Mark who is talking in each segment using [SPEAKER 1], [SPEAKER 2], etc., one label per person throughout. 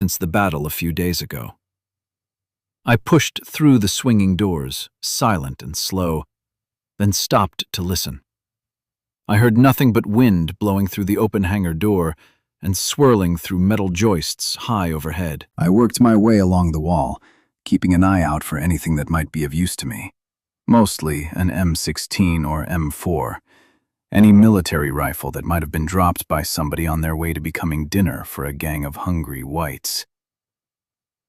[SPEAKER 1] since the battle a few days ago. I pushed through the swinging doors, silent and slow, then stopped to listen. I heard nothing but wind blowing through the open hangar door and swirling through metal joists high overhead.
[SPEAKER 2] I worked my way along the wall, keeping an eye out for anything that might be of use to me. Mostly an M16 or M4, any military rifle that might have been dropped by somebody on their way to becoming dinner for a gang of hungry whites.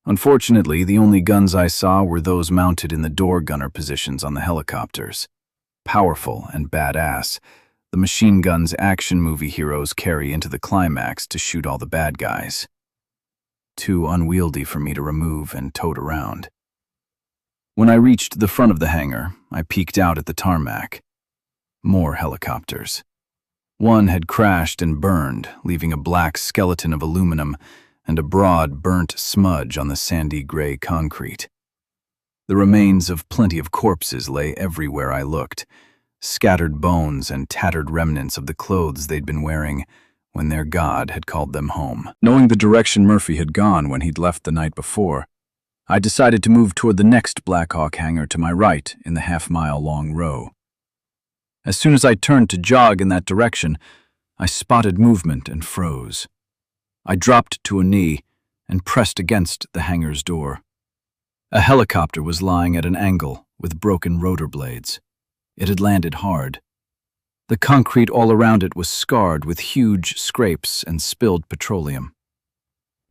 [SPEAKER 2] Unfortunately, the only guns I saw were those mounted in the door gunner positions on the helicopters. Powerful and badass, the machine guns action movie heroes carry into the climax to shoot all the bad guys. Too unwieldy for me to remove and tote around. When I reached the front of the hangar, I peeked out at the tarmac. More helicopters. One had crashed and burned, leaving a black skeleton of aluminum and a broad, burnt smudge on the sandy gray concrete. The remains of plenty of corpses lay everywhere I looked, scattered bones and tattered remnants of the clothes they'd been wearing when their god had called them home. Knowing the direction Murphy had gone when he'd left the night before, I decided to move toward the next Black Hawk hangar to my right in the half-mile-long row. As soon as I turned to jog in that direction, I spotted movement and froze. I dropped to a knee and pressed against the hangar's door. A helicopter was lying at an angle with broken rotor blades. It had landed hard. The concrete all around it was scarred with huge scrapes and spilled petroleum.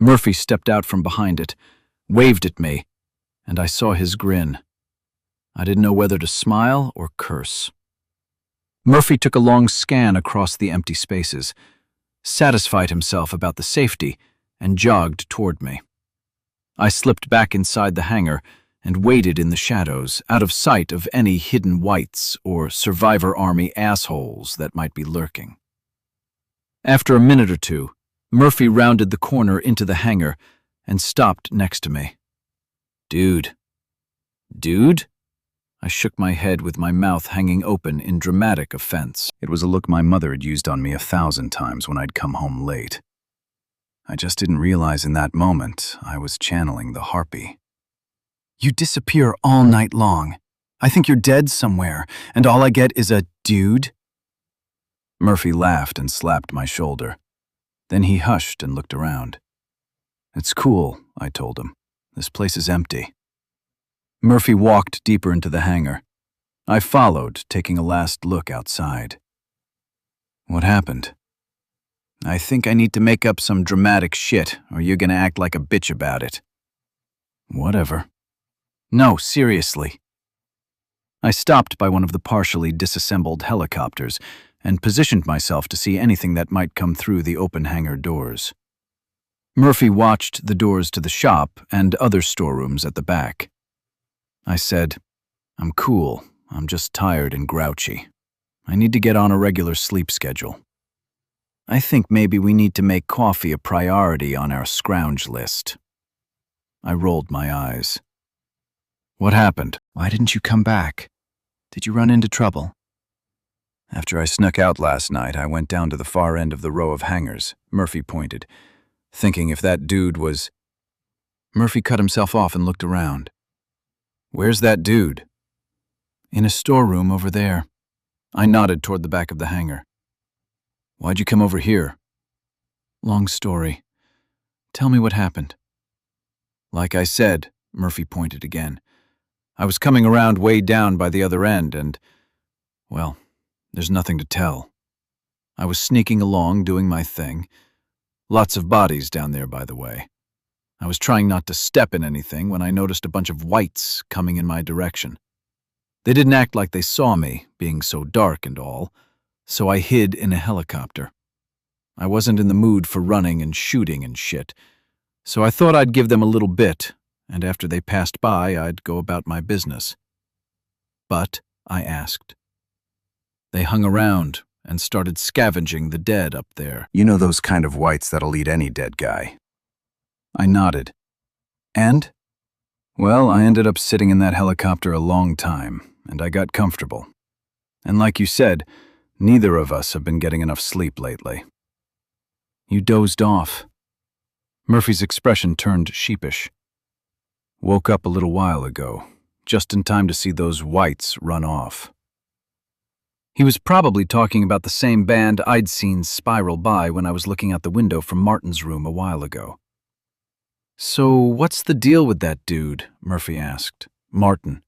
[SPEAKER 2] Murphy stepped out from behind it, waved at me, and I saw his grin. I didn't know whether to smile or curse. Murphy took a long scan across the empty spaces, satisfied himself about the safety, and jogged toward me. I slipped back inside the hangar and waited in the shadows, out of sight of any hidden whites or Survivor Army assholes that might be lurking. After a minute or two, Murphy rounded the corner into the hangar and stopped next to me. Dude? I shook my head with my mouth hanging open in dramatic offense. It was a look my mother had used on me 1,000 times when I'd come home late. I just didn't realize in that moment I was channeling the harpy. You disappear all night long. I think you're dead somewhere, and all I get is a dude. Murphy laughed and slapped my shoulder. Then he hushed and looked around. It's cool, I told him. This place is empty. Murphy walked deeper into the hangar. I followed, taking a last look outside. What happened? I think I need to make up some dramatic shit, or you're gonna act like a bitch about it. Whatever. No, seriously. I stopped by one of the partially disassembled helicopters and positioned myself to see anything that might come through the open hangar doors. Murphy watched the doors to the shop and other storerooms at the back. I said, I'm cool. I'm just tired and grouchy. I need to get on a regular sleep schedule. I think maybe we need to make coffee a priority on our scrounge list. I rolled my eyes. What happened? Why didn't you come back? Did you run into trouble? After I snuck out last night, I went down to the far end of the row of hangars, Murphy pointed, thinking if that dude was... Murphy cut himself off and looked around. Where's that dude? In a storeroom over there. I nodded toward the back of the hangar. Why'd you come over here? Long story. Tell me what happened. Like I said, Murphy pointed again. I was coming around way down by the other end and, well, there's nothing to tell. I was sneaking along, doing my thing. Lots of bodies down there, by the way. I was trying not to step in anything when I noticed a bunch of whites coming in my direction. They didn't act like they saw me, being so dark and all, so I hid in a helicopter. I wasn't in the mood for running and shooting and shit, so I thought I'd give them a little bit, and after they passed by, I'd go about my business. But, I asked. They hung around and started scavenging the dead up there. You know those kind of whites that'll eat any dead guy. I nodded. And? Well, I ended up sitting in that helicopter a long time, and I got comfortable. And like you said, neither of us have been getting enough sleep lately. You dozed off.
[SPEAKER 1] Murphy's expression turned sheepish. Woke up a little while ago, just in time to see those whites run off. He was probably talking about the same band I'd seen spiral by when I was looking out the window from Martin's room a while ago. "So what's the deal with that dude?" Murphy asked. "Martin.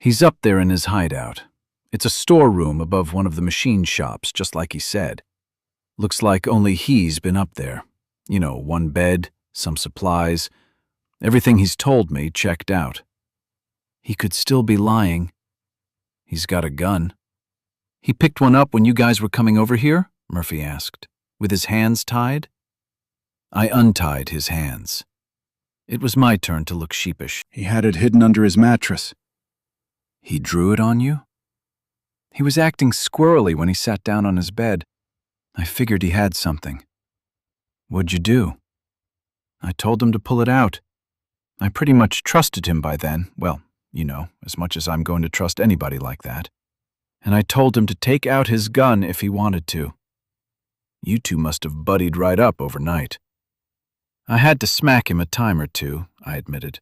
[SPEAKER 1] He's up there in his hideout. It's a storeroom above one of the machine shops, just like he said. Looks like only he's been up there. You know, one bed, some supplies. Everything he's told me checked out. He could still be lying. He's got a gun." "He picked one up when you guys were coming over here?" Murphy asked. "With his hands tied?" I untied his hands. It was my turn to look sheepish.
[SPEAKER 2] He had it hidden under his mattress.
[SPEAKER 1] "He drew it on you?" "He was acting squirrely when he sat down on his bed. I figured he had something." "What'd you do?" "I told him to pull it out. I pretty much trusted him by then. Well, you know, as much as I'm going to trust anybody like that. And I told him to take out his gun if he wanted to." "You two must have buddied right up overnight." "I had to smack him a time or two," I admitted.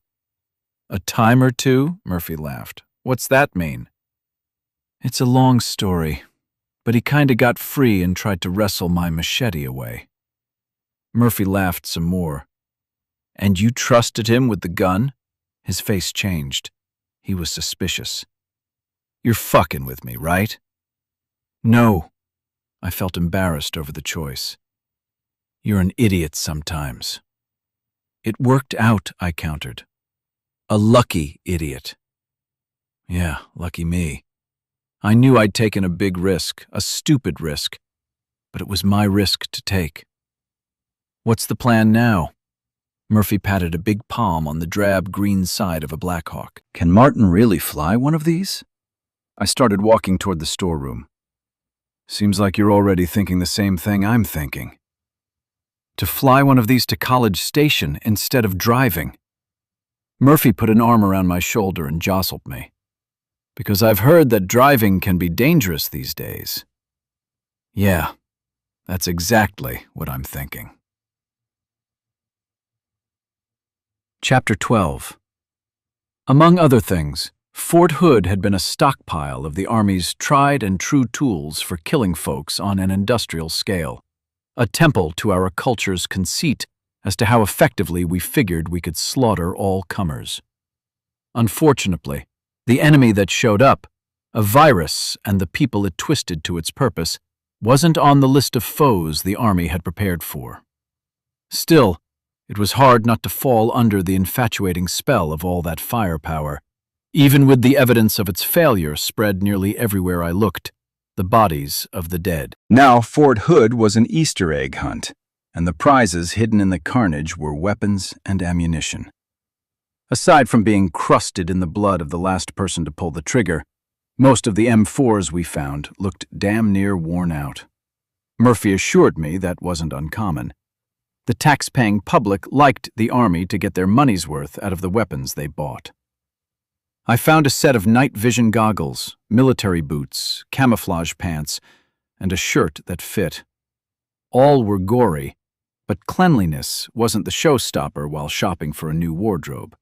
[SPEAKER 1] "A time or two?" Murphy laughed. "What's that mean?" "It's a long story, but he kinda got free and tried to wrestle my machete away." Murphy laughed some more. "And you trusted him with the gun?" His face changed. He was suspicious. "You're fucking with me, right?" "No." I felt embarrassed over the choice. "You're an idiot sometimes." "It worked out," I countered. "A lucky idiot." "Yeah, lucky me. I knew I'd taken a big risk, a stupid risk, but it was my risk to take." "What's the plan now?" Murphy patted a big palm on the drab green side of a Blackhawk.
[SPEAKER 2] "Can Martin really fly one of these?" I started walking toward the storeroom.
[SPEAKER 1] "Seems like you're already thinking the same thing I'm thinking. To fly one of these to College Station instead of driving." Murphy put an arm around my shoulder and jostled me. "Because I've heard that driving can be dangerous these days." "Yeah, that's exactly what I'm thinking." Chapter 12. Among other things, Fort Hood had been a stockpile of the Army's tried and true tools for killing folks on an industrial scale, a temple to our culture's conceit as to how effectively we figured we could slaughter all comers. Unfortunately, the enemy that showed up, a virus and the people it twisted to its purpose, wasn't on the list of foes the Army had prepared for. Still, it was hard not to fall under the infatuating spell of all that firepower, even with the evidence of its failure spread nearly everywhere I looked, the bodies of the dead.
[SPEAKER 2] Now Fort Hood was an Easter egg hunt, and the prizes hidden in the carnage were weapons and ammunition. Aside from being crusted in the blood of the last person to pull the trigger, most of the M4s we found looked damn near worn out. Murphy assured me that wasn't uncommon. The tax-paying public liked the Army to get their money's worth out of the weapons they bought. I found a set of night vision goggles, military boots, camouflage pants, and a shirt that fit. All were gory, but cleanliness wasn't the showstopper while shopping for a new wardrobe.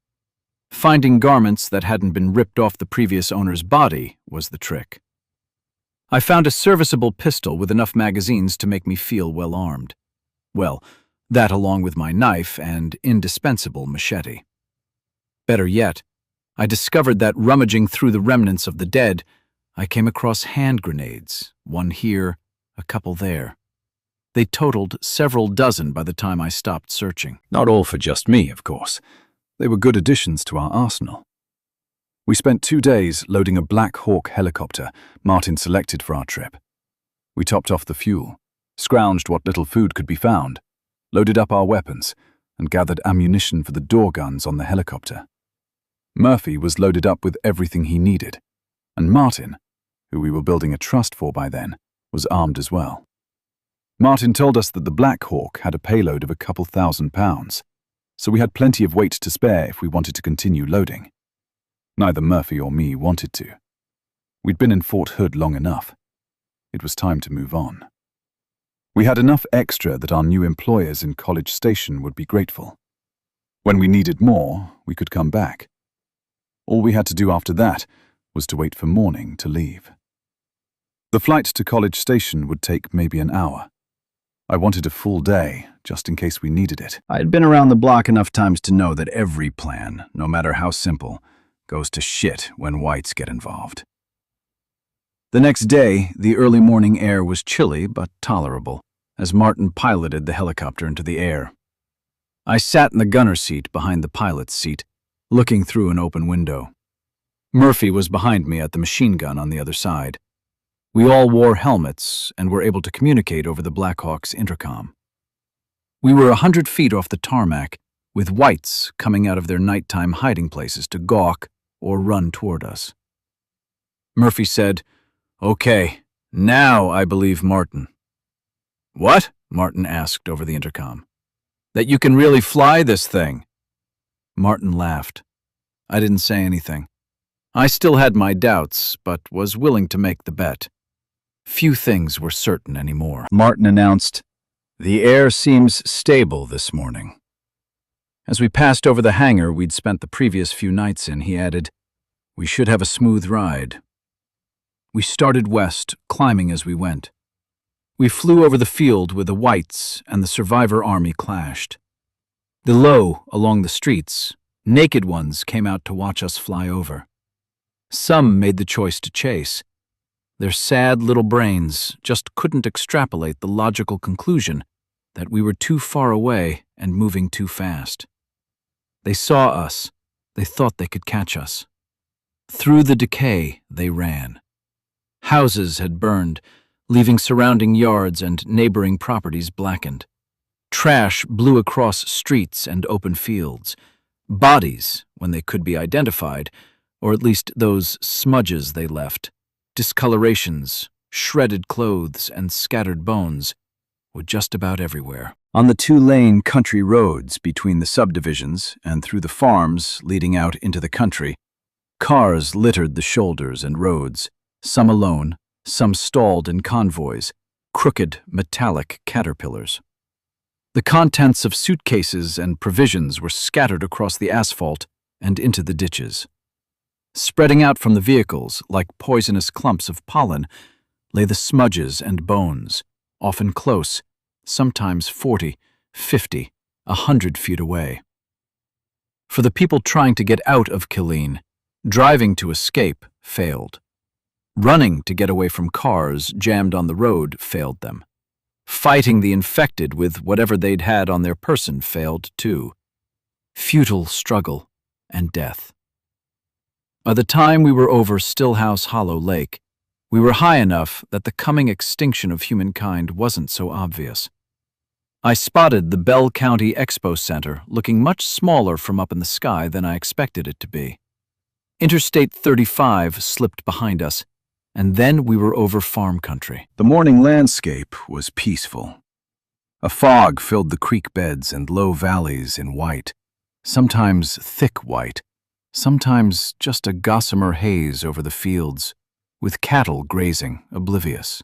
[SPEAKER 2] Finding garments that hadn't been ripped off the previous owner's body was the trick. I found a serviceable pistol with enough magazines to make me feel well armed. Well, that along with my knife and indispensable machete. Better yet, I discovered that rummaging through the remnants of the dead, I came across hand grenades, one here, a couple there. They totaled several dozen by the time I stopped searching. Not all for just me, of course. They were good additions to our arsenal. We spent 2 days loading a Black Hawk helicopter Martin selected for our trip. We topped off the fuel, scrounged what little food could be found, loaded up our weapons, and gathered ammunition for the door guns on the helicopter. Murphy was loaded up with everything he needed, and Martin, who we were building a trust for by then, was armed as well. Martin told us that the Black Hawk had a payload of a couple £1,000, so we had plenty of weight to spare if we wanted to continue loading. Neither Murphy or me wanted to. We'd been in Fort Hood long enough. It was time to move on. We had enough extra that our new employers in College Station would be grateful. When we needed more, we could come back. All we had to do after that was to wait for morning to leave. The flight to College Station would take maybe an hour. I wanted a full day, just in case we needed it. I had been around the block enough times to know that every plan, no matter how simple, goes to shit when whites get involved. The next day, the early morning air was chilly but tolerable, as Martin piloted the helicopter into the air. I sat in the gunner seat behind the pilot's seat, looking through an open window. Murphy was behind me at the machine gun on the other side. We all wore helmets and were able to communicate over the Blackhawk's intercom. We were 100 feet off the tarmac, with whites coming out of their nighttime hiding places to gawk or run toward us. Murphy said, "Okay, now I believe Martin." "What?" Martin asked over the intercom. "That you can really fly this thing." Martin laughed. I didn't say anything. I still had my doubts, but was willing to make the bet. Few things were certain anymore. Martin announced, "The air seems stable this morning." As we passed over the hangar we'd spent the previous few nights in, he added, "We should have a smooth ride." We started west, climbing as we went. We flew over the field where the whites and the survivor army clashed. Below, along the streets, naked ones came out to watch us fly over. Some made the choice to chase. Their sad little brains just couldn't extrapolate the logical conclusion that we were too far away and moving too fast. They saw us. They thought they could catch us. Through the decay, they ran. Houses had burned, leaving surrounding yards and neighboring properties blackened. Trash blew across streets and open fields. Bodies, when they could be identified, or at least those smudges they left, discolorations, shredded clothes, and scattered bones, were just about everywhere. On the 2-lane country roads between the subdivisions and through the farms leading out into the country, cars littered the shoulders and roads, some alone, some stalled in convoys, crooked, metallic caterpillars. The contents of suitcases and provisions were scattered across the asphalt and into the ditches. Spreading out from the vehicles, like poisonous clumps of pollen, lay the smudges and bones, often close, sometimes 40, 50, 100 feet away. For the people trying to get out of Killeen, driving to escape failed. Running to get away from cars jammed on the road failed them. Fighting the infected with whatever they'd had on their person failed too. Futile struggle and death. By the time we were over Stillhouse Hollow Lake, we were high enough that the coming extinction of humankind wasn't so obvious. I spotted the Bell County Expo Center looking much smaller from up in the sky than I expected it to be. Interstate 35 slipped behind us, and then we were over farm country. The morning landscape was peaceful. A fog filled the creek beds and low valleys in white, sometimes thick white, sometimes just a gossamer haze over the fields, with cattle grazing, oblivious.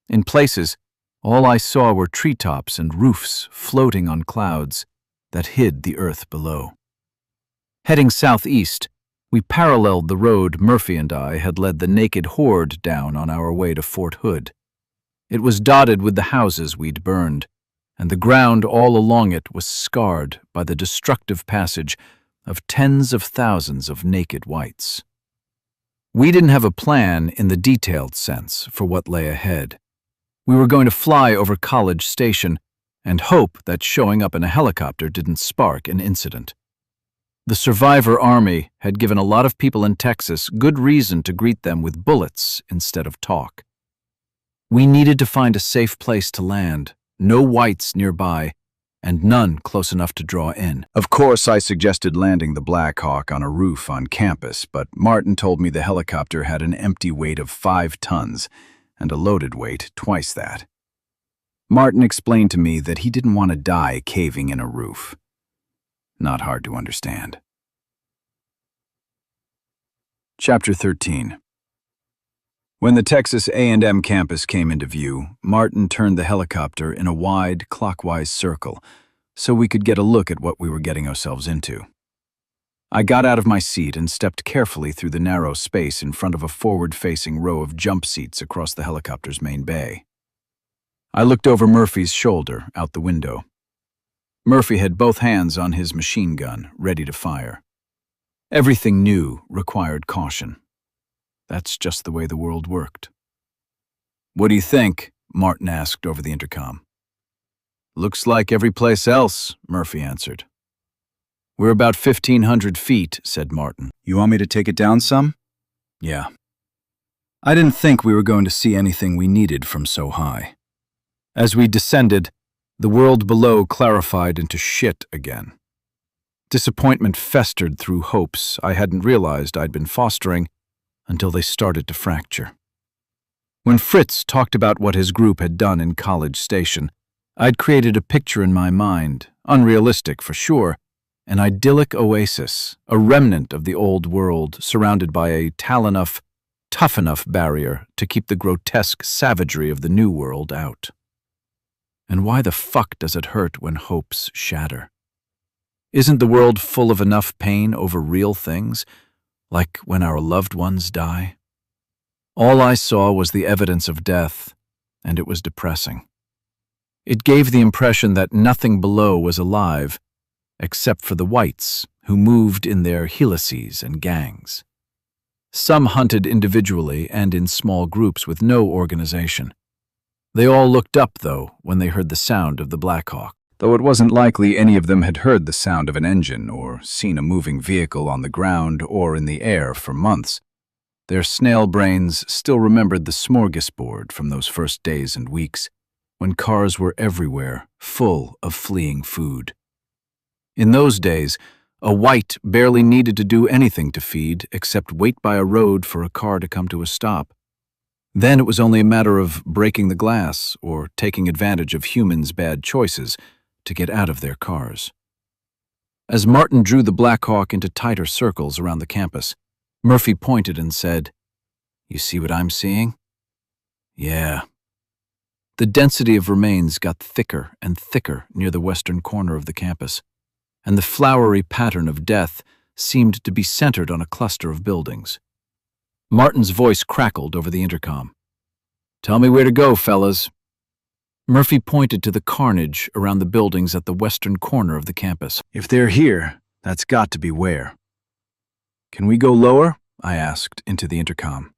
[SPEAKER 2] In places, all I saw were treetops and roofs floating on clouds that hid the earth below. Heading southeast, we paralleled the road Murphy and I had led the naked horde down on our way to Fort Hood. It was dotted with the houses we'd burned, and the ground all along it was scarred by the destructive passage of tens of thousands of naked whites. We didn't have a plan in the detailed sense for what lay ahead. We were going to fly over College Station and hope that showing up in a helicopter didn't spark an incident. The survivor army had given a lot of people in Texas good reason to greet them with bullets instead of talk. We needed to find a safe place to land, no whites nearby, and none close enough to draw in. Of course, I suggested landing the Black Hawk on a roof on campus, but Martin told me the helicopter had an empty weight of 5 tons and a loaded weight twice that. Martin explained to me that he didn't want to die caving in a roof. Not hard to understand. Chapter 13. When the Texas A&M campus came into view, Martin turned the helicopter in a wide, clockwise circle so we could get a look at what we were getting ourselves into. I got out of my seat and stepped carefully through the narrow space in front of a forward-facing row of jump seats across the helicopter's main bay. I looked over Murphy's shoulder, out the window. Murphy had both hands on his machine gun, ready to fire. Everything new required caution. That's just the way the world worked. "What do you think?" Martin asked over the intercom. "Looks like every place else," Murphy answered. "We're about 1,500 feet, said Martin.
[SPEAKER 1] "You want me to take it down some?"
[SPEAKER 2] "Yeah."
[SPEAKER 1] I didn't think we were going to see anything we needed from so high. As we descended, the world below clarified into shit again. Disappointment festered through hopes I hadn't realized I'd been fostering until they started to fracture. When Fritz talked about what his group had done in College Station, I'd created a picture in my mind, unrealistic for sure, an idyllic oasis, a remnant of the old world surrounded by a tough enough barrier to keep the grotesque savagery of the new world out. And why the fuck does it hurt when hopes shatter? Isn't the world full of enough pain over real things, like when our loved ones die? All I saw was the evidence of death, and it was depressing. It gave the impression that nothing below was alive, except for the whites, who moved in their helices and gangs. Some hunted individually and in small groups with no organization. They all looked up, though, when they heard the sound of the Black Hawk.
[SPEAKER 2] Though it wasn't likely any of them had heard the sound of an engine or seen a moving vehicle on the ground or in the air for months, their snail brains still remembered the smorgasbord from those first days and weeks, when cars were everywhere, full of fleeing food. In those days, a white barely needed to do anything to feed except wait by a road for a car to come to a stop. Then it was only a matter of breaking the glass or taking advantage of humans' bad choices to get out of their cars. As Martin drew the Black Hawk into tighter circles around the campus, Murphy pointed and said, "You see what I'm seeing?" "Yeah." The density of remains got thicker and thicker near the western corner of the campus, and the flowery pattern of death seemed to be centered on a cluster of buildings. Martin's voice crackled over the intercom. "Tell me where to go, fellas." Murphy pointed to the carnage around the buildings at the western corner of the campus. "If they're here, that's got to be where." "Can we go lower?" I asked into the intercom.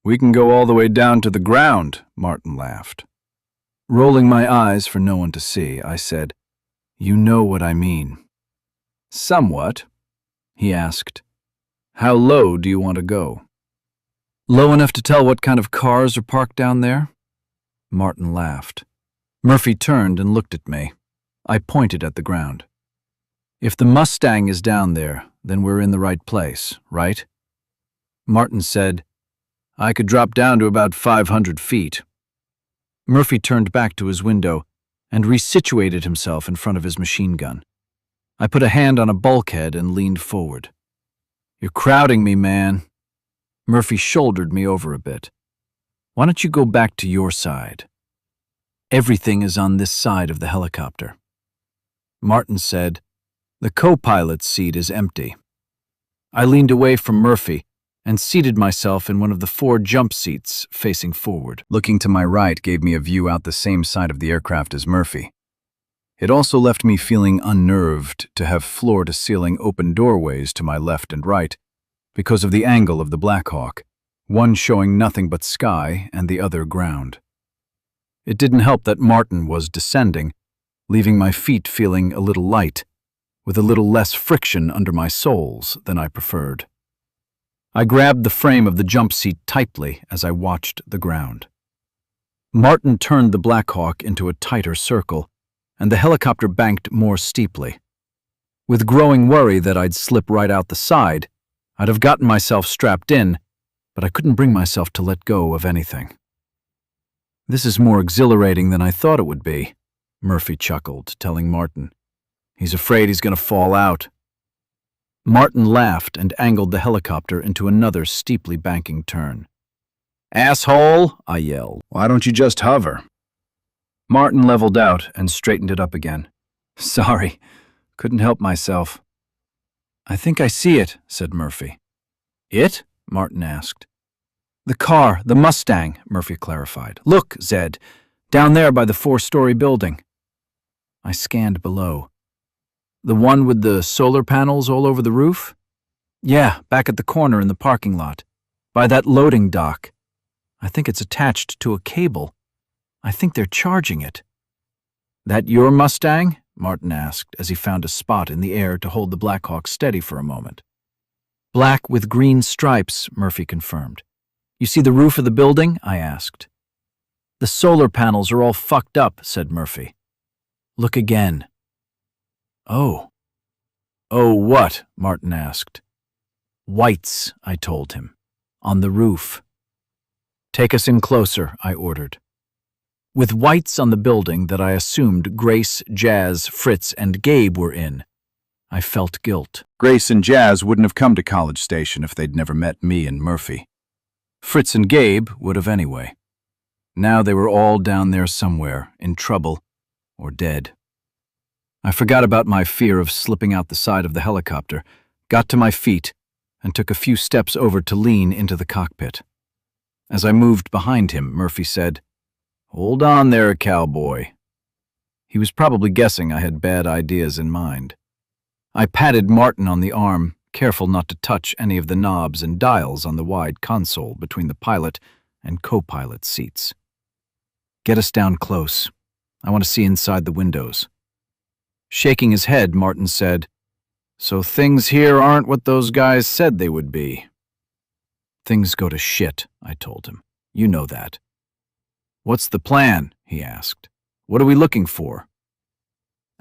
[SPEAKER 1] "We can go all the way down to the ground," Martin laughed. Rolling my eyes for no one to see, I said, "You know what I mean." "Somewhat," he asked. "How low do you want to go?" "Low enough to tell what kind of cars are parked down there?" Martin laughed. Murphy turned and looked at me. I pointed at the ground. "If the Mustang is down there, then we're in the right place, right?" Martin said, "I could drop down to about 500 feet. Murphy turned back to his window and resituated himself in front of his machine gun. I put a hand on a bulkhead and leaned forward. "You're crowding me, man." Murphy shouldered me over a bit. "Why don't you go back to your side? Everything is on this side of the helicopter." Martin said, "The co-pilot's seat is empty." I leaned away from Murphy and seated myself in one of the 4 jump seats facing forward.
[SPEAKER 2] Looking to my right gave me a view out the same side of the aircraft as Murphy. It also left me feeling unnerved to have floor-to-ceiling open doorways to my left and right because of the angle of the Black Hawk, one showing nothing but sky and the other ground. It didn't help that Martin was descending, leaving my feet feeling a little light, with a little less friction under my soles than I preferred. I grabbed the frame of the jump seat tightly as I watched the ground. Martin turned the Black Hawk into a tighter circle, and the helicopter banked more steeply. With growing worry that I'd slip right out the side, I'd have gotten myself strapped in, but I couldn't bring myself to let go of anything. "This is more exhilarating than I thought it would be," Murphy chuckled, telling Martin. "He's afraid he's going to fall out." Martin laughed and angled the helicopter into another steeply banking turn.
[SPEAKER 1] "Asshole!" I yelled.
[SPEAKER 2] Why don't you just hover?
[SPEAKER 1] Martin leveled out and straightened it up again. "Sorry, couldn't help myself." "I think I see it," said Murphy. "It?" Martin asked. "The car, the Mustang," Murphy clarified. "Look, Zed, down there by the 4-story building." I scanned below. "The one with the solar panels all over the roof?" "Yeah, back at the corner in the parking lot, by that loading dock. I think it's attached to a cable. I think they're charging it." "That your Mustang?" Martin asked as he found a spot in the air to hold the Blackhawk steady for a moment. "Black with green stripes," Murphy confirmed. "You see the roof of the building?" I asked. "The solar panels are all fucked up," said Murphy. "Look again." "Oh." "Oh, what?" Martin asked. "Whites," I told him. "On the roof." "Take us in closer," I ordered. With whites on the building that I assumed Grace, Jazz, Fritz, and Gabe were in, I felt guilt.
[SPEAKER 2] Grace and Jazz wouldn't have come to College Station if they'd never met me and Murphy.
[SPEAKER 1] Fritz and Gabe would have anyway. Now they were all down there somewhere, in trouble or dead. I forgot about my fear of slipping out the side of the helicopter, got to my feet, and took a few steps over to lean into the cockpit. As I moved behind him, Murphy said, "Hold on there, cowboy." He was probably guessing I had bad ideas in mind. I patted Martin on the arm, careful not to touch any of the knobs and dials on the wide console between the pilot and co-pilot seats. "Get us down close. I want to see inside the windows." Shaking his head, Martin said, "So things here aren't what those guys said they would be." "Things go to shit," I told him. "You know that." "What's the plan?" he asked. "What are we looking for?"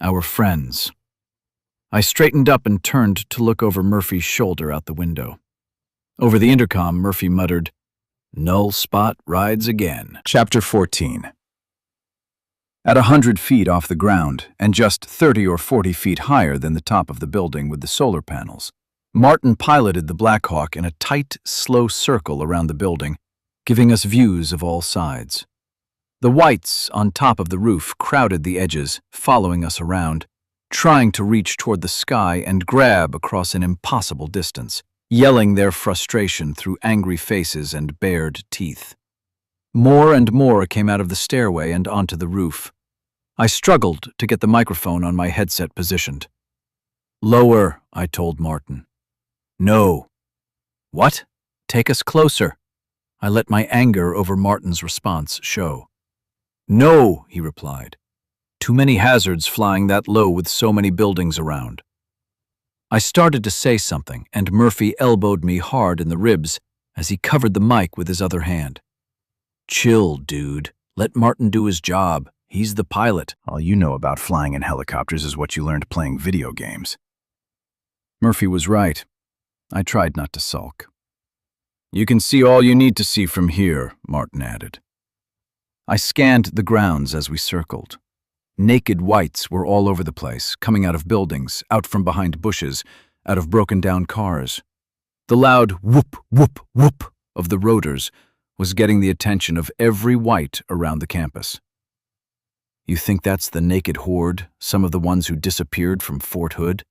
[SPEAKER 1] "Our friends." I straightened up and turned to look over Murphy's shoulder out the window. Over the intercom, Murphy muttered, "Null spot rides again."
[SPEAKER 2] Chapter 14. At 100 feet off the ground, and just 30 or 40 feet higher than the top of the building with the solar panels, Martin piloted the Blackhawk in a tight, slow circle around the building, giving us views of all sides. The whites on top of the roof crowded the edges, following us around, trying to reach toward the sky and grab across an impossible distance, yelling their frustration through angry faces and bared teeth. More and more came out of the stairway and onto the roof. I struggled to get the microphone on my headset positioned. "Lower," I told Martin. "No." "What? Take us closer." I let my anger over Martin's response show. "No," he replied. "Too many hazards flying that low with so many buildings around." I started to say something, and Murphy elbowed me hard in the ribs as he covered the mic with his other hand. "Chill, dude. Let Martin do his job. He's the pilot." All you know about flying in helicopters is what you learned playing video games. Murphy was right. I tried not to sulk.
[SPEAKER 1] "You can see all you need to see from here," Martin added. I scanned the grounds as we circled. Naked whites were all over the place, coming out of buildings, out from behind bushes, out of broken-down cars. The loud whoop, whoop, whoop of the rotors was getting the attention of every white around the campus. "You think that's the naked horde, some of the ones who disappeared from Fort Hood?"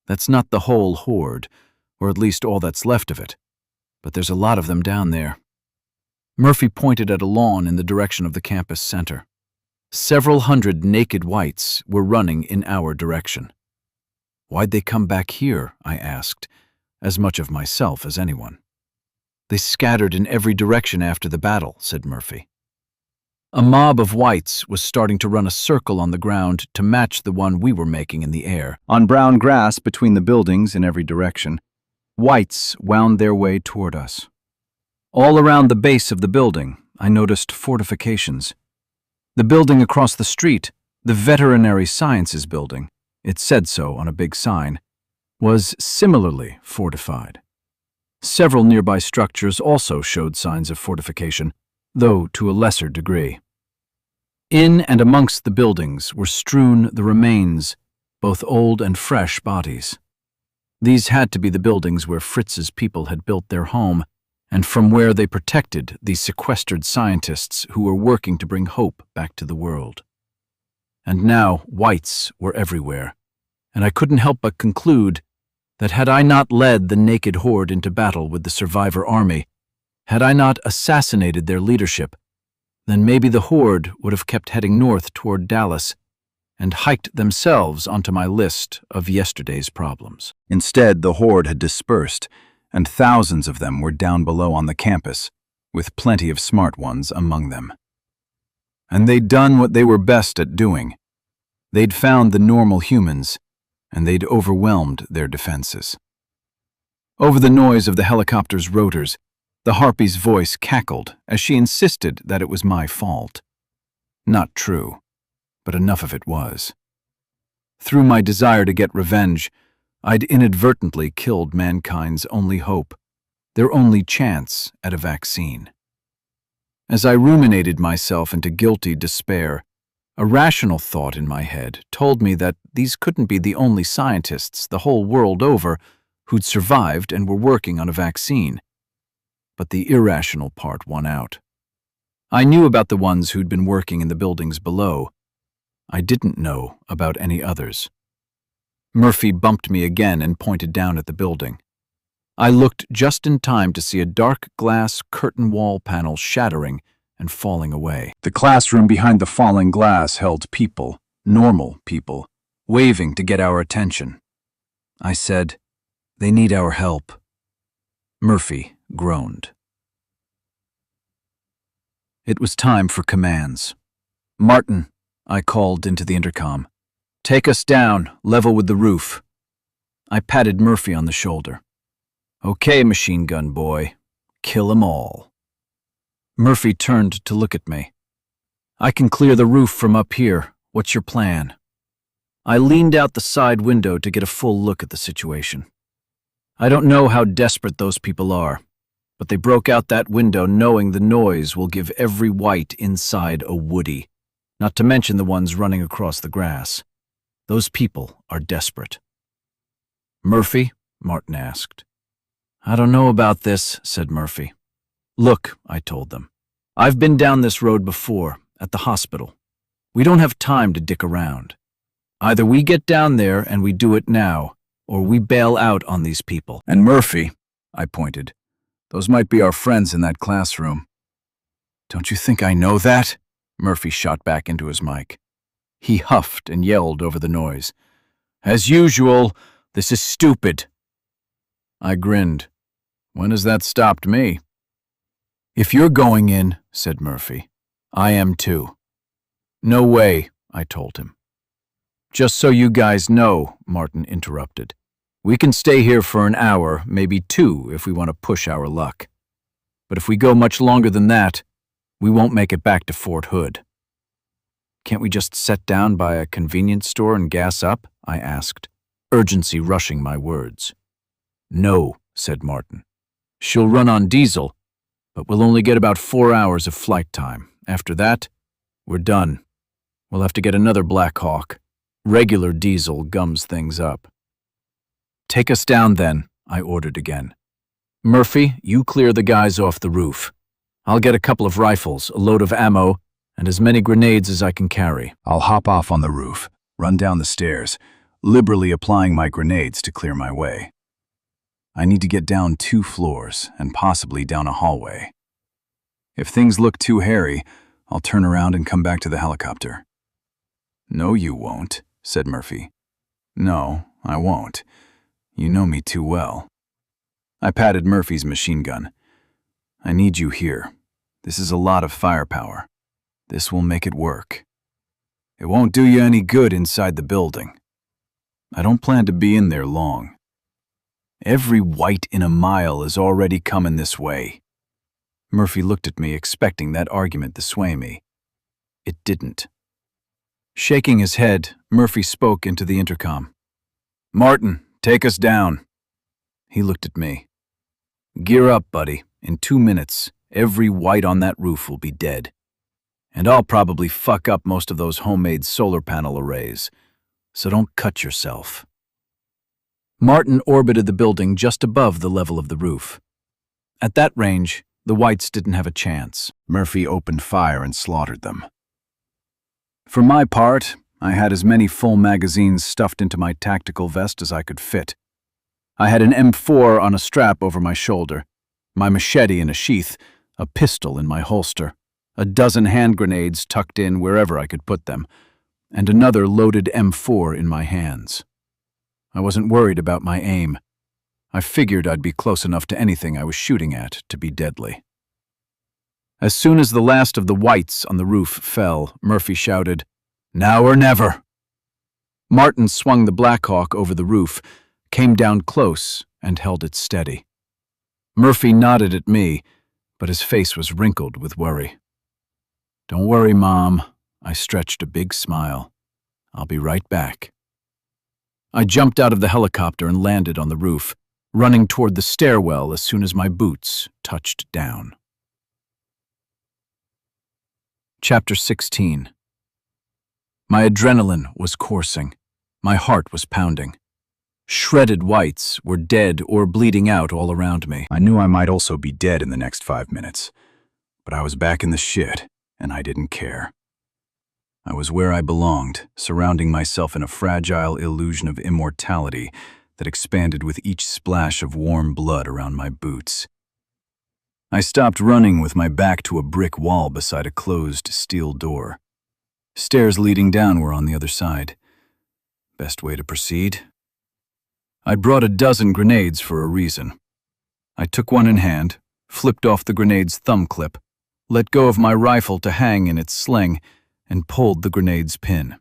[SPEAKER 1] "That's not the whole horde, or at least all that's left of it. But there's a lot of them down there." Murphy pointed at a lawn in the direction of the campus center. Several hundred naked whites were running in our direction. "Why'd they come back here?" I asked, as much of myself as anyone. "They scattered in every direction after the battle," said Murphy. A mob of whites was starting to run a circle on the ground to match the one we were making in the air.
[SPEAKER 2] On brown grass between the buildings in every direction, whites wound their way toward us.
[SPEAKER 1] All around the base of the building, I noticed fortifications. The building across the street, the Veterinary Sciences building, it said so on a big sign, was similarly fortified. Several nearby structures also showed signs of fortification, though to a lesser degree. In and amongst the buildings were strewn the remains, both old and fresh bodies. These had to be the buildings where Fritz's people had built their home, and from where they protected these sequestered scientists who were working to bring hope back to the world. And now whites were everywhere, and I couldn't help but conclude that had I not led the naked horde into battle with the survivor army, had I not assassinated their leadership, then maybe the horde would have kept heading north toward Dallas and hiked themselves onto my list of yesterday's problems.
[SPEAKER 2] Instead, the horde had dispersed, and thousands of them were down below on the campus, with plenty of smart ones among them. And they'd done what they were best at doing. They'd found the normal humans, and they'd overwhelmed their defenses. Over the noise of the helicopter's rotors, the harpy's voice cackled as she insisted that it was my fault. Not true, but enough of it was. Through my desire to get revenge, I'd inadvertently killed mankind's only hope, their only chance at a vaccine. As I ruminated myself into guilty despair, a rational thought in my head told me that these couldn't be the only scientists the whole world over who'd survived and were working on a vaccine. But the irrational part won out. I knew about the ones who'd been working in the buildings below. I didn't know about any others. Murphy bumped me again and pointed down at the building. I looked just in time to see a dark glass curtain wall panel shattering and falling away. The classroom behind the falling glass held people, normal people, waving to get our attention. I said, "They need our help." Murphy groaned. It was time for commands. "Martin," I called into the intercom. "Take us down, level with the roof." I patted Murphy on the shoulder. "Okay, machine gun boy. Kill 'em all." Murphy turned to look at me. "I can clear the roof from up here. What's your plan?" I leaned out the side window to get a full look at the situation. I don't know how desperate those people are, but they broke out that window knowing the noise will give every white inside a woody, not to mention the ones running across the grass. Those people are desperate. "Murphy?" Martin asked. "I don't know about this," said Murphy. "Look," I told them. "I've been down this road before, at the hospital. We don't have time to dick around. Either we get down there and we do it now, or we bail out on these people." "And Murphy," I pointed, "those might be our friends in that classroom." "Don't you think I know that?" Murphy shot back into his mic. He huffed and yelled over the noise. "As usual, this is stupid." I grinned. "When has that stopped me?" "If you're going in," said Murphy, "I am too." "No way," I told him. "Just so you guys know," Martin interrupted, "we can stay here for an hour, maybe 2 if we want to push our luck. But if we go much longer than that, we won't make it back to Fort Hood." "Can't we just set down by a convenience store and gas up?" I asked, urgency rushing my words. "No," said Martin. "She'll run on diesel, but we'll only get about 4 hours of flight time. After that, we're done. We'll have to get another Black Hawk. Regular diesel gums things up." "Take us down then," I ordered again. "Murphy, you clear the guys off the roof. I'll get a couple of rifles, a load of ammo, and as many grenades as I can carry." I'll hop off on the roof, run down the stairs, liberally applying my grenades to clear my way. I need to get down 2 floors and possibly down a hallway. If things look too hairy, I'll turn around and come back to the helicopter. "No, you won't," said Murphy. "No, I won't. You know me too well." I patted Murphy's machine gun. "I need you here. This is a lot of firepower. This will make it work. It won't do you any good inside the building. I don't plan to be in there long. Every white in a mile is already coming this way." Murphy looked at me, expecting that argument to sway me. It didn't. Shaking his head, Murphy spoke into the intercom. "Martin, take us down." He looked at me. "Gear up, buddy. In 2 minutes, every white on that roof will be dead. And I'll probably fuck up most of those homemade solar panel arrays, so don't cut yourself." Martin orbited the building just above the level of the roof.
[SPEAKER 1] At that range, the whites didn't have a chance.
[SPEAKER 2] Murphy opened fire and slaughtered them. For my part, I had as many full magazines stuffed into my tactical vest as I could fit. I had an M4 on a strap over my shoulder, my machete in a sheath, a pistol in my holster, a dozen hand grenades tucked in wherever I could put them, and another loaded M4 in my hands. I wasn't worried about my aim. I figured I'd be close enough to anything I was shooting at to be deadly. As soon as the last of the whites on the roof fell, Murphy shouted, "Now or never!" Martin swung the Blackhawk over the roof, came down close, and held it steady. Murphy nodded at me, but his face was wrinkled with worry. "Don't worry, Mom." I stretched a big smile. "I'll be right back." I jumped out of the helicopter and landed on the roof, running toward the stairwell as soon as my boots touched down. Chapter 16. My adrenaline was coursing. My heart was pounding. Shredded whites were dead or bleeding out all around me. I knew I might also be dead in the next 5 minutes, but I was back in the shit, and I didn't care. I was where I belonged, surrounding myself in a fragile illusion of immortality that expanded with each splash of warm blood around my boots. I stopped running with my back to a brick wall beside a closed steel door. Stairs leading down were on the other side. Best way to proceed? I'd brought a dozen grenades for a reason. I took one in hand, flipped off the grenade's thumb clip, let go of my rifle to hang in its sling, and pulled the grenade's pin.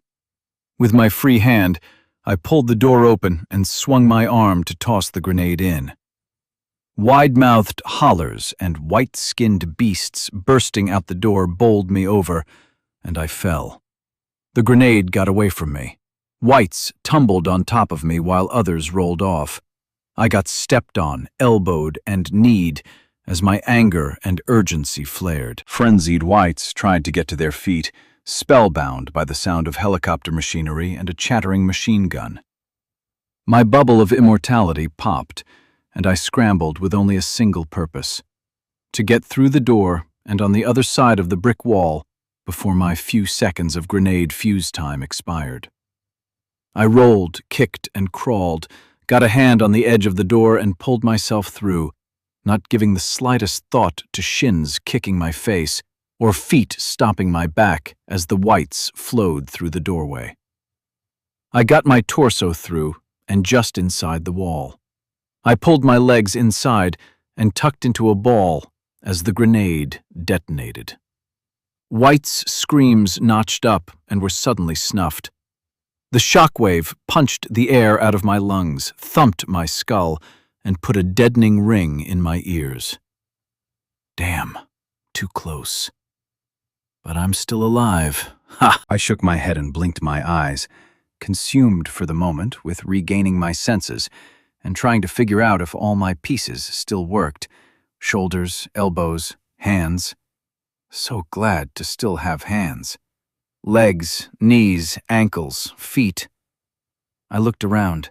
[SPEAKER 2] With my free hand, I pulled the door open and swung my arm to toss the grenade in. Wide-mouthed hollers and white-skinned beasts bursting out the door bowled me over, and I fell. The grenade got away from me. Whites tumbled on top of me while others rolled off. I got stepped on, elbowed, and kneed as my anger and urgency flared. Frenzied whites tried to get to their feet, spellbound by the sound of helicopter machinery and a chattering machine gun. My bubble of immortality popped, and I scrambled with only a single purpose: to get through the door and on the other side of the brick wall before my few seconds of grenade fuse time expired. I rolled, kicked, and crawled, got a hand on the edge of the door and pulled myself through, not giving the slightest thought to shins kicking my face or feet stomping my back as the whites flowed through the doorway. I got my torso through and just inside the wall. I pulled my legs inside and tucked into a ball as the grenade detonated. White's screams notched up and were suddenly snuffed. The shockwave punched the air out of my lungs, thumped my skull, and put a deadening ring in my ears. Damn, too close. But I'm still alive. Ha! I shook my head and blinked my eyes, consumed for the moment with regaining my senses and trying to figure out if all my pieces still worked. Shoulders, elbows, hands. So glad to still have hands. Legs, knees, ankles, feet. I looked around.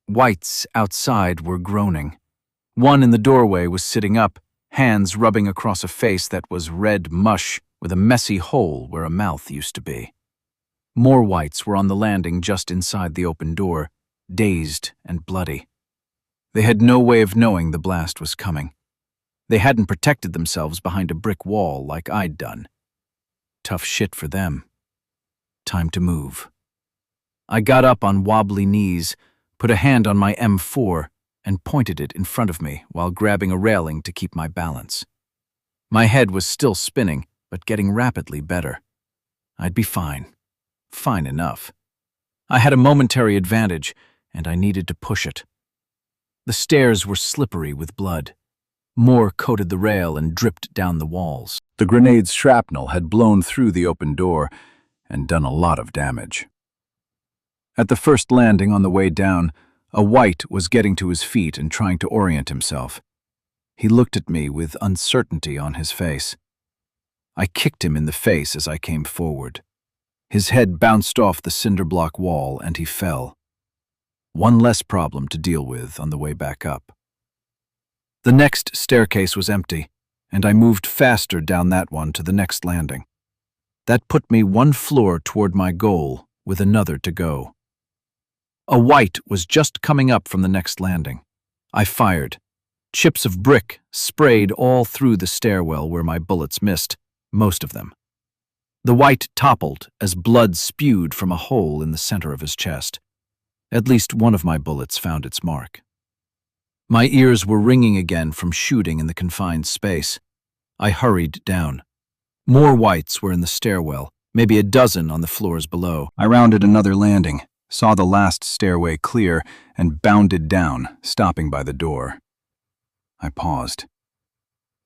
[SPEAKER 2] Whites outside were groaning. One in the doorway was sitting up, hands rubbing across a face that was red mush with a messy hole where a mouth used to be. More whites were on the landing just inside the open door, dazed and bloody. They had no way of knowing the blast was coming. They hadn't protected themselves behind a brick wall like I'd done. Tough shit for them. Time to move. I got up on wobbly knees, put a hand on my M4, and pointed it in front of me while grabbing a railing to keep my balance. My head was still spinning, but getting rapidly better. I'd be fine. Fine enough. I had a momentary advantage, and I needed to push it. The stairs were slippery with blood. More coated the rail and dripped down the walls. The grenade's shrapnel had blown through the open door and done a lot of damage. At the first landing on the way down, a white was getting to his feet and trying to orient himself. He looked at me with uncertainty on his face. I kicked him in the face as I came forward. His head bounced off the cinder block wall and he fell. One less problem to deal with on the way back up.
[SPEAKER 1] The next staircase was empty, and I moved faster down that one to the next landing. That put me one floor toward my goal, with another to go. A white was just coming up from the next landing. I fired. Chips of brick sprayed all through the stairwell where my bullets missed, most of them. The white toppled as blood spewed from a hole in the center of his chest. At least one of my bullets found its mark. My ears were ringing again from shooting in the confined space. I hurried down. More whites were in the stairwell, maybe a dozen on the floors below.
[SPEAKER 2] I rounded another landing, saw the last stairway clear, and bounded down, stopping by the door. I paused.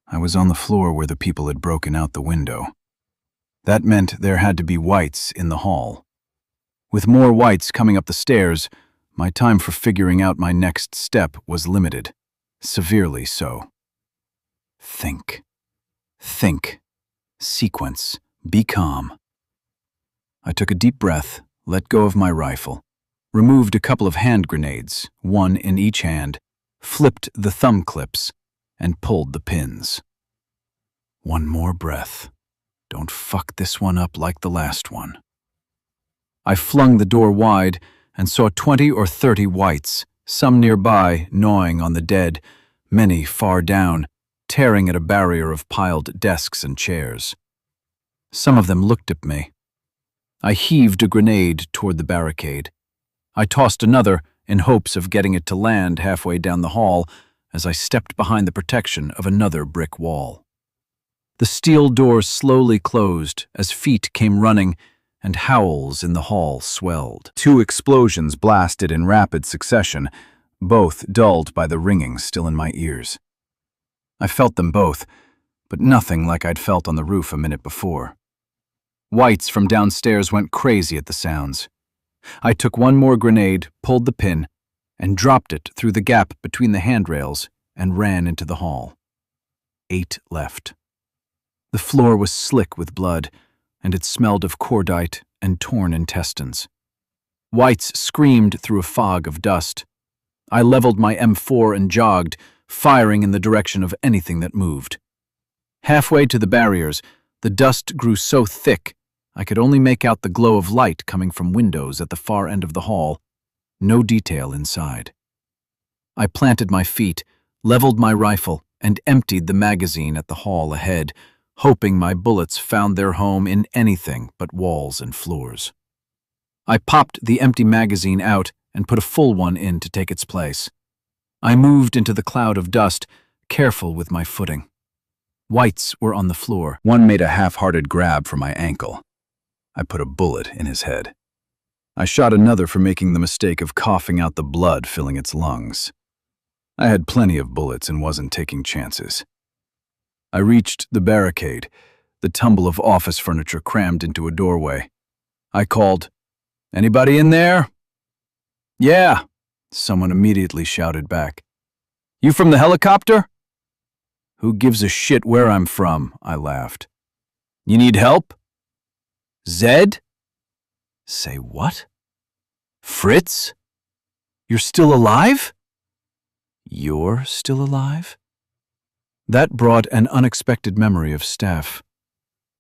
[SPEAKER 2] I was on the floor where the people had broken out the window. That meant there had to be whites in the hall. With more whites coming up the stairs, my time for figuring out my next step was limited, severely so. Think. Sequence. Be calm. I took a deep breath, let go of my rifle, removed a couple of hand grenades, one in each hand, flipped the thumb clips, and pulled the pins. One more breath. Don't fuck this one up like the last one. I flung the door wide and saw 20 or 30 whites, some nearby, gnawing on the dead, many far down, tearing at a barrier of piled desks and chairs. Some of them looked at me. I heaved a grenade toward the barricade. I tossed another in hopes of getting it to land halfway down the hall as I stepped behind the protection of another brick wall. The steel door slowly closed as feet came running and howls in the hall swelled. 2 explosions blasted in rapid succession, both dulled by the ringing still in my ears. I felt them both, but nothing like I'd felt on the roof a minute before. Whites from downstairs went crazy at the sounds. I took one more grenade, pulled the pin, and dropped it through the gap between the handrails and ran into the hall. 8 left. The floor was slick with blood, and it smelled of cordite and torn intestines. Whites screamed through a fog of dust. I leveled my M4 and jogged, firing in the direction of anything that moved. Halfway to the barriers, the dust grew so thick I could only make out the glow of light coming from windows at the far end of the hall, no detail inside. I planted my feet, leveled my rifle, and emptied the magazine at the hall ahead, hoping my bullets found their home in anything but walls and floors. I popped the empty magazine out and put a full one in to take its place. I moved into the cloud of dust, careful with my footing. Whites were on the floor. One made a half-hearted grab for my ankle. I put a bullet in his head. I shot another for making the mistake of coughing out the blood filling its lungs. I had plenty of bullets and wasn't taking chances. I reached the barricade, the tumble of office furniture crammed into a doorway. I called, "Anybody in there?" "Yeah," someone immediately shouted back. "You from the helicopter?" "Who gives a shit where I'm from?" I laughed. "You need help?" "Zed?" "Say what?" "Fritz? You're still alive?" "You're still alive?" That brought an unexpected memory of Steph.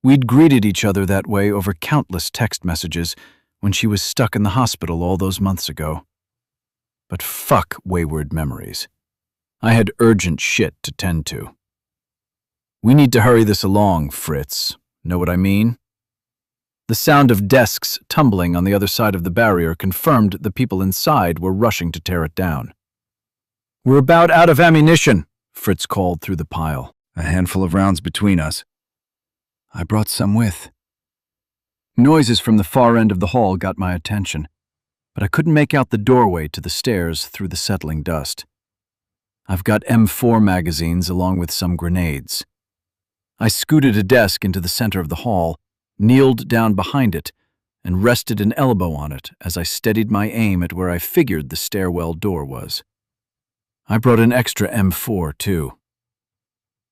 [SPEAKER 2] We'd greeted each other that way over countless text messages when she was stuck in the hospital all those months ago. But fuck wayward memories. I had urgent shit to tend to. "We need to hurry this along, Fritz. Know what I mean?" The sound of desks tumbling on the other side of the barrier confirmed the people inside were rushing to tear it down. "We're about out of ammunition," Fritz called through the pile. "A handful of rounds between us." I brought some with. Noises from the far end of the hall got my attention, but I couldn't make out the doorway to the stairs through the settling dust. I've got M4 magazines along with some grenades. I scooted a desk into the center of the hall, kneeled down behind it, and rested an elbow on it as I steadied my aim at where I figured the stairwell door was. I brought an extra M4, too.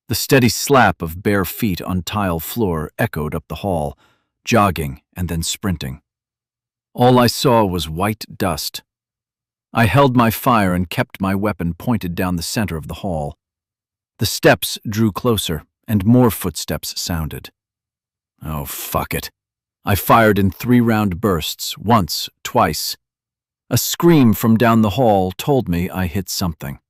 [SPEAKER 2] The steady slap of bare feet on tile floor echoed up the hall, jogging and then sprinting. All I saw was white dust. I held my fire and kept my weapon pointed down the center of the hall.
[SPEAKER 1] The steps drew closer, and more footsteps sounded. Oh, fuck it. I fired in 3-round bursts, once, twice. A scream from down the hall told me I hit something.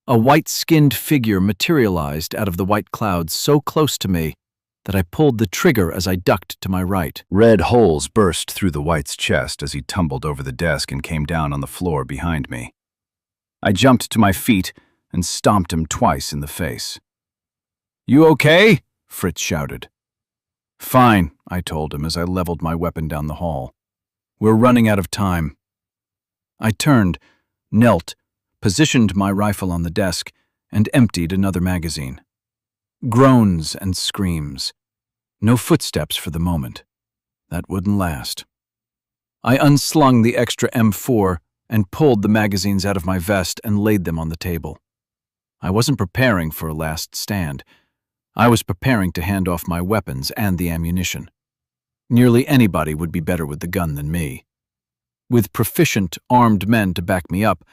[SPEAKER 1] A white-skinned figure materialized out of the white clouds so close to me that I pulled the trigger as I ducked to my right.
[SPEAKER 2] Red holes burst through the White's chest as he tumbled over the desk and came down on the floor behind me. I jumped to my feet and stomped him twice in the face. "You okay?" Fritz shouted. "Fine," I told him as I leveled my weapon down the hall. "We're running out of time." I turned, knelt, positioned my rifle on the desk, and emptied another magazine. Groans and screams. No footsteps for the moment. That wouldn't last. I unslung the extra M4 and pulled the magazines out of my vest and laid them on the table. I wasn't preparing for a last stand. I was preparing to hand off my weapons and the ammunition. Nearly anybody would be better with the gun than me. With proficient, armed men to back me up,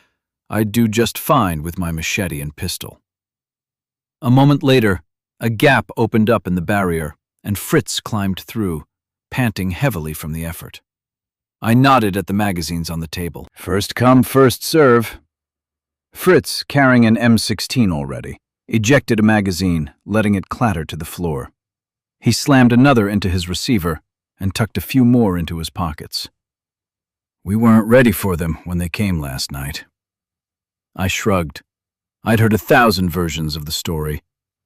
[SPEAKER 2] I'd do just fine with my machete and pistol. A moment later, a gap opened up in the barrier, and Fritz climbed through, panting heavily from the effort. I nodded at the magazines on the table. "First come, first serve." Fritz, carrying an M16 already, ejected a magazine, letting it clatter to the floor. He slammed another into his receiver and tucked a few more into his pockets. "We weren't ready for them when they came last night." I shrugged. I'd heard 1,000 versions of the story,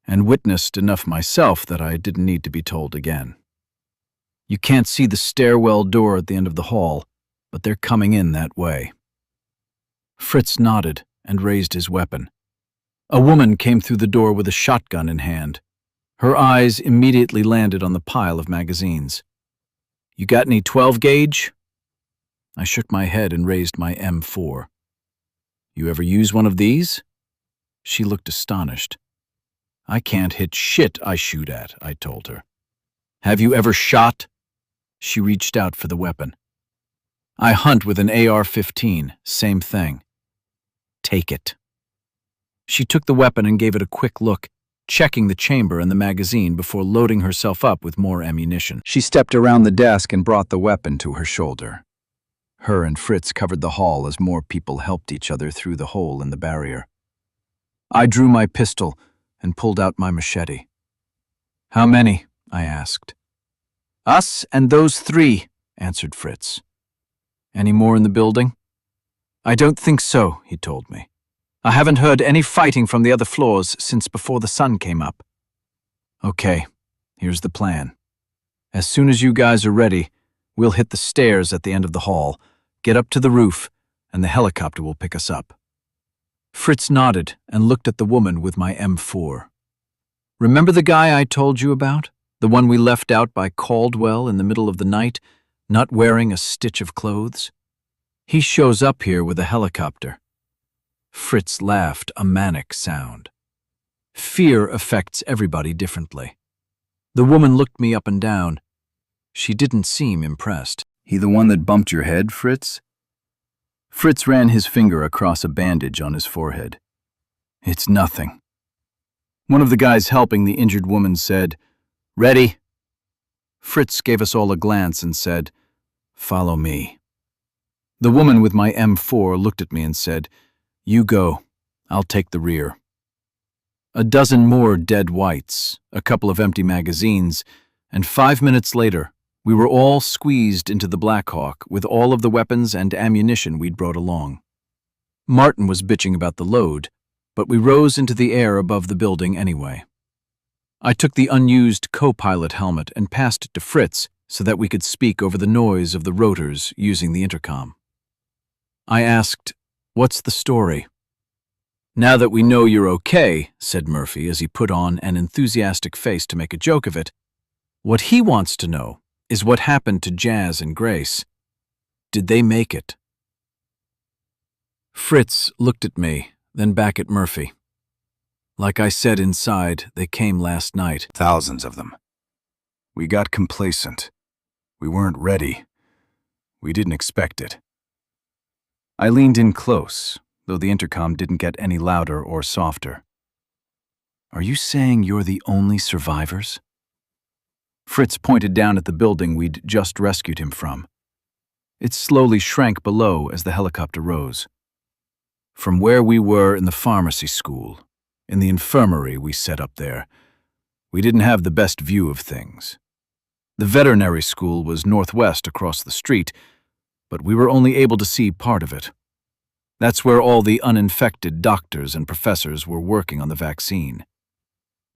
[SPEAKER 2] and witnessed enough myself that I didn't need to be told again. You can't see the stairwell door at the end of the hall, but they're coming in that way. Fritz nodded and raised his weapon. A woman came through the door with a shotgun in hand. Her eyes immediately landed on the pile of magazines. "You got any 12-gauge? I shook my head and raised my M4. "You ever use one of these?" She looked astonished. "I can't hit shit I shoot at," I told her. "Have you ever shot?" She reached out for the weapon. "I hunt with an AR-15, same thing." "Take it." She took the weapon and gave it a quick look, checking the chamber and the magazine before loading herself up with more ammunition. She stepped around the desk and brought the weapon to her shoulder. Her and Fritz covered the hall as more people helped each other through the hole in the barrier. I drew my pistol and pulled out my machete. "How many?" I asked. "Us and those 3, answered Fritz. "Any more in the building?" "I don't think so," he told me. "I haven't heard any fighting from the other floors since before the sun came up." "Okay, here's the plan. As soon as you guys are ready, we'll hit the stairs at the end of the hall, get up to the roof, and the helicopter will pick us up." Fritz nodded and looked at the woman with my M4. "Remember the guy I told you about? The one we left out by Caldwell in the middle of the night, not wearing a stitch of clothes? He shows up here with a helicopter." Fritz laughed, a manic sound. Fear affects everybody differently. The woman looked me up and down. She didn't seem impressed. "He the one that bumped your head, Fritz?" Fritz ran his finger across a bandage on his forehead. "It's nothing." One of the guys helping the injured woman said, "Ready?" Fritz gave us all a glance and said, "Follow me." The woman with my M4 looked at me and said, "You go. I'll take the rear." A dozen more dead whites, a couple of empty magazines, and 5 minutes later, we were all squeezed into the Black Hawk with all of the weapons and ammunition we'd brought along. Martin was bitching about the load, but we rose into the air above the building anyway. I took the unused co-pilot helmet and passed it to Fritz so that we could speak over the noise of the rotors using the intercom. I asked, "What's the story?" "Now that we know you're okay," said Murphy as he put on an enthusiastic face to make a joke of it, "what he wants to know is what happened to Jazz and Grace. Did they make it?" Fritz looked at me, then back at Murphy. "Like I said inside, they came last night." "Thousands of them. We got complacent. We weren't ready. We didn't expect it." I leaned in close, though the intercom didn't get any louder or softer. Are you saying you're the only survivors?
[SPEAKER 1] Fritz pointed down at the building we'd just rescued him from. It slowly shrank below as the helicopter rose. From where we were in the pharmacy school, in the infirmary we set up there, we didn't have the best view of things. The veterinary school was northwest across the street, but we were only able to see part of it. That's where all the uninfected doctors and professors were working on the vaccine.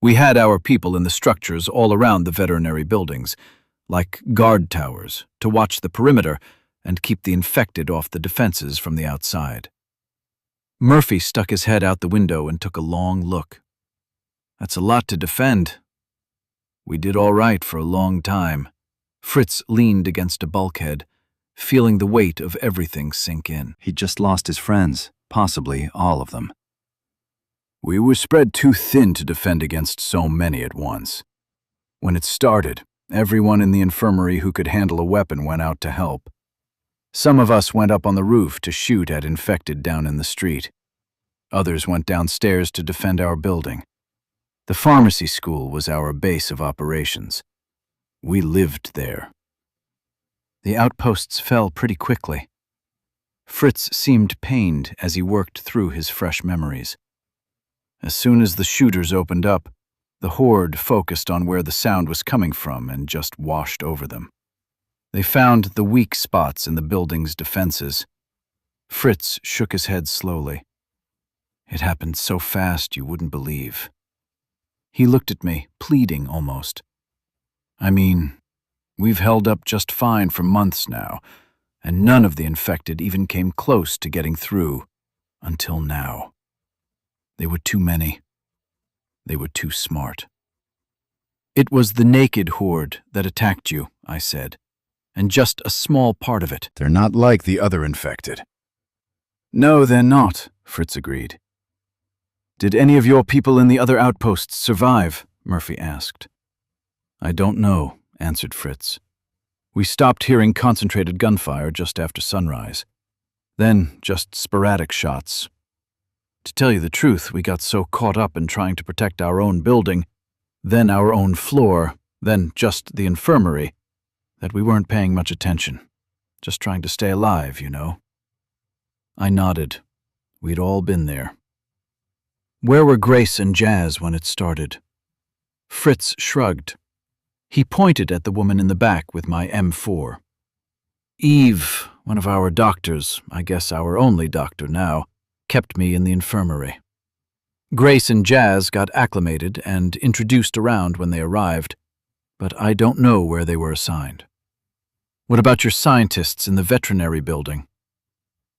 [SPEAKER 1] We had our people in the structures all around the veterinary buildings, like guard towers, to watch the perimeter and keep the infected off the defenses from the outside. Murphy stuck his head out the window and took a long look. That's a lot to defend. We did all right for a long time. Fritz leaned against a bulkhead, feeling the weight of everything sink in.
[SPEAKER 2] He'd just lost his friends, possibly all of them.
[SPEAKER 1] We were spread too thin to defend against so many at once. When it started, everyone in the infirmary who could handle a weapon went out to help. Some of us went up on the roof to shoot at infected down in the street. Others went downstairs to defend our building. The pharmacy school was our base of operations. We lived there. The outposts fell pretty quickly. Fritz seemed pained as he worked through his fresh memories. As soon as the shooters opened up, the horde focused on where the sound was coming from and just washed over them. They found the weak spots in the building's defenses. Fritz shook his head slowly. It happened so fast you wouldn't believe. He looked at me, pleading almost. I mean, we've held up just fine for months now, and none of the infected even came close to getting through, until now. They were too many. They were too smart. It was the naked horde that attacked you, I said, and just a small part of it.
[SPEAKER 2] They're not like the other infected.
[SPEAKER 1] No, they're not, Fritz agreed. Did any of your people in the other outposts survive? Murphy asked. I don't know, answered Fritz. We stopped hearing concentrated gunfire just after sunrise. Then just sporadic shots. To tell you the truth, we got so caught up in trying to protect our own building, then our own floor, then just the infirmary, that we weren't paying much attention. Just trying to stay alive, you know. I nodded. We'd all been there. Where were Grace and Jazz when it started? Fritz shrugged. He pointed at the woman in the back with my M4. Eve, one of our doctors, I guess our only doctor now, kept me in the infirmary. Grace and Jazz got acclimated and introduced around when they arrived, but I don't know where they were assigned. What about your scientists in the veterinary building?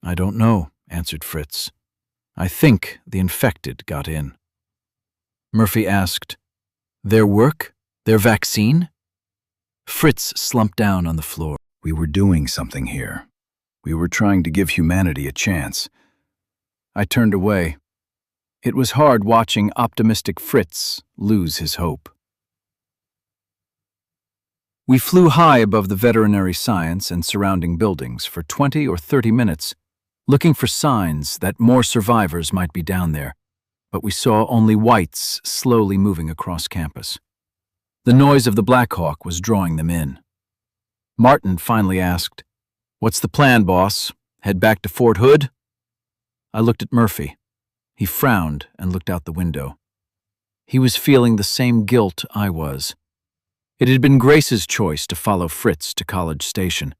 [SPEAKER 1] I don't know, answered Fritz. I think the infected got in. Murphy asked, Their work? Their vaccine? Fritz slumped down on the floor.
[SPEAKER 2] We were doing something here. We were trying to give humanity a chance.
[SPEAKER 1] I turned away. It was hard watching optimistic Fritz lose his hope. We flew high above the veterinary science and surrounding buildings for 20 or 30 minutes, looking for signs that more survivors might be down there, but we saw only whites slowly moving across campus. The noise of the Black Hawk was drawing them in. Martin finally asked, What's the plan, boss? Head back to Fort Hood? I looked at Murphy. He frowned and looked out the window. He was feeling the same guilt I was. It had been Grace's choice to follow Fritz to College Station,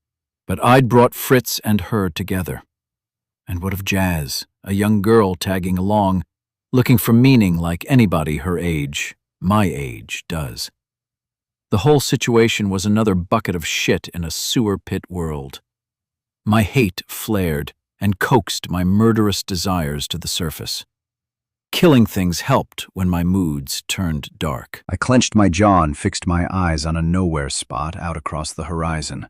[SPEAKER 1] but I'd brought Fritz and her together. And what of Jazz, a young girl tagging along, looking for meaning like anybody her age, my age, does? The whole situation was another bucket of shit in a sewer pit world. My hate flared and coaxed my murderous desires to the surface. Killing things helped when my moods turned dark.
[SPEAKER 2] I clenched my jaw and fixed my eyes on a nowhere spot out across the horizon.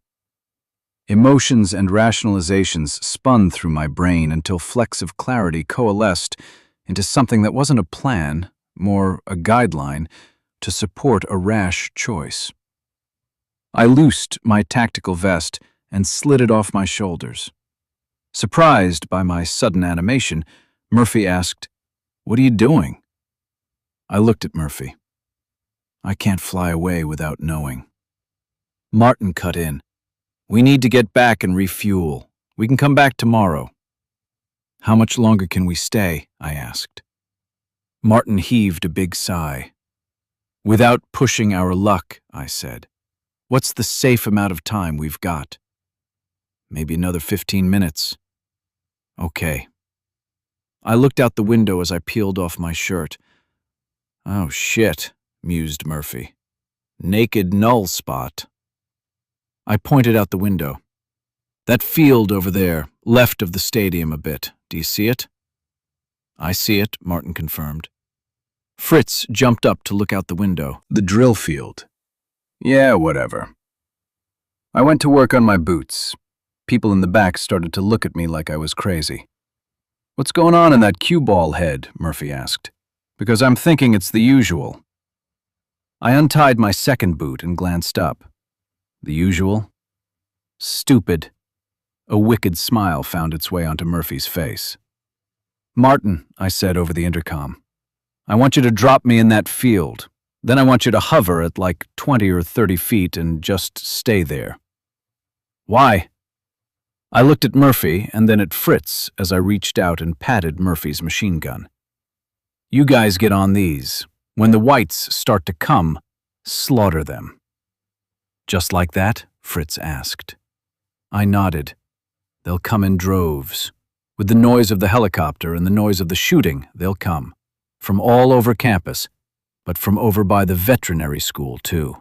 [SPEAKER 2] Emotions and rationalizations spun through my brain until flecks of clarity coalesced into something that wasn't a plan, more a guideline, to support a rash choice. I loosed my tactical vest and slid it off my shoulders. Surprised by my sudden animation, Murphy asked, What are you doing?
[SPEAKER 1] I looked at Murphy. I can't fly away without knowing. Martin cut in. We need to get back and refuel. We can come back tomorrow. How much longer can we stay? I asked. Martin heaved a big sigh. Without pushing our luck, I said. What's the safe amount of time we've got? Maybe another 15 minutes. Okay. I looked out the window as I peeled off my shirt. Oh shit, mused Murphy. Naked null spot. I pointed out the window. That field over there, left of the stadium a bit. Do you see it? I see it, Martin confirmed. Fritz jumped up to look out the window.
[SPEAKER 2] The drill field. Yeah, whatever. I went to work on my boots. People in the back started to look at me like I was crazy. What's going on in that cue ball head? Murphy asked. Because I'm thinking it's the usual. I untied my second boot and glanced up. The usual? Stupid. A wicked smile found its way onto Murphy's face. Martin, I said over the intercom, I want you to drop me in that field. Then I want you to hover at like 20 or 30 feet and just stay there. Why? I looked at Murphy and then at Fritz as I reached out and patted Murphy's machine gun. You guys get on these. When the whites start to come, slaughter them. Just like that? Fritz asked. I nodded. They'll come in droves. With the noise of the helicopter and the noise of the shooting, they'll come. From all over campus, but from over by the veterinary school, too.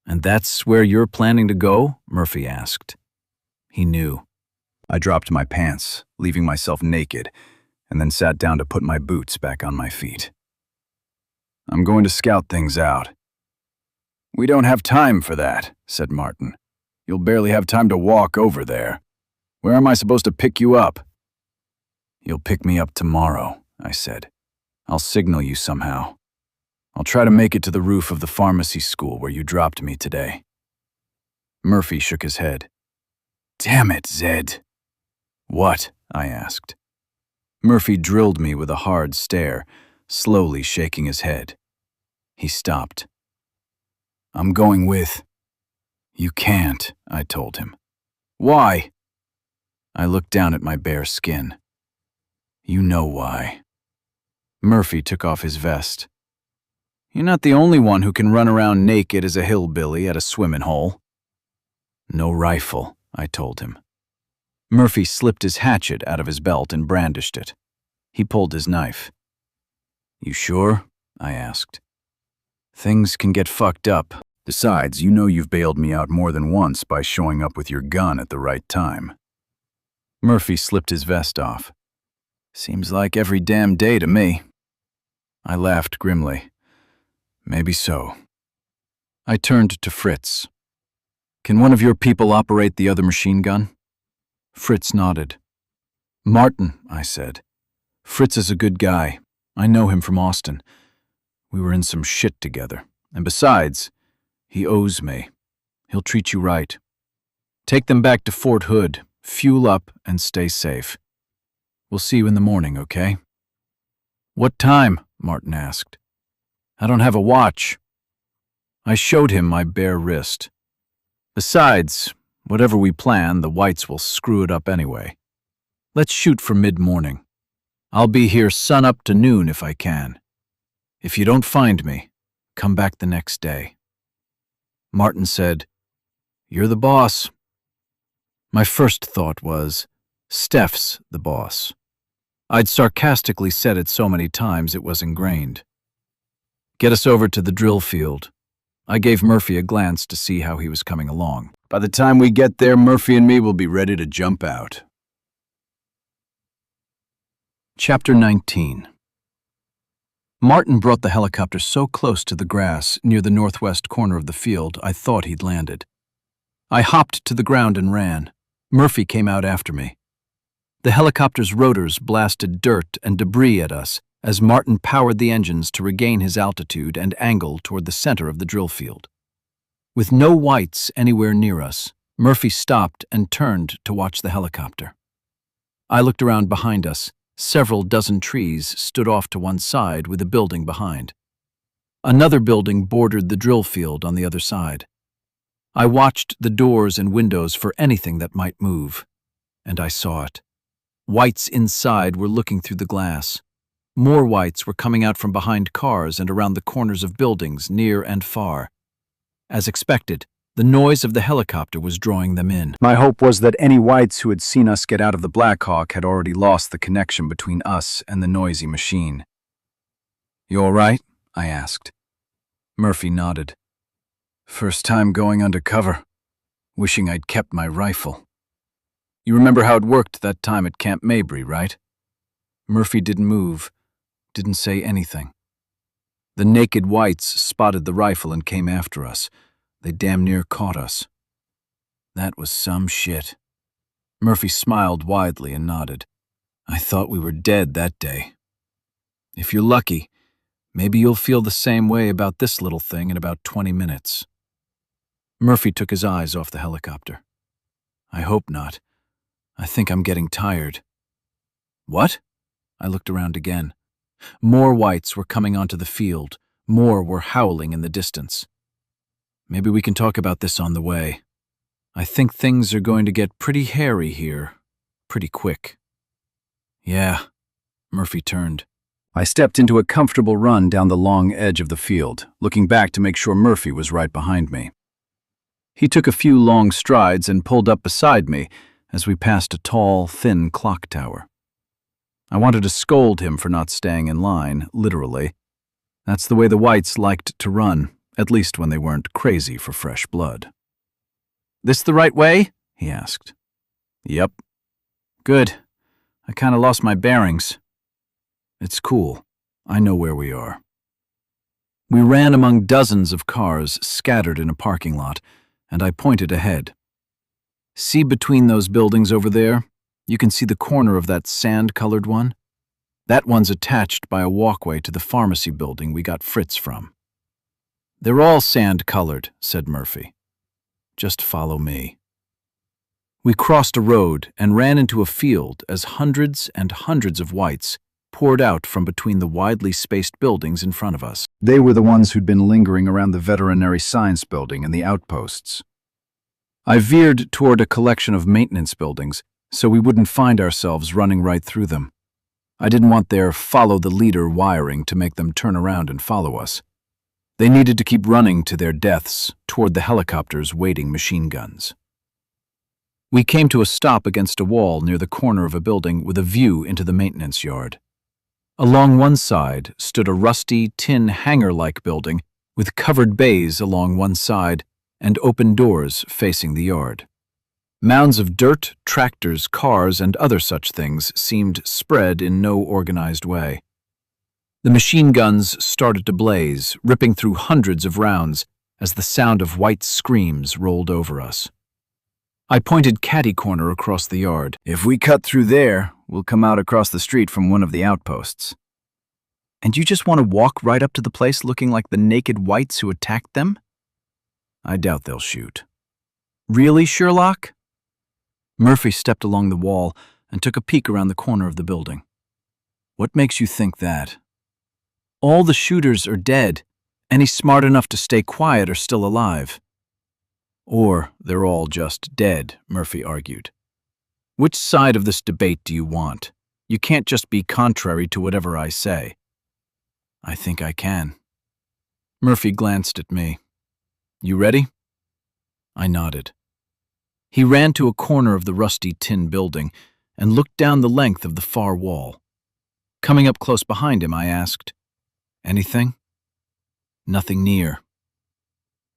[SPEAKER 2] And that's where you're planning to go? Murphy asked. He knew. I dropped my pants, leaving myself naked, and then sat down to put my boots back on my feet. I'm going to scout things out. We don't have time for that, said Martin. You'll barely have time to walk over there. Where am I supposed to pick you up? You'll pick me up tomorrow, I said. I'll signal you somehow. I'll try to make it to the roof of the pharmacy school where you dropped me today. Murphy shook his head. Damn it, Zed. What? I asked. Murphy drilled me with a hard stare, slowly shaking his head. He stopped. I'm going with. You can't, I told him. Why? I looked down at my bare skin. You know why. Murphy took off his vest. You're not the only one who can run around naked as a hillbilly at a swimming hole. No rifle, I told him. Murphy slipped his hatchet out of his belt and brandished it. He pulled his knife. You sure? I asked. Things can get fucked up. Besides, you know you've bailed me out more than once by showing up with your gun at the right time. Murphy slipped his vest off. Seems like every damn day to me. I laughed grimly. Maybe so. I turned to Fritz. Can one of your people operate the other machine gun? Fritz nodded. Martin, I said. Fritz is a good guy. I know him from Austin. We were in some shit together. And besides, he owes me. He'll treat you right. Take them back to Fort Hood, fuel up, and stay safe. We'll see you in the morning, okay? What time? Martin asked. I don't have a watch. I showed him my bare wrist. Besides, whatever we plan, the whites will screw it up anyway. Let's shoot for mid-morning. I'll be here sun-up to noon if I can. If you don't find me, come back the next day. Martin said, You're the boss. My first thought was, Steph's the boss. I'd sarcastically said it so many times it was ingrained. Get us over to the drill field. I gave Murphy a glance to see how he was coming along. By the time we get there, Murphy and me will be ready to jump out. Chapter 19. Martin brought the helicopter so close to the grass near the northwest corner of the field I thought he'd landed. I hopped to the ground and ran. Murphy came out after me. The helicopter's rotors blasted dirt and debris at us as Martin powered the engines to regain his altitude and angle toward the center of the drill field. With no whites anywhere near us, Murphy stopped and turned to watch the helicopter. I looked around behind us,
[SPEAKER 1] Several dozen trees stood off to one side with a building behind. Another building bordered the drill field on the other side. I watched the doors and windows for anything that might move, and I saw it. Whites inside were looking through the glass. More whites were coming out from behind cars and around the corners of buildings near and far. As expected, the noise of the helicopter was drawing them in.
[SPEAKER 2] My hope was that any whites who had seen us get out of the Black Hawk had already lost the connection between us and the noisy machine. "You all right?" I asked. Murphy nodded. "First time going undercover. Wishing I'd kept my rifle. You remember how it worked that time at Camp Mabry, right?" Murphy didn't move, didn't say anything. The naked whites spotted the rifle and came after us. They damn near caught us. That was some shit. Murphy smiled widely and nodded. "I thought we were dead that day. If you're lucky, maybe you'll feel the same way about this little thing in about 20 minutes. Murphy took his eyes off the helicopter. "I hope not. I think I'm getting tired." "What?" I looked around again. More whites were coming onto the field. More were howling in the distance. "Maybe we can talk about this on the way. I think things are going to get pretty hairy here, pretty quick." "Yeah." Murphy turned. I stepped into a comfortable run down the long edge of the field, looking back to make sure Murphy was right behind me. He took a few long strides and pulled up beside me as we passed a tall, thin clock tower. I wanted to scold him for not staying in line, literally. That's the way the whites liked to run, at least when they weren't crazy for fresh blood. "This the right way?" he asked. "Yep." "Good. I kind of lost my bearings." "It's cool. I know where we are." We ran among dozens of cars scattered in a parking lot, and I pointed ahead. "See between those buildings over there? You can see the corner of that sand-colored one? That one's attached by a walkway to the pharmacy building we got Fritz from." "They're all sand-colored," said Murphy. "Just follow me." We crossed a road and ran into a field as hundreds and hundreds of whites poured out from between the widely spaced buildings in front of us. They were the ones who'd been lingering around the veterinary science building and the outposts. I veered toward a collection of maintenance buildings so we wouldn't find ourselves running right through them. I didn't want their follow-the-leader wiring to make them turn around and follow us. They needed to keep running to their deaths toward the helicopter's waiting machine guns. We came to a stop against a wall near the corner of a building with a view into the maintenance yard. Along one side stood a rusty, tin hangar-like building with covered bays along one side and open doors facing the yard. Mounds of dirt, tractors, cars, and other such things seemed spread in no organized way. The machine guns started to blaze, ripping through hundreds of rounds as the sound of white screams rolled over us. I pointed catty-corner across the yard. "If we cut through there, we'll come out across the street from one of the outposts." "And you just want to walk right up to the place looking like the naked whites who attacked them?" "I doubt they'll shoot." "Really, Sherlock?" Murphy stepped along the wall and took a peek around the corner of the building. "What makes you think that?" "All the shooters are dead. Any smart enough to stay quiet are still alive." "Or they're all just dead," Murphy argued. "Which side of this debate do you want? You can't just be contrary to whatever I say." "I think I can." Murphy glanced at me. "You ready?" I nodded. He ran to a corner of the rusty tin building and looked down the length of the far wall. Coming up close behind him, I asked, "Anything?" "Nothing near."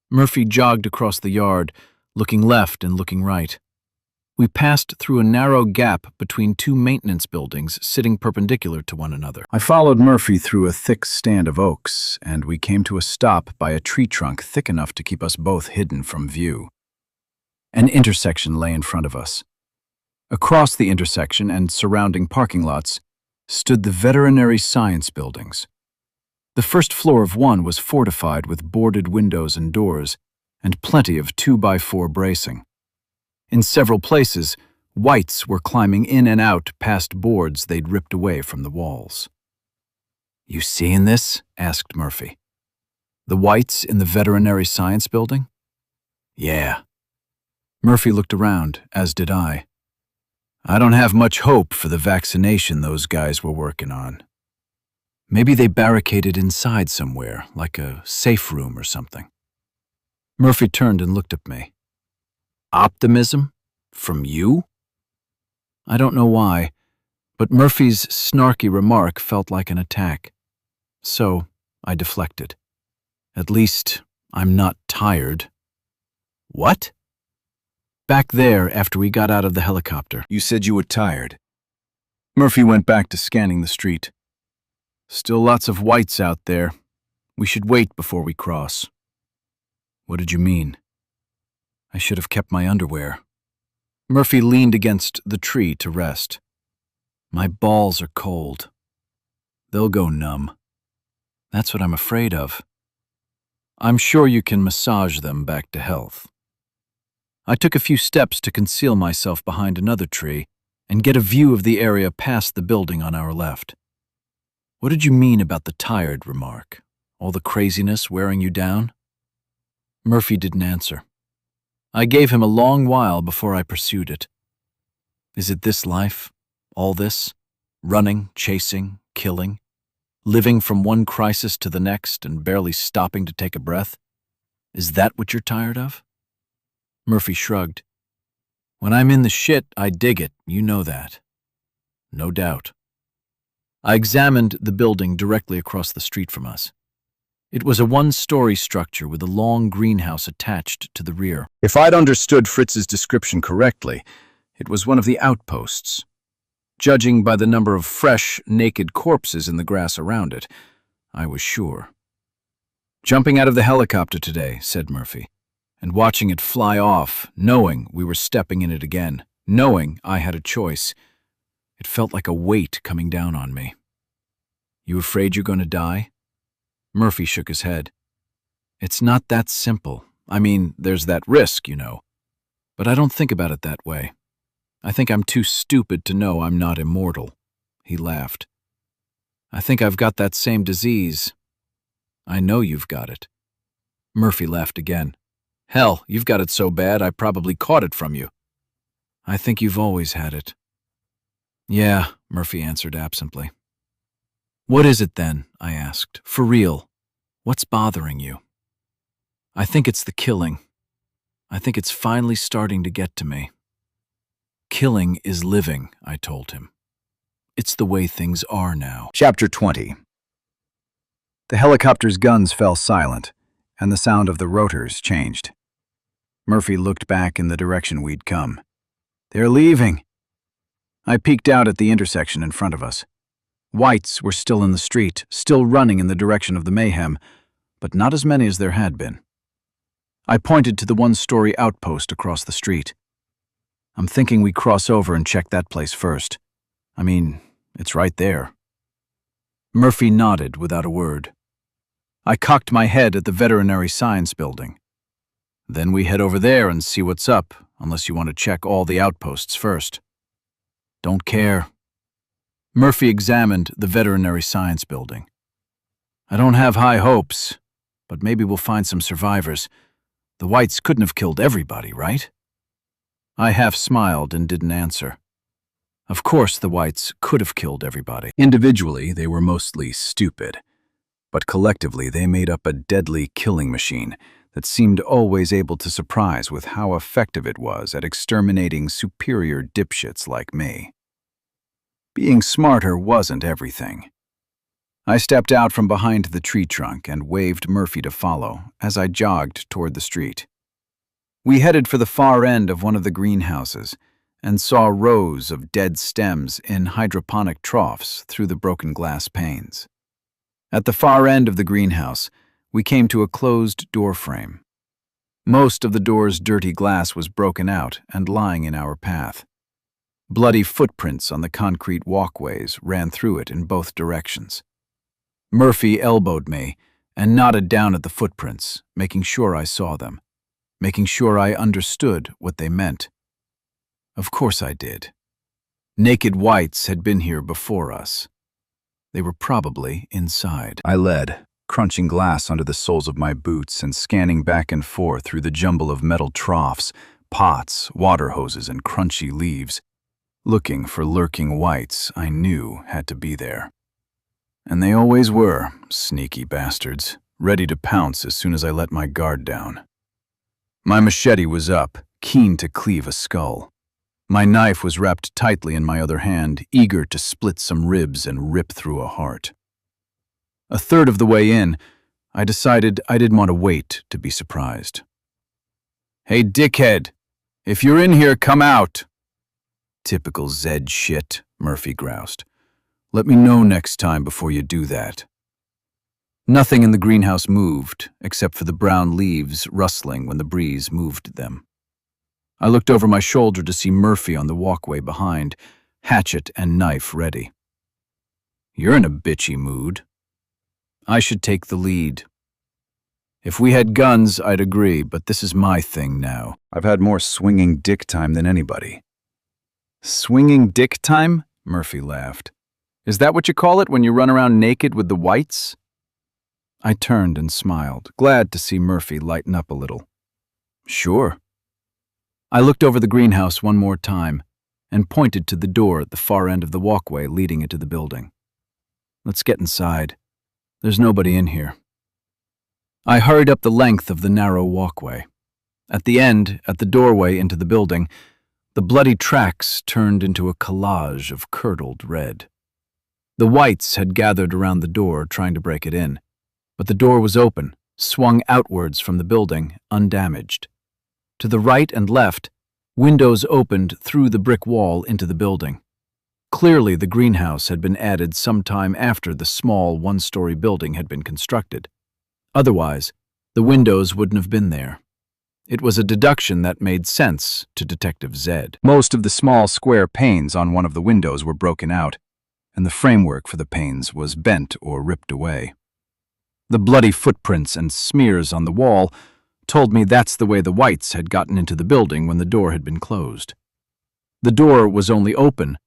[SPEAKER 2] Murphy jogged across the yard, looking left and looking right. We passed through a narrow gap between two maintenance buildings sitting perpendicular to one another. I followed Murphy through a thick stand of oaks, and we came to a stop by a tree trunk thick enough to keep us both hidden from view. An intersection lay in front of us. Across the intersection and surrounding parking lots stood the veterinary science buildings. The first floor of one was fortified with boarded windows and doors, and plenty of 2x4 bracing. In several places,
[SPEAKER 1] Whites were climbing in and out past boards they'd ripped away from the walls. "You seeing this?" asked Murphy. "The whites in the veterinary science building?" "Yeah." Murphy looked around, as did I. "I don't have much hope for the vaccination those guys were working on. Maybe they barricaded inside somewhere, like a safe room or something." Murphy turned and looked at me. "Optimism? From you?" I don't know why, but Murphy's snarky remark felt like an attack. So I deflected. "At least I'm not tired." "What?" "Back there after we got out of the helicopter."
[SPEAKER 2] You said you were tired. Murphy went back to scanning the street.
[SPEAKER 1] "Still lots of whites out there. We should wait before we cross." "What did you mean?" "I should have kept my underwear." Murphy leaned against the tree to rest. "My balls are cold. They'll go numb. That's what I'm afraid of. I'm sure you can massage them back to health." I took a few steps to conceal myself behind another tree and get a view of the area past the building on our left. "What did you mean about the tired remark? All the craziness wearing you down?" Murphy didn't answer. I gave him a long while before I pursued it. "Is it this life? All this? Running, chasing, killing? Living from one crisis to the next and barely stopping to take a breath? Is that what you're tired of?" Murphy shrugged. "When I'm in the shit, I dig it. You know that." "No doubt." I examined the building directly across the street from us. It was a one-story structure with a long greenhouse attached to the rear.
[SPEAKER 2] If I'd understood Fritz's description correctly, it was one of the outposts. Judging by the number of fresh, naked corpses in the grass around it, I was sure. "Jumping out of the helicopter today," said Murphy, "and watching it fly off, knowing we were stepping in it again, knowing I had a choice. It felt like a weight coming down on me." "You afraid you're going to die?" Murphy shook his head. "It's not that simple. I mean, there's that risk, you know. But I don't think about it that way. I think I'm too stupid to know I'm not immortal." He laughed. "I think I've got that same disease." "I know you've got it." Murphy laughed again. "Hell, you've got it so bad I probably caught it from you." "I think you've always had it." "Yeah," Murphy answered absently. "What is it then?" I asked. "For real. What's bothering you?" "I think it's the killing. I think it's finally starting to get to me." "Killing is living," I told him. "It's the way things are now." Chapter 20. The helicopter's guns fell silent, and the sound of the rotors changed. Murphy looked back in the direction we'd come. "They're leaving." I peeked out at the intersection in front of us. Whites were still in the street, still running in the direction of the mayhem, but not as many as there had been. I pointed to the one-story outpost across the street. "I'm thinking we cross over and check that place first. I mean, it's right there." Murphy nodded without a word. I cocked my head at the veterinary science building. "Then we head over there and see what's up, unless you want to check all the outposts first." "Don't care." Murphy examined the veterinary science building. "I don't have high hopes, but maybe we'll find some survivors. The whites couldn't have killed everybody, right?" I half smiled and didn't answer. Of course the whites could have killed everybody. Individually, they were mostly stupid, but collectively they made up a deadly killing machine that seemed always able to surprise with how effective it was at exterminating superior dipshits like me. Being smarter wasn't everything. I stepped out from behind the tree trunk and waved Murphy to follow as I jogged toward the street. We headed for the far end of one of the greenhouses and saw rows of dead stems in hydroponic troughs through the broken glass panes. At the far end of the greenhouse, we came to a closed door frame. Most of the door's dirty glass was broken out and lying in our path. Bloody footprints on the concrete walkways ran through it in both directions. Murphy elbowed me and nodded down at the footprints, making sure I saw them, making sure I understood what they meant.
[SPEAKER 1] Of course I did. Naked whites had been here before us. They were probably inside.
[SPEAKER 2] I led, crunching glass under the soles of my boots and scanning back and forth through the jumble of metal troughs, pots, water hoses, and crunchy leaves, looking for lurking whites I knew had to be there. And they always were, sneaky bastards, ready to pounce as soon as I let my guard down. My machete was up, keen to cleave a skull. My knife was wrapped tightly in my other hand, eager to split some ribs and rip through a heart. A third of the way in, I decided I didn't want to wait to be surprised. "Hey, dickhead! If you're in here, come out!" "Typical Zed shit," Murphy groused. "Let me know next time before you do that." Nothing in the greenhouse moved, except for the brown leaves rustling when the breeze moved them. I looked over my shoulder to see Murphy on the walkway behind, hatchet and knife ready. "You're in a bitchy mood." I should take the lead. If we had guns, I'd agree, but this is my thing now. I've had more swinging dick time than anybody.
[SPEAKER 1] "Swinging dick time?" Murphy laughed. "Is that what you call it when you run around naked with the whites?" I turned and smiled, glad to see Murphy lighten up a little. "Sure." I looked over the greenhouse one more time and pointed to the door at the far end of the walkway leading into the building. "Let's get inside. There's nobody in here." I hurried up the length of the narrow walkway. At the end, at the doorway into the building, the bloody tracks turned into a collage of curdled red. The whites had gathered around the door trying to break it in, but the door was open, swung outwards from the building, undamaged. To the right and left, windows opened through the brick wall into the building. Clearly, the greenhouse had been added sometime after the small one-story building had been constructed. Otherwise, the windows wouldn't have been there. It was a deduction that made sense to Detective Zed.
[SPEAKER 2] Most of the small square panes on one of the windows were broken out, and the framework for the panes was bent or ripped away. The bloody footprints and smears on the wall told me that's the way the whites had gotten into the building when the door had been closed. The door was only open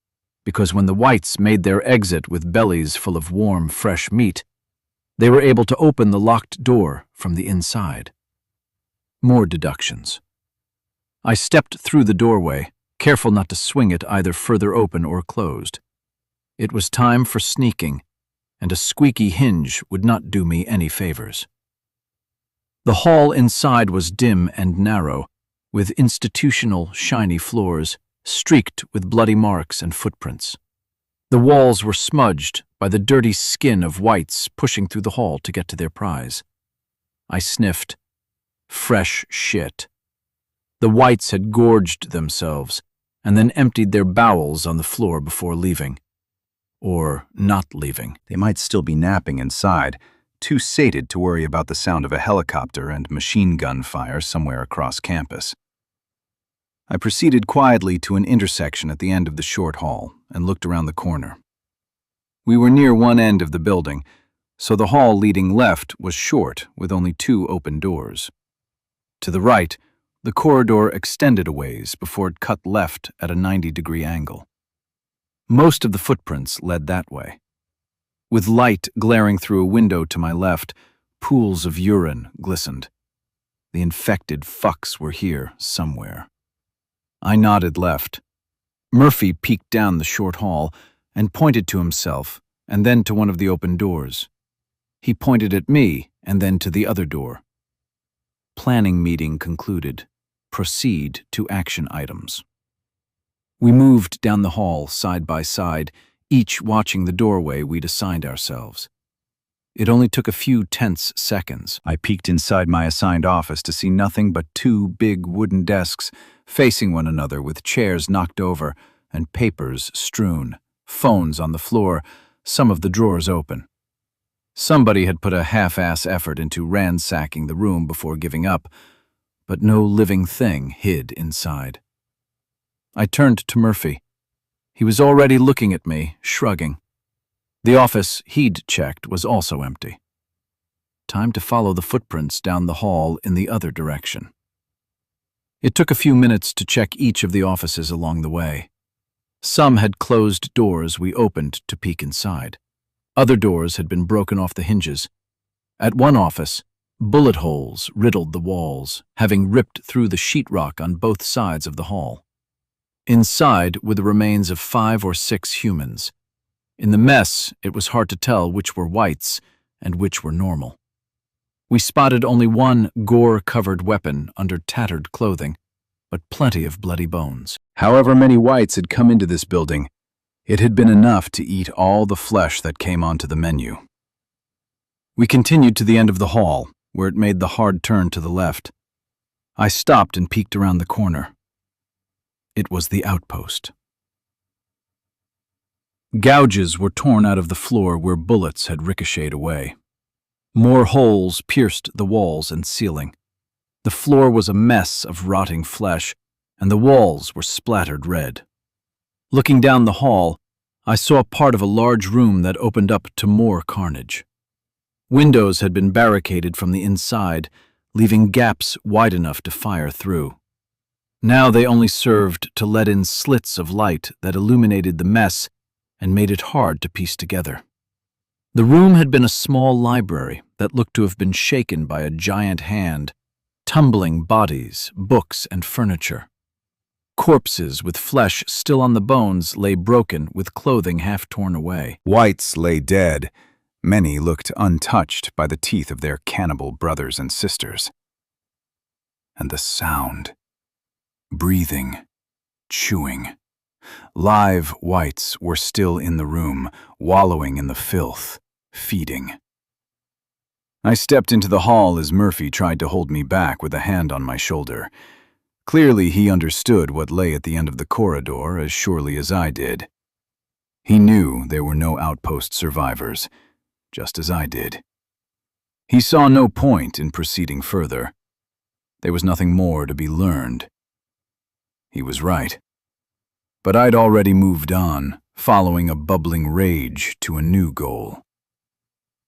[SPEAKER 2] because when the whites made their exit with bellies full of warm, fresh meat, they were able to open the locked door from the inside. More deductions. I stepped through the doorway, careful not to swing it either further open or closed. It was time for sneaking, and a squeaky hinge would not do me any favors. The hall inside was dim and narrow, with institutional, shiny floors, streaked with bloody marks and footprints. The walls were smudged by the dirty skin of whites pushing through the hall to get to their prize. I sniffed. Fresh shit. The whites had gorged themselves and then emptied their bowels on the floor before leaving. Or not leaving. They might still be napping inside, too sated to worry about the sound of a helicopter and machine gun fire somewhere across campus. I proceeded quietly to an intersection at the end of the short hall and looked around the corner. We were near one end of the building, so the hall leading left was short with only 2 open doors. To the right, the corridor extended a ways before it cut left at a 90-degree angle. Most of the footprints led that way. With light glaring through a window to my left, pools of urine glistened. The infected fucks were here somewhere. I nodded left. Murphy peeked down the short hall and pointed to himself and then to one of the open doors. He pointed at me and then to the other door. Planning meeting concluded. Proceed to action items. We moved down the hall side by side, each watching the doorway we'd assigned ourselves. It only took a few tense seconds. I peeked inside my assigned office to see nothing but 2 big wooden desks facing one another with chairs knocked over and papers strewn, phones on the floor, some of the drawers open. Somebody had put a half-ass effort into ransacking the room before giving up, but no living thing hid inside. I turned to Murphy. He was already looking at me, shrugging. The office he'd checked was also empty. Time to follow the footprints down the hall in the other direction.
[SPEAKER 1] It took a few minutes to check each of the offices along the way. Some had closed doors we opened to peek inside. Other doors had been broken off the hinges. At one office, bullet holes riddled the walls, having ripped through the sheetrock on both sides of the hall. Inside were the remains of 5 or 6 humans. In the mess, it was hard to tell which were whites and which were normal. We spotted only one gore-covered weapon under tattered clothing, but plenty of bloody bones.
[SPEAKER 2] However many whites had come into this building, it had been enough to eat all the flesh that came onto the menu. We continued to the end of the hall, where it made the hard turn to the left. I stopped and peeked around the corner. It was the outpost. Gouges were torn out of the floor where bullets had ricocheted away. More holes pierced the walls and ceiling. The floor was a mess of rotting flesh, and the walls were splattered red. Looking down the hall, I saw part of a large room that opened up to more carnage. Windows had been barricaded from the inside, leaving gaps wide enough to fire through. Now they only served to let in slits of light that illuminated the mess and made it hard to piece together. The room had been a small library that looked to have been shaken by a giant hand, tumbling bodies, books, and furniture. Corpses with flesh still on the bones lay broken, with clothing half torn away.
[SPEAKER 3] Whites lay dead. Many looked untouched by the teeth of their cannibal brothers and sisters. And the sound. Breathing. Chewing. Live whites were still in the room, wallowing in the filth, feeding. I stepped into the hall as Murphy tried to hold me back with a hand on my shoulder. Clearly he understood what lay at the end of the corridor as surely as I did. He knew there were no outpost survivors, just as I did. He saw no point in proceeding further. There was nothing more to be learned. He was right. But I'd already moved on, following a bubbling rage to a new goal.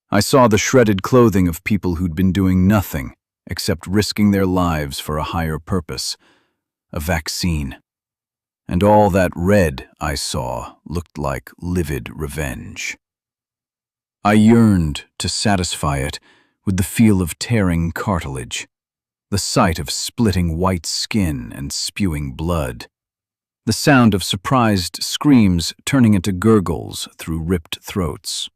[SPEAKER 3] I saw the shredded clothing of people who'd been doing nothing except risking their lives for a higher purpose, a vaccine. And all that red I saw looked like livid revenge. I yearned to satisfy it with the feel of tearing cartilage, the sight of splitting white skin and spewing blood, the sound of surprised screams turning into gurgles through ripped throats.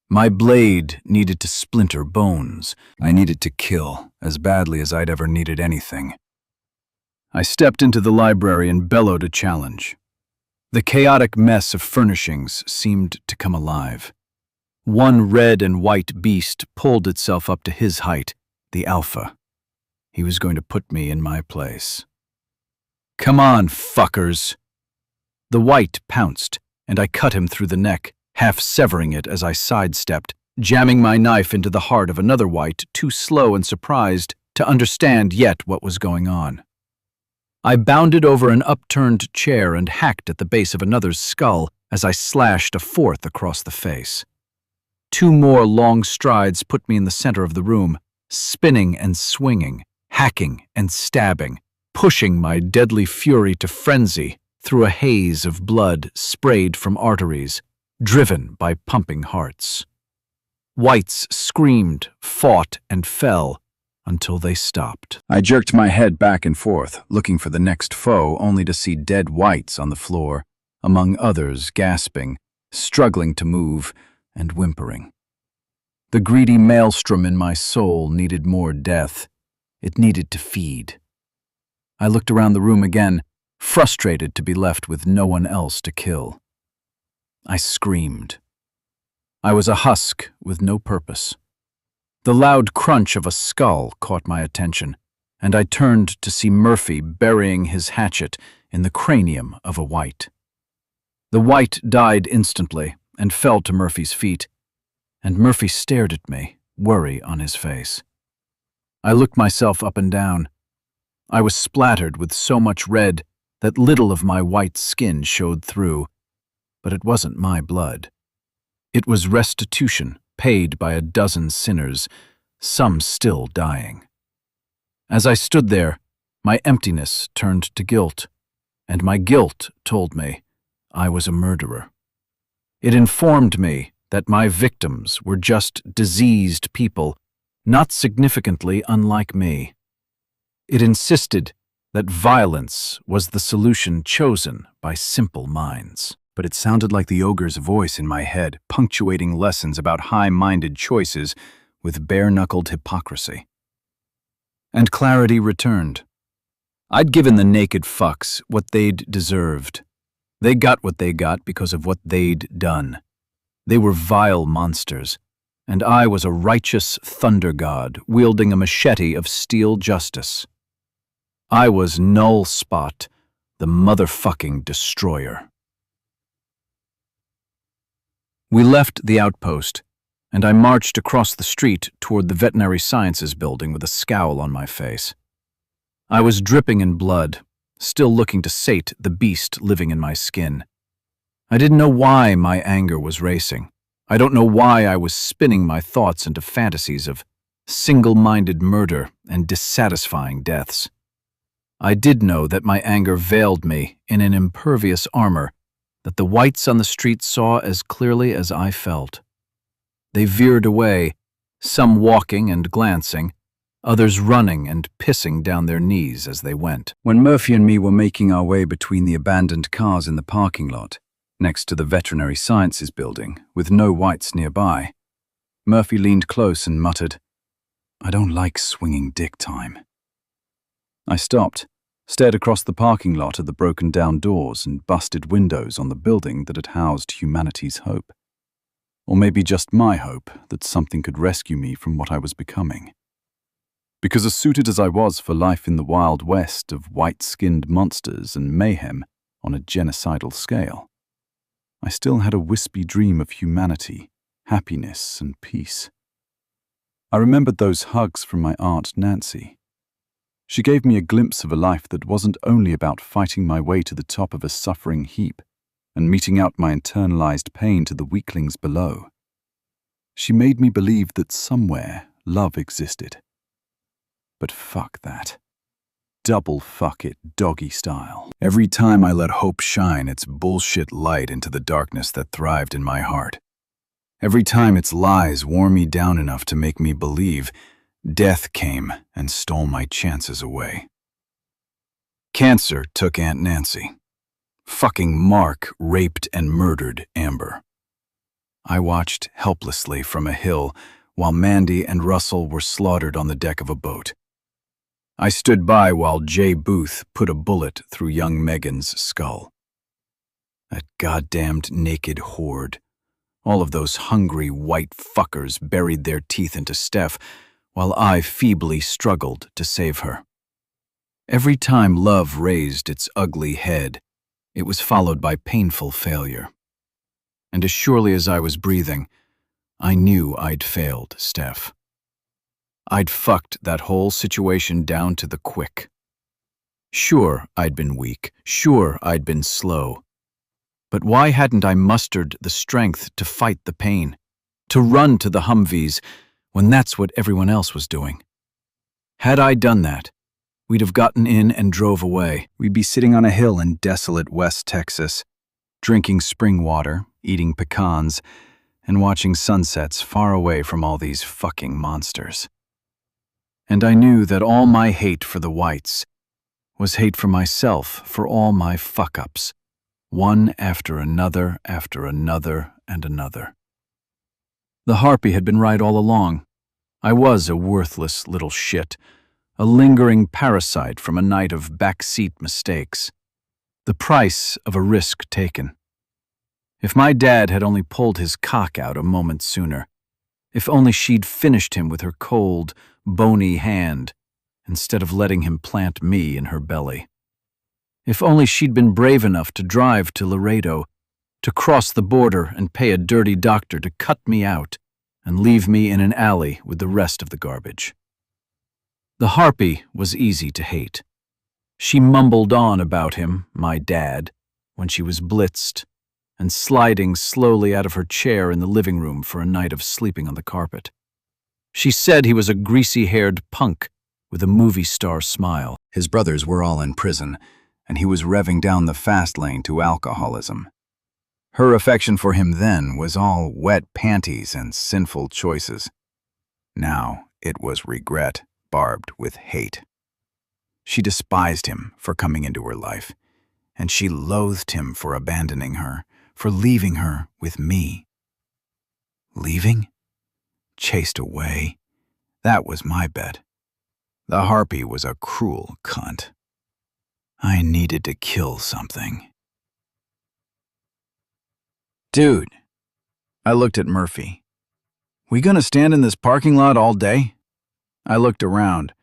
[SPEAKER 3] My blade needed to splinter bones. I needed to kill as badly as I'd ever needed anything. I stepped into the library and bellowed a challenge. The chaotic mess of furnishings seemed to come alive. One red and white beast pulled itself up to his height, the alpha. He was going to put me in my place. "Come on, fuckers!" The white pounced, and I cut him through the neck, half severing it as I sidestepped, jamming my knife into the heart of another white, too slow and surprised to understand yet what was going on. I bounded over an upturned chair and hacked at the base of another's skull as I slashed a fourth across the face. 2 more long strides put me in the center of the room, spinning and swinging, hacking and stabbing, pushing my deadly fury to frenzy through a haze of blood sprayed from arteries, driven by pumping hearts. Whites screamed, fought, and fell until they stopped. I jerked my head back and forth, looking for the next foe, only to see dead whites on the floor, among others gasping, struggling to move, and whimpering. The greedy maelstrom in my soul needed more death. It needed to feed. I looked around the room again, frustrated to be left with no one else to kill. I screamed. I was a husk with no purpose. The loud crunch of a skull caught my attention, and I turned to see Murphy burying his hatchet in the cranium of a white. The white died instantly and fell to Murphy's feet, and Murphy stared at me, worry on his face. I looked myself up and down. I was splattered with so much red that little of my white skin showed through, but it wasn't my blood. It was restitution paid by a dozen sinners, some still dying. As I stood there,
[SPEAKER 1] My emptiness turned to guilt, and my guilt told me I was a murderer. It informed me that my victims were just diseased people, not significantly unlike me. It insisted that violence was the solution chosen by simple minds.
[SPEAKER 2] But it sounded like the ogre's voice in my head, punctuating lessons about high-minded choices with bare-knuckled hypocrisy. And clarity returned. I'd given the naked fucks what they'd deserved. They got what they got because of what they'd done. They were vile monsters, and I was a righteous thunder god wielding a machete of steel justice. I was Null Spot, the motherfucking destroyer. We left the outpost, and I marched across the street toward the Veterinary Sciences building with a scowl on my face. I was dripping in blood, still looking to sate the beast living in my skin. I didn't know why my anger was racing. I don't know why I was spinning my thoughts into fantasies of single-minded murder and dissatisfying deaths. I did know that my anger veiled me in an impervious armor that the whites on the street saw as clearly as I felt. They veered away, some walking and glancing, others running and pissing down their knees as they went. When Murphy and me were making our way between the abandoned cars in the parking lot, next to the Veterinary Sciences building, with no whites nearby, Murphy leaned close and muttered, "I don't like swinging dick time." I stopped, stared across the parking lot at the broken-down doors and busted windows on the building that had housed humanity's hope. Or maybe just my hope that something could rescue me from what I was becoming. Because as suited as I was for life in the Wild West of white-skinned monsters and mayhem on a genocidal scale, I still had a wispy dream of humanity, happiness, and peace. I remembered those hugs from my Aunt Nancy. She gave me a glimpse of a life that wasn't only about fighting my way to the top of a suffering heap and meting out my internalized pain to the weaklings below. She made me believe that somewhere love existed. But fuck that. Double fuck it, doggy style. Every time I let hope shine its bullshit light into the darkness that thrived in my heart. Every time its lies wore me down enough to make me believe, death came and stole my chances away. Cancer took Aunt Nancy. Fucking Mark raped and murdered Amber. I watched helplessly from a hill while Mandy and Russell were slaughtered on the deck of a boat. I stood by while Jay Booth put a bullet through young Megan's skull. That goddamned naked horde. All of those hungry white fuckers buried their teeth into Steph, while I feebly struggled to save her. Every time love raised its ugly head, it was followed by painful failure. And as surely as I was breathing, I knew I'd failed Steph. I'd fucked that whole situation down to the quick. Sure, I'd been weak. Sure, I'd been slow. But why hadn't I mustered the strength to fight the pain, to run to the Humvees, when that's what everyone else was doing? Had I done that, we'd have gotten in and drove away. We'd be sitting on a hill in desolate West Texas, drinking spring water, eating pecans, and watching sunsets far away from all these fucking monsters. And I knew that all my hate for the whites was hate for myself for all my fuck-ups, one after another and another. The harpy had been right all along. I was a worthless little shit, a lingering parasite from a night of backseat mistakes, the price of a risk taken. If my dad had only pulled his cock out a moment sooner, if only she'd finished him with her cold, bony hand, instead of letting him plant me in her belly. If only she'd been brave enough to drive to Laredo, to cross the border and pay a dirty doctor to cut me out and leave me in an alley with the rest of the garbage. The harpy was easy to hate. She mumbled on about him, my dad, when she was blitzed, and sliding slowly out of her chair in the living room for a night of sleeping on the carpet. She said he was a greasy-haired punk
[SPEAKER 1] with a movie star smile.
[SPEAKER 2] His brothers were all in prison, and he was revving down the fast lane to alcoholism. Her affection for him then was all wet panties and sinful choices. Now it was regret barbed with hate. She despised him for coming into her life, and she loathed him for abandoning her, for leaving her with me. Leaving? Chased away? That was my bet. The harpy was a cruel cunt. I needed to kill something. Dude, I looked at Murphy. We gonna stand in this parking lot all day? I looked around.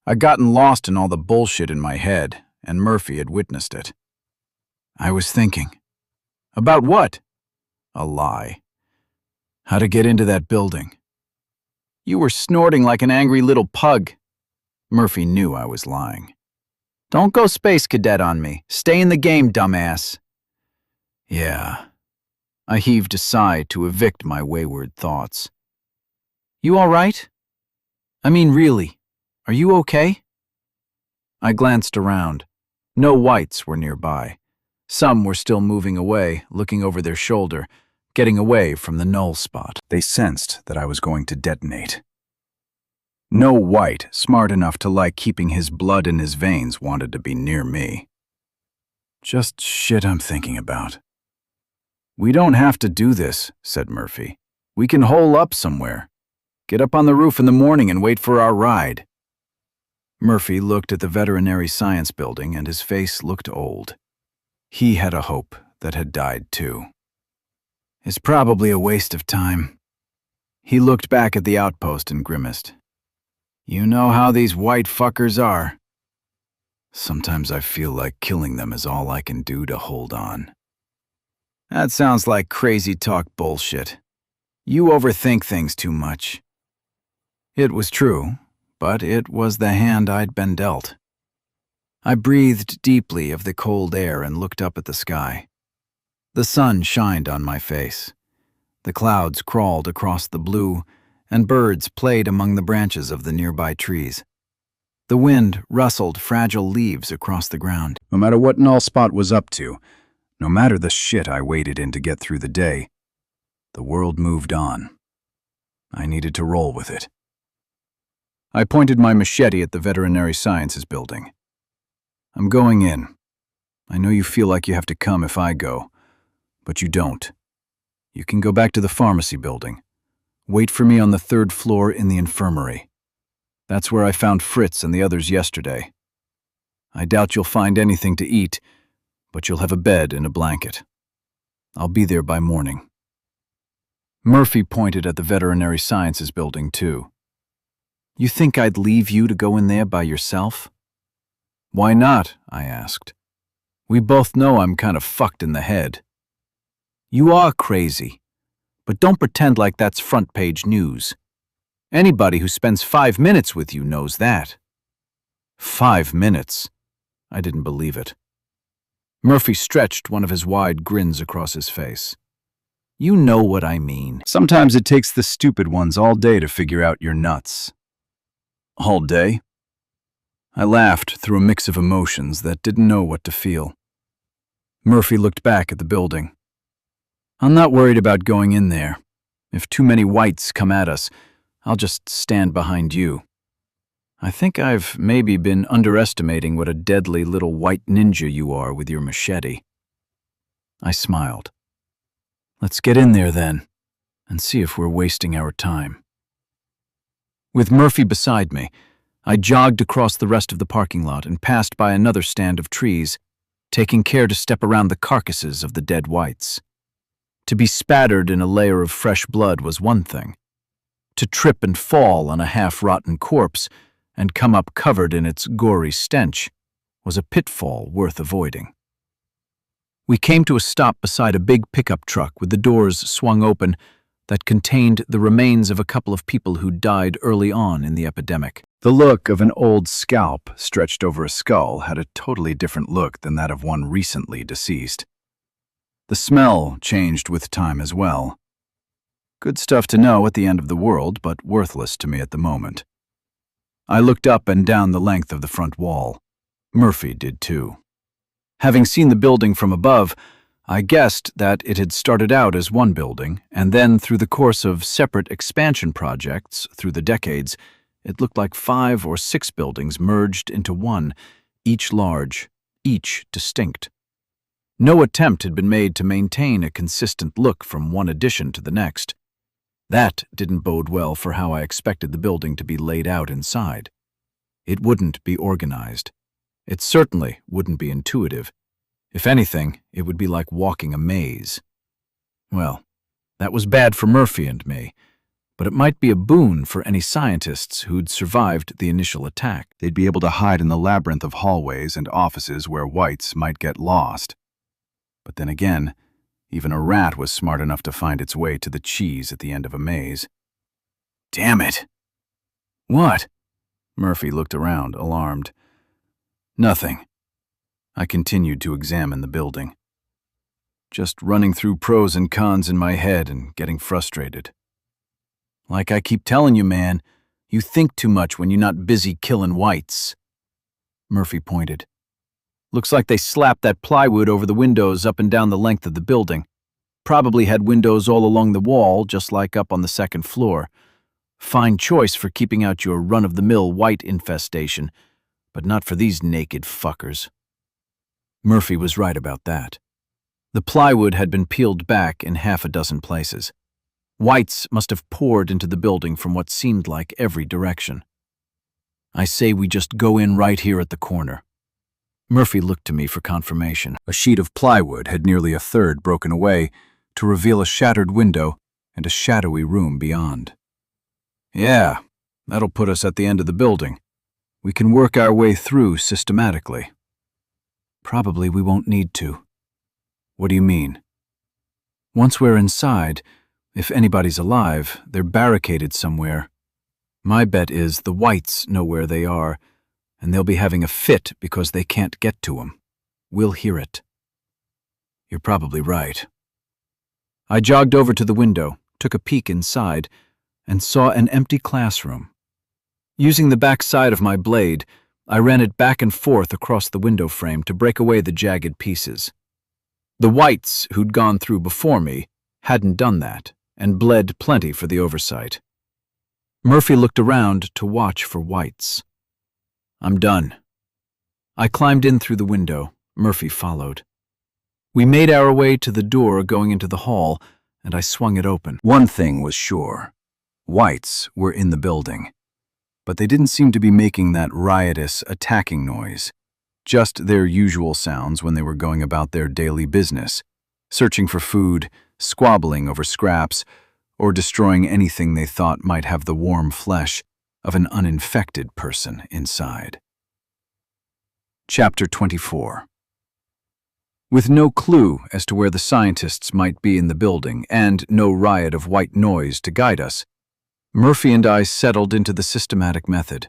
[SPEAKER 2] I'd gotten lost in all the bullshit in my head, and Murphy had witnessed it. I was thinking. About what? A lie. How to get into that building. You were snorting like an angry little pug. Murphy knew I was lying. Don't go space cadet on me. Stay in the game, dumbass. Yeah. I heaved a sigh to evict my wayward thoughts. You all right? I mean, really, are you okay? I glanced around. No whites were nearby. Some were still moving away, looking over their shoulder, getting away from the null spot. They sensed that I was going to detonate. No white smart enough to like keeping his blood in his veins wanted to be near me. Just shit I'm thinking about. We don't have to do this, said Murphy. We can hole up somewhere. Get up on the roof in the morning and wait for our ride. Murphy looked at the veterinary science building and his face looked old. He had a hope that had died too. It's probably a waste of time. He looked back at the outpost and grimaced. You know how these white fuckers are. Sometimes I feel like killing them is all I can do to hold on. That sounds like crazy talk bullshit. You overthink things too much. It was true, but it was the hand I'd been dealt. I breathed deeply of the cold air and looked up at the sky. The sun shined on my face. The clouds crawled across the blue, and birds played among the branches of the nearby trees. The wind rustled fragile leaves across the ground. No matter what Null Spot was up to, no matter the shit I waded in to get through the day, the world moved on. I needed to roll with it. I pointed my machete at the veterinary sciences building. I'm going in. I know you feel like you have to come if I go, but you don't. You can go back to the pharmacy building. Wait for me on the 3rd floor in the infirmary. That's where I found Fritz and the others yesterday. I doubt you'll find anything to eat, but you'll have a bed and a blanket. I'll be there by morning. Murphy pointed at the veterinary sciences building, too. You think I'd leave you to go in there by yourself? Why not? I asked. We both know I'm kind of fucked in the head. You are crazy, but don't pretend like that's front-page news. Anybody who spends 5 minutes with you knows that. 5 minutes? I didn't believe it. Murphy stretched one of his wide grins across his face. You know what I mean. Sometimes it takes the stupid ones all day to figure out you're nuts. All day? I laughed through a mix of emotions that didn't know what to feel. Murphy looked back at the building. I'm not worried about going in there. If too many whites come at us, I'll just stand behind you. I think I've maybe been underestimating what a deadly little white ninja you are with your machete. I smiled. Let's get in there then, and see if we're wasting our time. With Murphy beside me, I jogged across the rest of the parking lot and passed by another stand of trees, taking care to step around the carcasses of the dead whites. To be spattered in a layer of fresh blood was one thing. To trip and fall on a half-rotten corpse and come up covered in its gory stench was a pitfall worth avoiding. We came to a stop beside a big pickup truck with the doors swung open that contained the remains of a couple of people who died early on in the epidemic. The look of an old scalp stretched over a skull had a totally different look than that of one recently deceased. The smell changed with time as well. Good stuff to know at the end of the world, but worthless to me at the moment.
[SPEAKER 1] I looked up and down the length of the front wall. Murphy did too. Having seen the building from above, I guessed that it had started out as one building, and then through the course of separate expansion projects through the decades, it looked like 5 or 6 buildings merged into one, each large, each distinct. No attempt had been made to maintain a consistent look from one addition to the next. That didn't bode well for how I expected the building to be laid out inside. It wouldn't be organized. It certainly wouldn't be intuitive. If anything, it would be like walking a maze. Well, that was bad for Murphy and me, but it might be a boon for any scientists who'd survived the initial attack.
[SPEAKER 3] They'd be able to hide in the labyrinth of hallways and offices where whites might get lost. But then again, even a rat was smart enough to find its way to the cheese at the end of a maze. Damn it!
[SPEAKER 1] What? Murphy looked around, alarmed. Nothing. I continued to examine the building. Just running through pros and cons in my head and getting frustrated. Like I keep telling you, man, you think too much when you're not busy killing whites. Murphy pointed. Looks like they slapped that plywood over the windows up and down the length of the building. Probably had windows all along the wall, just like up on the second floor. Fine choice for keeping out your run-of-the-mill white infestation, but not for these naked fuckers. Murphy was right about that. The plywood had been peeled back in 6 places. Whites must have poured into the building from what seemed like every direction. I say we just go in right here at the corner. Murphy looked to me for confirmation.
[SPEAKER 3] A sheet of plywood had nearly 1/3 broken away to reveal a shattered window and a shadowy room beyond.
[SPEAKER 1] Yeah, that'll put us at the end of the building. We can work our way through systematically. Probably we won't need to. What do you mean? Once we're inside, if anybody's alive, they're barricaded somewhere. My bet is the whites know where they are, and they'll be having a fit because they can't get to 'em. We'll hear it. You're probably right. I jogged over to the window, took a peek inside, and saw an empty classroom. Using the back side of my blade, I ran it back and forth across the window frame to break away the jagged pieces. The whites who'd gone through before me hadn't done that, and bled plenty for the oversight. Murphy looked around to watch for whites. I'm done. I climbed in through the window. Murphy followed. We made our way to the door going into the hall, and I swung it open.
[SPEAKER 3] One thing was sure. Whites were in the building. But they didn't seem to be making that riotous, attacking noise. Just their usual sounds when they were going about their daily business, searching for food, squabbling over scraps, or destroying anything they thought might have the warm flesh of an uninfected person inside. Chapter 24. With no clue as to where the scientists might be in the building and no riot of white noise to guide us, Murphy and I settled into the systematic method.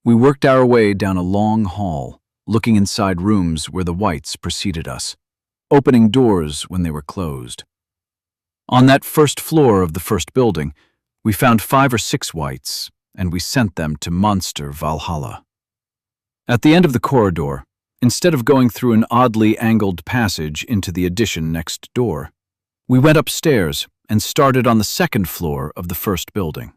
[SPEAKER 3] We worked our way down a long hall, looking inside rooms where the whites preceded us, opening doors when they were closed. On that first floor of the first building, we found 5 or 6 whites, and we sent them to Monster Valhalla. At the end of the corridor, instead of going through an oddly angled passage into the addition next door, we went upstairs and started on the second floor of the first building.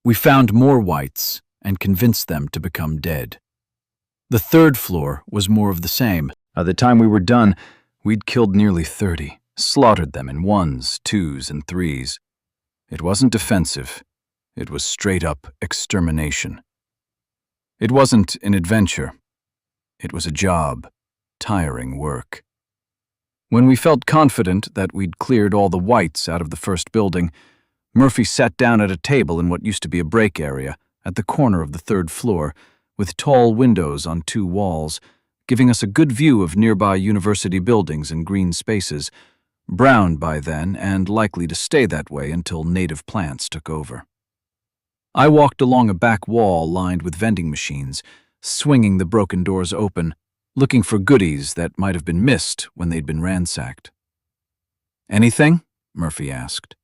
[SPEAKER 3] We found more whites and convinced them to become dead. The third floor was more of the same. By the time we were done, we'd killed nearly 30, slaughtered them in 1s, 2s, and 3s. It wasn't defensive. It was straight-up extermination. It wasn't an adventure. It was a job, tiring work. When we felt confident that we'd cleared all the whites out of the first building, Murphy sat down at a table in what used to be a break area at the corner of the third floor, with tall windows on 2 walls, giving us a good view of nearby university buildings and green spaces, brown by then and likely to stay that way until native plants took over. I walked along a back wall lined with vending machines, swinging the broken doors open, looking for goodies that might have been missed when they'd been ransacked. "Anything?" Murphy asked.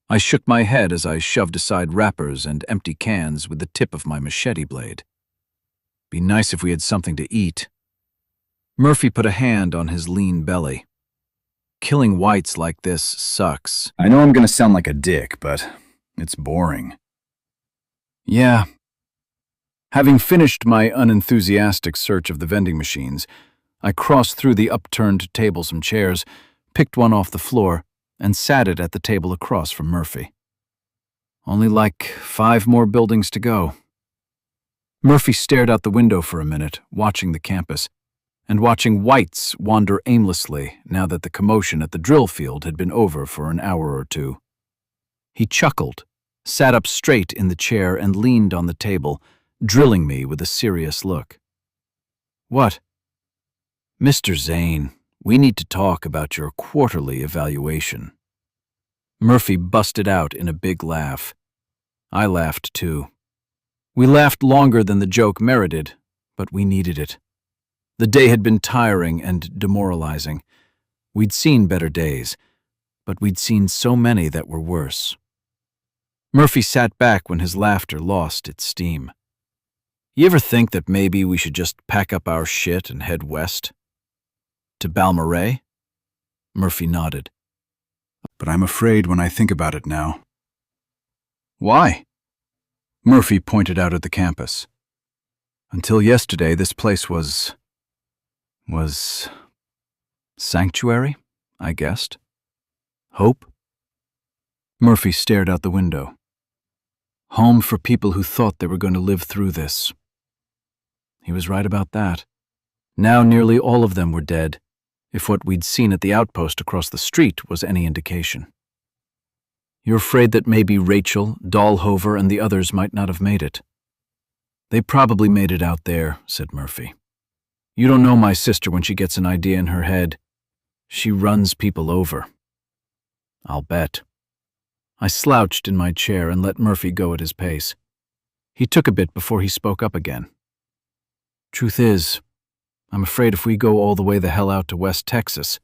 [SPEAKER 1] I shook my head as I shoved aside wrappers and empty cans with the tip of my machete blade. Be nice if we had something to eat. Murphy put a hand on his lean belly. Killing whites like this sucks.
[SPEAKER 3] I know I'm gonna sound like a dick, but it's boring.
[SPEAKER 1] Yeah. Having finished my unenthusiastic search of the vending machines, I crossed through the upturned tables and chairs, picked one off the floor, and sat it at the table across from Murphy. Only like 5 more buildings to go. Murphy stared out the window for a minute, watching the campus, and watching whites wander aimlessly now that the commotion at the drill field had been over for an hour or two. He chuckled, sat up straight in the chair and leaned on the table, drilling me with a serious look. What? Mr. Zane, we need to talk about your quarterly evaluation. Murphy busted out in a big laugh. I laughed too. We laughed longer than the joke merited, but we needed it. The day had been tiring and demoralizing. We'd seen better days, but we'd seen so many that were worse. Murphy sat back when his laughter lost its steam. You ever think that maybe we should just pack up our shit and head west? To Balmorhea? Murphy nodded.
[SPEAKER 3] But I'm afraid when I think about it now.
[SPEAKER 1] Why? Murphy pointed out at the campus. Until yesterday, this place was sanctuary, I guessed. Hope? Murphy stared out the window. Home for people who thought they were going to live through this. He was right about that. Now nearly all of them were dead, if what we'd seen at the outpost across the street was any indication. You're afraid that maybe Rachel, Dahlhover, and the others might not have made it. They probably made it out there, said Murphy. You don't know my sister when she gets an idea in her head. She runs people over. I'll bet. I slouched in my chair and let Murphy go at his pace. He took a bit before he spoke up again. Truth is, I'm afraid if we go all the way the hell out to West Texas,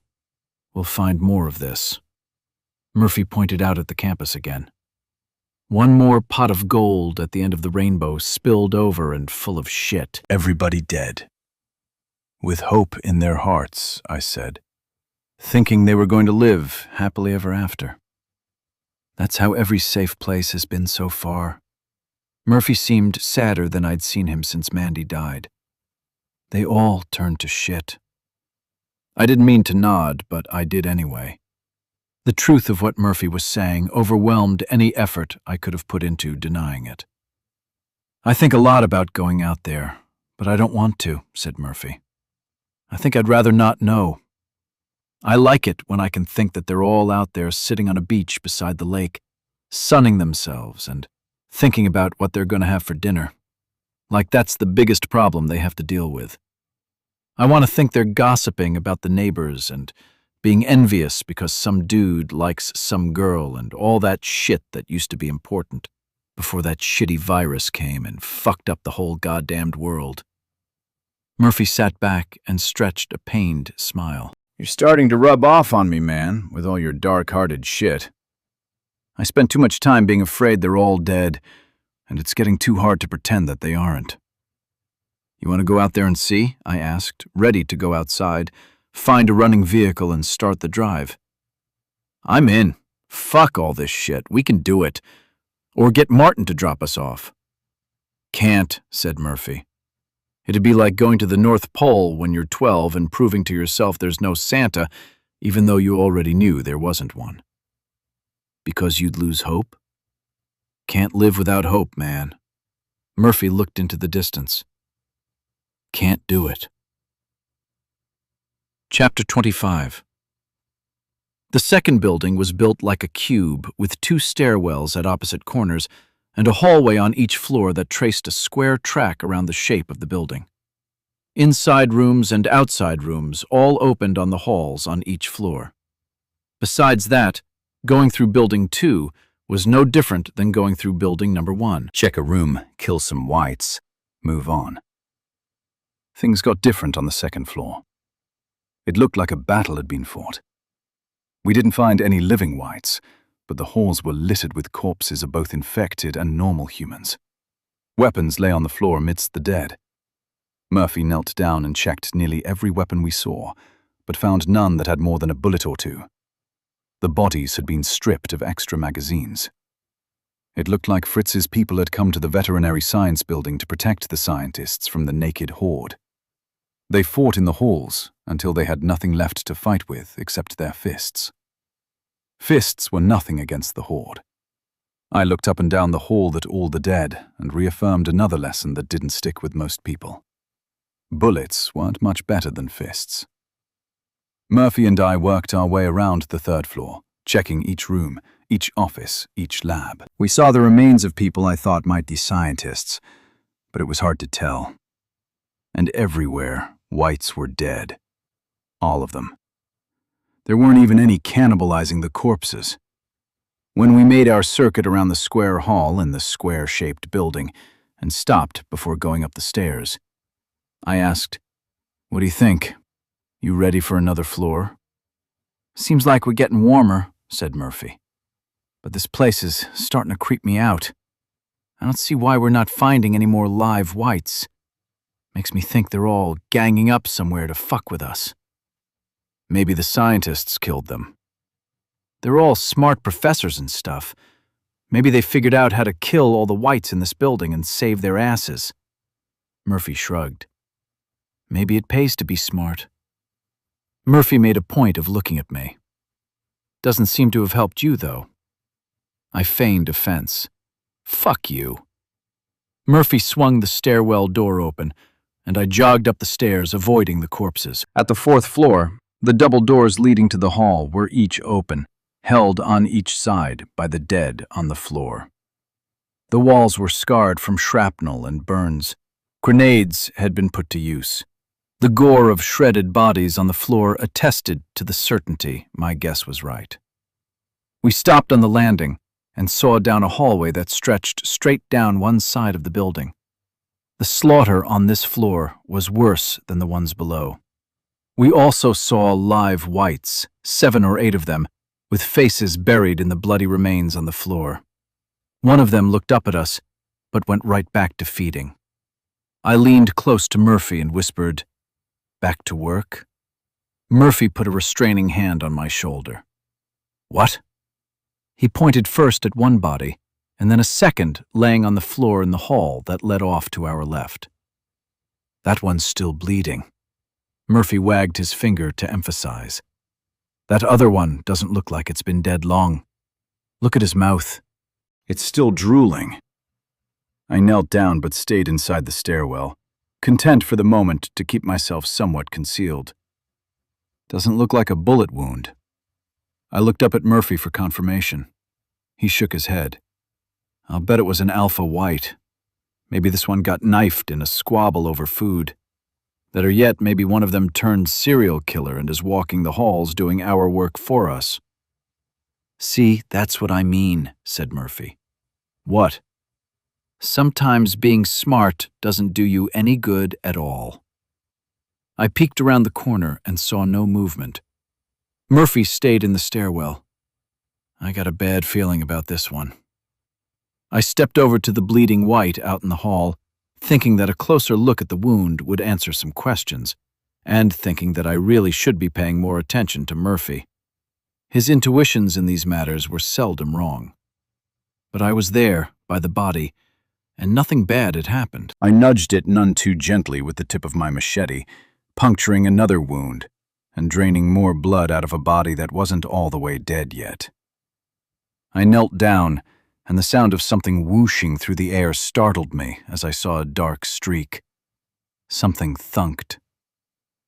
[SPEAKER 1] we'll find more of this. Murphy pointed out at the campus again. One more pot of gold at the end of the rainbow spilled over and full of shit.
[SPEAKER 3] Everybody dead. With hope in their hearts, I said.
[SPEAKER 1] Thinking they were going to live happily ever after. That's how every safe place has been so far. Murphy seemed sadder than I'd seen him since Mandy died. They all turned to shit. I didn't mean to nod, but I did anyway. The truth of what Murphy was saying overwhelmed any effort I could have put into denying it. I think a lot about going out there, but I don't want to, said Murphy. I think I'd rather not know. I like it when I can think that they're all out there sitting on a beach beside the lake, sunning themselves and thinking about what they're going to have for dinner. Like that's the biggest problem they have to deal with. I want to think they're gossiping about the neighbors and being envious because some dude likes some girl and all that shit that used to be important before that shitty virus came and fucked up the whole goddamned world. Murphy sat back and stretched a pained smile.
[SPEAKER 3] You're starting to rub off on me, man, with all your dark-hearted shit.
[SPEAKER 1] I spent too much time being afraid they're all dead, and it's getting too hard to pretend that they aren't. You want to go out there and see? I asked, ready to go outside, find a running vehicle and start the drive. I'm in. Fuck all this shit. We can do it. Or get Martin to drop us off. Can't, said Murphy. It'd be like going to the North Pole when you're 12 and proving to yourself there's no Santa, even though you already knew there wasn't one. Because you'd lose hope? Can't live without hope, man. Murphy looked into the distance. Can't do it. Chapter 25. The second building was built like a cube with 2 stairwells at opposite corners and a hallway on each floor that traced a square track around the shape of the building. Inside rooms and outside rooms all opened on the halls on each floor. Besides that, going through Building 2 was no different than going through Building Number 1.
[SPEAKER 3] Check a room, kill some whites, move on. Things got different on the second floor. It looked like a battle had been fought. We didn't find any living whites, but the halls were littered with corpses of both infected and normal humans. Weapons lay on the floor amidst the dead. Murphy knelt down and checked nearly every weapon we saw, but found none that had more than a bullet or two. The bodies had been stripped of extra magazines. It looked like Fritz's people had come to the veterinary science building to protect the scientists from the naked horde. They fought in the halls until they had nothing left to fight with except their fists. Fists were nothing against the horde. I looked up and down the hall at all the dead and reaffirmed another lesson that didn't stick with most people. Bullets weren't much better than fists. Murphy and I worked our way around the third floor, checking each room, each office, each lab. We saw the remains of people I thought might be scientists, but it was hard to tell. And everywhere, whites were dead. All of them. There weren't even any cannibalizing the corpses. When we made our circuit around the square hall in the square-shaped building and stopped before going up the stairs, I asked, "What do you think? You ready for another floor?"
[SPEAKER 1] "Seems like we're getting warmer," said Murphy. "But this place is starting to creep me out. I don't see why we're not finding any more live whites. Makes me think they're all ganging up somewhere to fuck with us."
[SPEAKER 2] "Maybe the scientists killed them."
[SPEAKER 1] "They're all smart professors and stuff. Maybe they figured out how to kill all the whites in this building and save their asses." Murphy shrugged. "Maybe it pays to be smart." Murphy made a point of looking at me. "Doesn't seem to have helped you, though." I feigned offense. "Fuck you." Murphy swung the stairwell door open, and I jogged up the stairs, avoiding the corpses.
[SPEAKER 2] At the fourth floor, the double doors leading to the hall were each open, held on each side by the dead on the floor. The walls were scarred from shrapnel and burns. Grenades had been put to use. The gore of shredded bodies on the floor attested to the certainty my guess was right. We stopped on the landing and saw down a hallway that stretched straight down one side of the building. The slaughter on this floor was worse than the ones below. We also saw live whites, 7 or 8 of them, with faces buried in the bloody remains on the floor. One of them looked up at us, but went right back to feeding. I leaned close to Murphy and whispered, "Back to work?" Murphy put a restraining hand on my shoulder. "What?" He pointed first at one body, and then a second laying on the floor in the hall that led off to our left. "That one's still bleeding." Murphy wagged his finger to emphasize. "That other one doesn't look like it's been dead long. Look at his mouth. It's still drooling." I knelt down but stayed inside the stairwell, content for the moment to keep myself somewhat concealed. "Doesn't look like a bullet wound." I looked up at Murphy for confirmation. He shook his head. "I'll bet it was an alpha white. Maybe this one got knifed in a squabble over food. Better yet, maybe one of them turned serial killer and is walking the halls doing our work for us." "See, that's what I mean," said Murphy. "What?" "Sometimes being smart doesn't do you any good at all." I peeked around the corner and saw no movement. Murphy stayed in the stairwell. I got a bad feeling about this one. I stepped over to the bleeding white out in the hall, thinking that a closer look at the wound would answer some questions, and thinking that I really should be paying more attention to Murphy. His intuitions in these matters were seldom wrong. But I was there, by the body, and nothing bad had happened. I nudged it none too gently with the tip of my machete, puncturing another wound and draining more blood out of a body that wasn't all the way dead yet. I knelt down, and the sound of something whooshing through the air startled me as I saw a dark streak. Something thunked.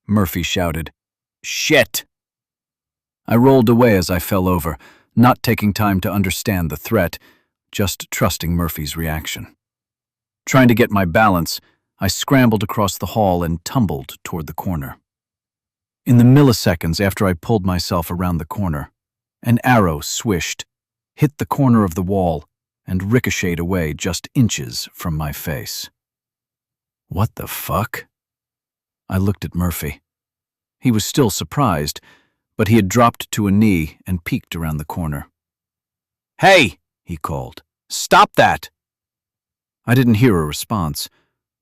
[SPEAKER 2] Murphy shouted, "Shit!" I rolled away as I fell over, not taking time to understand the threat, just trusting Murphy's reaction. Trying to get my balance, I scrambled across the hall and tumbled toward the corner. In the milliseconds after I pulled myself around the corner, an arrow swished, hit the corner of the wall, and ricocheted away just inches from my face. What the fuck? I looked at Murphy. He was still surprised, but he had dropped to a knee and peeked around the corner.
[SPEAKER 1] "Hey!" he called. "Stop that!" I didn't hear a response,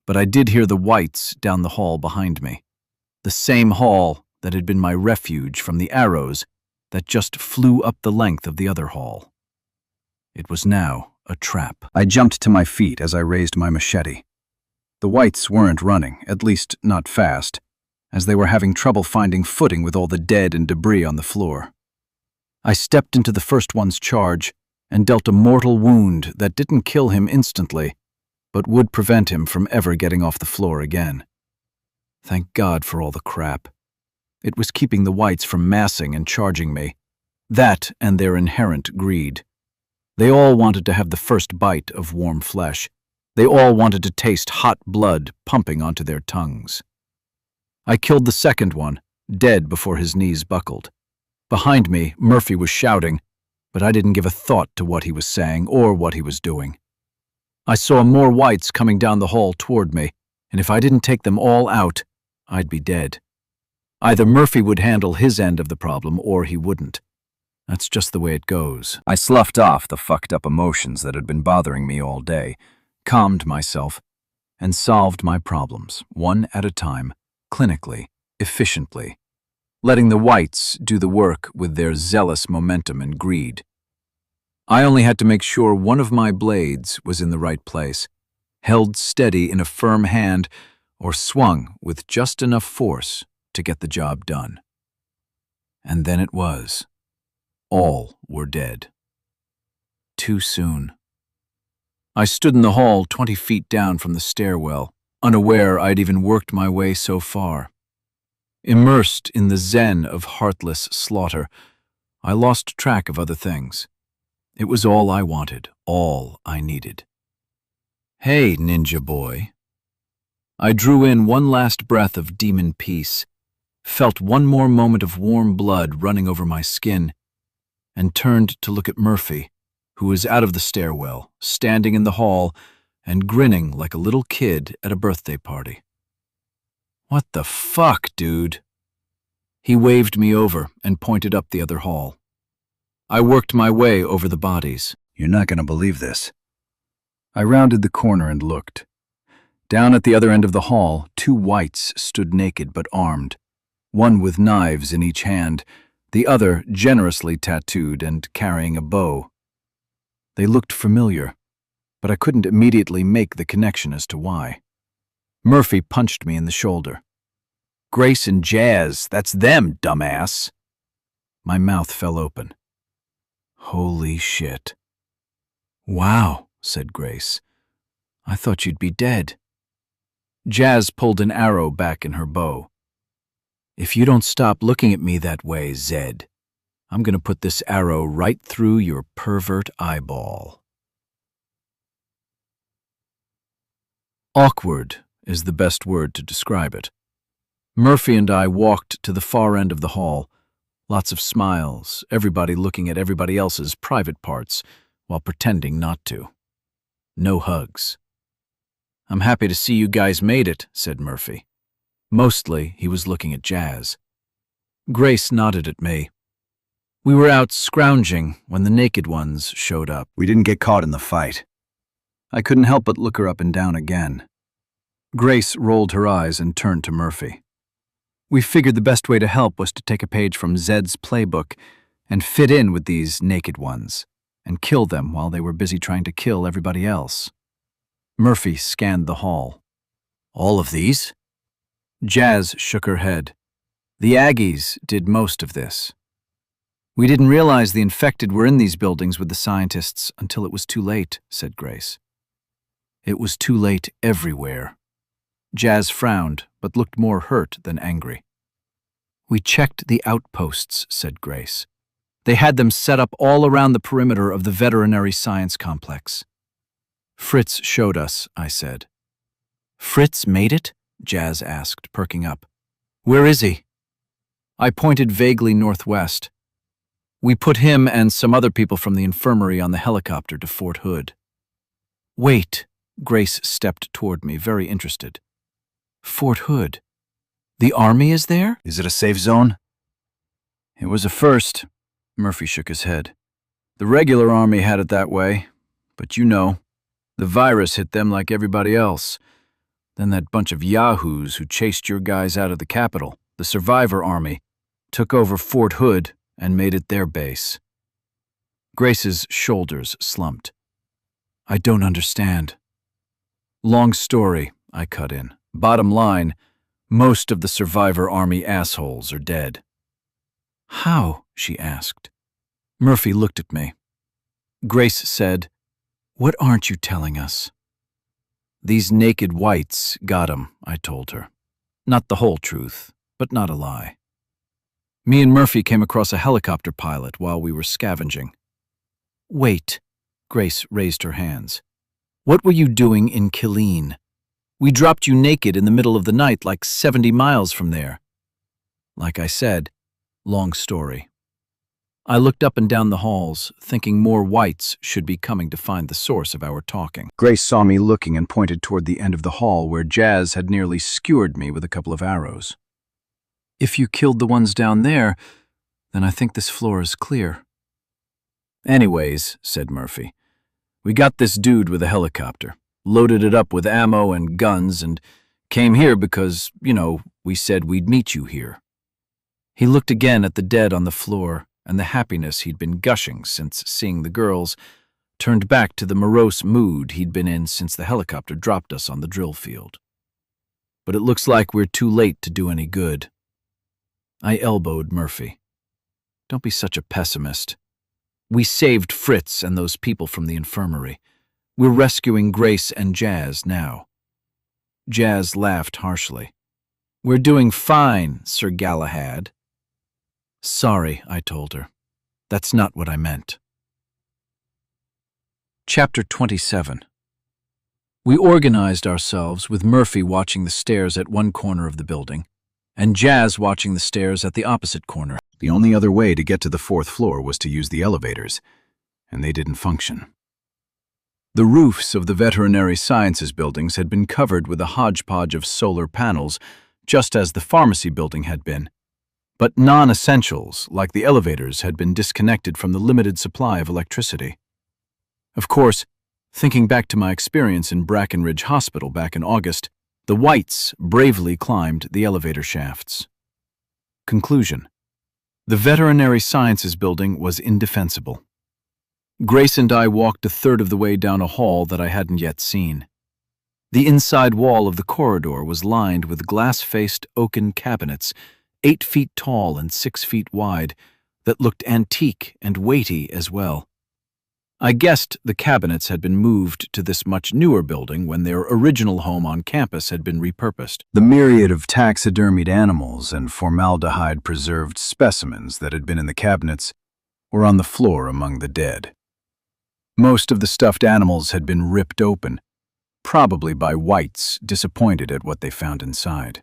[SPEAKER 1] but I did hear the whites down the hall behind me. The same hall that had been my refuge from the arrows that just flew up the length of the other hall. It was now a trap.
[SPEAKER 2] I jumped to my feet as I raised my machete. The whites weren't running, at least not fast, as they were having trouble finding footing with all the dead and debris on the floor. I stepped into the first one's charge and dealt a mortal wound that didn't kill him instantly, but would prevent him from ever getting off the floor again. Thank God for all the crap. It was keeping the whites from massing and charging me. That and their inherent greed. They all wanted to have the first bite of warm flesh. They all wanted to taste hot blood pumping onto their tongues. I killed the second one, dead before his knees buckled. Behind me, Murphy was shouting, but I didn't give a thought to what he was saying or what he was doing. I saw more whites coming down the hall toward me, and if I didn't take them all out, I'd be dead. Either Murphy would handle his end of the problem or he wouldn't. That's just the way it goes. I sloughed off the fucked up emotions that had been bothering me all day, calmed myself, and solved my problems, one at a time, clinically, efficiently, letting the whites do the work with their zealous momentum and greed. I only had to make sure one of my blades was in the right place, held steady in a firm hand, or swung with just enough force to get the job done. And then it was. All were dead. Too soon. I stood in the hall 20 feet down from the stairwell, unaware I'd even worked my way so far. Immersed in the zen of heartless slaughter, I lost track of other things. It was all I wanted, all I needed. Hey, ninja boy. I drew in one last breath of demon peace, felt one more moment of warm blood running over my skin, and turned to look at Murphy, who was out of the stairwell, standing in the hall and grinning like a little kid at a birthday party. What the fuck, dude? He waved me over and pointed up the other hall. I worked my way over the bodies. You're not going to believe this. I rounded the corner and looked. Down at the other end of the hall, two whites stood naked but armed, one with knives in each hand, the other generously tattooed and carrying a bow. They looked familiar, but I couldn't immediately make the connection as to why. Murphy punched me in the shoulder. Grace and Jazz, that's them, dumbass. My mouth fell open. Holy shit. Wow, said Grace. I thought you'd be dead. Jazz pulled an arrow back in her bow. If you don't stop looking at me that way, Zed, I'm going to put this arrow right through your pervert eyeball. Awkward is the best word to describe it. Murphy and I walked to the far end of the hall. Lots of smiles, everybody looking at everybody else's private parts while pretending not to. No hugs. I'm happy to see you guys made it, said Murphy. Mostly, he was looking at Jazz. Grace nodded at me. We were out scrounging when the naked ones showed up.
[SPEAKER 3] We didn't get caught in the fight.
[SPEAKER 2] I couldn't help but look her up and down again. Grace rolled her eyes and turned to Murphy. We figured the best way to help was to take a page from Zed's playbook and fit in with these naked ones and kill them while they were busy trying to kill everybody else. Murphy scanned the hall. All of these? Jazz shook her head. The Aggies did most of this. We didn't realize the infected were in these buildings with the scientists until it was too late, said Grace. It was too late everywhere. Jazz frowned, but looked more hurt than angry. We checked the outposts, said Grace. They had them set up all around the perimeter of the veterinary science complex. Fritz showed us, I said. Fritz made it? Jazz asked, perking up. Where is he? I pointed vaguely northwest. We put him and some other people from the infirmary on the helicopter to Fort Hood. Wait, Grace stepped toward me, very interested. Fort Hood? The army is there?
[SPEAKER 3] Is it a safe zone?
[SPEAKER 2] It was a first. Murphy shook his head.
[SPEAKER 1] The regular army had it that way, but you know, the virus hit them like everybody else. Then that bunch of yahoos who chased your guys out of the capital, the Survivor Army, took over Fort Hood and made it their base. Grace's shoulders slumped. I don't understand. Long story, I cut in. Bottom line, most of the Survivor Army assholes are dead. How? She asked. Murphy looked at me. Grace said, What aren't you telling us? These naked whites got 'em, I told her. Not the whole truth, but not a lie. Me and Murphy came across a helicopter pilot while we were scavenging. Wait, Grace raised her hands. What were you doing in Killeen? We dropped you naked in the middle of the night like 70 miles from there. Like I said, long story. I looked up and down the halls, thinking more whites should be coming to find the source of our talking.
[SPEAKER 2] Grace saw me looking and pointed toward the end of the hall where Jazz had nearly skewered me with a couple of arrows.
[SPEAKER 1] If you killed the ones down there, then I think this floor is clear. Anyways, said Murphy, we got this dude with a helicopter, loaded it up with ammo and guns, and came here because, we said we'd meet you here. He looked again at the dead on the floor, and the happiness he'd been gushing since seeing the girls turned back to the morose mood he'd been in since the helicopter dropped us on the drill field. But it looks like we're too late to do any good. I elbowed Murphy. Don't be such a pessimist. We saved Fritz and those people from the infirmary. We're rescuing Grace and Jazz now. Jazz laughed harshly. We're doing fine, Sir Galahad. Sorry, I told her. That's not what I meant. Chapter 27. We organized ourselves with Murphy watching the stairs at one corner of the building, and Jazz watching the stairs at the opposite corner.
[SPEAKER 2] The only other way to get to the 4th floor was to use the elevators, and they didn't function. The roofs of the veterinary sciences buildings had been covered with a hodgepodge of solar panels, just as the pharmacy building had been. But non-essentials, like the elevators, had been disconnected from the limited supply of electricity. Of course, thinking back to my experience in Brackenridge Hospital back in August, the whites bravely climbed the elevator shafts. Conclusion. The veterinary sciences building was indefensible. Grace and I walked a third of the way down a hall that I hadn't yet seen. The inside wall of the corridor was lined with glass-faced oaken cabinets, 8 feet tall and 6 feet wide, that looked antique and weighty as well. I guessed the cabinets had been moved to this much newer building when their original home on campus had been repurposed. The myriad of taxidermied animals and formaldehyde-preserved specimens that had been in the cabinets were on the floor among the dead. Most of the stuffed animals had been ripped open, probably by whites disappointed at what they found inside.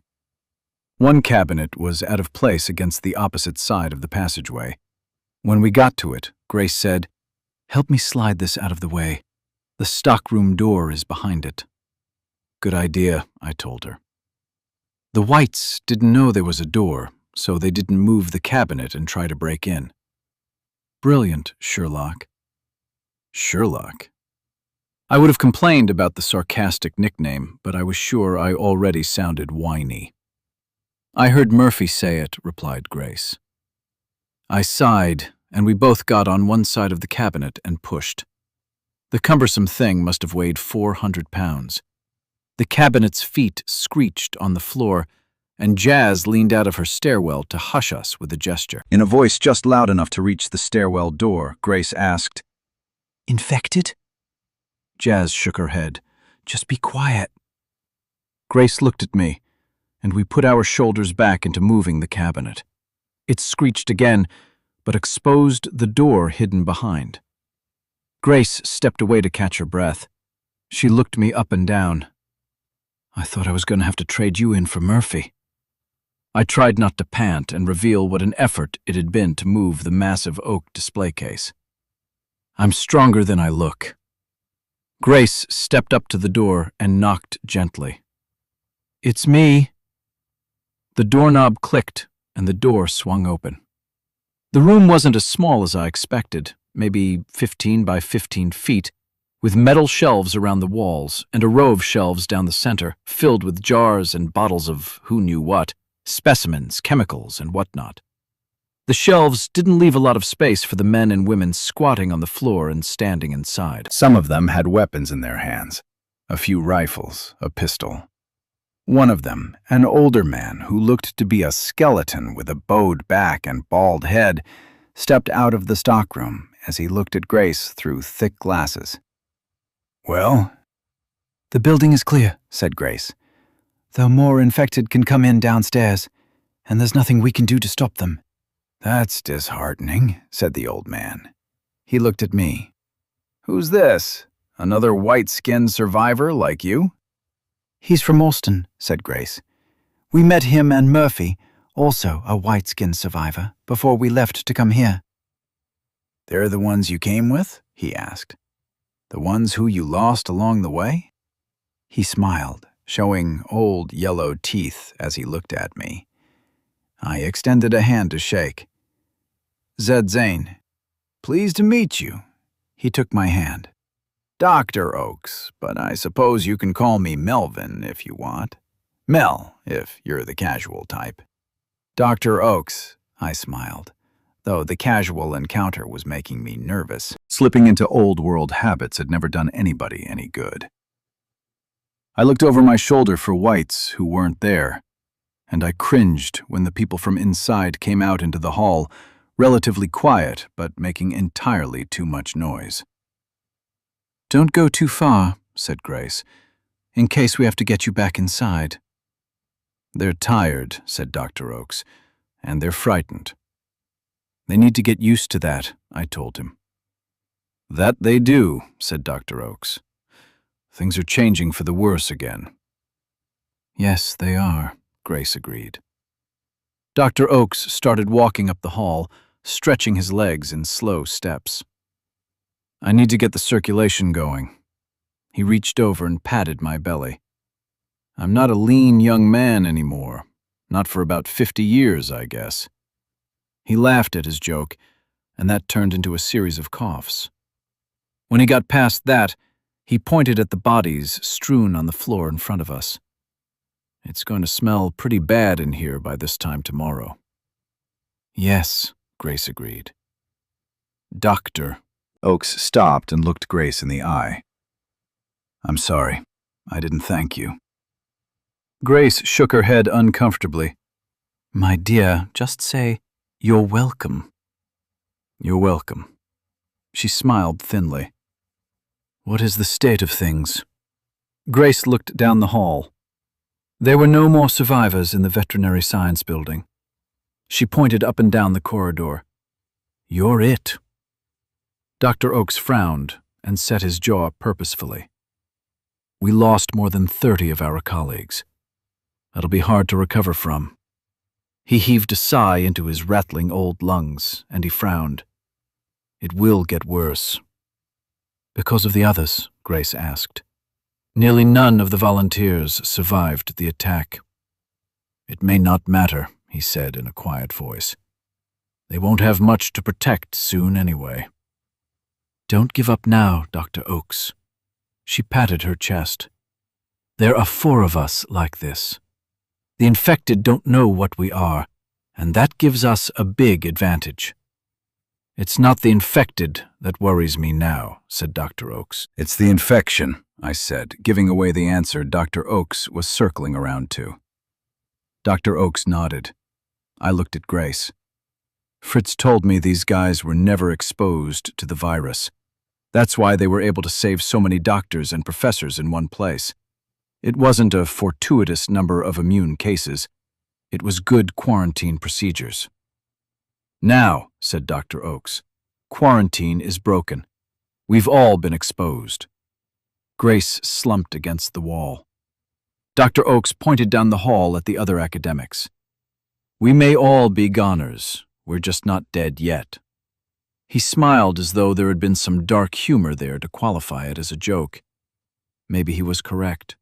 [SPEAKER 2] One cabinet was out of place against the opposite side of the passageway. When we got to it, Grace said, "Help me slide this out of the way. The stockroom door is behind it." Good idea, I told her. The whites didn't know there was a door, so they didn't move the cabinet and try to break in. Brilliant, Sherlock. Sherlock? I would have complained about the sarcastic nickname, but I was sure I already sounded whiny. I heard Murphy say it, replied Grace. I sighed, and we both got on one side of the cabinet and pushed. The cumbersome thing must have weighed 400 pounds. The cabinet's feet screeched on the floor, and Jazz leaned out of her stairwell to hush us with a gesture. In a voice just loud enough to reach the stairwell door, Grace asked, "Infected?"
[SPEAKER 1] Jazz shook her head. "Just be quiet." Grace looked at me, and we put our shoulders back into moving the cabinet. It screeched again, but exposed the door hidden behind. Grace stepped away to catch her breath. She looked me up and down. I thought I was going to have to trade you in for Murphy. I tried not to pant and reveal what an effort it had been to move the massive oak display case. I'm stronger than I look. Grace stepped up to the door and knocked gently. "It's me." The doorknob clicked, and the door swung open. The room wasn't as small as I expected. maybe 15 by 15 feet, with metal shelves around the walls and a row of shelves down the center, filled with jars and bottles of who knew what, specimens, chemicals, and whatnot. The shelves didn't leave a lot of space for the men and women squatting on the floor and standing inside.
[SPEAKER 3] Some of them had weapons in their hands, a few rifles, a pistol. One of them, an older man who looked to be a skeleton with a bowed back and bald head, stepped out of the stockroom as he looked at Grace through thick glasses. "Well?"
[SPEAKER 4] "The building is clear," said Grace. "Though more infected can come in downstairs, and there's nothing we can do to stop them."
[SPEAKER 3] "That's disheartening," said the old man. He looked at me. "Who's this? Another white-skinned survivor like you?"
[SPEAKER 4] "He's from Austin," said Grace. "We met him and Murphy, also a white-skinned survivor, before we left to come here."
[SPEAKER 3] "They're the ones you came with?" he asked. "The ones who you lost along the way?" He smiled, showing old yellow teeth as he looked at me. I extended a hand to shake. "Zed Zane, pleased to meet you." He took my hand. "Dr. Oakes, but I suppose you can call me Melvin if you want. Mel, if you're the casual type." "Dr. Oakes," I smiled, though the casual encounter was making me nervous.
[SPEAKER 2] Slipping into old-world habits had never done anybody any good. I looked over my shoulder for whites who weren't there, and I cringed when the people from inside came out into the hall, relatively quiet but making entirely too much noise. "Don't go too far," said Grace, "in case we have to get you back inside." "They're tired," said Dr. Oakes, "and they're frightened." "They need to get used to that," I told him. "That they do," said Dr. Oakes. "Things are changing for the worse again." "Yes, they are," Grace agreed. Dr. Oakes started walking up the hall, stretching his legs in slow steps. "I need to get the circulation going." He reached over and patted my belly. "I'm not a lean young man anymore. Not for about 50 years, I guess." He laughed at his joke, and that turned into a series of coughs. When he got past that, he pointed at the bodies strewn on the floor in front of us. "It's going to smell pretty bad in here by this time tomorrow." "Yes," Grace agreed. "Doctor." Oakes stopped and looked Grace in the eye. "I'm sorry. I didn't thank you." Grace shook her head uncomfortably. "My dear, just say, 'You're welcome.'" "You're welcome." She smiled thinly. "What is the state of things?" Grace looked down the hall. There were no more survivors in the veterinary science building. She pointed up and down the corridor. "You're it." Dr. Oakes frowned and set his jaw purposefully. "We lost more than 30 of our colleagues. That'll be hard to recover from." He heaved a sigh into his rattling old lungs, and he frowned. "It will get worse." "Because of the others?" Grace asked. "Nearly none of the volunteers survived the attack." "It may not matter," he said in a quiet voice. "They won't have much to protect soon anyway." "Don't give up now, Dr. Oakes." She patted her chest. "There are 4 of us like this. The infected don't know what we are, and that gives us a big advantage." "It's not the infected that worries me now," said Dr. Oakes. "It's the infection," I said, giving away the answer Dr. Oakes was circling around to. Dr. Oakes nodded. I looked at Grace. "Fritz told me these guys were never exposed to the virus. That's why they were able to save so many doctors and professors in one place. It wasn't a fortuitous number of immune cases. It was good quarantine procedures." "Now," said Dr. Oakes, "quarantine is broken. We've all been exposed." Grace slumped against the wall. Dr. Oakes pointed down the hall at the other academics. "We may all be goners. We're just not dead yet." He smiled as though there had been some dark humor there to qualify it as a joke. Maybe he was correct.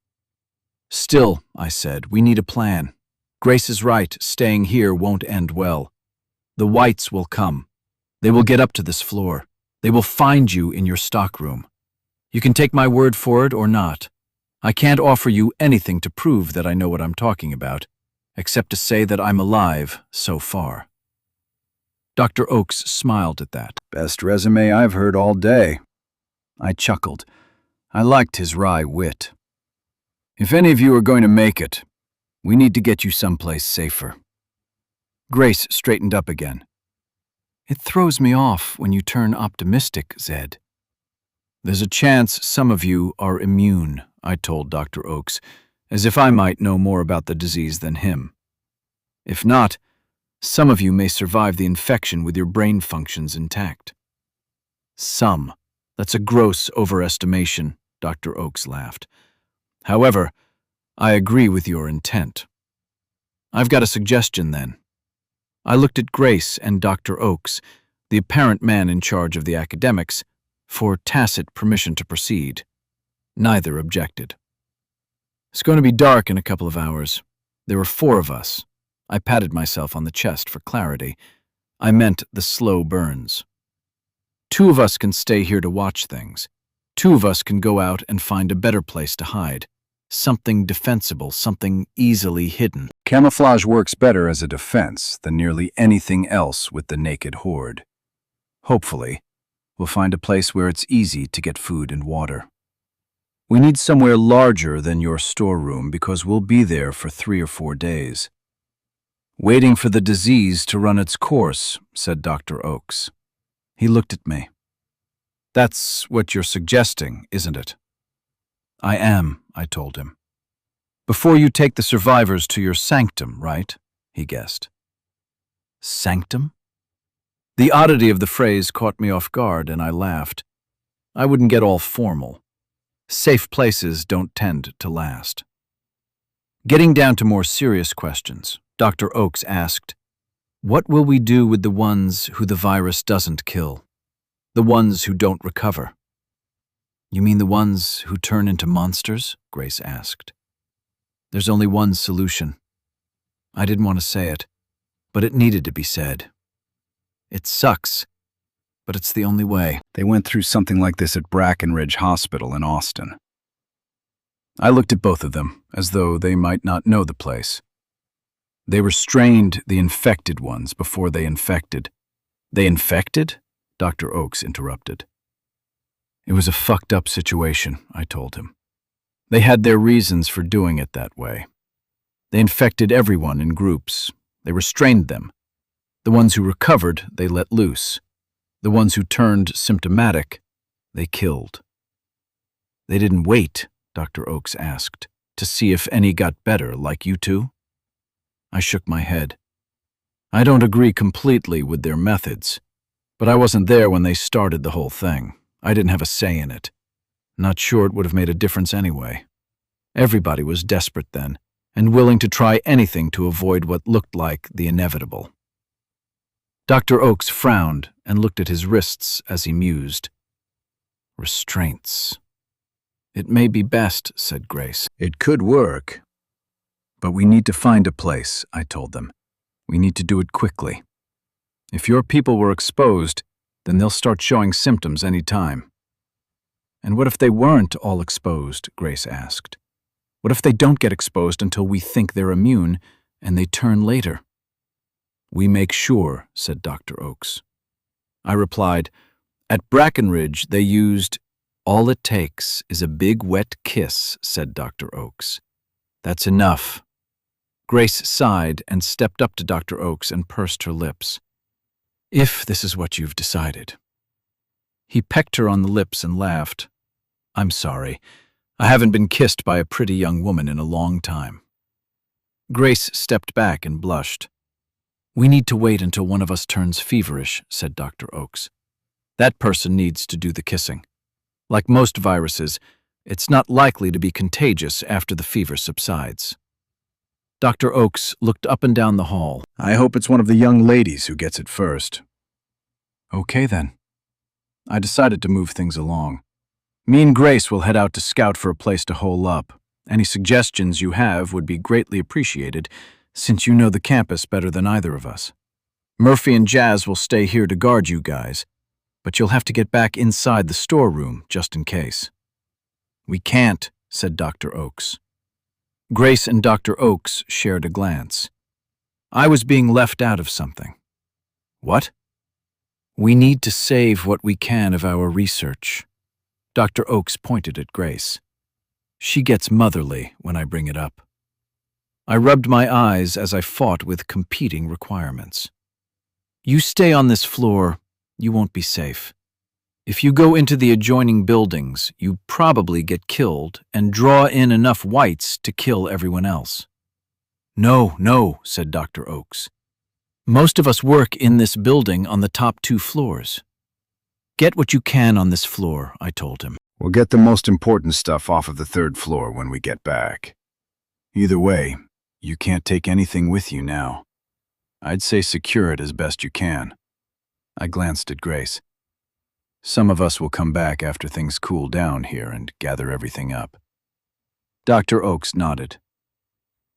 [SPEAKER 2] "Still," I said, "we need a plan. Grace is right, staying here won't end well. The whites will come. They will get up to this floor.
[SPEAKER 1] They will find you in your stockroom. You can take my word for it or not. I can't offer you anything to prove that I know what I'm talking about, except to say that I'm alive so far." Dr. Oakes smiled at that.
[SPEAKER 3] Best resume I've heard all day. I chuckled. I liked his wry wit. "If any of you are going to make it, we need to get you someplace safer." Grace straightened up again.
[SPEAKER 1] "It throws me off when you turn optimistic, Zed." "There's a chance some of you are immune," I told Dr. Oakes, as if I might know more about the disease than him. "If not, some of you may survive the infection with your brain functions intact." "Some. That's a gross overestimation," Dr. Oakes laughed. "However, I agree with your intent. I've got a suggestion then." I looked at Grace and Dr. Oakes, the apparent man in charge of the academics, for tacit permission to proceed. Neither objected. "It's going to be dark in a couple of hours. There are 4 of us." I patted myself on the chest for clarity. I meant the slow burns. 2 of us can stay here to watch things. 2 of us can go out and find a better place to hide. Something defensible, something easily hidden.
[SPEAKER 2] Camouflage works better as a defense than nearly anything else with the naked horde. Hopefully, we'll find a place where it's easy to get food and water. We need somewhere larger than your storeroom because we'll be there for 3 or 4 days. "Waiting for the disease to run its course," said Dr. Oakes. He looked at me. "That's what you're suggesting, isn't it?" "I am," I told him. "Before you take the survivors to your sanctum, right?" he guessed. Sanctum? The oddity of the phrase caught me off guard, and I laughed. I wouldn't get all formal. Safe places don't tend to last. Getting down to more serious questions, Dr. Oakes asked, "What will we do with the ones who the virus doesn't kill? The ones who don't recover?" "You mean the ones who turn into monsters?" Grace asked. "There's only one solution." I didn't want to say it, but it needed to be said. It sucks, but it's the only way.
[SPEAKER 3] They went through something like this at Brackenridge Hospital in Austin. I looked at both of them, as though they might not know the place. They restrained the infected ones before they infected. "They infected?" Dr. Oakes interrupted. "It was a fucked up situation," I told him. "They had their reasons for doing it that way. They infected everyone in groups. They restrained them. The ones who recovered, they let loose. The ones who turned symptomatic, they killed." "They didn't wait," Dr. Oakes asked, "to see if any got better, like you two?" I shook my head. I don't agree completely with their methods, but I wasn't there when they started the whole thing. I didn't have a say in it. Not sure it would have made a difference anyway. Everybody was desperate then, and willing to try anything to avoid what looked like the inevitable. Dr. Oakes frowned and looked at his wrists as he mused. "Restraints. It may be best," said Grace.
[SPEAKER 2] "It could work. But we need to find a place," I told them. "We need to do it quickly. If your people were exposed, then they'll start showing symptoms any time." "And what if they weren't all exposed?" Grace asked. "What if they don't get exposed until we think they're immune, and they turn later?" "We make sure," said Dr. Oakes. I replied, "At Brackenridge they used—" "All it takes is a big wet kiss," said Dr. Oakes. "That's enough." Grace sighed and stepped up to Dr. Oakes and pursed her lips. "If this is what you've decided." He pecked her on the lips and laughed. "I'm sorry. I haven't been kissed by a pretty young woman in a long time." Grace stepped back and blushed. "We need to wait until one of us turns feverish," said Dr. Oakes. "That person needs to do the kissing. Like most viruses, it's not likely to be contagious after the fever subsides." Dr. Oakes looked up and down the hall. "I hope it's one of the young ladies who gets it first."
[SPEAKER 1] "Okay then." I decided to move things along. "Me and Grace will head out to scout for a place to hole up. Any suggestions you have would be greatly appreciated, since you know the campus better than either of us. Murphy and Jazz will stay here to guard you guys. but you'll have to get back inside the storeroom just in case." "We can't," said Dr. Oakes. Grace and Dr. Oakes shared a glance. I was being left out of something. "What?" "We need to save what we can of our research." Dr. Oakes pointed at Grace. She gets motherly when I bring it up. I rubbed my eyes as I fought with competing requirements. "You stay on this floor, you won't be safe. If you go into the adjoining buildings, you probably get killed and draw in enough whites to kill everyone else." No, said Dr. Oakes. "Most of us work in this building on the top 2 floors. Get what you can on this floor," I told him.
[SPEAKER 3] "We'll get the most important stuff off of the 3rd floor when we get back. Either way, you can't take anything with you now. I'd say secure it as best you can." I glanced at Grace. "Some of us will come back after things cool down here and gather everything up." Dr. Oakes nodded.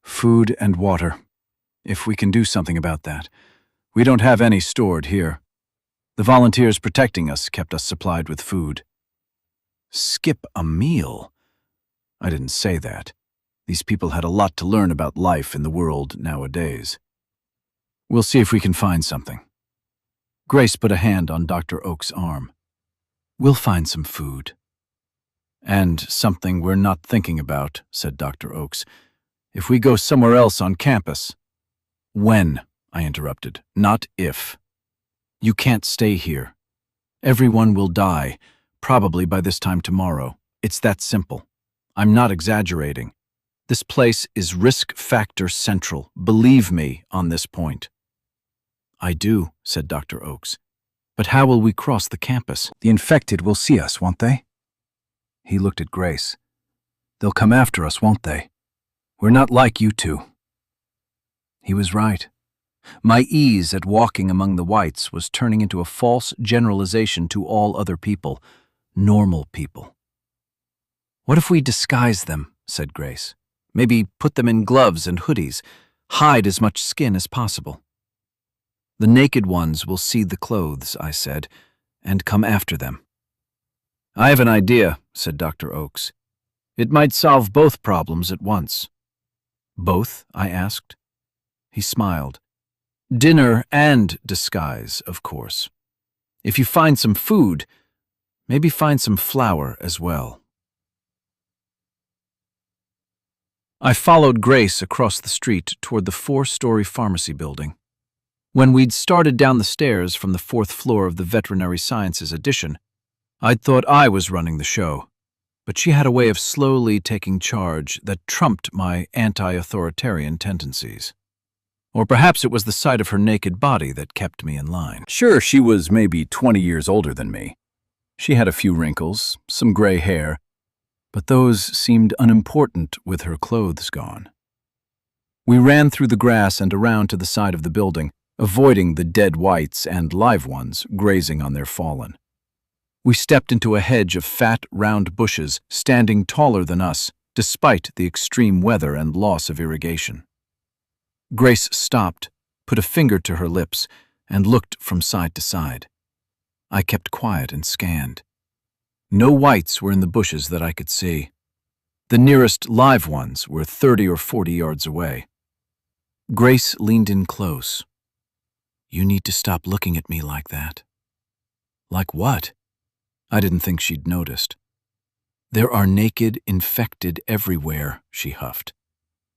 [SPEAKER 3] "Food and water, if we can do something about that. We don't have any stored here. The volunteers protecting us kept us supplied with food." "Skip a meal?" I didn't say that. These people had a lot to learn about life in the world nowadays. "We'll see if we can find something." Grace put a hand on Dr. Oak's arm. "We'll find some food." "And something we're not thinking about," said Dr. Oakes. "If we go somewhere else on campus." "When?" I interrupted. "Not if. You can't stay here. Everyone will die, probably by this time tomorrow. It's that simple. I'm not exaggerating. This place is risk factor central. Believe me on this point." "I do," said Dr. Oakes. "But how will we cross the campus?"
[SPEAKER 2] The infected will see us, won't they?" He looked at Grace. "They'll come after us, won't they? We're not like you two." He was right. My ease at walking among the whites was turning into a false generalization to all other people, normal people. "What if we disguise them?" said Grace. "Maybe put them in gloves and hoodies, hide as much skin as possible." "The naked ones will see the clothes," I said, "and come after them." "I have an idea," said Dr. Oakes. "It might solve both problems at once." "Both?" I asked. He smiled. "Dinner and disguise, of course. If you find some food, maybe find some flour as well." I followed Grace across the street toward the 4-story pharmacy building. When we'd started down the stairs from the 4th floor of the Veterinary Sciences Addition, I'd thought I was running the show, but she had a way of slowly taking charge that trumped my anti-authoritarian tendencies. Or perhaps it was the sight of her naked body that kept me in line. Sure, she was maybe 20 years older than me. She had a few wrinkles, some gray hair, but those seemed unimportant with her clothes gone. We ran through the grass and around to the side of the building, avoiding the dead whites and live ones grazing on their fallen. We stepped into a hedge of fat, round bushes standing taller than us, despite the extreme weather and loss of irrigation. Grace stopped, put a finger to her lips, and looked from side to side. I kept quiet and scanned. No whites were in the bushes that I could see. The nearest live ones were 30 or 40 yards away. Grace leaned in close. "You need to stop looking at me like that." "Like what?" I didn't think she'd noticed. "There are naked, infected everywhere," she huffed.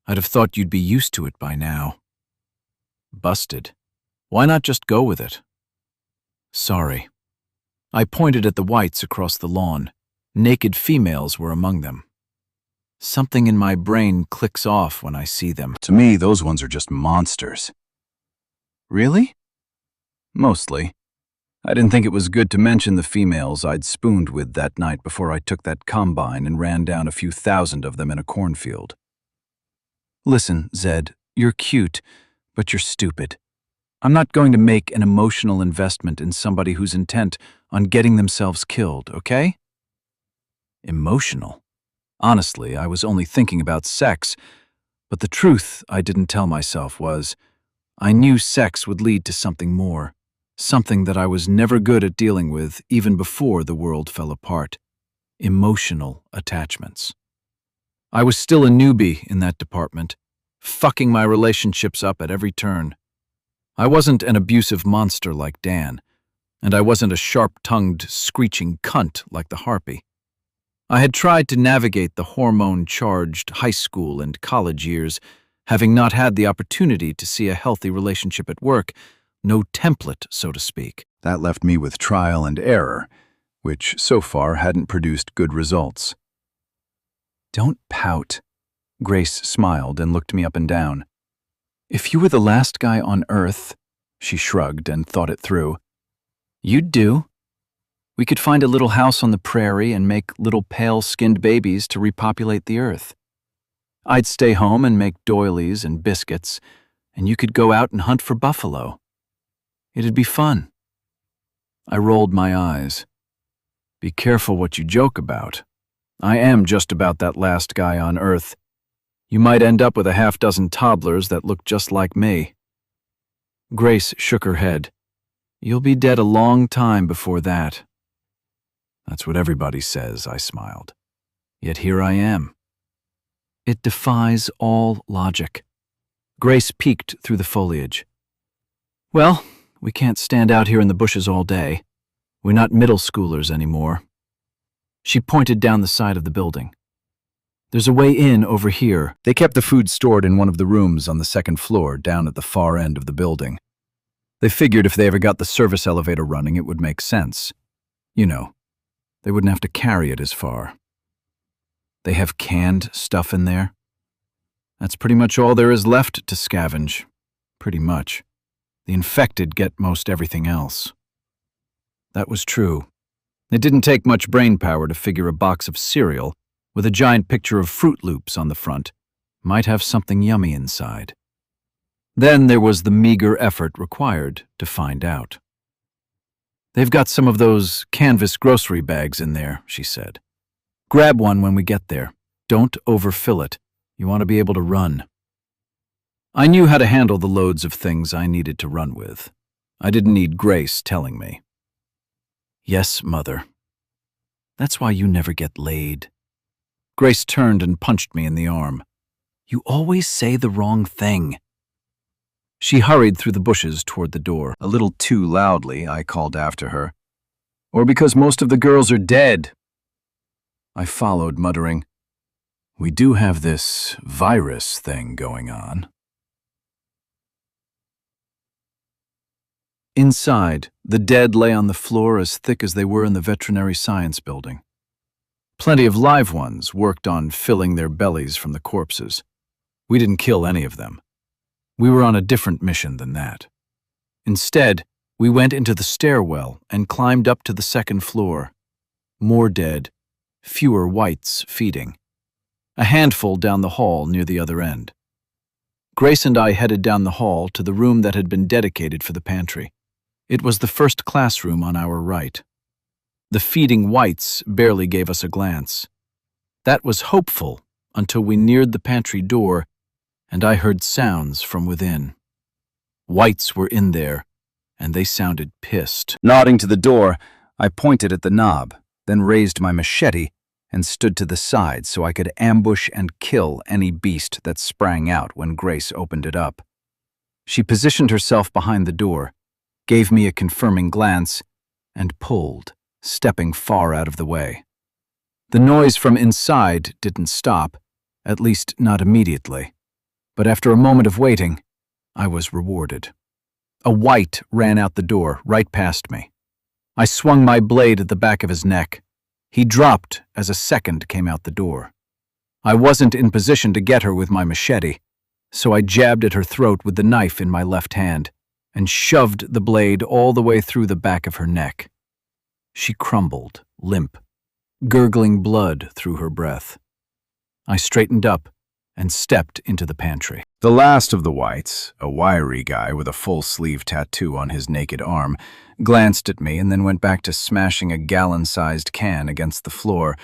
[SPEAKER 2] "I'd have thought you'd be used to it by now." "Busted. Why not just go with it?" "Sorry." I pointed at the whites across the lawn. Naked females were among them. Something in my brain clicks off when I see them. To me, those ones are just monsters. Really? Mostly. I didn't think it was good to mention the females I'd spooned with that night before I took that combine and ran down a few thousand of them in a cornfield. "Listen, Zed, you're cute, but you're stupid. I'm not going to make an emotional investment in somebody who's intent on getting themselves killed, okay?" Emotional? Honestly, I was only thinking about sex, but the truth I didn't tell myself was, I knew sex would lead to something more.
[SPEAKER 1] Something that I was never good at dealing with even before the world fell apart. Emotional attachments. I was still a newbie in that department, fucking my relationships up at every turn. I wasn't an abusive monster like Dan, and I wasn't a sharp-tongued, screeching cunt like the Harpy. I had tried to navigate the hormone-charged high school and college years, having not had the opportunity to see a healthy relationship at work, no template, so to speak.
[SPEAKER 2] That left me with trial and error, which so far hadn't produced good results. "Don't pout." Grace smiled and looked me up and down. "If you were the last guy on Earth," she shrugged and thought it through, "you'd do. We could find a little house on the prairie and make little pale-skinned babies to repopulate the Earth. I'd stay home and make doilies and biscuits, and you could go out and hunt for buffalo. It'd be fun." I rolled my eyes. "Be careful what you joke about. I am just about that last guy on Earth. You might end up with a half-dozen toddlers that look just like me." Grace shook her head. "You'll be dead a long time before that." "That's what everybody says," I smiled. "Yet here I am." "It defies all logic." Grace peeked through the foliage. "Well, we can't stand out here in the bushes all day. We're not middle schoolers anymore." She pointed down the side of the building. "There's a way in over here." They kept the food stored in one of the rooms on the second floor down at the far end of the building. They figured if they ever got the service elevator running, it would make sense. You know, they wouldn't have to carry it as far. "They have canned stuff in there?" "That's pretty much all there is left to scavenge. Pretty much. The infected get most everything else." That was true. It didn't take much brain power to figure a box of cereal with a giant picture of Fruit Loops on the front might have something yummy inside. Then there was the meager effort required to find out. "They've got some of those canvas grocery bags in there," she said. "Grab one when we get there. Don't overfill it. You want to be able to run." I knew how to handle the loads of things I needed to run with. I didn't need Grace telling me. "Yes, Mother. That's why you never get laid." Grace turned and punched me in the arm. "You always say the wrong thing." She hurried through the bushes toward the door. A little too loudly, I called after her. "Or because most of the girls are dead." I followed, muttering, "We do have this virus thing going on." Inside, the dead lay on the floor as thick as they were in the veterinary science building. Plenty of live ones worked on filling their bellies from the corpses. We didn't kill any of them. We were on a different mission than that. Instead, we went into the stairwell and climbed up to the second floor. More dead, fewer whites feeding. A handful down the hall near the other end. Grace and I headed down the hall to the room that had been dedicated for the pantry. It was the first classroom on our right. The feeding whites barely gave us a glance. That was hopeful until we neared the pantry door and I heard sounds from within. Whites were in there, and they sounded pissed. Nodding to the door, I pointed at the knob, then raised my machete and stood to the side so I could ambush and kill any beast that sprang out when Grace opened it up. She positioned herself behind the door, gave me a confirming glance, and pulled, stepping far out of the way. The noise from inside didn't stop, at least not immediately, but after a moment of waiting, I was rewarded. A white ran out the door, right past me. I swung my blade at the back of his neck. He dropped as a second came out the door. I wasn't in position to get her with my machete, so I jabbed at her throat with the knife in my left hand and shoved the blade all the way through the back of her neck. She crumbled, limp, gurgling blood through her breath. I straightened up and stepped into the pantry. The last of the whites, a wiry guy with a full-sleeve tattoo on his naked arm, glanced at me and then went back to smashing a gallon-sized can against the floor,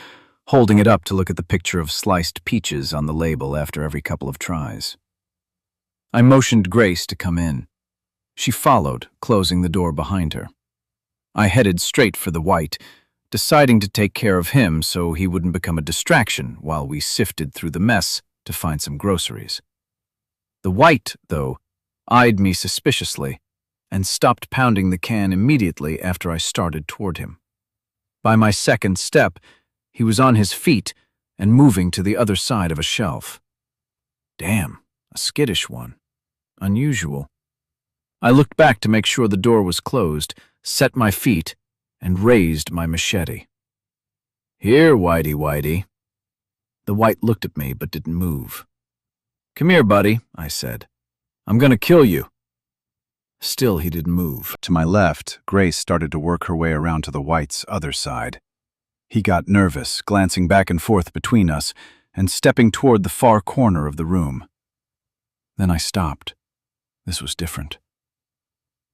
[SPEAKER 2] holding it up to look at the picture of sliced peaches on the label after every couple of tries. I motioned Grace to come in.
[SPEAKER 1] She followed, closing the door behind her. I headed straight for the white, deciding to take care of him so he wouldn't become a distraction while we sifted through the mess to find some groceries. The white, though, eyed me suspiciously and stopped pounding the can immediately after I started toward him. By my second step, he was on his feet and moving to the other side of a shelf. Damn, a skittish one. Unusual. I looked back to make sure the door was closed, set my feet, and raised my machete. Here, Whitey Whitey. The white looked at me but didn't move. Come here, buddy, I said. I'm gonna kill you. Still, he didn't move.
[SPEAKER 3] To my left, Grace started to work her way around to the white's other side. He got nervous, glancing back and forth between us and stepping toward the far corner of the room. Then I stopped. This was different.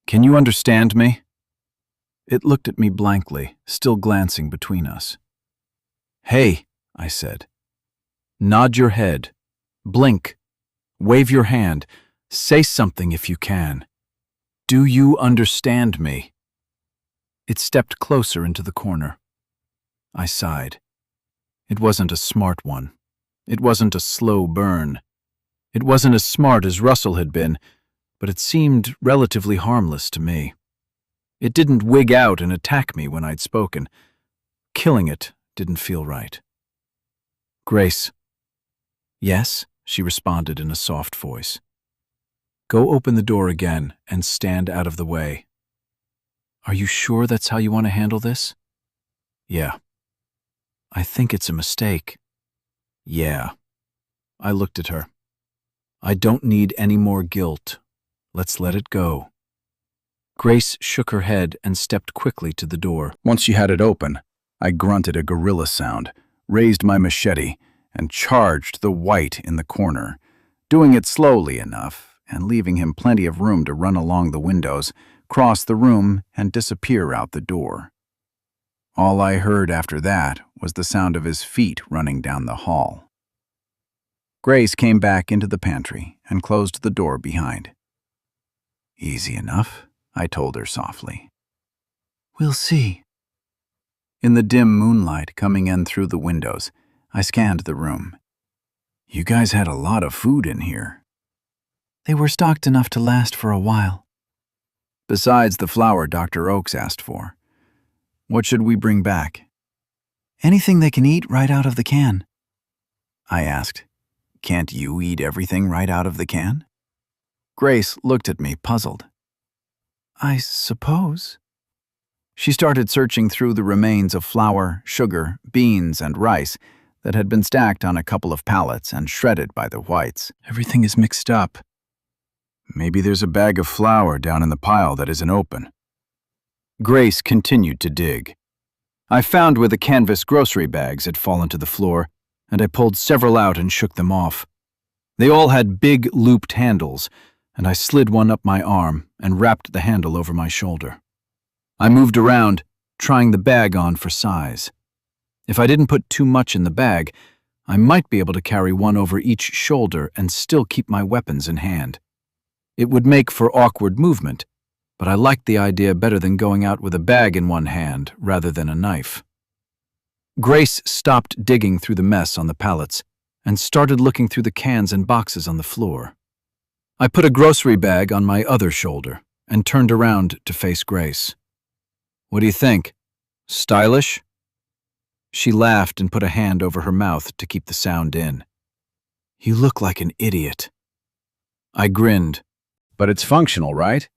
[SPEAKER 3] Can you understand me? It looked at me blankly, still glancing between us. Hey, I said. Nod your head. Blink. Wave your hand. Say something if you can. Do you understand me? It stepped closer into the corner. I sighed. It wasn't a smart one. It wasn't a slow burn. It wasn't as smart as Russell had been, but it seemed relatively harmless to me. It didn't wig out and attack me when I'd spoken. Killing it didn't feel right. Grace. Yes, she responded in a soft voice. Go open the door again and stand out of the way. Are you sure that's how you want to handle this? Yeah. I think it's a mistake. Yeah. I looked at her. I don't need any more guilt. Let's let it go. Grace shook her head and stepped quickly to the door. Once she had it open, I grunted a gorilla sound, raised my machete, and charged the white in the corner, doing it slowly enough and leaving him plenty of room to run along the windows, cross the room, and disappear out the door. All I heard after that was the sound of his feet running down the hall. Grace came back into the pantry and closed the door behind. Easy enough, I told her softly. We'll see. In the dim moonlight coming in through the windows, I scanned the room. You guys had a lot of food in here. They were stocked enough to last for a while. Besides the flour Dr. Oakes asked for. What should we bring back? Anything they can eat right out of the can. I asked, can't you eat everything right out of the can? Grace looked at me, puzzled. I suppose. She started searching through the remains of flour, sugar, beans, and rice that had been stacked on a couple of pallets and shredded by the whites. Everything is mixed up. Maybe there's a bag of flour down in the pile that isn't open. Grace continued to dig. I found where the canvas grocery bags had fallen to the floor, and I pulled several out and shook them off. They all had big looped handles, and I slid one up my arm and wrapped the handle over my shoulder. I moved around, trying the bag on for size. If I didn't put too much in the bag, I might be able to carry one over each shoulder and still keep my weapons in hand. It would make for awkward movement, but I liked the idea better than going out with a bag in one hand rather than a knife. Grace stopped digging through the mess on the pallets and started looking through the cans and boxes on the floor. I put a grocery bag on my other shoulder and turned around to face Grace. What do you think? Stylish? She laughed and put a hand over her mouth to keep the sound in. You look like an idiot. I grinned. But it's functional, right?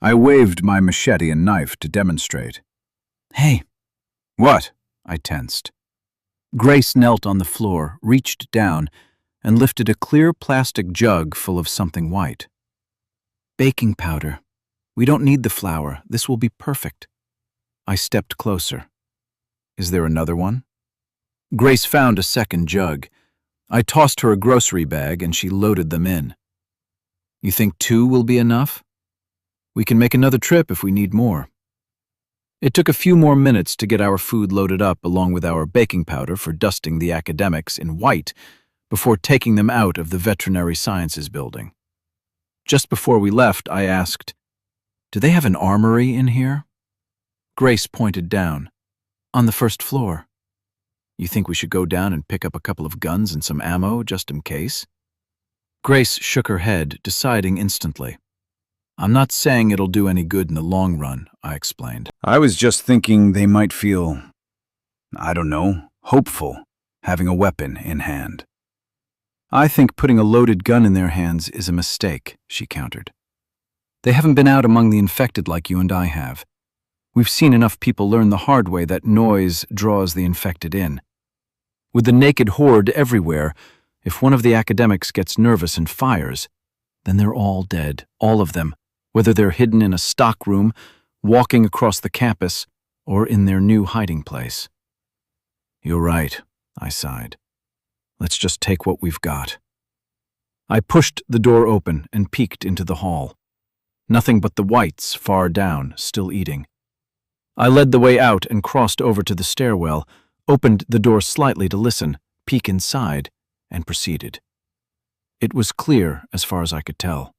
[SPEAKER 3] I waved my machete and knife to demonstrate. Hey. What? I tensed. Grace knelt on the floor, reached down, and lifted a clear plastic jug full of something white. Baking powder. We don't need the flour. This will be perfect. I stepped closer. Is there another one? Grace found a second jug. I tossed her a grocery bag and she loaded them in. You think 2 will be enough? We can make another trip if we need more. It took a few more minutes to get our food loaded up along with our baking powder for dusting the academics in white before taking them out of the Veterinary Sciences building.
[SPEAKER 1] Just before we left, I asked, "Do they have an armory in here?" Grace pointed down. "On the first floor." "You think we should go down and pick up a couple of guns and some ammo, just in case?" Grace shook her head, deciding instantly. "I'm not saying it'll do any good in the long run," I explained.
[SPEAKER 3] I was just thinking they might feel, I don't know, hopeful, having a weapon in hand.
[SPEAKER 1] "I think putting a loaded gun in their hands is a mistake," she countered. "They haven't been out among the infected like you and I have. We've seen enough people learn the hard way that noise draws the infected in. With the naked horde everywhere, if one of the academics gets nervous and fires, then they're all dead, all of them, whether they're hidden in a stock room, walking across the campus, or in their new hiding place." "You're right," I sighed. "Let's just take what we've got." I pushed the door open and peeked into the hall. Nothing but the whites far down, still eating. I led the way out and crossed over to the stairwell, opened the door slightly to listen, peek inside, and proceeded. It was clear as far as I could tell.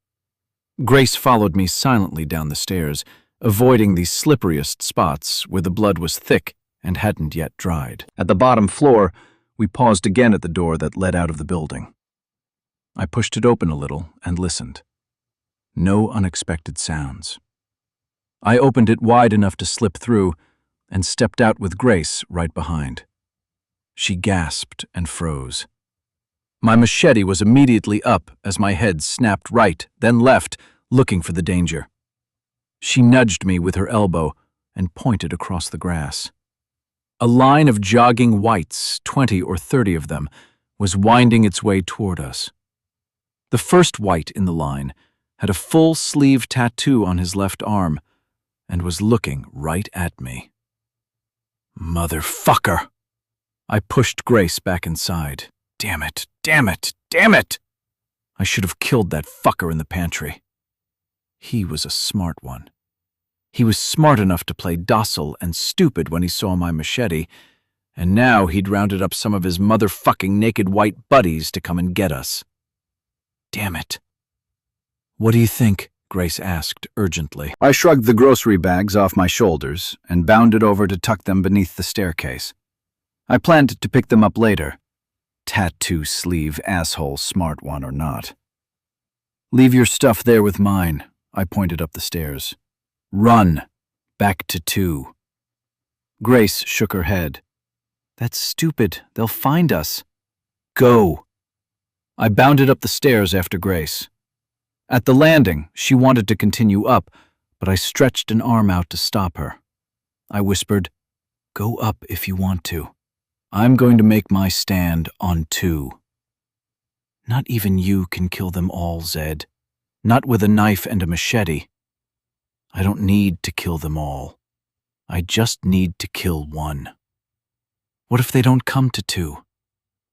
[SPEAKER 1] Grace followed me silently down the stairs, avoiding the slipperiest spots where the blood was thick and hadn't yet dried. At the bottom floor, we paused again at the door that led out of the building. I pushed it open a little and listened. No unexpected sounds. I opened it wide enough to slip through and stepped out with Grace right behind. She gasped and froze. My machete was immediately up as my head snapped right, then left, looking for the danger. She nudged me with her elbow and pointed across the grass. A line of jogging whites, 20 or 30 of them, was winding its way toward us. The first white in the line had a full-sleeve tattoo on his left arm and was looking right at me. "Motherfucker!" I pushed Grace back inside. Damn it, damn it, damn it! I should have killed that fucker in the pantry. He was a smart one. He was smart enough to play docile and stupid when he saw my machete, and now he'd rounded up some of his motherfucking naked white buddies to come and get us. Damn it. "What do you think?" Grace asked urgently. I shrugged the grocery bags off my shoulders and bounded over to tuck them beneath the staircase. I planned to pick them up later. Tattoo sleeve asshole smart one or not. "Leave your stuff there with mine," I pointed up the stairs. "Run. Back to 2. Grace shook her head. "That's stupid. They'll find us." "Go." I bounded up the stairs after Grace. At the landing, she wanted to continue up, but I stretched an arm out to stop her. I whispered, "Go up if you want to. I'm going to make my stand on 2. Not even you can kill them all, Zed. Not with a knife and a machete. I don't need to kill them all. I just need to kill 1. What if they don't come to 2?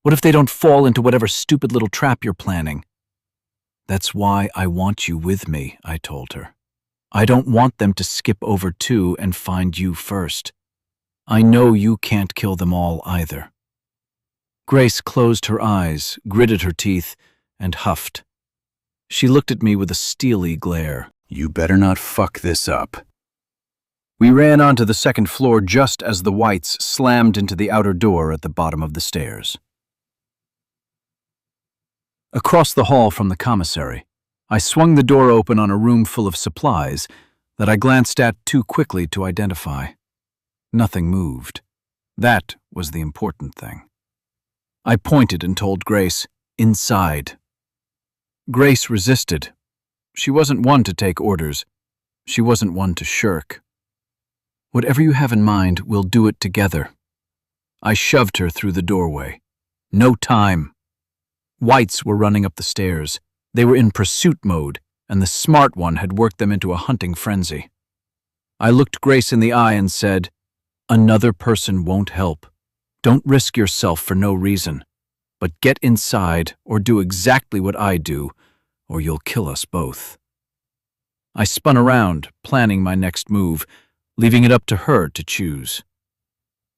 [SPEAKER 1] What if they don't fall into whatever stupid little trap you're planning?" "That's why I want you with me," I told her. "I don't want them to skip over 2 and find you first. I know you can't kill them all either." Grace closed her eyes, gritted her teeth, and huffed. She looked at me with a steely glare.
[SPEAKER 3] You better not fuck this up.
[SPEAKER 1] We ran onto the second floor just as the whites slammed into the outer door at the bottom of the stairs. Across the hall from the commissary, I swung the door open on a room full of supplies that I glanced at too quickly to identify. Nothing moved. That was the important thing. I pointed and told Grace, "Inside." Grace resisted. She wasn't one to take orders. She wasn't one to shirk. "Whatever you have in mind, we'll do it together." I shoved her through the doorway. No time. Whites were running up the stairs. They were in pursuit mode, and the smart one had worked them into a hunting frenzy. I looked Grace in the eye and said, "Another person won't help. Don't risk yourself for no reason, but get inside or do exactly what I do, or you'll kill us both." I spun around, planning my next move, leaving it up to her to choose.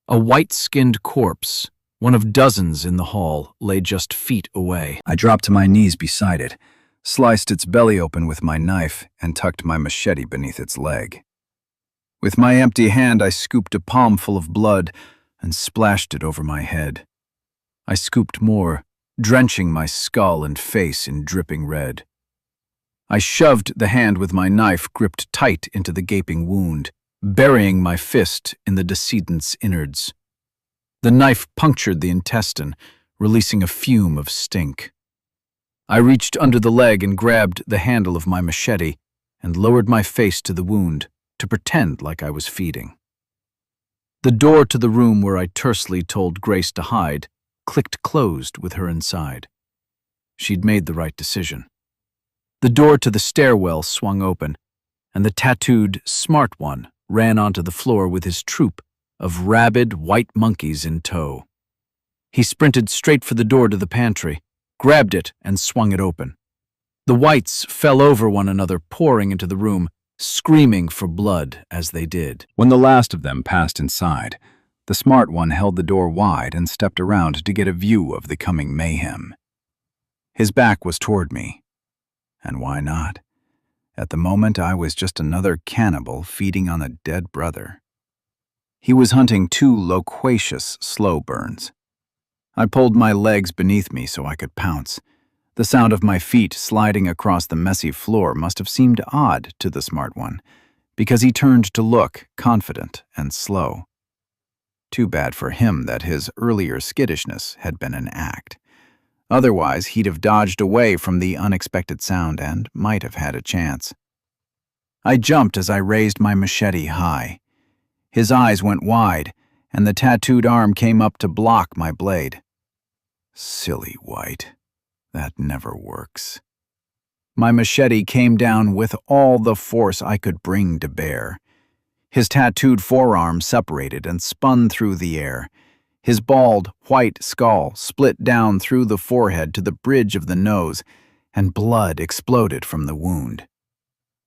[SPEAKER 1] A white-skinned corpse, one of dozens in the hall, lay just feet away.
[SPEAKER 3] I dropped to my knees beside it,
[SPEAKER 2] sliced its belly open with my knife, and tucked my machete beneath its leg. With my empty hand, I scooped a palmful of blood and splashed it over my head. I scooped more, drenching my skull and face in dripping red. I shoved the hand with my knife gripped tight into the gaping wound, burying my fist in the decedent's innards. The knife punctured the intestine, releasing a fume of stink. I reached under the leg and grabbed the handle of my machete and lowered my face to the wound to pretend like I was feeding. The door to the room where I tersely told Grace to hide clicked closed with her inside. She'd made the right decision. The door to the stairwell swung open, and the tattooed, smart one ran onto the floor with his troop of rabid white monkeys in tow. He sprinted straight for the door to the pantry, grabbed it, and swung it open. The whites fell over one another, pouring into the room, screaming for blood as they did.
[SPEAKER 3] When the last of them passed inside, the smart one held the door wide and stepped around to get a view of the coming mayhem. His back was toward me. And why not? At the moment, I was just another cannibal feeding on a dead brother. He was hunting two loquacious slow burns. I pulled my legs beneath me so I could pounce. The sound of my feet sliding across the messy floor must have seemed odd to the smart one, because he turned to look confident and slow. Too bad for him that his earlier skittishness had been an act. Otherwise, he'd have dodged away from the unexpected sound and might have had a chance. I jumped as I raised my machete high. His eyes went wide, and the tattooed arm came up to block my blade. Silly White. That never works. My machete came down with all the force I could bring to bear. His tattooed forearm separated and spun through the air. His bald, white skull split down through the forehead to the bridge of the nose, and blood exploded from the wound.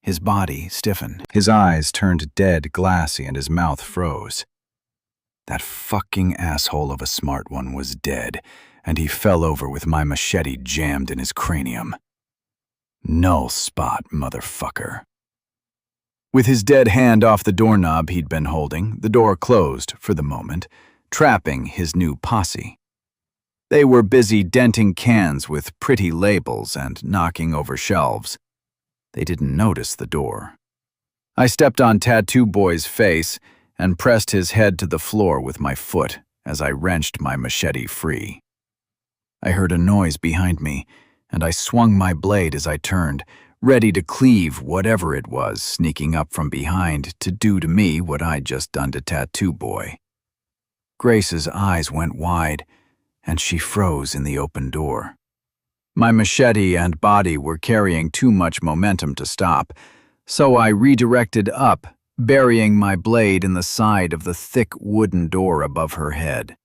[SPEAKER 3] His body stiffened. His eyes turned dead, glassy, and his mouth froze. That fucking asshole of a smart one was dead, and he fell over with my machete jammed in his cranium. Null spot, motherfucker. With his dead hand off the doorknob he'd been holding, the door closed for the moment, trapping his new posse. They were busy denting cans with pretty labels and knocking over shelves. They didn't notice the door. I stepped on Tattoo Boy's face and pressed his head to the floor with my foot as I wrenched my machete free. I heard a noise behind me, and I swung my blade as I turned, ready to cleave whatever it was sneaking up from behind to do to me what I'd just done to Tattoo Boy. Grace's eyes went wide, and she froze in the open door. My machete and body were carrying too much momentum to stop, so I redirected up, burying my blade in the side of the thick wooden door above her head.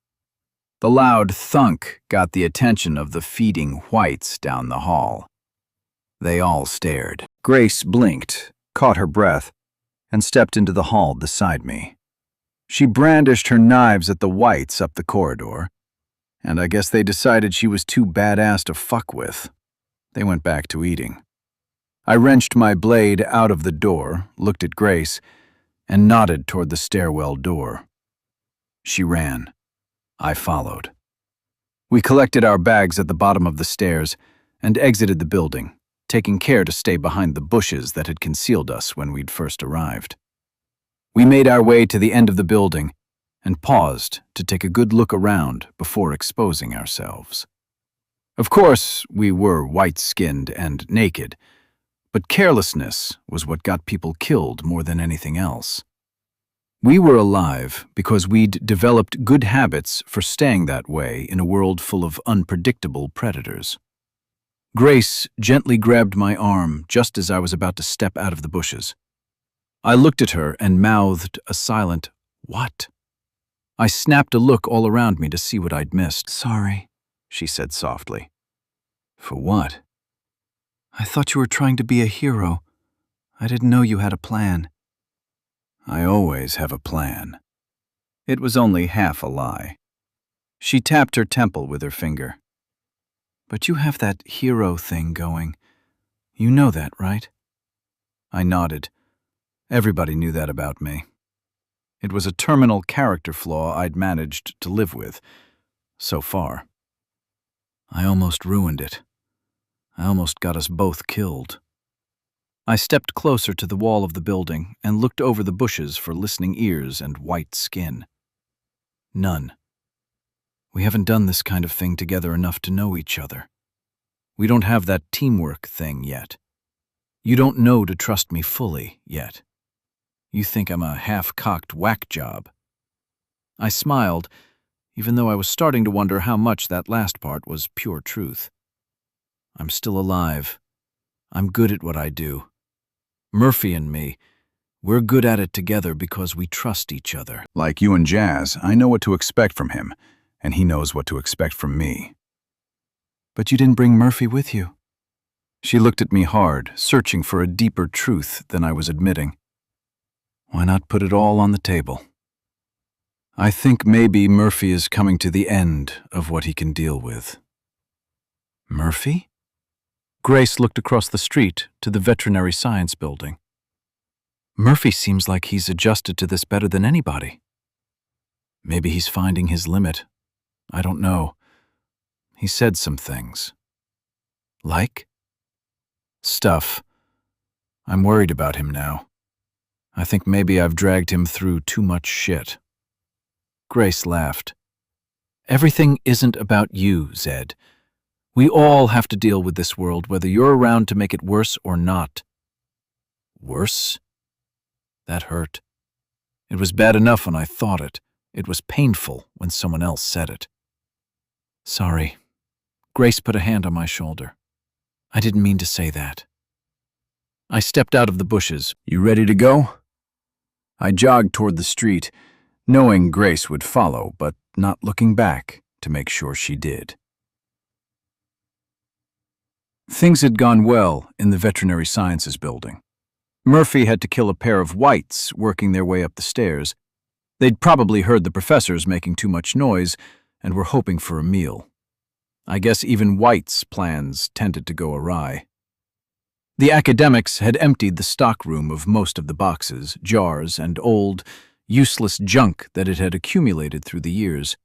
[SPEAKER 3] The loud thunk got the attention of the feeding whites down the hall. They all stared. Grace blinked, caught her breath, and stepped into the hall beside me. She brandished her knives at the whites up the corridor, and I guess they decided she was too badass to fuck with. They went back to eating. I wrenched my blade out of the door, looked at Grace, and nodded toward the stairwell door. She ran. I followed. We collected our bags at the bottom of the stairs and exited the building, taking care to stay behind the bushes that had concealed us when we'd first arrived. We made our way to the end of the building and paused to take a good look around before exposing ourselves. Of course, we were white-skinned and naked, but carelessness was what got people killed more than anything else. We were alive because we'd developed good habits for staying that way in a world full of unpredictable predators. Grace gently grabbed my arm just as I was about to step out of the bushes. I looked at her and mouthed a silent, "What?" I snapped a look all around me to see what I'd missed. "Sorry," she said softly. "For what?" "I thought you were trying to be a hero. I didn't know you had a plan." "I always have a plan." It was only half a lie. She tapped her temple with her finger. "But you have that hero thing going.
[SPEAKER 1] You know that, right? I nodded. Everybody knew that about me. It was a terminal character flaw I'd managed to live with, so far. I almost ruined it. I almost got us both killed. I stepped closer to the wall of the building and looked over the bushes for listening ears and white skin. None. We haven't done this kind of thing together enough to know each other. We don't have that teamwork thing yet. You don't know to trust me fully yet. You think I'm a half-cocked whack job. I smiled, even though I was starting to wonder how much that last part was pure truth. I'm still alive. I'm good at what I do. Murphy and me, we're good at it together because we trust each other.
[SPEAKER 3] Like you and Jazz, I know what to expect from him, and he knows what to expect from me.
[SPEAKER 1] But you didn't bring Murphy with you. She looked at me hard, searching for a deeper truth than I was admitting. Why not put it all on the table? I think maybe Murphy is coming to the end of what he can deal with. Murphy? Grace looked across the street to the veterinary science building. Murphy seems like he's adjusted to this better than anybody. Maybe he's finding his limit. I don't know. He said some things. Like? Stuff. I'm worried about him now. I think maybe I've dragged him through too much shit. Grace laughed. Everything isn't about you, Zed. We all have to deal with this world, whether you're around to make it worse or not. Worse? That hurt. It was bad enough when I thought it. It was painful when someone else said it. Sorry. Grace put a hand on my shoulder. I didn't mean to say that. I stepped out of the bushes.
[SPEAKER 3] You ready to go? I jogged toward the street, knowing Grace would follow, but not looking back to make sure she did.
[SPEAKER 1] Things had gone well in the veterinary sciences building. Murphy had to kill a pair of whites working their way up the stairs. They'd probably heard the professors making too much noise and were hoping for a meal. I guess even White's plans tended to go awry. The academics had emptied the stockroom of most of the boxes, jars, and old, useless junk that it had accumulated through the years.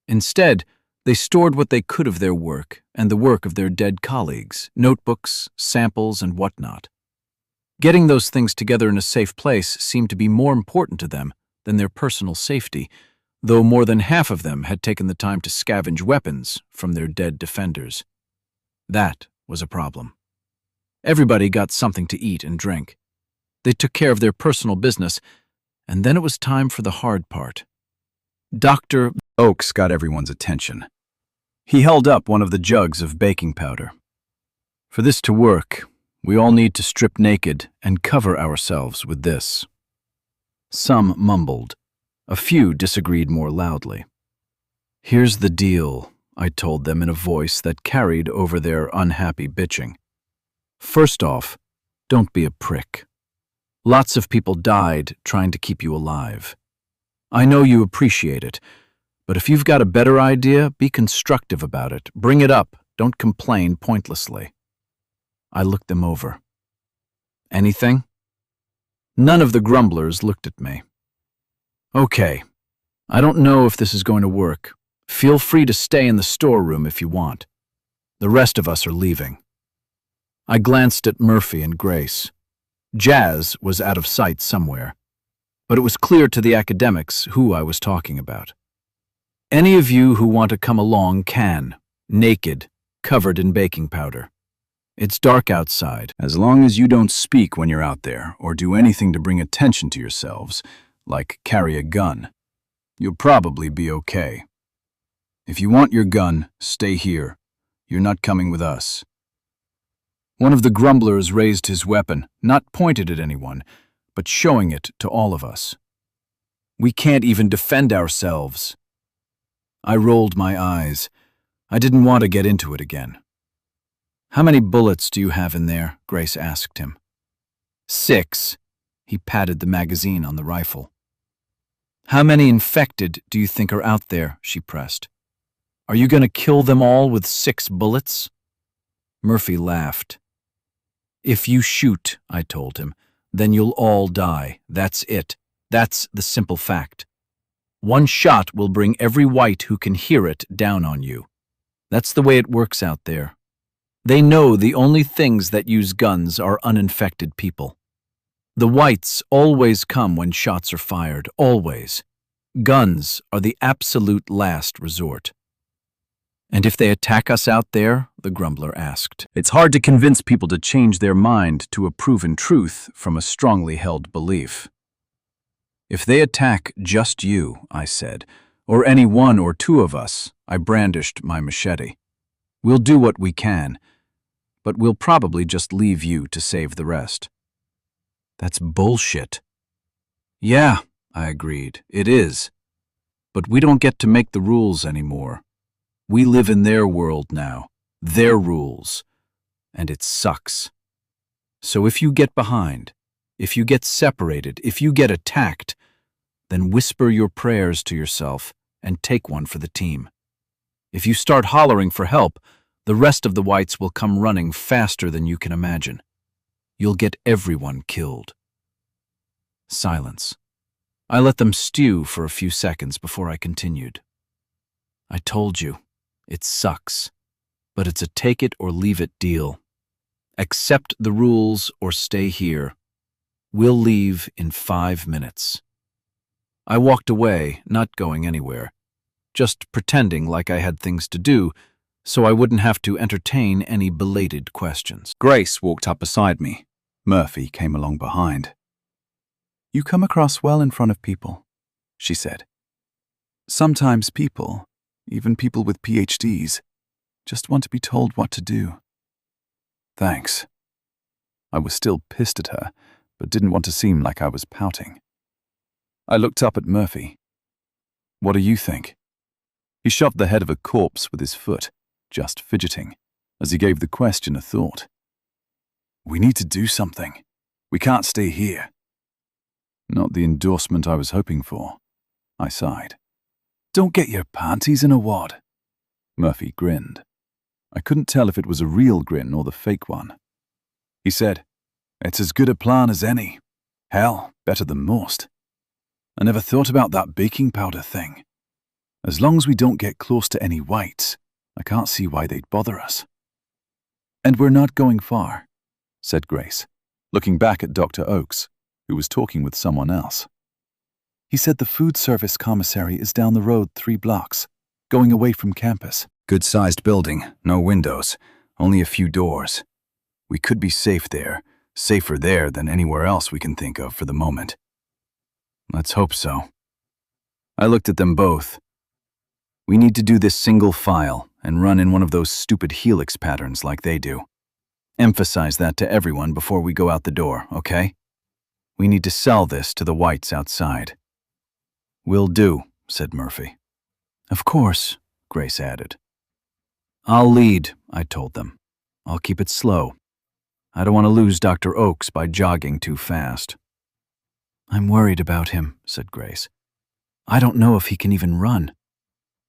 [SPEAKER 1] Instead, they stored what they could of their work and the work of their dead colleagues, notebooks, samples, and whatnot. Getting those things together in a safe place seemed to be more important to them than their personal safety, though more than half of them had taken the time to scavenge weapons from their dead defenders. That was a problem. Everybody got something to eat and drink. They took care of their personal business, and then it was time for the hard part. Dr.
[SPEAKER 3] Oakes got everyone's attention. He held up one of the jugs of baking powder.
[SPEAKER 1] For this to work, we all need to strip naked and cover ourselves with this. Some mumbled. A few disagreed more loudly. Here's the deal, I told them in a voice that carried over their unhappy bitching. First off, don't be a prick. Lots of people died trying to keep you alive. I know you appreciate it, but if you've got a better idea, be constructive about it. Bring it up. Don't complain pointlessly. I looked them over. Anything? None of the grumblers looked at me. Okay, I don't know if this is going to work. Feel free to stay in the storeroom if you want. The rest of us are leaving. I glanced at Murphy and Grace. Jazz was out of sight somewhere, but it was clear to the academics who I was talking about. Any of you who want to come along can, naked, covered in baking powder. It's dark outside.
[SPEAKER 3] As long as you don't speak when you're out there or do anything to bring attention to yourselves, like carry a gun, you'll probably be okay. If you want your gun, stay here. You're not coming with us. One of the grumblers raised his weapon, not pointed at anyone, but showing it to all of us. We can't even defend ourselves. I rolled my eyes. I didn't want to get into it again. How many bullets do you have in there? Grace asked him. 6. He patted the magazine on the rifle. How many infected do you think are out there? She pressed. Are you going to kill them all with 6 bullets? Murphy laughed.
[SPEAKER 1] If you shoot, I told him, then you'll all die. That's it. That's the simple fact. One shot will bring every white who can hear it down on you. That's the way it works out there. They know the only things that use guns are uninfected people. The whites always come when shots are fired, always. Guns are the absolute last resort. And if they attack us out there? The grumbler asked.
[SPEAKER 2] It's hard to convince people to change their mind to a proven truth from a strongly held belief. If they attack just you, I said, or any one or two of us, I brandished my machete. We'll do what we can, but we'll probably just leave you to save the rest. That's bullshit. Yeah, I agreed, it is. But we don't get to make the rules anymore. We live in their world now, their rules, and it sucks. So if you get behind, if you get separated, if you get attacked, then whisper your prayers to yourself and take one for the team. If you start hollering for help, the rest of the whites will come running faster than you can imagine. You'll get everyone killed. Silence. I let them stew for a few seconds before I continued. I told you, it sucks, but it's a take-it-or-leave-it deal. Accept the rules or stay here. We'll leave in 5 minutes. I walked away, not going anywhere, just pretending like I had things to do so I wouldn't have to entertain any belated questions.
[SPEAKER 3] Grace walked up beside me. Murphy came along behind. "You come across well in front of people," she said. "Sometimes people, even people with PhDs, just want to be told what to do." Thanks. I was still pissed at her, but didn't want to seem like I was pouting. I looked up at Murphy. "What do you think?" He shoved the head of a corpse with his foot, just fidgeting, as he gave the question a thought. "We need to do something. We can't stay here." Not the endorsement I was hoping for. I sighed. "Don't get your panties in a wad." Murphy grinned. I couldn't tell if it was a real grin or the fake one. He said, "It's as good a plan as any. Hell, better than most. I never thought about that baking powder thing. As long as we don't get close to any whites, I can't see why they'd bother us." "And we're not going far," said Grace, looking back at Dr. Oakes, who was talking with someone else. "He said the food service commissary is down the road 3 blocks, going away from campus."
[SPEAKER 2] Good-sized building, no windows, only a few doors. We could be safe there, safer there than anywhere else we can think of for the moment. Let's hope so. I looked at them both. We need to do this single file and run in one of those stupid helix patterns like they do. Emphasize that to everyone before we go out the door, okay? We need to sell this to the whites outside. "Will do," said Murphy. "Of course," Grace added. "I'll lead," I told them. "I'll keep it slow. I don't want to lose Dr. Oakes by jogging too fast." "I'm worried about him," said Grace. "I don't know if he can even run.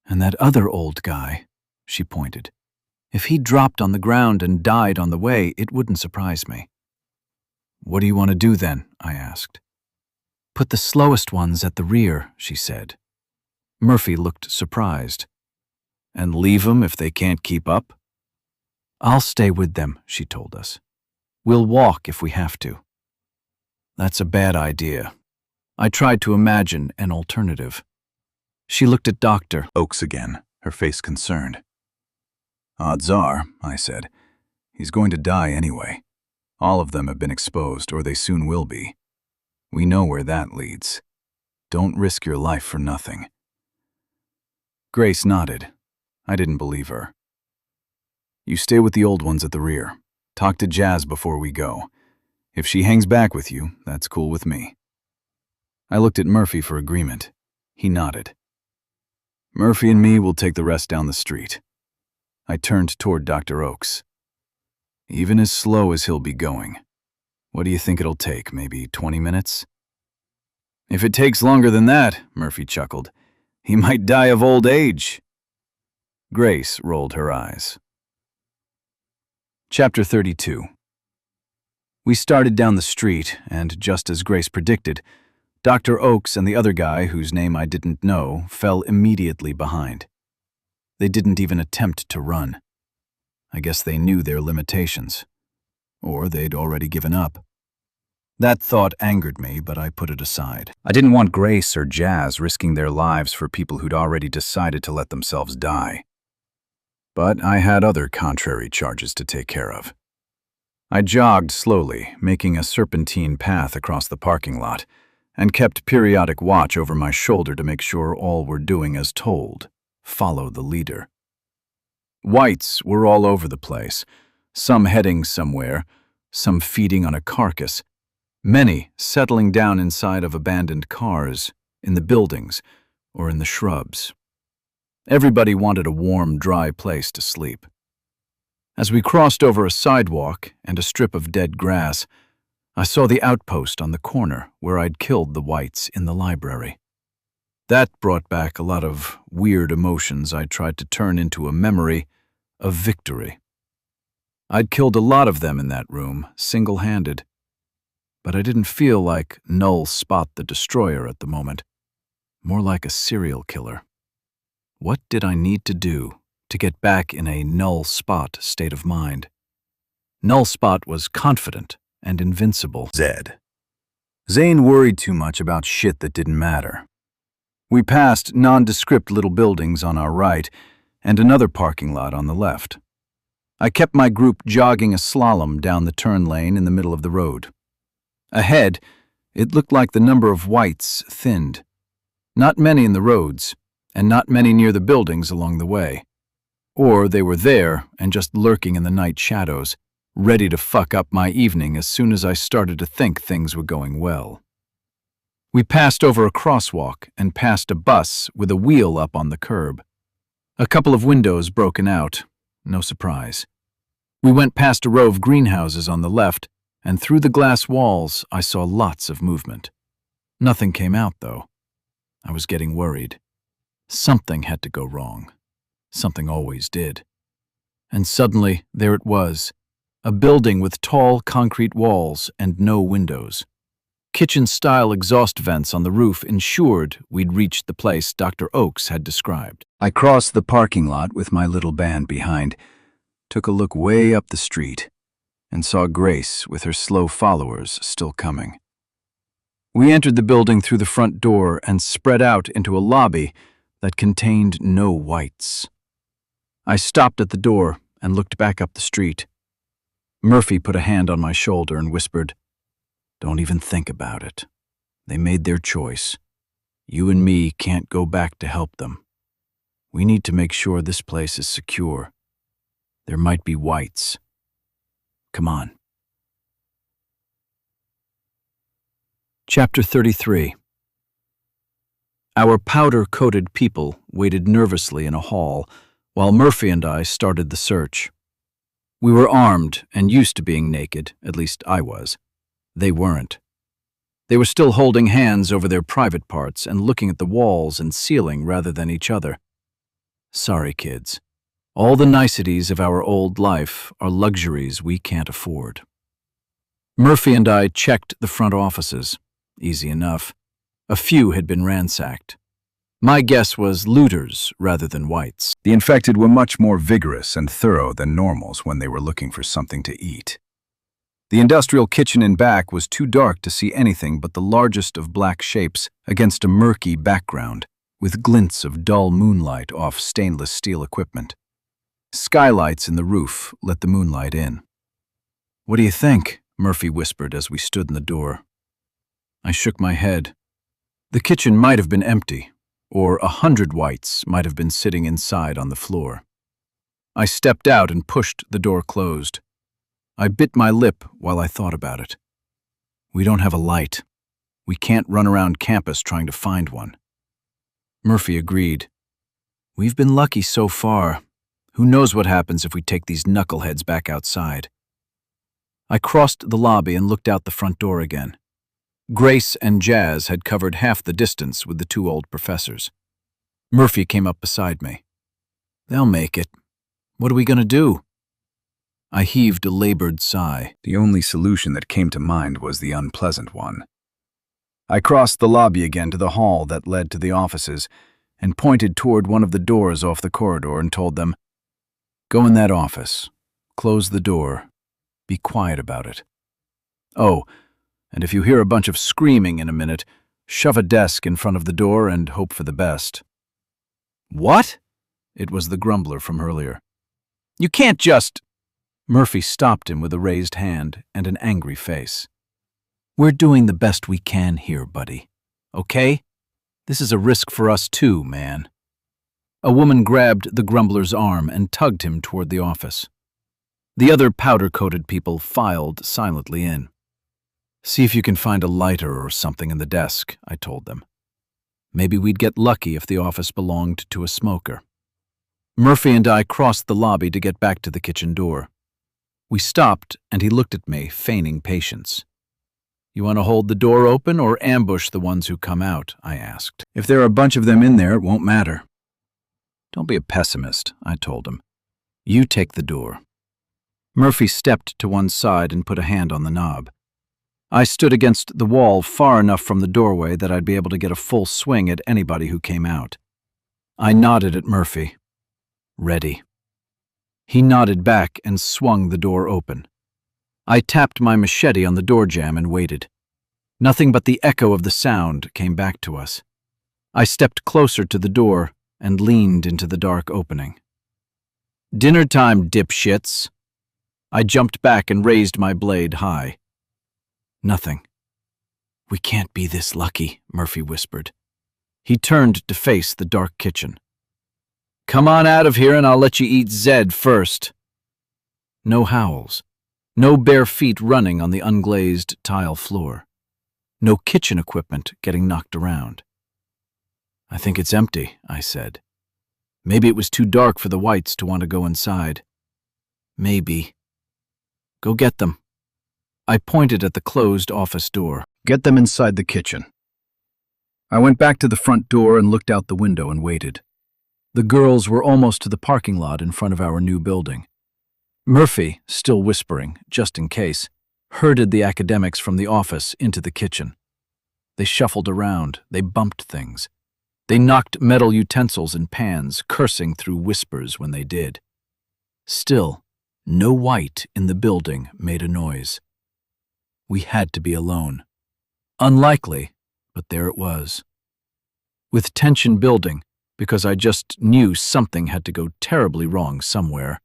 [SPEAKER 2] And that other old guy," she pointed. "If he dropped on the ground and died on the way, it wouldn't surprise me." "What do you want to do then?" I asked. "Put the slowest ones at the rear," she said. Murphy looked surprised. "And leave 'em if they can't keep up?" "I'll stay with them," she told us. "We'll walk if we have to." "That's a bad idea." I tried to imagine an alternative. She looked at Dr.
[SPEAKER 3] Oakes again, her face concerned. "Odds are," I said, "he's going to die anyway. All of them have been exposed, or they soon will be. We know where that leads. Don't risk your life for nothing." Grace nodded. I didn't believe her. "You stay with the old ones at the rear. Talk to Jazz before we go. If she hangs back with you, that's cool with me." I looked at Murphy for agreement. He nodded. "Murphy and me will take the rest down the street." I turned toward Dr. Oakes. "Even as slow as he'll be going, what do you think it'll take, maybe 20 minutes? "If it takes longer than that," Murphy chuckled, "he might die of old age." Grace rolled her eyes. Chapter 32.
[SPEAKER 2] We started down the street, and just as Grace predicted, Dr. Oakes and the other guy, whose name I didn't know, fell immediately behind. They didn't even attempt to run. I guess they knew their limitations. Or they'd already given up. That thought angered me, but I put it aside. I didn't want Grace or Jazz risking their lives for people who'd already decided to let themselves die. But I had other contrary charges to take care of. I jogged slowly, making a serpentine path across the parking lot, and kept periodic watch over my shoulder to make sure all were doing as told. Follow the leader. Whites were all over the place, some heading somewhere, some feeding on a carcass, many settling down inside of abandoned cars, in the buildings, or in the shrubs. Everybody wanted a warm, dry place to sleep. As we crossed over a sidewalk and a strip of dead grass, I saw the outpost on the corner where I'd killed the whites in the library. That brought back a lot of weird emotions I tried to turn into a memory of victory. I'd killed a lot of them in that room, single-handed. But I didn't feel like Null Spot the Destroyer at the moment, more like a serial killer. What did I need to do to get back in a Null Spot state of mind? Null Spot was confident and invincible. Zane worried too much about shit that didn't matter. We passed nondescript little buildings on our right and another parking lot on the left. I kept my group jogging a slalom down the turn lane in the middle of the road. Ahead, it looked like the number of whites thinned. Not many in the roads, and not many near the buildings along the way. Or they were there and just lurking in the night shadows, ready to fuck up my evening as soon as I started to think things were going well. We passed over a crosswalk and passed a bus with a wheel up on the curb. A couple of windows broken out, no surprise. We went past a row of greenhouses on the left, and through the glass walls I saw lots of movement. Nothing came out, though. I was getting worried. Something had to go wrong. Something always did. And suddenly, there it was, a building with tall concrete walls and no windows. Kitchen-style exhaust vents on the roof ensured we'd reached the place Dr. Oakes had described. I crossed the parking lot with my little band behind, took a look way up the street, and saw Grace with her slow followers still coming. We entered the building through the front door and spread out into a lobby that contained no whites. I stopped at the door and looked back up the street. Murphy put a hand on my shoulder and whispered, "Don't even think about it. They made their choice. You and me can't go back to help them. We need to make sure this place is secure. There might be whites. Come on." Chapter 33. Our powder-coated people waited nervously in a hall while Murphy and I started the search. We were armed and used to being naked, at least I was. They weren't. They were still holding hands over their private parts and looking at the walls and ceiling rather than each other. Sorry, kids. All the niceties of our old life are luxuries we can't afford. Murphy and I checked the front offices. Easy enough. A few had been ransacked. My guess was looters rather than whites.
[SPEAKER 3] The infected were much more vigorous and thorough than normals when they were looking for something to eat. The industrial kitchen in back was too dark to see anything but the largest of black shapes against a murky background, with glints of dull moonlight off stainless steel equipment. Skylights in the roof let the moonlight in. "What do you think?" Murphy whispered as we stood in the door. I shook my head. The kitchen might have been empty, or 100 whites might have been sitting inside on the floor. I stepped out and pushed the door closed. I bit my lip while I thought about it. We don't have a light. We can't run around campus trying to find one. Murphy agreed. We've been lucky so far. Who knows what happens if we take these knuckleheads back outside? I crossed the lobby and looked out the front door again. Grace and Jazz had covered half the distance with the two old professors. Murphy came up beside me. "They'll make it. What are we going to do?"
[SPEAKER 1] I heaved a labored sigh.
[SPEAKER 3] The only solution that came to mind was the unpleasant one. I crossed the lobby again to the hall that led to the offices and pointed toward one of the doors off the corridor and told them, "Go in that office. Close the door. Be quiet about it. Oh, and if you hear a bunch of screaming in a minute, shove a desk in front of the door and hope for the best."
[SPEAKER 1] "What?" It was the grumbler from earlier. "You can't just—" Murphy stopped him with a raised hand and an angry face. "We're doing the best we can here, buddy. Okay? This is a risk for us too, man." A woman grabbed the grumbler's arm and tugged him toward the office. The other powder-coated people filed silently in. "See if you can find a lighter or something in the desk," I told them. Maybe we'd get lucky if the office belonged to a smoker. Murphy and I crossed the lobby to get back to the kitchen door. We stopped, and he looked at me, feigning patience. "You want to hold the door open or ambush the ones who come out?" I asked.
[SPEAKER 3] "If there are a bunch of them in there, it won't matter."
[SPEAKER 1] "Don't be a pessimist," I told him. "You take the door." Murphy stepped to one side and put a hand on the knob. I stood against the wall far enough from the doorway that I'd be able to get a full swing at anybody who came out. I nodded at Murphy. "Ready." He nodded back and swung the door open. I tapped my machete on the door jamb and waited. Nothing but the echo of the sound came back to us. I stepped closer to the door and leaned into the dark opening. "Dinner time, dipshits." I jumped back and raised my blade high. Nothing. "We can't be this lucky," Murphy whispered. He turned to face the dark kitchen. "Come on out of here and I'll let you eat Zed first." No howls. No bare feet running on the unglazed tile floor. No kitchen equipment getting knocked around. "I think it's empty," I said. "Maybe it was too dark for the whites to want to go inside." "Maybe." "Go get them." I pointed at the closed office door.
[SPEAKER 3] "Get them inside the kitchen." I went back to the front door and looked out the window and waited.
[SPEAKER 1] The girls were almost to the parking lot in front of our new building. Murphy, still whispering, just in case, herded the academics from the office into the kitchen. They shuffled around, they bumped things. They knocked metal utensils and pans, cursing through whispers when they did. Still, no white in the building made a noise. We had to be alone. Unlikely, but there it was. With tension building, because I just knew something had to go terribly wrong somewhere,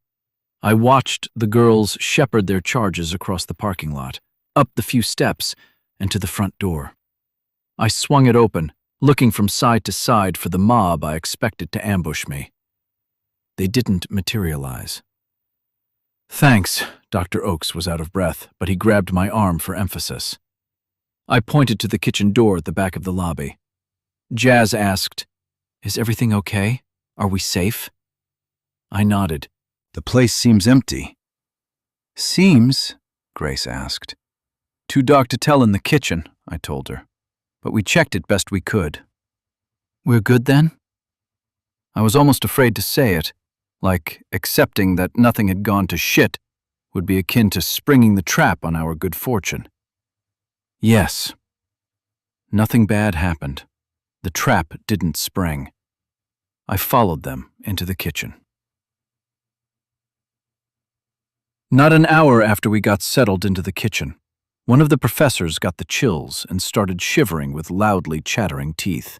[SPEAKER 1] I watched the girls shepherd their charges across the parking lot, up the few steps, and to the front door. I swung it open, looking from side to side for the mob I expected to ambush me. They didn't materialize. "Thanks," Dr. Oakes was out of breath, but he grabbed my arm for emphasis. I pointed to the kitchen door at the back of the lobby. Jazz asked, "Is everything okay? Are we safe?" I nodded.
[SPEAKER 3] "The place seems empty."
[SPEAKER 1] "Seems?" Grace asked. "Too dark to tell in the kitchen," I told her, "but we checked it best we could." "We're good then?" I was almost afraid to say it, like accepting that nothing had gone to shit would be akin to springing the trap on our good fortune. Yes. Nothing bad happened. The trap didn't spring. I followed them into the kitchen. Not an hour after we got settled into the kitchen, one of the professors got the chills and started shivering with loudly chattering teeth.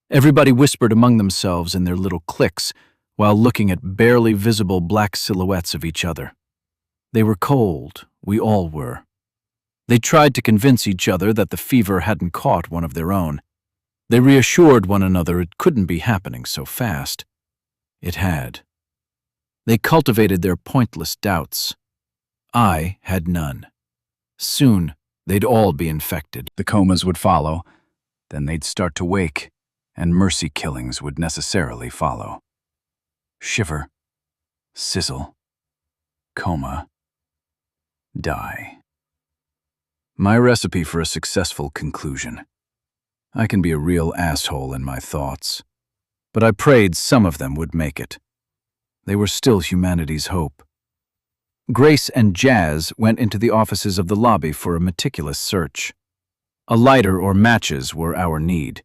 [SPEAKER 1] Everybody whispered among themselves in their little cliques while looking at barely visible black silhouettes of each other. They were cold, we all were. They tried to convince each other that the fever hadn't caught one of their own. They reassured one another it couldn't be happening so fast. It had. They cultivated their pointless doubts. I had none. Soon, they'd all be infected.
[SPEAKER 3] The comas would follow, then they'd start to wake, and mercy killings would necessarily follow. Shiver, sizzle, coma, die. My recipe for a successful conclusion. I can be a real asshole in my thoughts, but I prayed some of them would make it. They were still humanity's hope.
[SPEAKER 1] Grace and Jazz went into the offices of the lobby for a meticulous search. A lighter or matches were our need.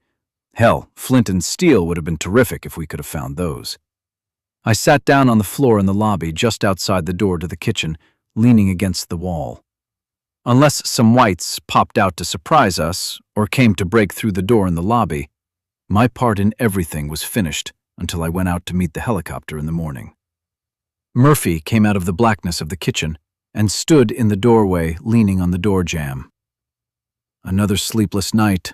[SPEAKER 1] Hell, flint and steel would have been terrific if we could have found those. I sat down on the floor in the lobby just outside the door to the kitchen, leaning against the wall. Unless some whites popped out to surprise us or came to break through the door in the lobby, my part in everything was finished until I went out to meet the helicopter in the morning. Murphy came out of the blackness of the kitchen and stood in the doorway leaning on the door jamb. Another sleepless night.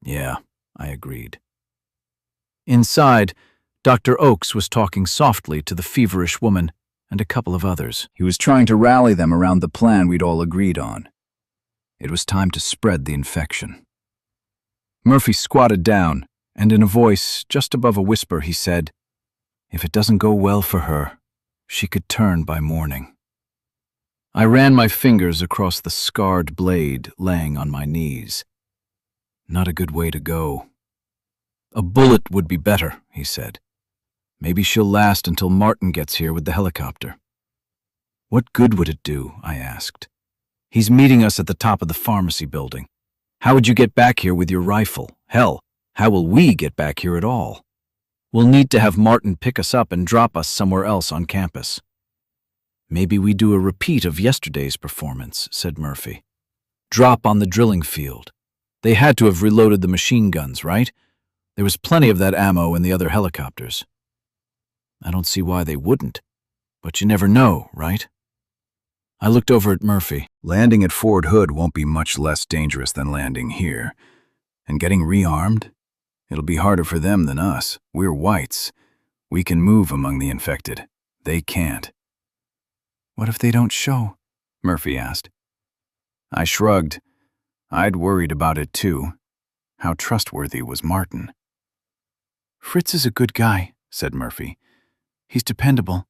[SPEAKER 1] Yeah, I agreed. Inside, Dr. Oakes was talking softly to the feverish woman and a couple of others.
[SPEAKER 2] He was trying to rally them around the plan we'd all agreed on. It was time to spread the infection.
[SPEAKER 1] Murphy squatted down, and in a voice just above a whisper he said, "If it doesn't go well for her, she could turn by morning." I ran my fingers across the scarred blade laying on my knees. Not a good way to go. "A bullet would be better," he said. "Maybe she'll last until Martin gets here with the helicopter." "What good would it do?" I asked. "He's meeting us at the top of the pharmacy building. How would you get back here with your rifle? Hell, how will we get back here at all? We'll need to have Martin pick us up and drop us somewhere else on campus." "Maybe we do a repeat of yesterday's performance," said Murphy. "Drop on the drilling field. They had to have reloaded the machine guns, right? There was plenty of that ammo in the other helicopters." "I don't see why they wouldn't, but you never know, right?" I looked over at Murphy.
[SPEAKER 3] Landing at Fort Hood won't be much less dangerous than landing here. And getting rearmed? It'll be harder for them than us. We're whites. We can move among the infected. They can't.
[SPEAKER 4] What if they don't show?
[SPEAKER 3] Murphy asked. I shrugged. I'd worried about it too. How trustworthy was Martin?
[SPEAKER 4] "Fritz is a good guy," said Murphy. "He's dependable.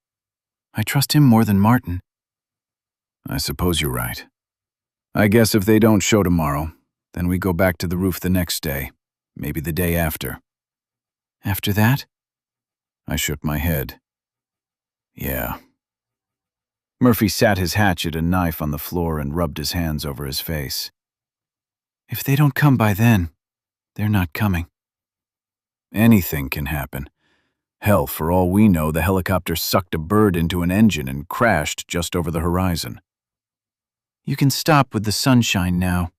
[SPEAKER 4] I trust him more than Martin."
[SPEAKER 3] I suppose you're right. I guess if they don't show tomorrow, then we go back to the roof the next day, maybe the day after.
[SPEAKER 4] "After that?"
[SPEAKER 3] I shook my head. Yeah. Murphy sat his hatchet and knife on the floor and rubbed his hands over his face.
[SPEAKER 4] "If they don't come by then, they're not coming."
[SPEAKER 3] Anything can happen. Hell, for all we know, the helicopter sucked a bird into an engine and crashed just over the horizon.
[SPEAKER 4] "You can stop with the sunshine now."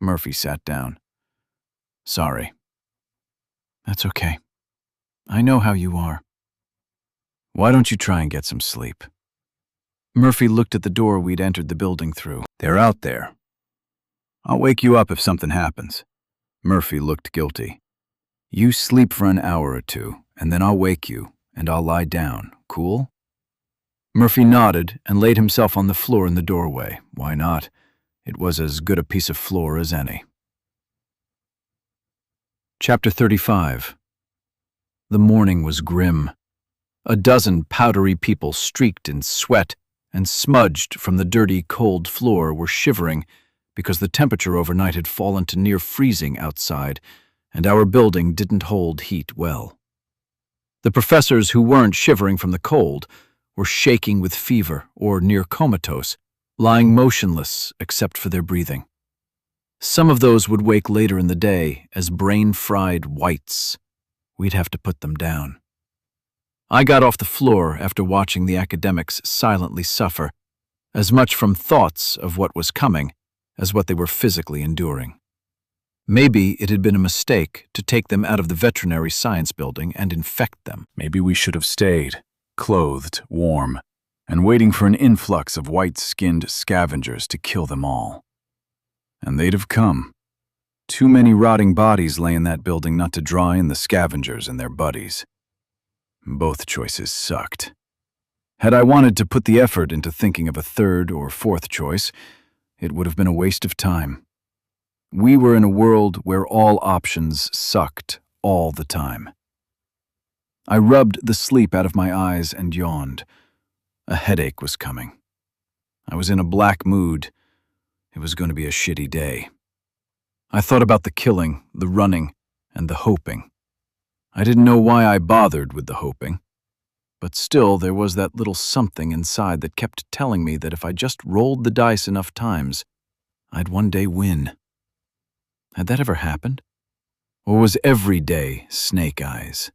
[SPEAKER 3] Murphy sat down. "Sorry."
[SPEAKER 4] "That's okay. I know how you are."
[SPEAKER 3] "Why don't you try and get some sleep?" Murphy looked at the door we'd entered the building through. "They're out there. I'll wake you up if something happens." Murphy looked guilty. "You sleep for an hour or two, and then I'll wake you, and I'll lie down. Cool?" Murphy nodded and laid himself on the floor in the doorway. Why not? It was as good a piece of floor as any. Chapter 35. The morning was grim. A dozen powdery people streaked in sweat and smudged from the dirty, cold floor were shivering because the temperature overnight had fallen to near freezing outside, and our building didn't hold heat well. The professors who weren't shivering from the cold were shaking with fever or near comatose, lying motionless except for their breathing. Some of those would wake later in the day as brain-fried whites. We'd have to put them down. I got off the floor after watching the academics silently suffer, as much from thoughts of what was coming as what they were physically enduring. Maybe it had been a mistake to take them out of the veterinary science building and infect them. Maybe we should have stayed, clothed, warm, and waiting for an influx of white-skinned scavengers to kill them all. And they'd have come. Too many rotting bodies lay in that building not to draw in the scavengers and their buddies. Both choices sucked. Had I wanted to put the effort into thinking of a third or fourth choice, it would have been a waste of time. We were in a world where all options sucked all the time. I rubbed the sleep out of my eyes and yawned. A headache was coming. I was in a black mood. It was going to be a shitty day. I thought about the killing, the running, and the hoping. I didn't know why I bothered with the hoping.
[SPEAKER 1] but still there was that little something inside that kept telling me that if I just rolled the dice enough times, I'd one day win. Had that ever happened? Or was every day snake eyes?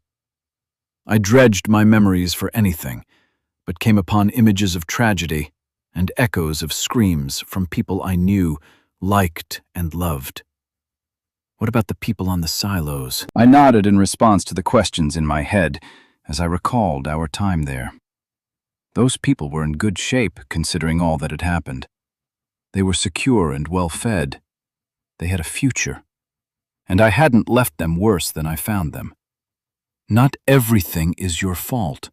[SPEAKER 1] I dredged my memories for anything, but came upon images of tragedy and echoes of screams from people I knew, liked, and loved. What about the people on the silos?
[SPEAKER 2] I nodded in response to the questions in my head as I recalled our time there. Those people were in good shape considering all that had happened. They were secure and well-fed. They had a future. And I hadn't left them worse than I found them. Not everything is your fault.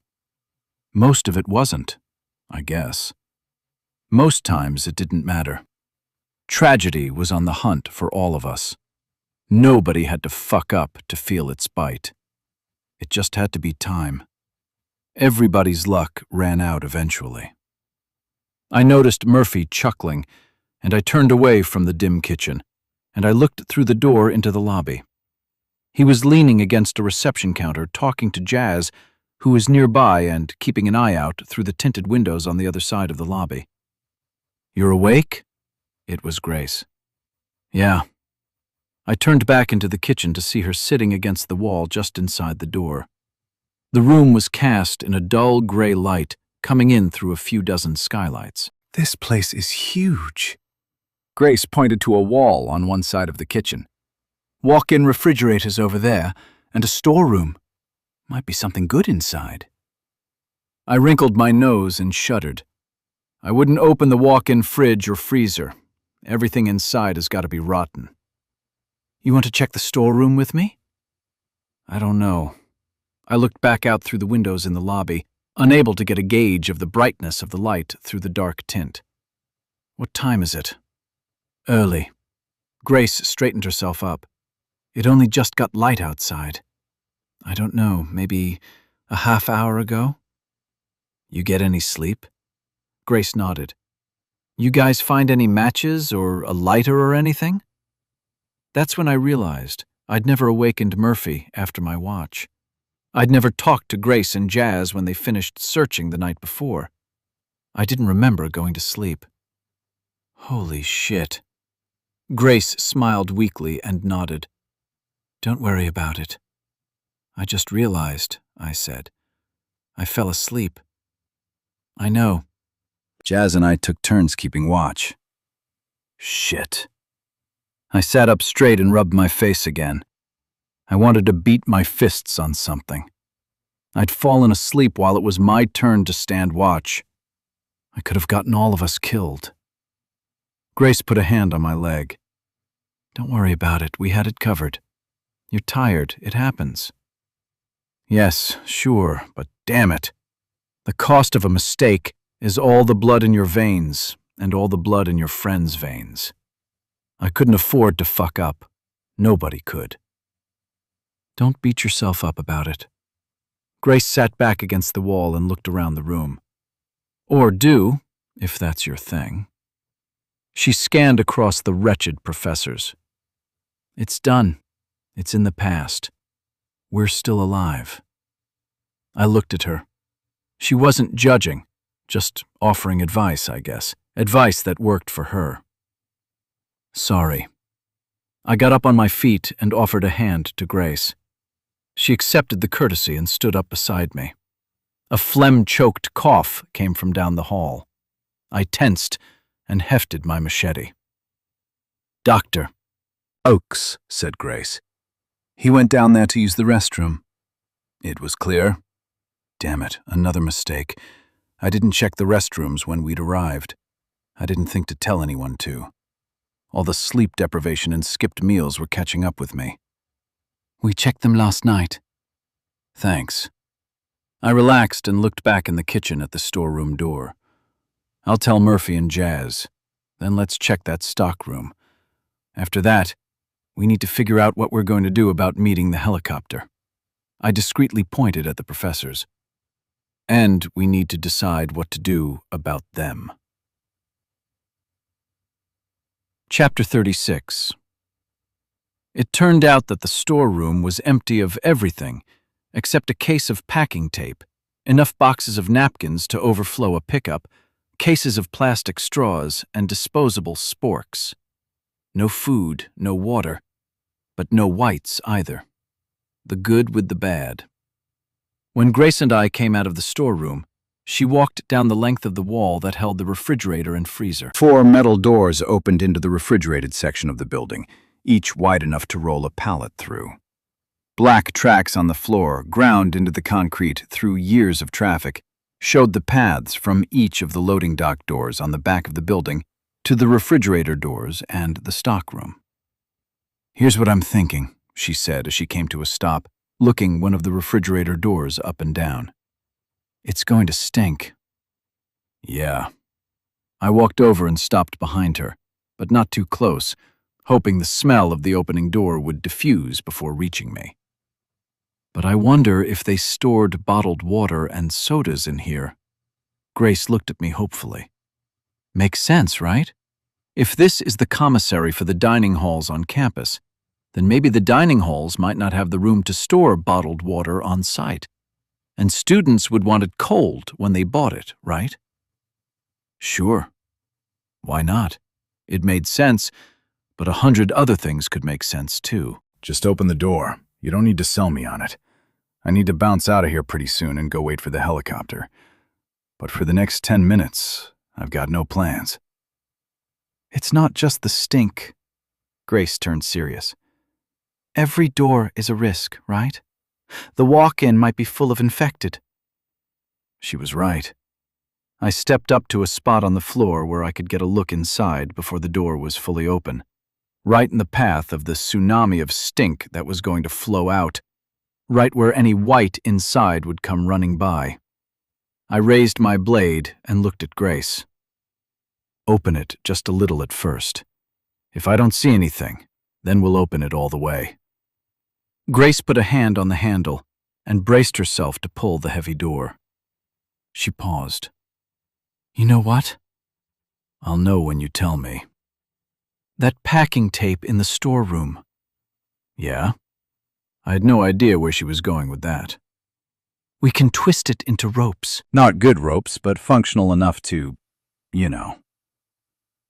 [SPEAKER 2] Most of it wasn't, I guess. Most times it didn't matter. Tragedy was on the hunt for all of us. Nobody had to fuck up to feel its bite. It just had to be time. Everybody's luck ran out eventually. I noticed Murphy chuckling, and I turned away from the dim kitchen, and I looked through the door into the lobby. He was leaning against a reception counter talking to Jazz, who was nearby and keeping an eye out through the tinted windows on the other side of the lobby. "You're awake?" It was Grace. "Yeah." I turned back into the kitchen to see her sitting against the wall just inside the door. The room was cast in a dull gray light coming in through a few dozen skylights.
[SPEAKER 3] This place is huge.
[SPEAKER 2] Grace pointed to a wall on one side of the kitchen.
[SPEAKER 4] Walk-in refrigerators over there, and a storeroom. Might be something good inside.
[SPEAKER 1] I wrinkled my nose and shuddered. I wouldn't open the walk-in fridge or freezer. Everything inside has got to be rotten.
[SPEAKER 4] You want to check the storeroom with me?
[SPEAKER 1] I don't know. I looked back out through the windows in the lobby, unable to get a gauge of the brightness of the light through the dark tint. What time is it? Early. Grace straightened herself up. It only just got light outside. I don't know, maybe a half hour ago? You get any sleep? Grace nodded. You guys find any matches or a lighter or anything? That's when I realized I'd never awakened Murphy after my watch. I'd never talked to Grace and Jazz when they finished searching the night before. I didn't remember going to sleep. Holy shit. Grace smiled weakly and nodded. Don't worry about it. I just realized, I said. I fell asleep. I know.
[SPEAKER 2] Jazz and I took turns keeping watch.
[SPEAKER 1] Shit. I sat up straight and rubbed my face again. I wanted to beat my fists on something. I'd fallen asleep while it was my turn to stand watch. I could have gotten all of us killed. Grace put a hand on my leg. Don't worry about it, we had it covered. You're tired, it happens. Yes, sure, but damn it. The cost of a mistake is all the blood in your veins and all the blood in your friends' veins. I couldn't afford to fuck up. Nobody could. Don't beat yourself up about it. Grace sat back against the wall and looked around the room. Or do, if that's your thing. She scanned across the wretched professors. It's done. It's in the past. We're still alive. I looked at her. She wasn't judging, just offering advice, I guess. Advice that worked for her. Sorry. I got up on my feet and offered a hand to Grace. She accepted the courtesy and stood up beside me. A phlegm-choked cough came from down the hall. I tensed and hefted my machete. Doctor.
[SPEAKER 3] Oaks, said Grace. He went down there to use the restroom. It was clear. Damn it, another mistake. I didn't check the restrooms when we'd arrived. I didn't think to tell anyone to. All the sleep deprivation and skipped meals were catching up with me.
[SPEAKER 4] We checked them last night.
[SPEAKER 1] Thanks. I relaxed and looked back in the kitchen at the storeroom door. I'll tell Murphy and Jazz. Then let's check that stockroom. After that, we need to figure out what we're going to do about meeting the helicopter. I discreetly pointed at the professors. And we need to decide what to do about them. Chapter 36. It turned out that the storeroom was empty of everything except a case of packing tape Enough boxes of napkins to overflow a pickup, cases of plastic straws, and disposable sporks. No food, no water, but no whites either. The good with the bad. When Grace and I came out of the storeroom, she walked down the length of the wall that held the refrigerator and freezer.
[SPEAKER 3] 4 metal doors opened into the refrigerated section of the building, each wide enough to roll a pallet through. Black tracks on the floor, ground into the concrete through years of traffic, showed the paths from each of the loading dock doors on the back of the building to the refrigerator doors and the stockroom. "Here's what I'm thinking," she said as she came to a stop, looking one of the refrigerator doors up and down. "It's going to stink." "Yeah." I walked over and stopped behind her, but not too close, hoping the smell of the opening door would diffuse before reaching me. "But I wonder if they stored bottled water and sodas in here." Grace looked at me hopefully. "Makes sense, right? If this is the commissary for the dining halls on campus, then maybe the dining halls might not have the room to store bottled water on site. And students would want it cold when they bought it, right?" Sure. Why not? It made sense, but 100 other things could make sense too. "Just open the door. You don't need to sell me on it. I need to bounce out of here pretty soon and go wait for the helicopter. But for the next 10 minutes, I've got no plans."
[SPEAKER 4] It's not just the stink. Grace turned serious. Every door is a risk, right? The walk-in might be full of infected.
[SPEAKER 1] She was right. I stepped up to a spot on the floor where I could get a look inside before the door was fully open, right in the path of the tsunami of stink that was going to flow out, right where any white inside would come running by. I raised my blade and looked at Grace. "Open it just a little at first. If I don't see anything, then we'll open it all the way." Grace put a hand on the handle and braced herself to pull the heavy door. She paused. "You know what?" "I'll know when you tell me." "That packing tape in the storeroom." "Yeah?" I had no idea where she was going with that. "We can twist it into ropes."
[SPEAKER 3] Not good ropes, but functional enough to, you know.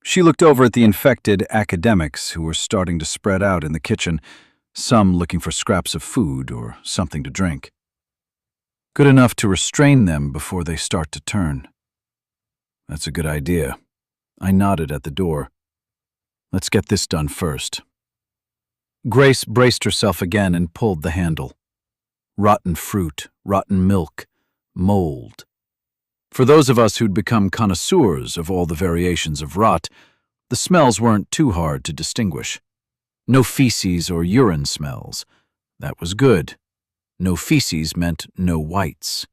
[SPEAKER 3] She looked over at the infected academics who were starting to spread out in the kitchen, some looking for scraps of food or something to drink. Good enough to restrain them before they start to turn. "That's a good idea." I nodded at the door. "Let's get this done first." Grace braced herself again and pulled the handle. Rotten fruit, rotten milk, mold. For those of us who'd become connoisseurs of all the variations of rot, the smells weren't too hard to distinguish. No feces or urine smells. That was good. No feces meant no whites.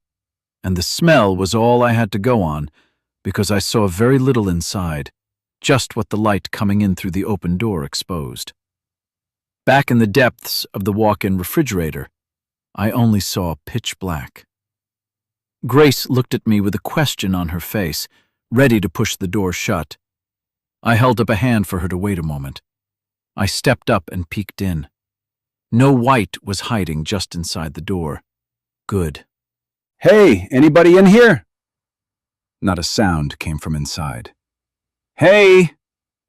[SPEAKER 3] And the smell was all I had to go on, because I saw very little inside, just what the light coming in through the open door exposed. Back in the depths of the walk-in refrigerator, I only saw pitch black. Grace looked at me with a question on her face, ready to push the door shut. I held up a hand for her to wait a moment. I stepped up and peeked in. No white was hiding just inside the door. Good. "Hey, anybody in here?" Not a sound came from inside. "Hey!"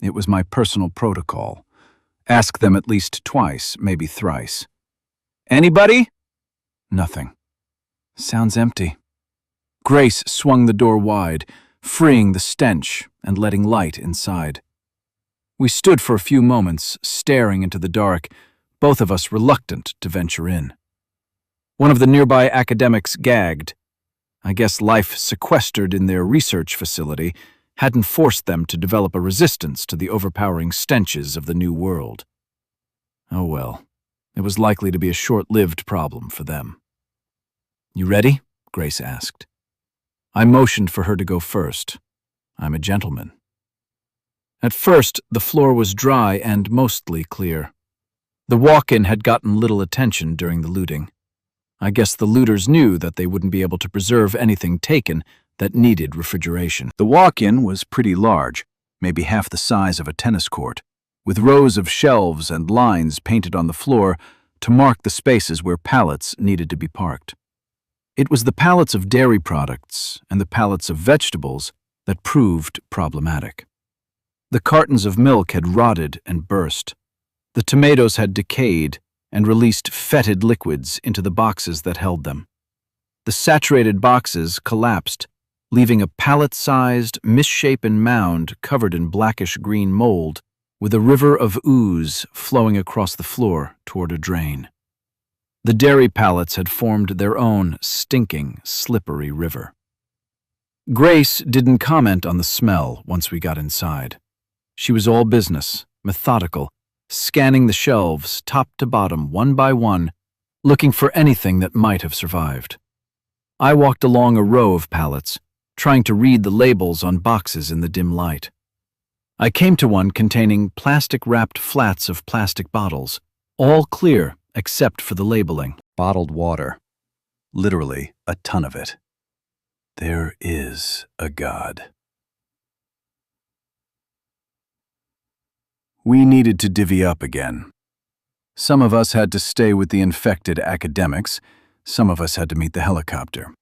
[SPEAKER 3] It was my personal protocol. Ask them at least twice, maybe thrice. "Anybody?" Nothing. Sounds empty. Grace swung the door wide, freeing the stench and letting light inside. We stood for a few moments, staring into the dark, both of us reluctant to venture in. One of the nearby academics gagged. I guess life sequestered in their research facility hadn't forced them to develop a resistance to the overpowering stenches of the new world. Oh well, it was likely to be a short-lived problem for them. "You ready?" Grace asked. I motioned for her to go first. I'm a gentleman. At first, the floor was dry and mostly clear. The walk-in had gotten little attention during the looting. I guess the looters knew that they wouldn't be able to preserve anything taken that needed refrigeration. The walk-in was pretty large, maybe half the size of a tennis court, with rows of shelves and lines painted on the floor to mark the spaces where pallets needed to be parked.
[SPEAKER 1] It was the pallets of dairy products and the pallets of vegetables that proved problematic. The cartons of milk had rotted and burst. The tomatoes had decayed and released fetid liquids into the boxes that held them. The saturated boxes collapsed, leaving a pallet-sized, misshapen mound covered in blackish-green mold with a river of ooze flowing across the floor toward a drain. The dairy pallets had formed their own stinking, slippery river. Grace didn't comment on the smell once we got inside. She was all business, methodical, scanning the shelves top to bottom one by one, looking for anything that might have survived. I walked along a row of pallets, trying to read the labels on boxes in the dim light. I came to one containing plastic-wrapped flats of plastic bottles, all clear except for the labeling.
[SPEAKER 2] Bottled water. Literally a ton of it. There is a God. We needed to divvy up again. Some of us had to stay with the infected academics. Some of us had to meet the helicopter.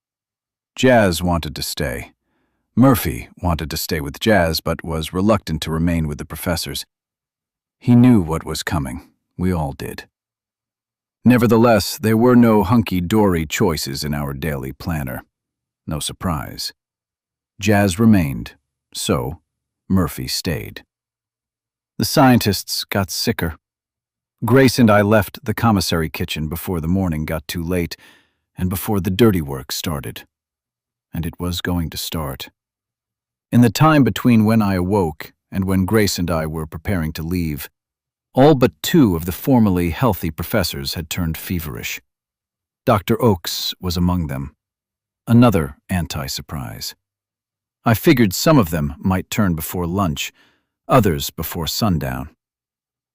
[SPEAKER 2] Jazz wanted to stay. Murphy wanted to stay with Jazz, but was reluctant to remain with the professors. He knew what was coming. We all did. Nevertheless, there were no hunky-dory choices in our daily planner. No surprise. Jazz remained, so Murphy stayed. The scientists got sicker. Grace and I left the commissary kitchen before the morning got too late and before the dirty work started. And it was going to start. In the time between when I awoke and when Grace and I were preparing to leave, all but 2 of the formerly healthy professors had turned feverish. Dr. Oakes was among them. Another anti-surprise. I figured some of them might turn before lunch, others before sundown.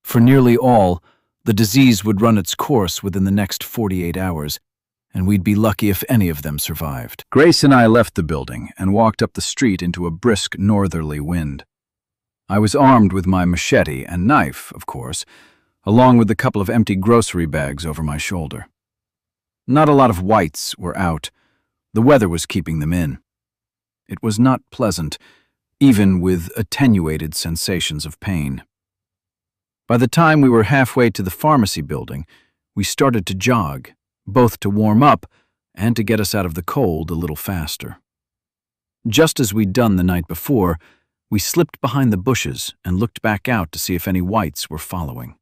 [SPEAKER 2] For nearly all, the disease would run its course within the next 48 hours, and we'd be lucky if any of them survived. Grace and I left the building and walked up the street into a brisk northerly wind. I was armed with my machete and knife, of course, along with a couple of empty grocery bags over my shoulder. Not a lot of whites were out. The weather was keeping them in. It was not pleasant, even with attenuated sensations of pain. By the time we were halfway to the pharmacy building, we started to jog, both to warm up and to get us out of the cold a little faster. Just as we'd done the night before, we slipped behind the bushes and looked back out to see if any whites were following.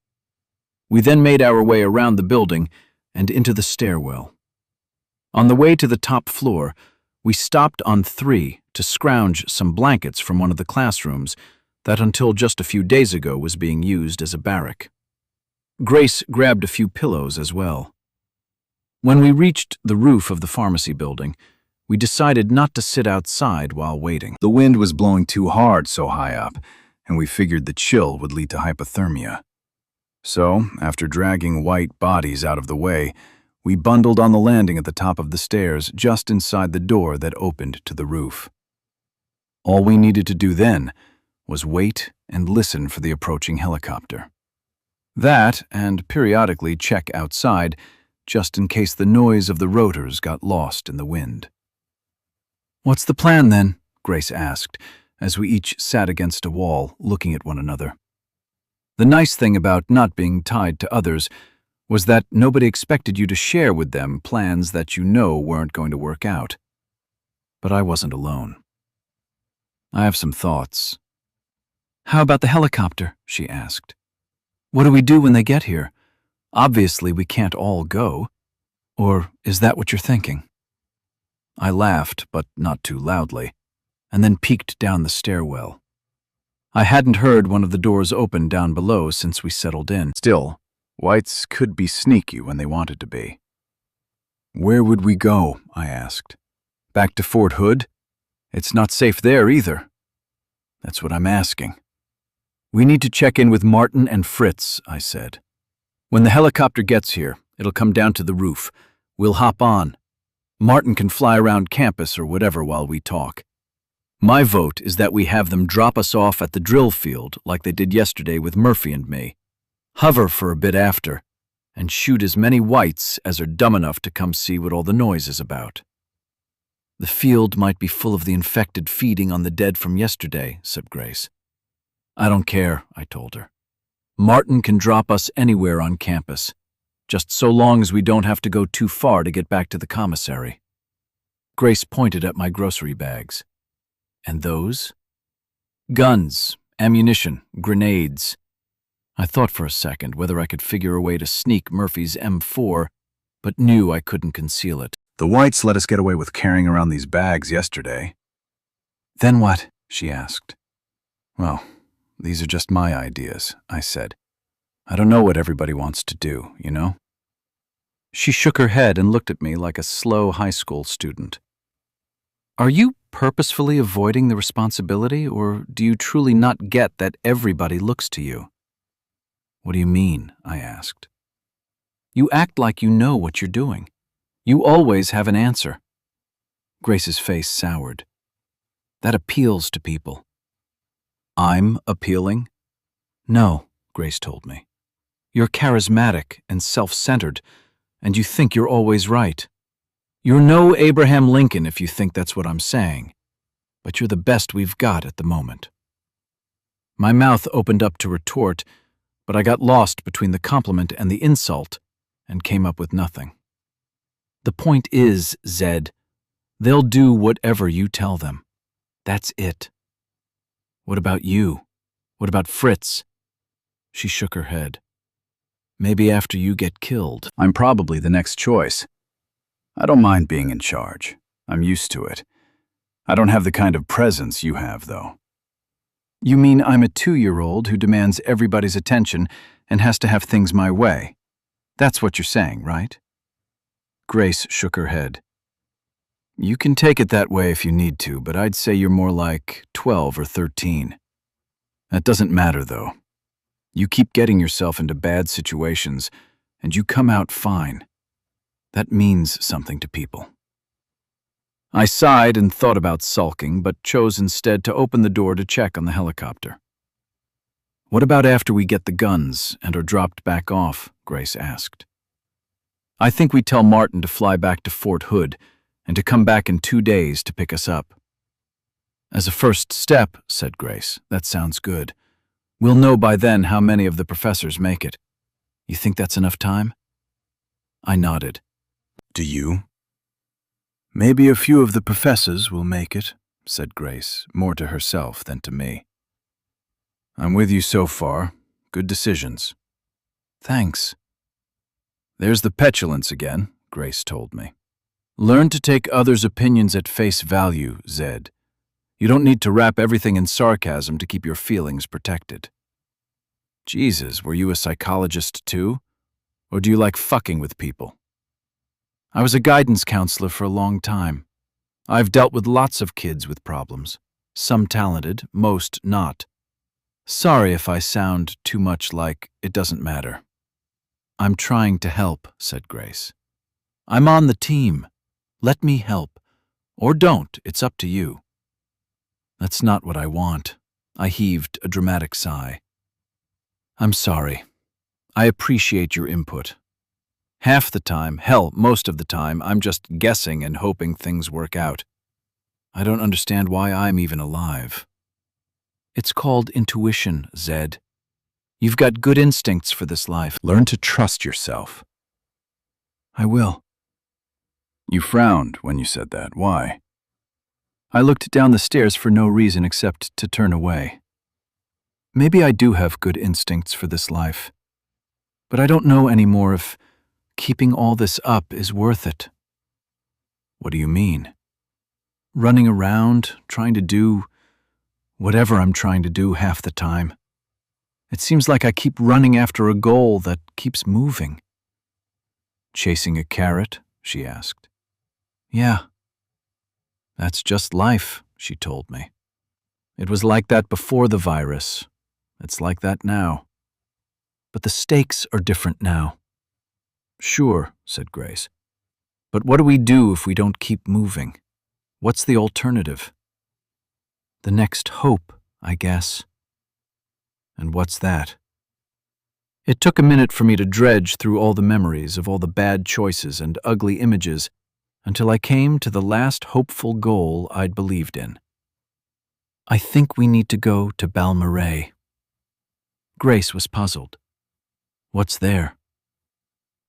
[SPEAKER 2] We then made our way around the building and into the stairwell. On the way to the top floor, we stopped on 3 to scrounge some blankets from one of the classrooms that until just a few days ago was being used as a barrack. Grace grabbed a few pillows as well. When we reached the roof of the pharmacy building, we decided not to sit outside while waiting. The wind was blowing too hard so high up, and we figured the chill would lead to hypothermia. So, after dragging white bodies out of the way, we bundled on the landing at the top of the stairs just inside the door that opened to the roof. All we needed to do then was wait and listen for the approaching helicopter. That, and periodically check outside, just in case the noise of the rotors got lost in the wind. "What's the plan, then?" Grace asked, as we each sat against a wall, looking at one another. The nice thing about not being tied to others was that nobody expected you to share with them plans that you know weren't going to work out. But I wasn't alone. "I have some thoughts." "How about the helicopter?" she asked. "What do we do when they get here? Obviously, we can't all go. Or is that what you're thinking?" I laughed, but not too loudly, and then peeked down the stairwell. I hadn't heard one of the doors open down below since we settled in. Still, whites could be sneaky when they wanted to be. "Where would we go?" I asked. "Back to Fort Hood? It's not safe there either." "That's what I'm asking." "We need to check in with Martin and Fritz," I said. "When the helicopter gets here, it'll come down to the roof. We'll hop on. Martin can fly around campus or whatever while we talk. My vote is that we have them drop us off at the drill field like they did yesterday with Murphy and me. Hover for a bit after.
[SPEAKER 1] and shoot as many whites as are dumb enough to come see what all the noise is about. The field might be full of the infected feeding on the dead from yesterday, said Grace. I don't care, I told her. Martin can drop us anywhere on campus, just so long as we don't have to go too far to get back to the commissary. Grace pointed at my grocery bags. And those? Guns, ammunition, grenades. I thought for a second whether I could figure a way to sneak Murphy's M4, but knew I couldn't conceal it.
[SPEAKER 3] The whites let us get away with carrying around these bags yesterday.
[SPEAKER 2] Then what? She asked. Well, these are just my ideas, I said. I don't know what everybody wants to do, you know? She shook her head and looked at me like a slow high school student. Are you purposefully avoiding the responsibility, or do you truly not get that everybody looks to you? What do you mean? I asked. You act like you know what you're doing. You always have an answer. Grace's face soured. That appeals to people. I'm appealing? No, Grace told me. You're charismatic and self-centered, and you think you're always right. You're no Abraham Lincoln if you think that's what I'm saying, but you're the best we've got at the moment. My mouth opened up to retort, but I got lost between the compliment and the insult and came up with nothing. The point is, Zed, they'll do whatever you tell them. That's it. What about you? What about Fritz? She shook her head. Maybe after you get killed.
[SPEAKER 3] I'm probably the next choice. I don't mind being in charge. I'm used to it. I don't have the kind of presence you have, though.
[SPEAKER 2] You mean I'm a 2-year-old who demands everybody's attention and has to have things my way? That's what you're saying, right? Grace shook her head. You can take it that way if you need to, but I'd say you're more like 12 or 13. That doesn't matter, though. You keep getting yourself into bad situations, and you come out fine. That means something to people. I sighed and thought about sulking, but chose instead to open the door to check on the helicopter. What about after we get the guns and are dropped back off? Grace asked. I think we tell Martin to fly back to Fort Hood and to come back in 2 days to pick us up. As a first step, said Grace, that sounds good. We'll know by then how many of the professors make it. You think that's enough time? I nodded.
[SPEAKER 3] Do you?
[SPEAKER 2] Maybe a few of the professors will make it, said Grace, more to herself than to me. I'm with you so far. Good decisions. Thanks. There's the petulance again, Grace told me. Learn to take others' opinions at face value, Zed. You don't need to wrap everything in sarcasm to keep your feelings protected. Jesus, were you a psychologist too? Or do you like fucking with people? I was a guidance counselor for a long time. I've dealt with lots of kids with problems. Some talented, most not. Sorry if I sound too much like it doesn't matter. I'm trying to help, said Grace. I'm on the team. Let me help. Or don't, it's up to you. That's not what I want. I heaved a dramatic sigh. I'm sorry. I appreciate your input. Half the time, hell, most of the time, I'm just guessing and hoping things work out. I don't understand why I'm even alive. It's called intuition, Zed. You've got good instincts for this life.
[SPEAKER 3] Learn to trust yourself.
[SPEAKER 2] I will.
[SPEAKER 3] You frowned when you said that. Why?
[SPEAKER 2] I looked down the stairs for no reason except to turn away. Maybe I do have good instincts for this life, but I don't know anymore if keeping all this up is worth it.
[SPEAKER 3] What do you mean?
[SPEAKER 2] Running around, trying to do whatever I'm trying to do half the time. It seems like I keep running after a goal that keeps moving.
[SPEAKER 3] Chasing a carrot? She asked.
[SPEAKER 2] Yeah. That's just life, she told me. It was like that before the virus. It's like that now. But the stakes are different now.
[SPEAKER 3] Sure, said Grace.
[SPEAKER 2] But what do we do if we don't keep moving? What's the alternative? The next hope, I guess.
[SPEAKER 3] And what's that?
[SPEAKER 1] It took a minute for me to dredge through all the memories of all the bad choices and ugly images until I came to the last hopeful goal I'd believed in. I think we need to go to Balmoral. Grace was puzzled. What's there?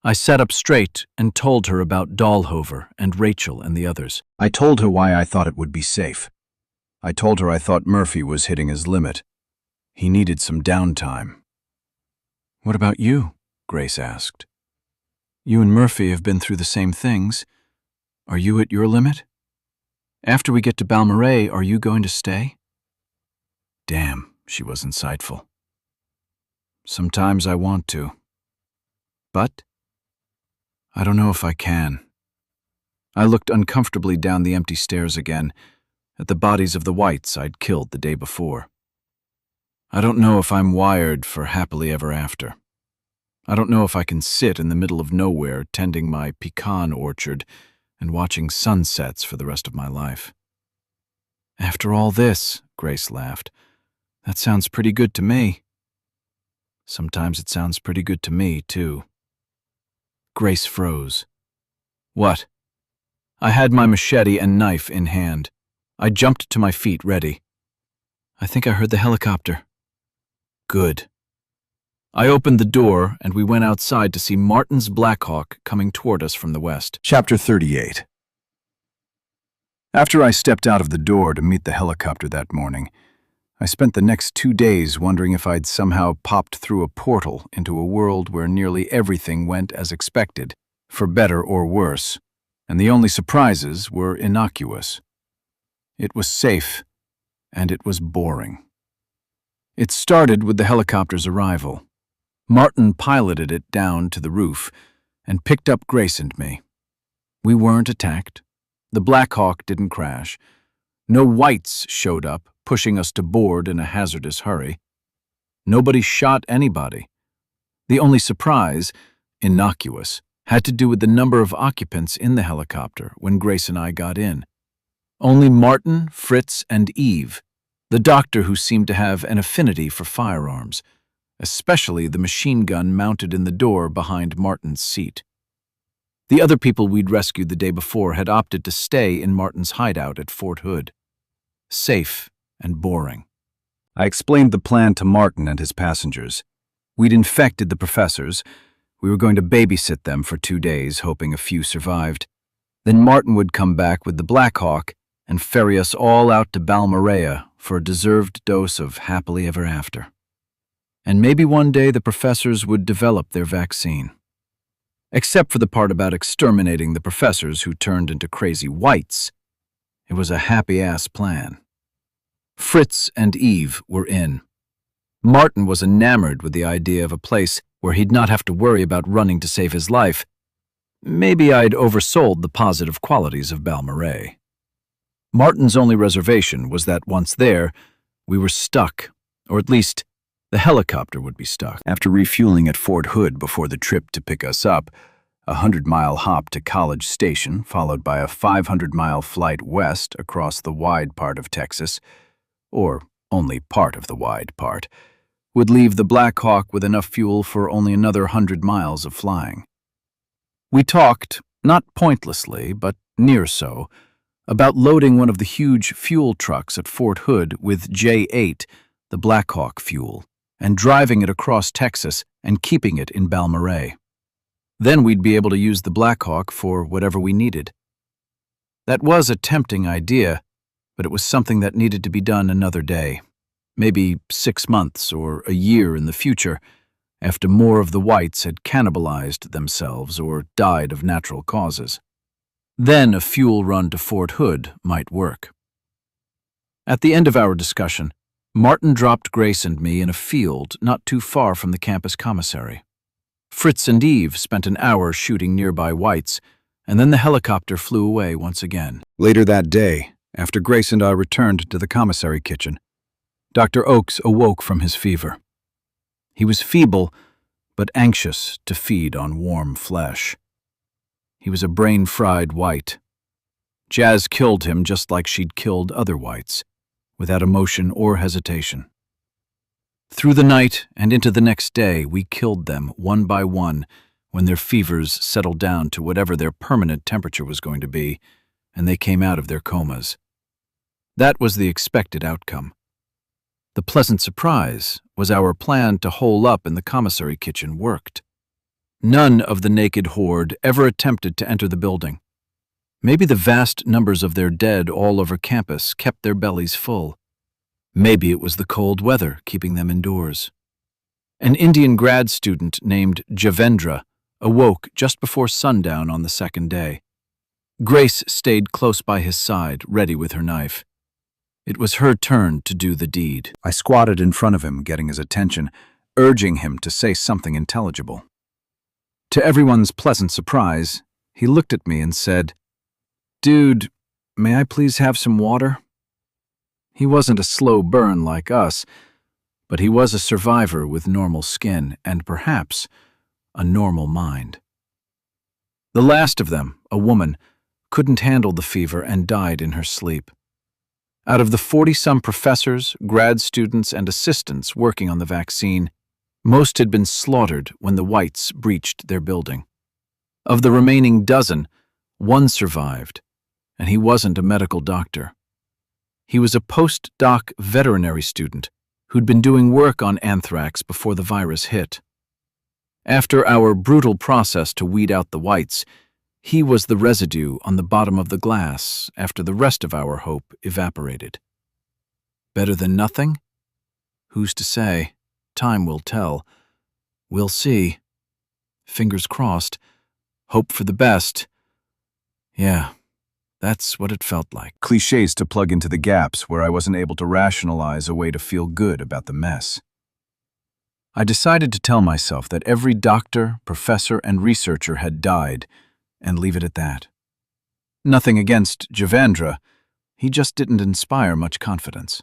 [SPEAKER 1] I sat up straight and told her about Dahlhover and Rachel and the others.
[SPEAKER 3] I told her why I thought it would be safe. I told her I thought Murphy was hitting his limit. He needed some downtime.
[SPEAKER 1] What about you? Grace asked. You and Murphy have been through the same things. Are you at your limit? After we get to Balmoral, are you going to stay? Damn, she was insightful. Sometimes I want to. But I don't know if I can. I looked uncomfortably down the empty stairs again, at the bodies of the whites I'd killed the day before. I don't know if I'm wired for happily ever after. I don't know if I can sit in the middle of nowhere tending my pecan orchard and watching sunsets for the rest of my life. After all this, Grace laughed, that sounds pretty good to me. Sometimes it sounds pretty good to me, too. Grace froze. What? I had my machete and knife in hand. I jumped to my feet, ready. I think I heard the helicopter. Good. I opened the door and we went outside to see Martin's Blackhawk coming toward us from the west.
[SPEAKER 3] Chapter 38. After I stepped out of the door to meet the helicopter that morning, I spent the next 2 days wondering if I'd somehow popped through a portal into a world where nearly everything went as expected, for better or worse, and the only surprises were innocuous. It was safe, and it was boring. It started with the helicopter's arrival. Martin piloted it down to the roof and picked up Grace and me. We weren't attacked. The Blackhawk didn't crash. No whites showed up, pushing us to board in a hazardous hurry. Nobody shot anybody. The only surprise, innocuous, had to do with the number of occupants in the helicopter when Grace and I got in. Only Martin, Fritz, and Eve, the doctor who seemed to have an affinity for firearms, especially the machine gun mounted in the door behind Martin's seat. The other people we'd rescued the day before had opted to stay in Martin's hideout at Fort Hood. Safe and boring. I explained the plan to Martin and his passengers. We'd infected the professors. We were going to babysit them for 2 days, hoping a few survived. Then Martin would come back with the Blackhawk and ferry us all out to Balmoral for a deserved dose of happily ever after. And maybe one day the professors would develop their vaccine. Except for the part about exterminating the professors who turned into crazy whites. It was a happy-ass plan. Fritz and Eve were in. Martin was enamored with the idea of a place where he'd not have to worry about running to save his life. Maybe I'd oversold the positive qualities of Balmoral. Martin's only reservation was that once there, we were stuck, or at least the helicopter would be stuck. After refueling at Fort Hood before the trip to pick us up, a 100-mile hop to College Station, followed by a 500-mile flight west across the wide part of Texas, or only part of the wide part, would leave the Blackhawk with enough fuel for only another 100 miles of flying. We talked, not pointlessly, but near so, about loading one of the huge fuel trucks at Fort Hood with J8, the Blackhawk fuel, and driving it across Texas and keeping it in Balmoral. Then we'd be able to use the Blackhawk for whatever we needed. That was a tempting idea, but it was something that needed to be done another day, maybe 6 months or a year in the future, after more of the whites had cannibalized themselves or died of natural causes. Then a fuel run to Fort Hood might work. At the end of our discussion, Martin dropped Grace and me in a field not too far from the campus commissary. Fritz and Eve spent an hour shooting nearby whites, and then the helicopter flew away once again. Later that day, after Grace and I returned to the commissary kitchen, Dr. Oakes awoke from his fever. He was feeble, but anxious to feed on warm flesh. He was a brain-fried white. Jazz killed him just like she'd killed other whites, without emotion or hesitation.
[SPEAKER 1] Through the night and into the next day, we killed them one by one when their fevers settled down to whatever their permanent temperature was going to be, and they came out of their comas. That was the expected outcome. The pleasant surprise was our plan to hole up in the commissary kitchen worked. None of the naked horde ever attempted to enter the building. Maybe the vast numbers of their dead all over campus kept their bellies full. Maybe it was the cold weather keeping them indoors. An Indian grad student named Javendra awoke just before sundown on the second day. Grace stayed close by his side, ready with her knife. It was her turn to do the deed.
[SPEAKER 3] I squatted in front of him, getting his attention, urging him to say something intelligible. To everyone's pleasant surprise, he looked at me and said, "Dude, may I please have some water?" He wasn't a slow burn like us, but he was a survivor with normal skin and perhaps a normal mind. The last of them, a woman, couldn't handle the fever and died in her sleep. Out of the 40-some professors, grad students, and assistants working on the vaccine, most had been slaughtered when the whites breached their building. Of the remaining dozen, one survived, and he wasn't a medical doctor. He was a postdoc veterinary student who'd been doing work on anthrax before the virus hit. After our brutal process to weed out the whites, he was the residue on the bottom of the glass after the rest of our hope evaporated. Better than nothing? Who's to say? Time will tell. We'll see. Fingers crossed. Hope for the best. Yeah, that's what it felt like. Clichés to plug into the gaps where I wasn't able to rationalize a way to feel good about the mess. I decided to tell myself that every doctor, professor, and researcher had died, and leave it at that. Nothing against Javendra, he just didn't inspire much confidence.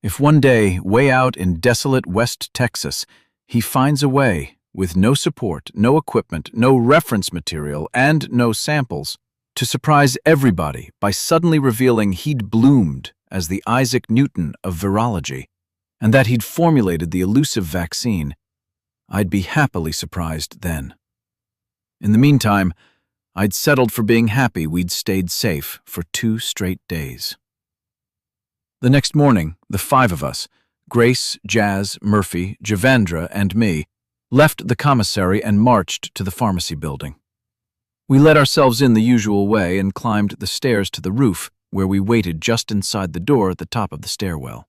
[SPEAKER 3] If one day, way out in desolate West Texas, he finds a way, with no support, no equipment, no reference material, and no samples, to surprise everybody by suddenly revealing he'd bloomed as the Isaac Newton of virology, and that he'd formulated the elusive vaccine, I'd be happily surprised then. In the meantime, I'd settled for being happy we'd stayed safe for 2 straight days. The next morning, the 5 of us, Grace, Jazz, Murphy, Javendra, and me, left the commissary and marched to the pharmacy building. We let ourselves in the usual way and climbed the stairs to the roof, where we waited just inside the door at the top of the stairwell.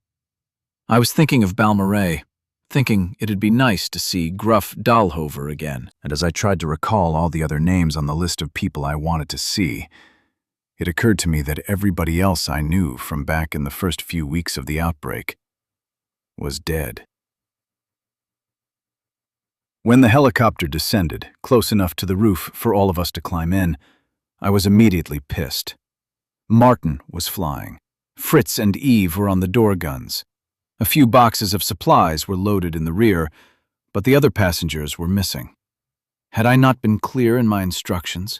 [SPEAKER 3] I was thinking of Balmorhea, thinking it'd be nice to see gruff Dahlhover again, and as I tried to recall all the other names on the list of people I wanted to see, it occurred to me that everybody else I knew from back in the first few weeks of the outbreak was dead. When the helicopter descended, close enough to the roof for all of us to climb in, I was immediately pissed. Martin was flying. Fritz and Eve were on the door guns. A few boxes of supplies were loaded in the rear, but the other passengers were missing. Had I not been clear in my instructions?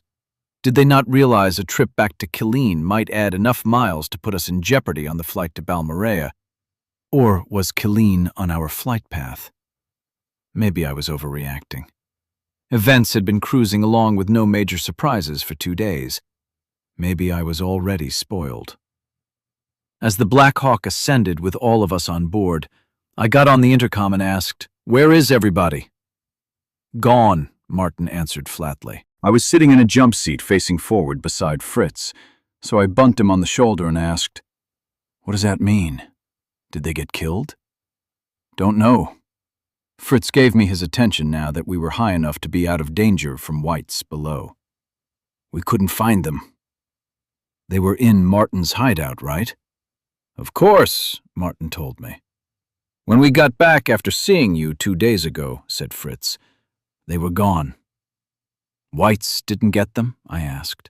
[SPEAKER 3] Did they not realize a trip back to Killeen might add enough miles to put us in jeopardy on the flight to Balmorhea? Or was Killeen on our flight path? Maybe I was overreacting. Events had been cruising along with no major surprises for 2 days. Maybe I was already spoiled. As the Black Hawk ascended with all of us on board, I got on the intercom and asked, "Where is everybody?" "Gone," Martin answered flatly. I was sitting in a jump seat facing forward beside Fritz, so I bunked him on the shoulder and asked, "What does that mean? Did they get killed?" "Don't know." Fritz gave me his attention now that we were high enough to be out of danger from whites below. "We couldn't find them." "They were in Martin's hideout, right?" "Of course," Martin told me. "When we got back after seeing you 2 days ago," said Fritz, "they were gone." "Whites didn't get them?" I asked.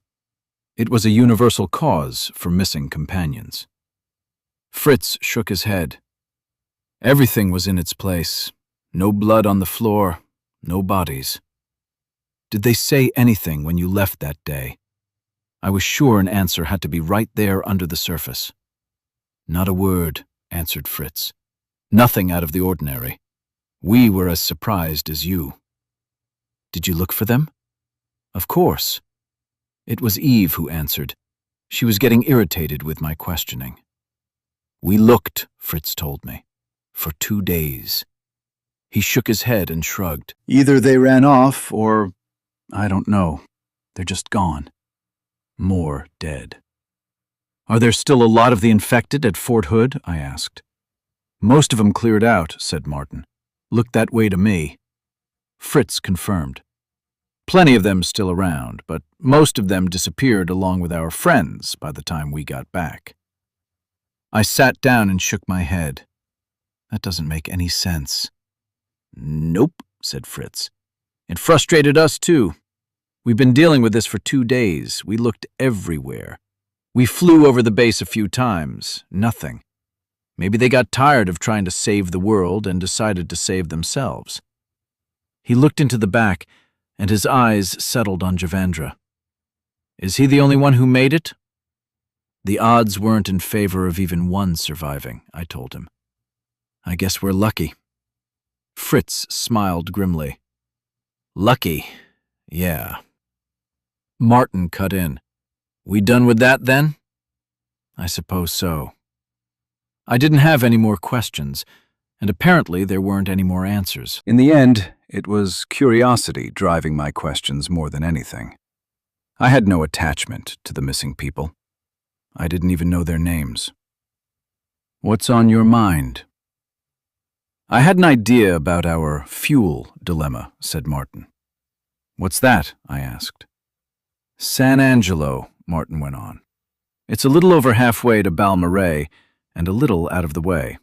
[SPEAKER 3] It was a universal cause for missing companions. Fritz shook his head. Everything was in its place. No blood on the floor, no bodies. "Did they say anything when you left that day?" I was sure an answer had to be right there under the surface. "Not a word," answered Fritz.
[SPEAKER 1] Nothing out of the ordinary. We were as surprised as you. Did you look for them? Of course. It was Eve who answered. She was getting irritated with my questioning. We looked, Fritz told me, for 2 days. He shook his head and shrugged.
[SPEAKER 2] Either they ran off or, I don't know, they're just gone. More dead.
[SPEAKER 1] Are there still a lot of the infected at Fort Hood? I asked. Most of them cleared out, said Martin. Looked that way to me. Fritz confirmed. Plenty of them still around, but most of them disappeared along with our friends by the time we got back. I sat down and shook my head. That doesn't make any sense. Nope, said Fritz. It frustrated us too. We've been dealing with this for 2 days. We looked everywhere. We flew over the base a few times. Nothing. Maybe they got tired of trying to save the world and decided to save themselves. He looked into the back, and his eyes settled on Javandra. Is he the only one who made it? The odds weren't in favor of even one surviving, I told him. I guess we're lucky. Fritz smiled grimly. Lucky, yeah. Martin cut in. We done with that then? I suppose so. I didn't have any more questions, and apparently there weren't any more answers.
[SPEAKER 2] In the end, it was curiosity driving my questions more than anything. I had no attachment to the missing people. I didn't even know their names. What's on your mind? I had an idea about our fuel dilemma, said Martin. What's that? I asked. San Angelo, Martin went on. It's a little over halfway to Balmorhea and a little out of the way.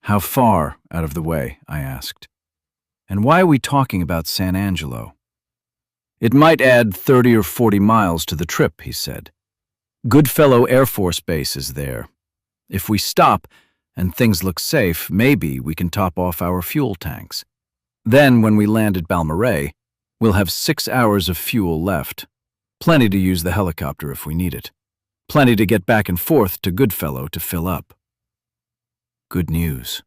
[SPEAKER 2] How far out of the way? I asked. And why are we talking about San Angelo? It might add 30 or 40 miles to the trip, he said. Goodfellow Air Force Base is there. If we stop and things look safe, maybe we can top off our fuel tanks. Then, when we land at Balmorhea, we'll have 6 hours of fuel left. Plenty to use the helicopter if we need it. Plenty to get back and forth to Goodfellow to fill up. Good news.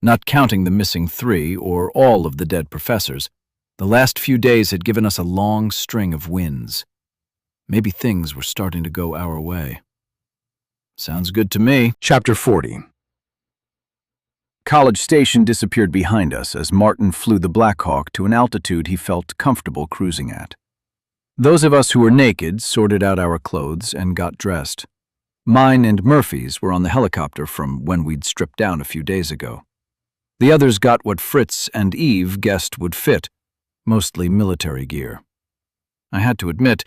[SPEAKER 2] Not counting the missing 3 or all of the dead professors, the last few days had given us a long string of wins. Maybe things were starting to go our way. Sounds good to me. Chapter 40. College Station disappeared behind us as Martin flew the Black Hawk to an altitude he felt comfortable cruising at. Those of us who were naked sorted out our clothes and got dressed. Mine and Murphy's were on the helicopter from when we'd stripped down a few days ago. The others got what Fritz and Eve guessed would fit, mostly military gear. I had to admit,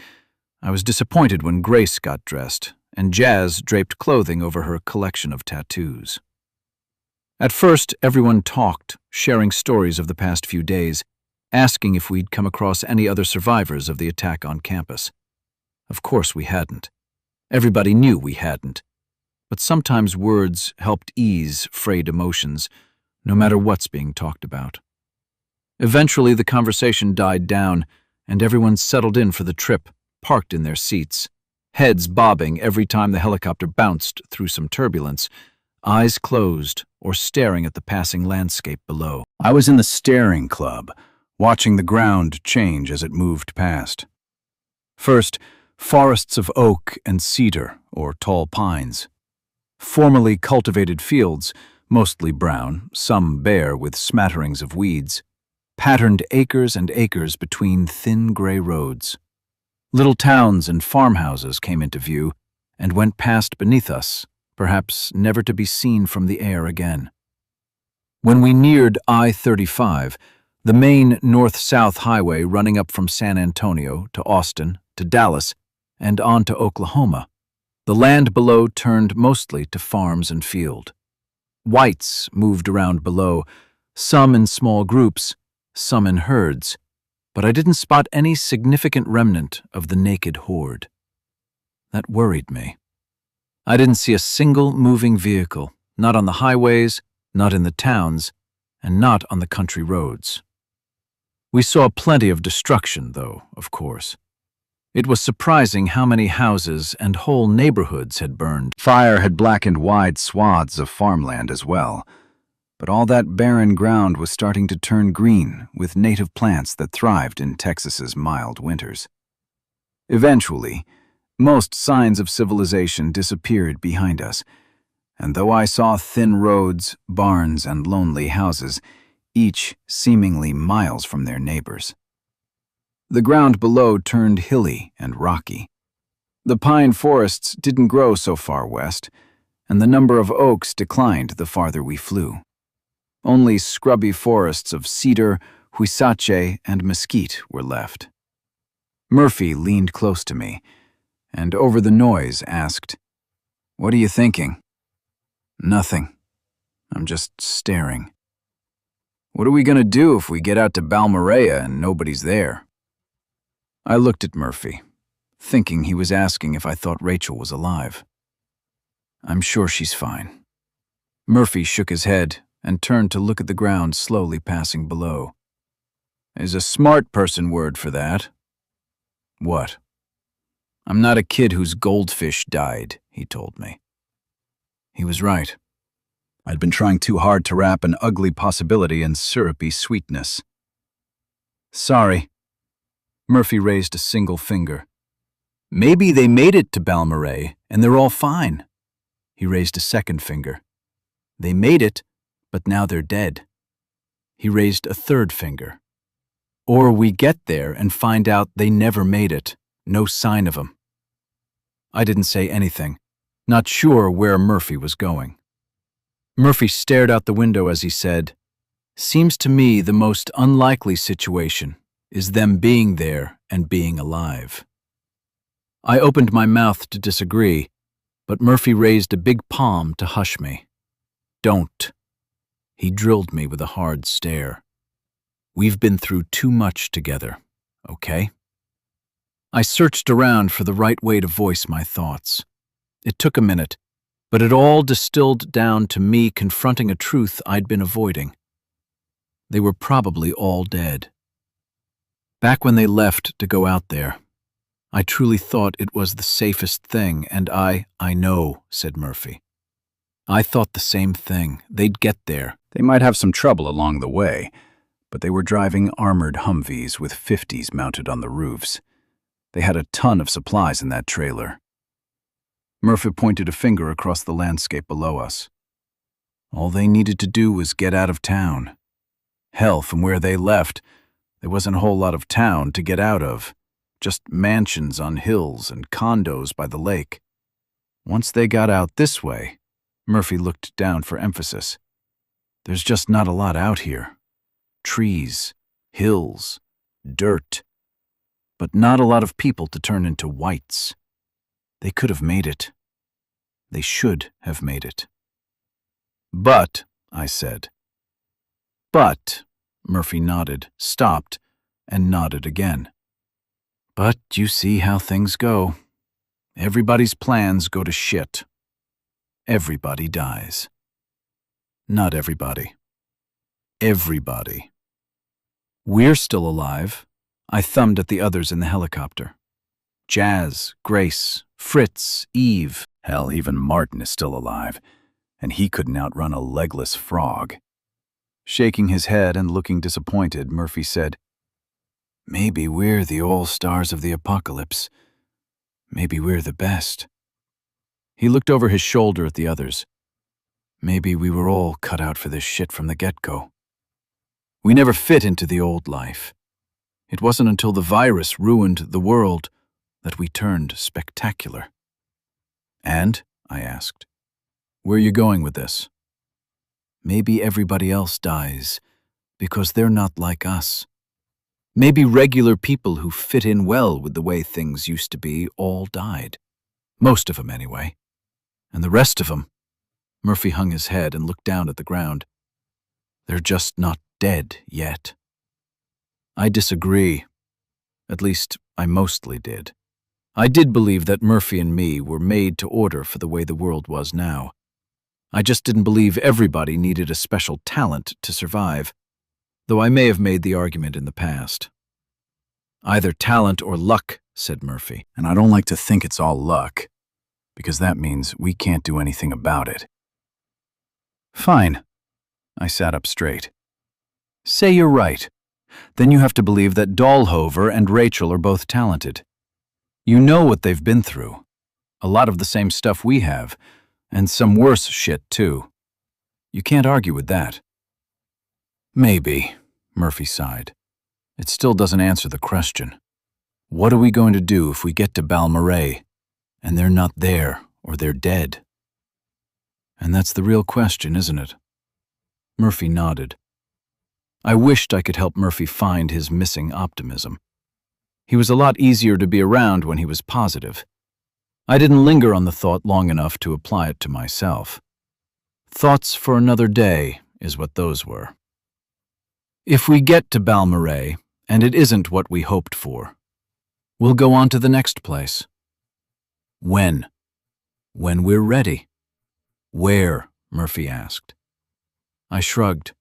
[SPEAKER 2] I was disappointed when Grace got dressed, and Jazz draped clothing over her collection of tattoos. At first, everyone talked, sharing stories of the past few days, asking if we'd come across any other survivors of the attack on campus. Of course we hadn't. Everybody knew we hadn't. But sometimes words helped ease frayed emotions, no matter what's being talked about. Eventually, the conversation died down, and everyone settled in for the trip, parked in their seats, heads bobbing every time the helicopter bounced through some turbulence, eyes closed or staring at the passing landscape below. I was in the staring club, watching the ground change as it moved past. First, forests of oak and cedar, or tall pines. Formerly cultivated fields, mostly brown, some bare with smatterings of weeds, patterned acres and acres between thin gray roads. Little towns and farmhouses came into view and went past beneath us, perhaps never to be seen from the air again. When we neared I-35, the main north-south highway running up from San Antonio to Austin to Dallas and on to Oklahoma, the land below turned mostly to farms and field. Whites moved around below, some in small groups, some in herds, but I didn't spot any significant remnant of the naked horde. That worried me. I didn't see a single moving vehicle, not on the highways, not in the towns, and not on the country roads. We saw plenty of destruction, though, of course. It was surprising how many houses and whole neighborhoods had burned. Fire had blackened wide swaths of farmland as well, But all that barren ground was starting to turn green with native plants that thrived in Texas's mild winters. Eventually, most signs of civilization disappeared behind us, and though I saw thin roads, barns, and lonely houses, each seemingly miles from their neighbors, the ground below turned hilly and rocky. The pine forests didn't grow so far west, and the number of oaks declined the farther we flew. Only scrubby forests of cedar, huisache, and mesquite were left. Murphy leaned close to me, and over the noise asked, "What are you thinking?" "Nothing. I'm just staring." "What are we going to do if we get out to Balmorhea and nobody's there?" I looked at Murphy, thinking he was asking if I thought Rachel was alive. "I'm sure she's fine." Murphy shook his head and turned to look at the ground slowly passing below. "There's a smart person word for that." "What?" "I'm not a kid whose goldfish died," he told me. He was right. I'd been trying too hard to wrap an ugly possibility in syrupy sweetness. "Sorry." Murphy raised a single finger. "Maybe they made it to Balmorhea and they're all fine." He raised a second finger. "They made it, but now they're dead." He raised a third finger. "Or we get there and find out they never made it, no sign of 'em." I didn't say anything, not sure where Murphy was going. Murphy stared out the window as he said, "Seems to me the most unlikely situation is them being there and being alive." I opened my mouth to disagree, but Murphy raised a big palm to hush me. "Don't." He drilled me with a hard stare. "We've been through too much together, okay?" I searched around for the right way to voice my thoughts. It took a minute, but it all distilled down to me confronting a truth I'd been avoiding. They were probably all dead. Back when they left to go out there, I truly thought it was the safest thing, and I know, said Murphy. I thought the same thing. They'd get there. They might have some trouble along the way, but they were driving armored Humvees with 50s mounted on the roofs. They had a ton of supplies in that trailer. Murphy pointed a finger across the landscape below us. All they needed to do was get out of town. Hell, from where they left, there wasn't a whole lot of town to get out of, just mansions on hills and condos by the lake. Once they got out this way, Murphy looked down for emphasis. There's just not a lot out here. Trees, hills, dirt, but not a lot of people to turn into whites. They could have made it. They should have made it. But, I said. But, Murphy nodded, stopped, and nodded again. But you see how things go. Everybody's plans go to shit. Everybody dies. Not everybody. Everybody. We're still alive. I thumbed at the others in the helicopter. Jazz, Grace, Fritz, Eve. Hell, even Martin is still alive, and he couldn't outrun a legless frog. Shaking his head and looking disappointed, Murphy said, Maybe we're the all-stars of the apocalypse. Maybe we're the best. He looked over his shoulder at the others. Maybe we were all cut out for this shit from the get-go. We never fit into the old life. It wasn't until the virus ruined the world that we turned spectacular. And, I asked, where are you going with this? Maybe everybody else dies because they're not like us. Maybe regular people who fit in well with the way things used to be all died. Most of them, anyway. And the rest of them, Murphy hung his head and looked down at the ground. They're just not dead yet. I disagree. At least, I mostly did. I did believe that Murphy and me were made to order for the way the world was now. I just didn't believe everybody needed a special talent to survive, though I may have made the argument in the past. Either talent or luck, said Murphy, and I don't like to think it's all luck, because that means we can't do anything about it. Fine. I sat up straight.
[SPEAKER 1] Say you're right. Then you have to believe that Dahlhover and Rachel are both talented. You know what they've been through. A lot of the same stuff we have, and some worse shit, too. You can't argue with that. Maybe, Murphy sighed. It still doesn't answer the question. What are we going to do if we get to Balmoral, and they're not there, or they're dead? And that's the real question, isn't it? Murphy nodded. I wished I could help Murphy find his missing optimism. He was a lot easier to be around when he was positive. I didn't linger on the thought long enough to apply it to myself. Thoughts for another day is what those were. If we get to Balmoral, and it isn't what we hoped for, we'll go on to the next place. When? When we're ready. Where? Murphy asked. I shrugged.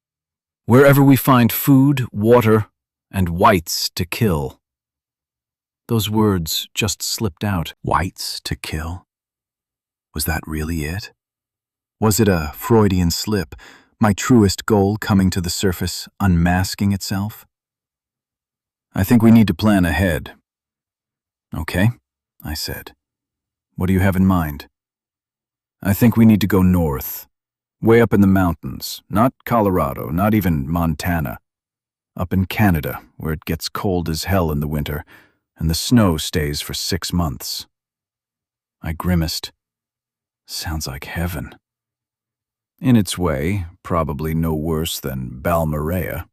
[SPEAKER 1] Wherever we find food, water, and whites to kill. Those words just slipped out.
[SPEAKER 2] Whites to kill? Was that really it? Was it a Freudian slip, my truest goal coming to the surface, unmasking itself? I think we need to plan ahead. Okay, I said. What do you have in mind? I think we need to go north. Way up in the mountains, not Colorado, not even Montana. Up in Canada, where it gets cold as hell in the winter, and the snow stays for 6 months. I grimaced. Sounds like heaven. In its way, probably no worse than Balmoral.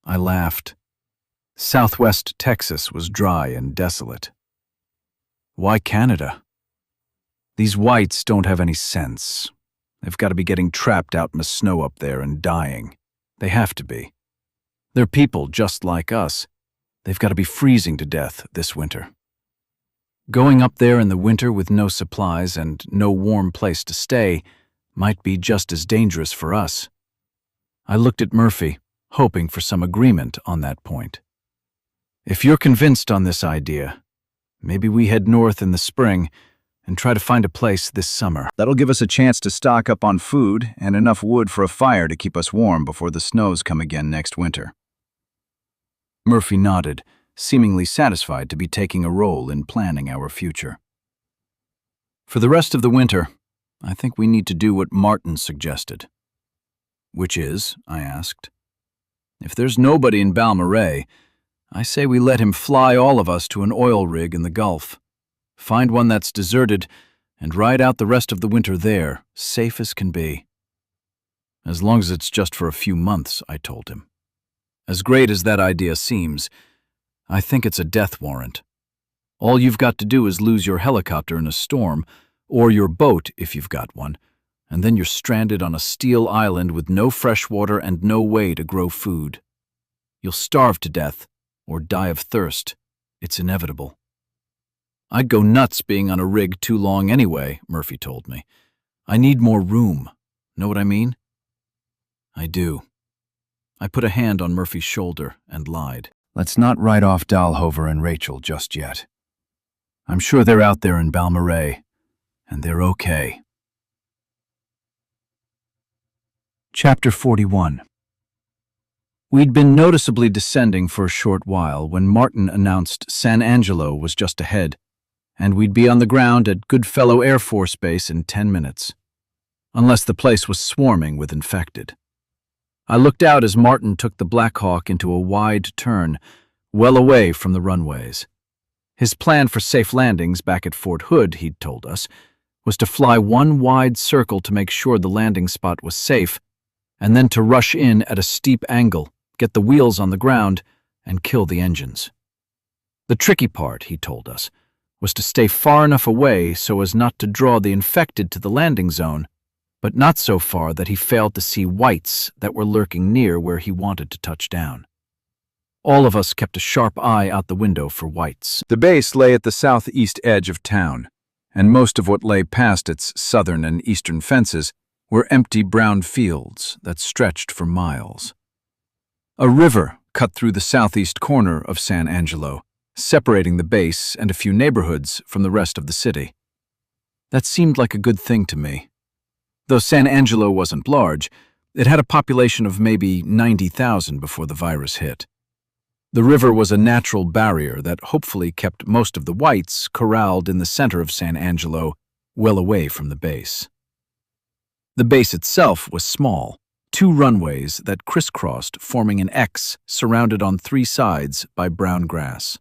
[SPEAKER 2] I laughed. Southwest Texas was dry and desolate. Why Canada? These whites don't have any sense. They've got to be getting trapped out in the snow up there and dying. They have to be. They're people just like us. They've got to be freezing to death this winter. Going up there in the winter with no supplies and no warm place to stay might be just as dangerous for us. I looked at Murphy, hoping for some agreement on that point. If you're convinced on this idea, maybe we head north in the spring and try to find a place this summer.
[SPEAKER 3] That'll give us a chance to stock up on food and enough wood for a fire to keep us warm before the snows come again next winter.
[SPEAKER 1] Murphy nodded, seemingly satisfied to be taking a role in planning our future. For the rest of the winter, I think we need to do what Martin suggested. Which is, I asked. If there's nobody in Balmoral, I say we let him fly all of us to an oil rig in the Gulf. Find one that's deserted, and ride out the rest of the winter there, safe as can be. As long as it's just for a few months, I told him. As great as that idea seems, I think it's a death warrant. All you've got to do is lose your helicopter in a storm, or your boat if you've got one, and then you're stranded on a steel island with no fresh water and no way to grow food. You'll starve to death, or die of thirst. It's inevitable. I'd go nuts being on a rig too long anyway, Murphy told me. I need more room. Know what I mean? I do. I put a hand on Murphy's shoulder and lied.
[SPEAKER 2] Let's not write off Dahlhover and Rachel just yet.
[SPEAKER 1] I'm sure they're out there in Balmoral, and they're okay. Chapter 41. We'd been noticeably descending for a short while when Martin announced San Angelo was just ahead, and we'd be on the ground at Goodfellow Air Force Base in 10 minutes, unless the place was swarming with infected. I looked out as Martin took the Black Hawk into a wide turn, well away from the runways. His plan for safe landings back at Fort Hood, he'd told us, was to fly one wide circle to make sure the landing spot was safe, and then to rush in at a steep angle, get the wheels on the ground, and kill the engines. The tricky part, he told us, was to stay far enough away so as not to draw the infected to the landing zone, but not so far that he failed to see whites that were lurking near where he wanted to touch down. All of us kept a sharp eye out the window for whites.
[SPEAKER 3] The base lay at the southeast edge of town, and most of what lay past its southern and eastern fences were empty brown fields that stretched for miles. A river cut through the southeast corner of San Angelo, separating the base and a few neighborhoods from the rest of the city. That seemed like a good thing to me. Though San Angelo wasn't large,
[SPEAKER 1] It had a population of maybe 90,000 before the virus hit. The river was a natural barrier that hopefully kept most of the whites corralled in the center of San Angelo, well away from the base. The base itself was small, 2 runways that crisscrossed, forming an X surrounded on 3 sides by brown grass.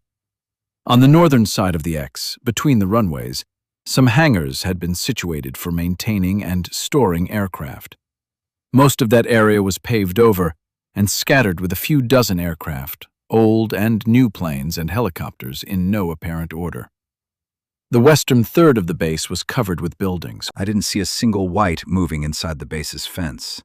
[SPEAKER 1] On the northern side of the X, between the runways, some hangars had been situated for maintaining and storing aircraft. Most of that area was paved over and scattered with a few dozen aircraft, old and new planes and helicopters in no apparent order. The western third of the base was covered with buildings.
[SPEAKER 3] I didn't see a single white moving inside the base's fence.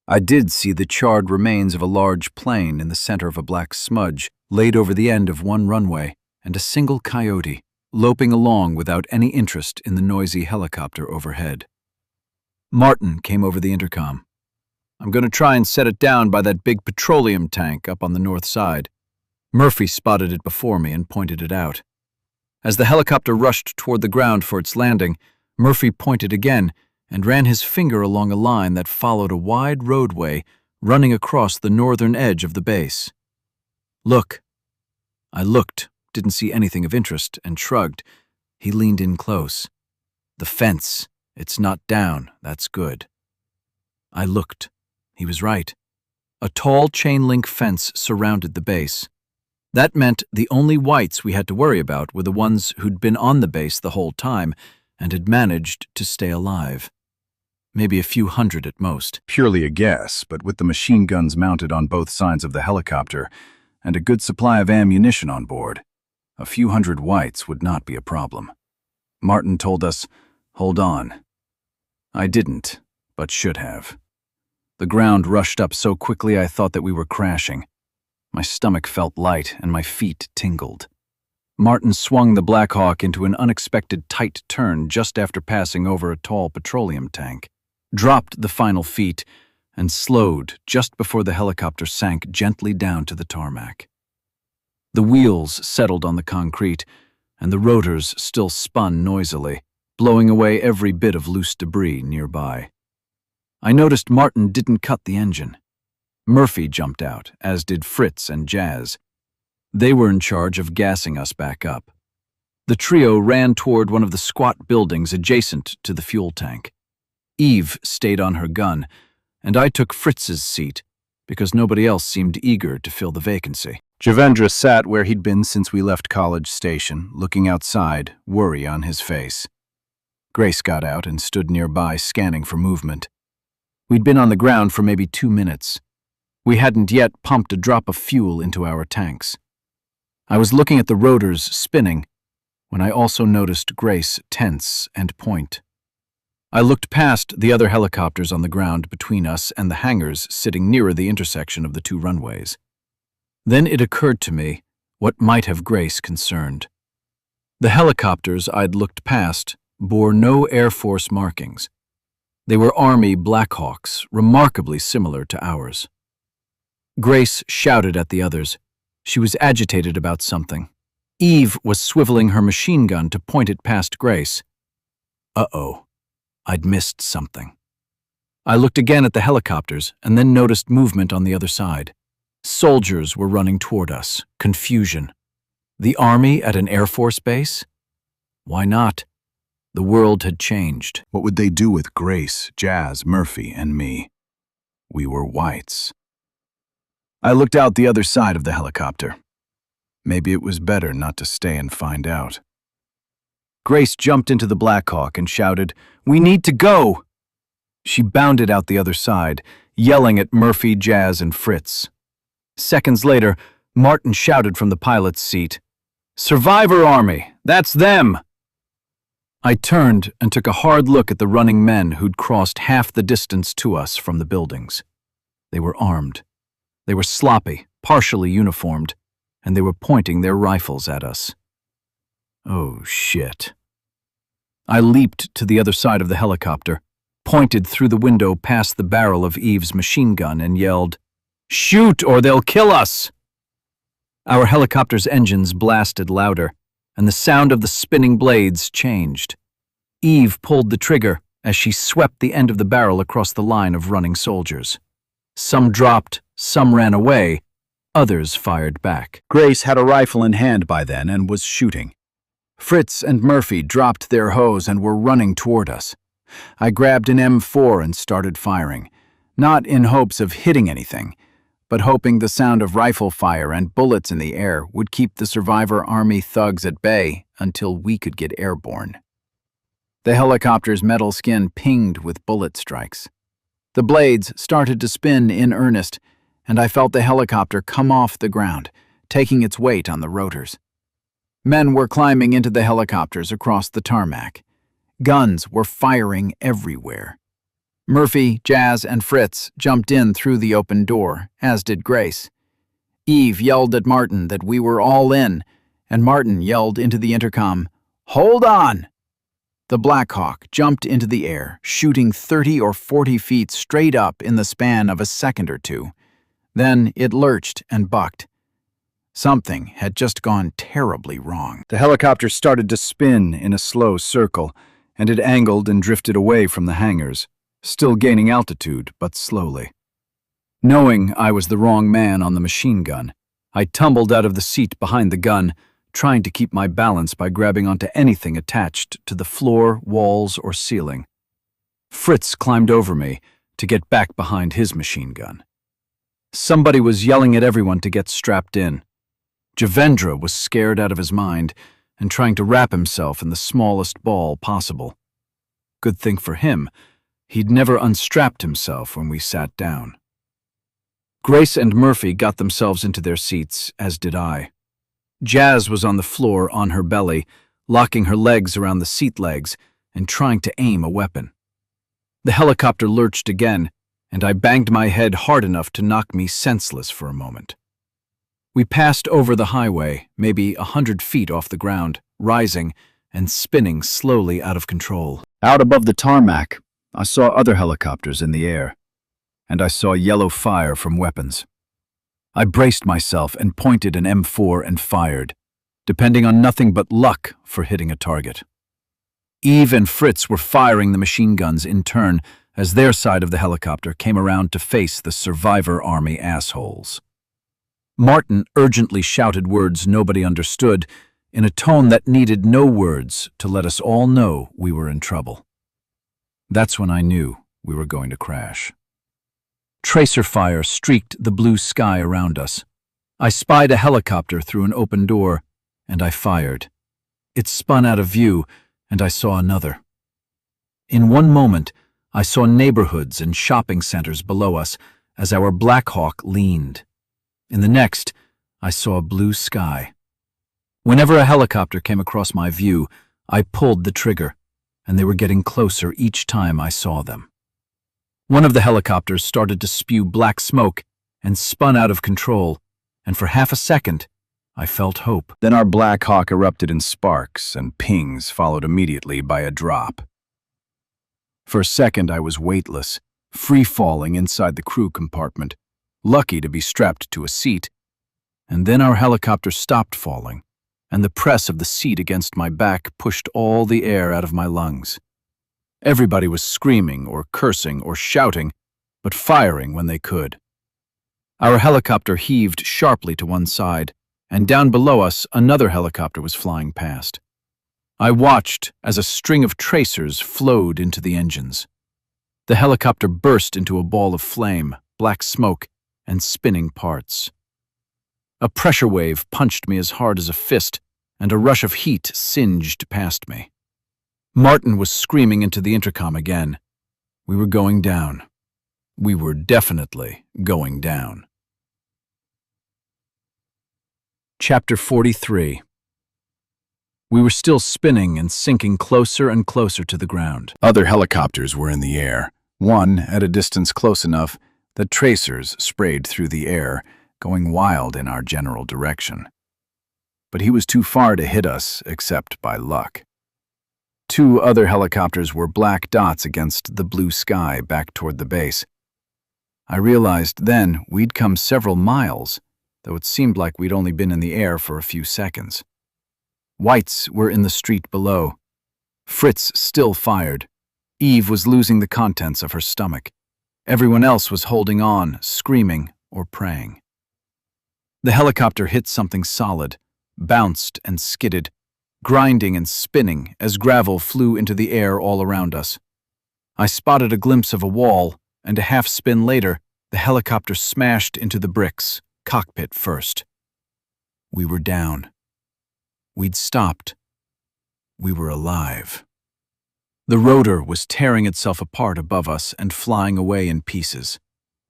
[SPEAKER 1] I did see the charred remains of a large plane in the center of a black smudge laid over the end of one runway, and a single coyote loping along without any interest in the noisy helicopter overhead. Martin came over the intercom. "I'm going to try and set it down by that big petroleum tank up on the north side." Murphy spotted it before me and pointed it out. As the helicopter rushed toward the ground for its landing, Murphy pointed again and ran his finger along a line that followed a wide roadway running across the northern edge of the base. "Look." I looked, didn't see anything of interest, and shrugged. He leaned in close. "The fence. It's not down. That's good." I looked. He was right. A tall chain-link fence surrounded the base. That meant the only whites we had to worry about were the ones who'd been on the base the whole time and had managed to stay alive. Maybe a few hundred at most.
[SPEAKER 3] Purely a guess, but with the machine guns mounted on both sides of the helicopter and a good supply of ammunition on board, a few hundred whites would not be a problem. Martin told us, "Hold on." I didn't, but should have. The ground rushed up so quickly I thought that we were crashing. My stomach felt light and my feet tingled. Martin swung the Black Hawk into an unexpected tight turn just after passing over a tall petroleum tank, dropped the final feet, and slowed just before the helicopter sank gently down to the tarmac. The wheels settled on the concrete, and the rotors still spun noisily, blowing away every bit of loose debris nearby. I noticed Martin didn't cut the engine. Murphy jumped out, as did Fritz and Jazz. They were in charge of gassing us back up. The trio ran toward one of the squat buildings adjacent to the fuel tank. Eve stayed on her gun, and I took Fritz's seat, because nobody else seemed eager to fill the vacancy. Javendra sat where he'd been since we left College Station, looking outside, worry on his face. Grace got out and stood nearby, scanning for movement. We'd been on the ground for maybe 2 minutes. We hadn't yet pumped a drop of fuel into our tanks. I was looking at the rotors spinning when I also noticed Grace tense and point. I looked past the other helicopters on the ground between us and the hangars sitting nearer the intersection of the 2 runways. Then it occurred to me what might have Grace concerned. The helicopters I'd looked past bore no Air Force markings. They were Army Blackhawks, remarkably similar to ours. Grace shouted at the others. She was agitated about something. Eve was swiveling her machine gun to point it past Grace. Uh-oh, I'd missed something. I looked again at the helicopters and then noticed movement on the other side. Soldiers were running toward us. Confusion. The Army at an Air Force base? Why not? The world had changed. What would they do with Grace, Jazz, Murphy, and me? We were whites. I looked out the other side of the helicopter. Maybe it was better not to stay and find out. Grace jumped into the Black Hawk and shouted, "We need to go!" She bounded out the other side, yelling at Murphy, Jazz, and Fritz. Seconds later, Martin shouted from the pilot's seat, "Survivor Army! That's them!" I turned and took a hard look at the running men who'd crossed half the distance to us from the buildings. They were armed. They were sloppy, partially uniformed, and they were pointing their rifles at us. Oh, shit. I leaped to the other side of the helicopter, pointed through the window past the barrel of Eve's machine gun, and yelled, "Shoot or they'll kill us!" Our helicopter's engines blasted louder, and the sound of the spinning blades changed. Eve pulled the trigger,
[SPEAKER 1] as she swept the end of the barrel across the line of running soldiers. Some dropped, some ran away, others fired back.
[SPEAKER 3] Grace had a rifle in hand by then and was shooting. Fritz and Murphy dropped their hose and were running toward us. I grabbed an M4 and started firing, not in hopes of hitting anything, but hoping the sound of rifle fire and bullets in the air would keep the Survivor Army thugs at bay until we could get airborne. The helicopter's metal skin pinged with bullet strikes. The blades started to spin in earnest, and I felt the helicopter come off the ground, taking its weight on the rotors. Men were climbing into the helicopters across the tarmac. Guns were firing everywhere. Murphy, Jazz, and Fritz jumped in through the open door, as did Grace. Eve yelled at Martin that we were all in, and Martin yelled into the intercom, "Hold on!" The Black Hawk jumped into the air, shooting 30 or 40 feet straight up in the span of a second or two. Then it lurched and bucked. Something had just gone terribly wrong. The helicopter started to spin in a slow circle, and it angled and drifted away from the hangars, still gaining altitude, but slowly. Knowing I was the wrong man on the machine gun, I tumbled out of the seat behind the gun, trying to keep my balance by grabbing onto anything attached to the floor, walls, or ceiling. Fritz climbed over me to get back behind his machine gun. Somebody was yelling at everyone to get strapped in. Javendra was scared out of his mind and trying to wrap himself in the smallest ball possible. Good thing for him, he'd never unstrapped himself when we sat down. Grace and Murphy got themselves into their seats, as did I. Jazz was on the floor on her belly, locking her legs around the seat legs and trying to aim a weapon. The helicopter lurched again, and I banged my head hard enough to knock me senseless for a moment. We passed over the highway, maybe 100 feet off the ground, rising and spinning slowly out of control. Out above the tarmac, I saw other helicopters in the air, and I saw yellow fire from weapons. I braced myself and pointed an M4 and fired, depending on nothing but luck for hitting a target. Eve and Fritz were firing the machine guns in turn as their side of the helicopter came around to face the Survivor Army assholes. Martin urgently shouted words nobody understood in a tone that needed no words to let us all know we were in trouble. That's when I knew we were going to crash. Tracer fire streaked the blue sky around us. I spied a helicopter through an open door, and I fired. It spun out of view, and I saw another. In one moment, I saw neighborhoods and shopping centers below us as our Black Hawk leaned. In the next, I saw a blue sky. Whenever a helicopter came across my view, I pulled the trigger, and they were getting closer each time I saw them. One of the helicopters started to spew black smoke and spun out of control, and for half a second, I felt hope. Then our Black Hawk erupted in sparks, and pings followed immediately by a drop. For a second, I was weightless, free-falling inside the crew compartment, lucky to be strapped to a seat, and then our helicopter stopped falling, and the press of the seat against my back pushed all the air out of my lungs. Everybody was screaming or cursing or shouting, but firing when they could. Our helicopter heaved sharply to one side, and down below us another helicopter was flying past. I watched as a string of tracers flowed into the engines. The helicopter burst into a ball of flame, black smoke, and spinning parts. A pressure wave punched me as hard as a fist, and a rush of heat singed past me. Martin was screaming into the intercom again. We were going down. We were definitely going down. Chapter 43. We were still spinning and sinking closer and closer to the ground. Other helicopters were in the air, one at a distance close enough that tracers sprayed through the air, going wild in our general direction. But he was too far to hit us except by luck. Two other helicopters were black dots against the blue sky back toward the base. I realized then we'd come several miles, though it seemed like we'd only been in the air for a few seconds. Whites were in the street below. Fritz still fired,
[SPEAKER 1] Eve was losing the contents of her stomach. Everyone else was holding on, screaming or praying. The helicopter hit something solid, bounced and skidded, grinding and spinning as gravel flew into the air all around us. I spotted a glimpse of a wall, and a half-spin later, the helicopter smashed into the bricks, cockpit first. We were down. We'd stopped. We were alive. The rotor was tearing itself apart above us and flying away in pieces.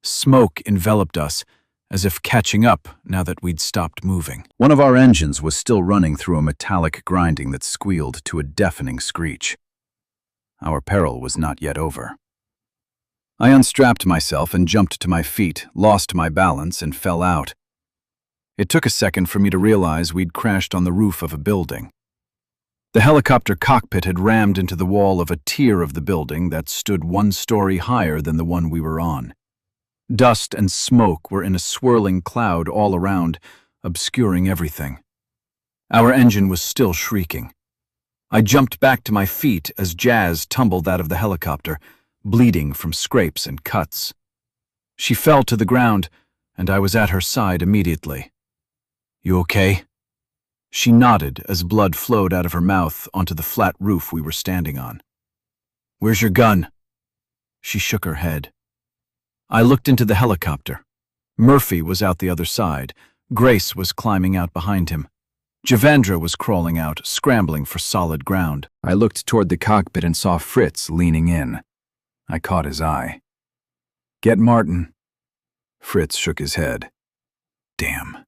[SPEAKER 1] Smoke enveloped us, as if catching up now that we'd stopped moving.
[SPEAKER 2] One of our engines was still running through a metallic grinding that squealed to a deafening screech. Our peril was not yet over. I unstrapped myself and jumped to my feet, lost my balance, and fell out. It took a second for me to realize we'd crashed on the roof of a building. The helicopter cockpit had rammed into the wall of a tier of the building that stood 1 story higher than the one we were on. Dust and smoke were in a swirling cloud all around, obscuring everything. Our engine was still shrieking. I jumped back to my feet as Jazz tumbled out of the helicopter, bleeding from scrapes and cuts. She fell to the ground, and I was at her side immediately. "You okay?" She nodded as blood flowed out of her mouth onto the flat roof we were standing on. "Where's your gun?" She shook her head. I looked into the helicopter. Murphy was out the other side. Grace was climbing out behind him. Javandra was crawling out, scrambling for solid ground. I looked toward the cockpit and saw Fritz leaning in. I caught his eye. "Get Martin." Fritz shook his head. Damn.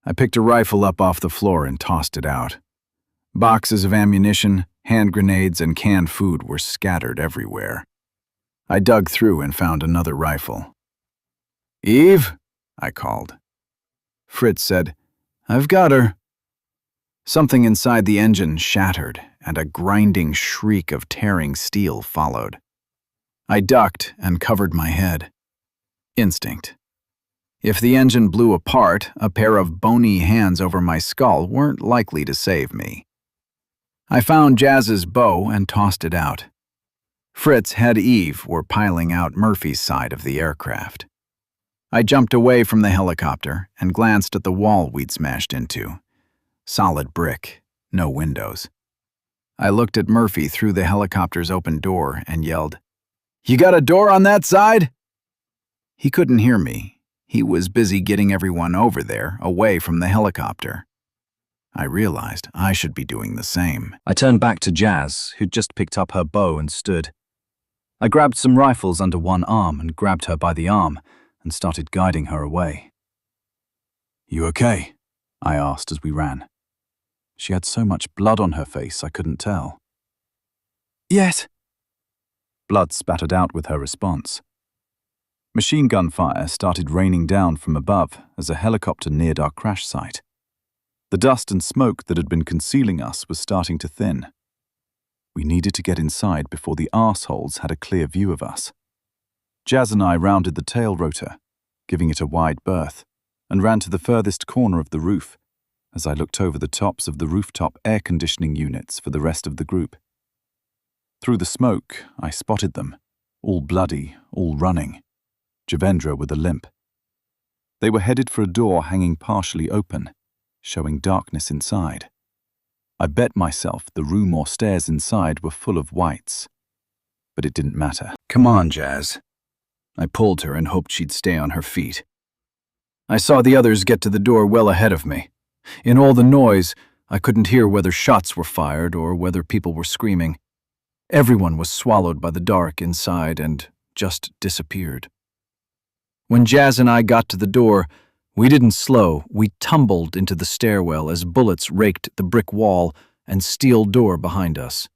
[SPEAKER 2] I picked a rifle up off the floor and tossed it out. Boxes of ammunition, hand grenades, and canned food were scattered everywhere. I dug through and found another rifle. "Eve?" I called. Fritz said, "I've got her." Something inside the engine shattered, and a grinding shriek of tearing steel followed. I ducked and covered my head. Instinct. If the engine blew apart, a pair of bony hands over my skull weren't likely to save me. I found Jazz's bow and tossed it out. Fritz and Eve were piling out Murphy's side of the aircraft. I jumped away from the helicopter and glanced at the wall we'd smashed into. Solid brick, no windows. I looked at Murphy through the helicopter's open door and yelled, "You got a door on that side?" He couldn't hear me. He was busy getting everyone over there, away from the helicopter. I realized I should be doing the same.
[SPEAKER 4] I turned back to Jazz, who'd just picked up her bow and stood. I grabbed some rifles under one arm and grabbed her by the arm and started guiding her away.
[SPEAKER 2] "You okay?" I asked as we ran. She had so much blood on her face I couldn't tell.
[SPEAKER 4] "Yes."
[SPEAKER 2] Blood spattered out with her response. Machine gun fire started raining down from above as a helicopter neared our crash site. The dust and smoke that had been concealing us was starting to thin. We needed to get inside before the arseholes had a clear view of us. Jazz and I rounded the tail rotor, giving it a wide berth, and ran to the furthest corner of the roof as I looked over the tops of the rooftop air conditioning units for the rest of the group. Through the smoke, I spotted them, all bloody, all running. Javendra with a limp. They were headed for a door hanging partially open, showing darkness inside. I bet myself the room or stairs inside were full of whites. But it didn't matter.
[SPEAKER 1] "Come on, Jazz." I pulled her and hoped she'd stay on her feet. I saw the others get to the door well ahead of me. In all the noise, I couldn't hear whether shots were fired or whether people were screaming. Everyone was swallowed by the dark inside and just disappeared. When Jazz and I got to the door, we didn't slow. We tumbled into the stairwell as bullets raked the brick wall and steel door behind us.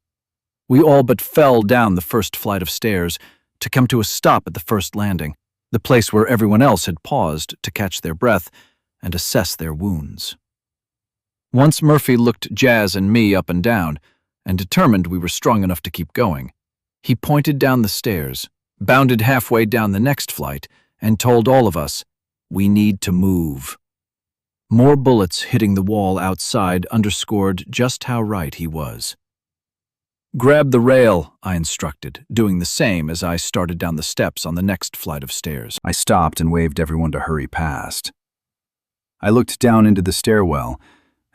[SPEAKER 1] We all but fell down the first flight of stairs to come to a stop at the first landing, the place where everyone else had paused to catch their breath and assess their wounds. Once Murphy looked Jazz and me up and down and determined we were strong enough to keep going, he pointed down the stairs, bounded halfway down the next flight, and told all of us, "We need to move." More bullets hitting the wall outside underscored just how right he was. Grab the rail, I instructed, doing the same as I started down the steps on the next flight of stairs.
[SPEAKER 2] I stopped and waved everyone to hurry past. I looked down into the stairwell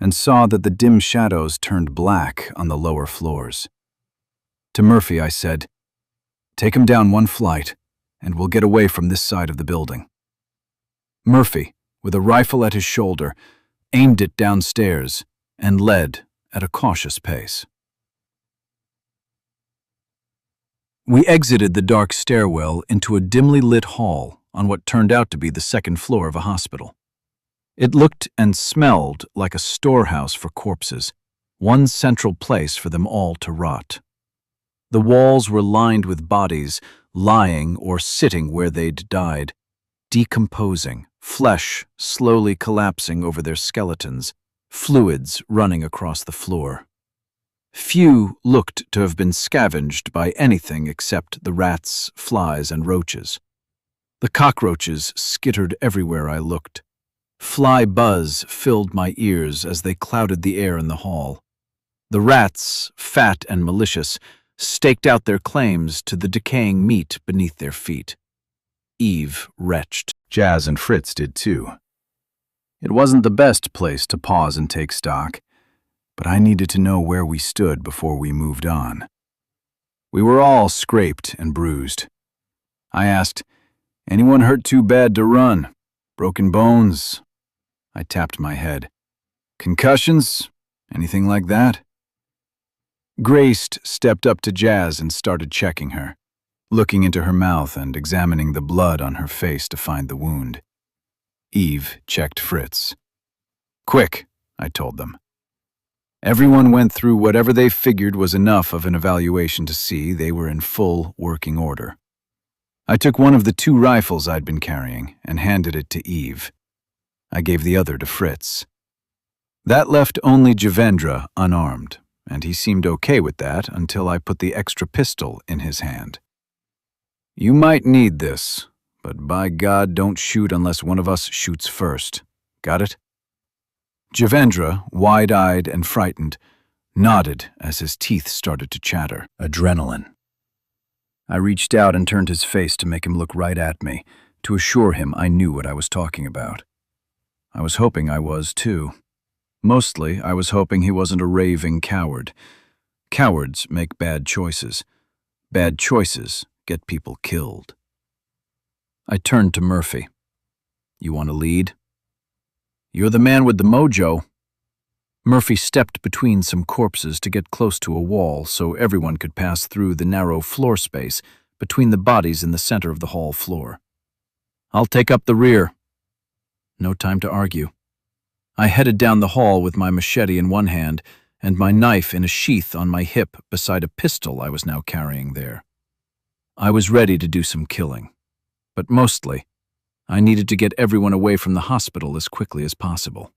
[SPEAKER 2] and saw that the dim shadows turned black on the lower floors. To Murphy, I said, "Take him down one flight, and we'll get away from this side of the building." Murphy, with a rifle at his shoulder, aimed it downstairs and led at a cautious pace. We exited the dark stairwell into a dimly lit hall on what turned out to be the second floor of a hospital. It looked and smelled like a storehouse for corpses, one central place for them all to rot. The walls were lined with bodies, lying or sitting where they'd died, decomposing, flesh slowly collapsing over their skeletons, fluids running across the floor. Few looked to have been scavenged by anything except the rats, flies, and roaches. The cockroaches skittered everywhere I looked. Fly buzz filled my ears as they clouded the air in the hall. The rats, fat and malicious, staked out their claims to the decaying meat beneath their feet. Eve retched. Jazz and Fritz did too. It wasn't the best place to pause and take stock, but I needed to know where we stood before we moved on. We were all scraped and bruised. I asked, "Anyone hurt too bad to run? Broken bones?" I tapped my head. "Concussions? Anything like that?" Grace stepped up to Jazz and started checking her, looking into her mouth and examining the blood on her face to find the wound. Eve checked Fritz. "Quick," I told them. Everyone went through whatever they figured was enough of an evaluation to see they were in full working order. I took one of the 2 rifles I'd been carrying and handed it to Eve. I gave the other to Fritz. That left only Javendra unarmed, and he seemed okay with that until I put the extra pistol in his hand. "You might need this, but by God, don't shoot unless one of us shoots first. Got it?" Javendra, wide-eyed and frightened, nodded as his teeth started to chatter. Adrenaline. I reached out and turned his face to make him look right at me, to assure him I knew what I was talking about. I was hoping I was, too. Mostly, I was hoping he wasn't a raving coward. Cowards make bad choices. Bad choices get people killed. I turned to Murphy. "You want to lead?" "You're the man with the mojo." Murphy stepped between some corpses to get close to a wall so everyone could pass through the narrow floor space between the bodies in the center of the hall floor. "I'll take up the rear." No time to argue. I headed down the hall with my machete in one hand and my knife in a sheath on my hip beside a pistol I was now carrying there. I was ready to do some killing, but mostly, I needed to get everyone away from the hospital as quickly as possible.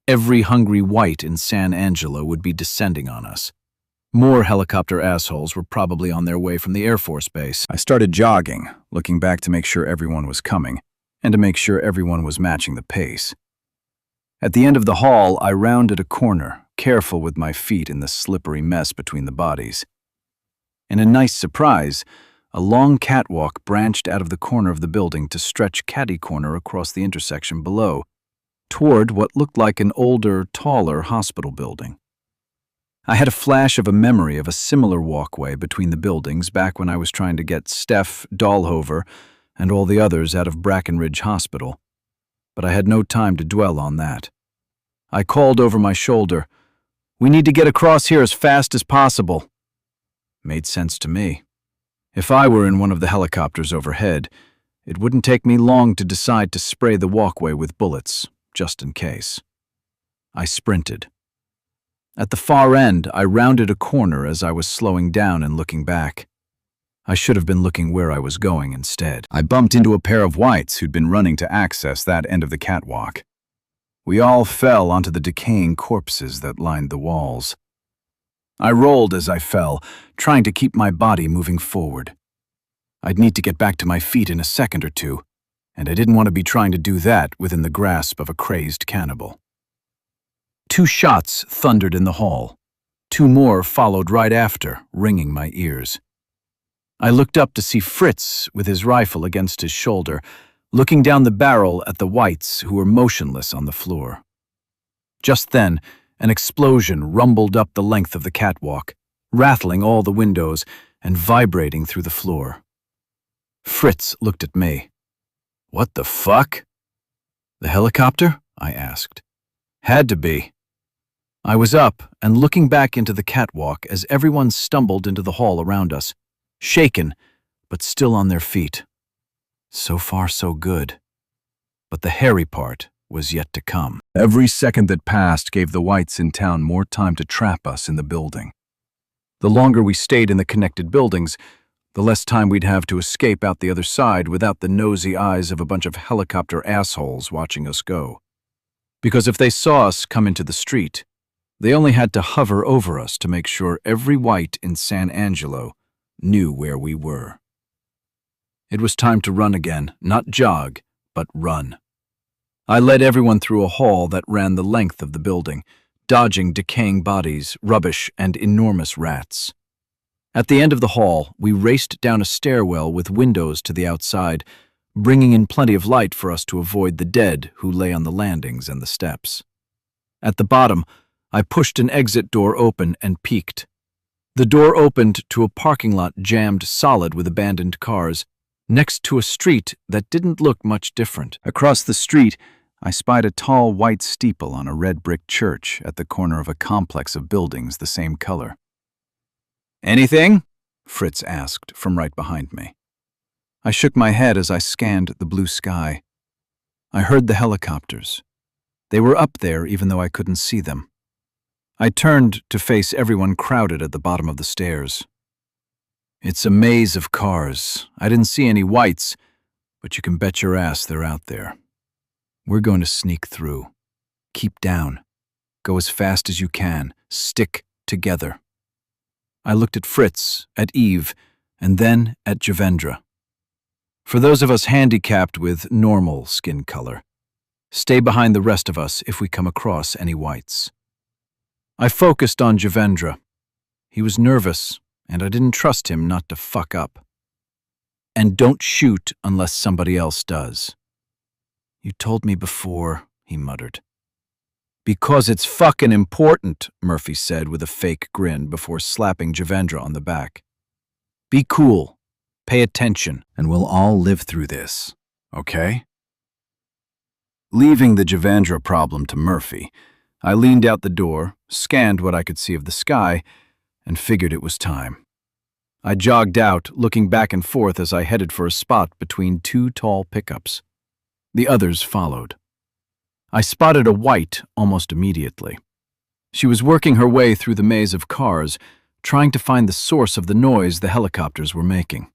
[SPEAKER 2] Every hungry white in San Angelo would be descending on us. More helicopter assholes were probably on their way from the Air Force Base. I started jogging, looking back to make sure everyone was coming, and to make sure everyone was matching the pace. At the end of the hall, I rounded a corner, careful with my feet in the slippery mess between the bodies. In a nice surprise, a long catwalk branched out of the corner of the building to stretch catty-corner across the intersection below, toward what looked like an older, taller hospital building. I had a flash of a memory of a similar walkway between the buildings back when I was trying to get Steph, Dahlhover, and all the others out of Brackenridge Hospital, but I had no time to dwell on that. I called over my shoulder, "We need to get across here as fast as possible." Made sense to me. If I were in one of the helicopters overhead, it wouldn't take me long to decide to spray the walkway with bullets, just in case. I sprinted. At the far end, I rounded a corner as I was slowing down and looking back. I should have been looking where I was going instead. I bumped into a pair of whites who'd been running to access that end of the catwalk. We all fell onto the decaying corpses that lined the walls. I rolled as I fell, trying to keep my body moving forward. I'd need to get back to my feet in a second or two, and I didn't want to be trying to do that within the grasp of a crazed cannibal. 2 shots thundered in the hall.
[SPEAKER 1] 2 more followed right after, ringing my ears. I looked up to see Fritz with his rifle against his shoulder, looking down the barrel at the whites who were motionless on the floor. Just then, an explosion rumbled up the length of the catwalk, rattling all the windows and vibrating through the floor. Fritz looked at me. "What the fuck?" "The helicopter?" I asked. "Had to be." I was up and looking back into the catwalk as everyone stumbled into the hall around us, shaken, but still on their feet. So far, so good. But the hairy part was yet to come.
[SPEAKER 2] Every second that passed gave the whites in town more time to trap us in the building. The longer we stayed in the connected buildings, the less time we'd have to escape out the other side without the nosy eyes of a bunch of helicopter assholes watching us go. Because if they saw us come into the street, they only had to hover over us to make sure every white in San Angelo knew where we were. It was time to run again, not jog, but run. I led everyone through a hall that ran the length of the building, dodging decaying bodies, rubbish, and enormous rats. At the end of the hall, we raced down a stairwell with windows to the outside, bringing in plenty of light for us to avoid the dead who lay on the landings and the steps. At the bottom, I pushed an exit door open and peeked. The door opened to a parking lot jammed solid with abandoned cars, next to a street that didn't look much different. Across the street, I spied a tall white steeple on a red brick church at the corner of a complex of buildings the same color. "Anything?" Fritz asked from right behind me. I shook my head as I scanned the blue sky. I heard the helicopters. They were up there even though I couldn't see them. I turned to face everyone crowded at the bottom of the stairs. "It's a maze of cars. I didn't see any whites, but you can bet your ass they're out there. We're going to sneak through. Keep down. Go as fast as you can. Stick together." I looked at Fritz, at Eve, and then at Javendra. For those of us handicapped with normal skin color, stay behind the rest of us if we come across any whites. I focused on Javendra. He was nervous, and I didn't trust him not to fuck up. "And don't shoot unless somebody else does." "You told me before," he muttered. "Because it's fucking important," Murphy said with a fake grin before slapping Javendra on the back. "Be cool, pay attention, and we'll all live through this, okay?" Leaving the Javendra problem to Murphy, I leaned out the door, scanned what I could see of the sky, and figured it was time. I jogged out, looking back and forth as I headed for a spot between 2 tall pickups. The others followed. I spotted a white almost immediately. She was working her way through the maze of cars, trying to find the source of the noise the helicopters were making.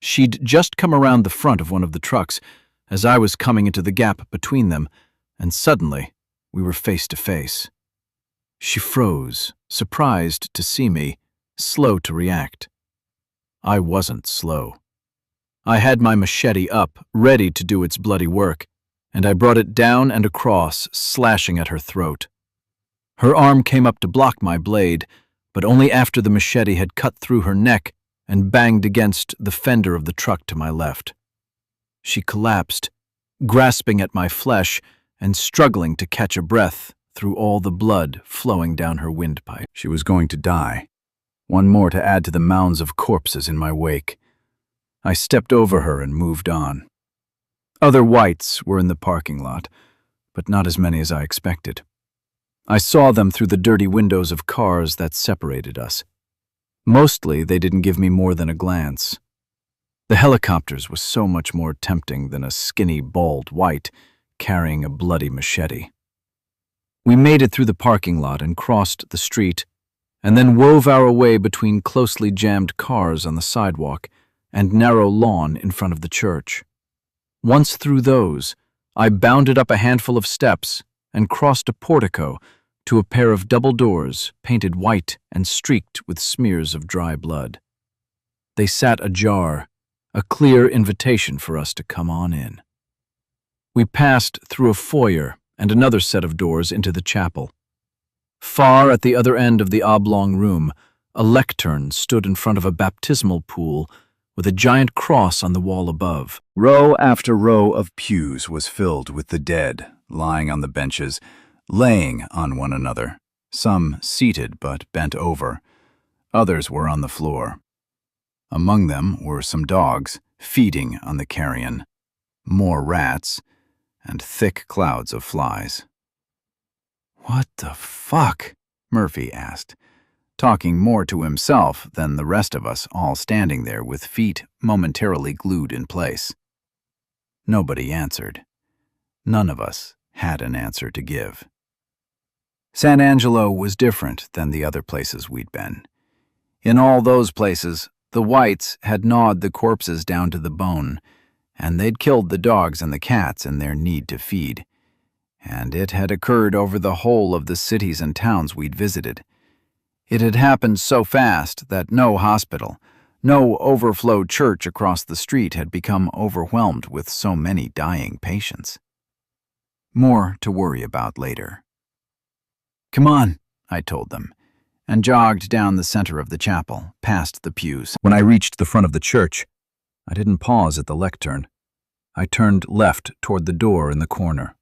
[SPEAKER 2] She'd just come around the front of one of the trucks as I was coming into the gap between them, and suddenly we were face to face. She froze, surprised to see me, slow to react. I wasn't slow. I had my machete up, ready to do its bloody work, and I brought it down and across, slashing at her throat. Her arm came up to block my blade, but only after the machete had cut through her neck and banged against the fender of the truck to my left. She collapsed, grasping at my flesh and struggling to catch a breath through all the blood flowing down her windpipe. She was going to die. One more to add to the mounds of corpses in my wake. I stepped over her and moved on. Other whites were in the parking lot, but not as many as I expected. I saw them through the dirty windows of cars that separated us. Mostly, they didn't give me more than a glance. The helicopters was so much more tempting than a skinny, bald white carrying a bloody machete. We made it through the parking lot and crossed the street, and then wove our way between closely jammed cars on the sidewalk and narrow lawn in front of the church. Once through those, I bounded up a handful of steps and crossed a portico to a pair of double doors painted white and streaked with smears of dry blood. They sat ajar, a clear invitation for us to come on in. We passed through a foyer and another set of doors into the chapel.
[SPEAKER 1] Far at the other end of the oblong room, a lectern stood in front of a baptismal pool with a giant cross on the wall above.
[SPEAKER 3] Row after row of pews was filled with the dead, lying on the benches, laying on one another, some seated but bent over. Others were on the floor. Among them were some dogs feeding on the carrion, more rats, and thick clouds of flies. "What the fuck?" Murphy asked, talking more to himself than the rest of us, all standing there with feet momentarily glued in place. Nobody answered. None of us had an answer to give. San Angelo was different than the other places we'd been. In all those places, the whites had gnawed the corpses down to the bone, and they'd killed the dogs and the cats in their need to feed. And it had occurred over the whole of the cities and towns we'd visited. It had happened so fast that no hospital, no overflow church across the street had become overwhelmed with so many dying patients. More to worry about later. "Come on," I told them, and jogged down the center of the chapel, past the pews.
[SPEAKER 2] When I reached the front of the church, I didn't pause at the lectern. I turned left toward the door in the corner.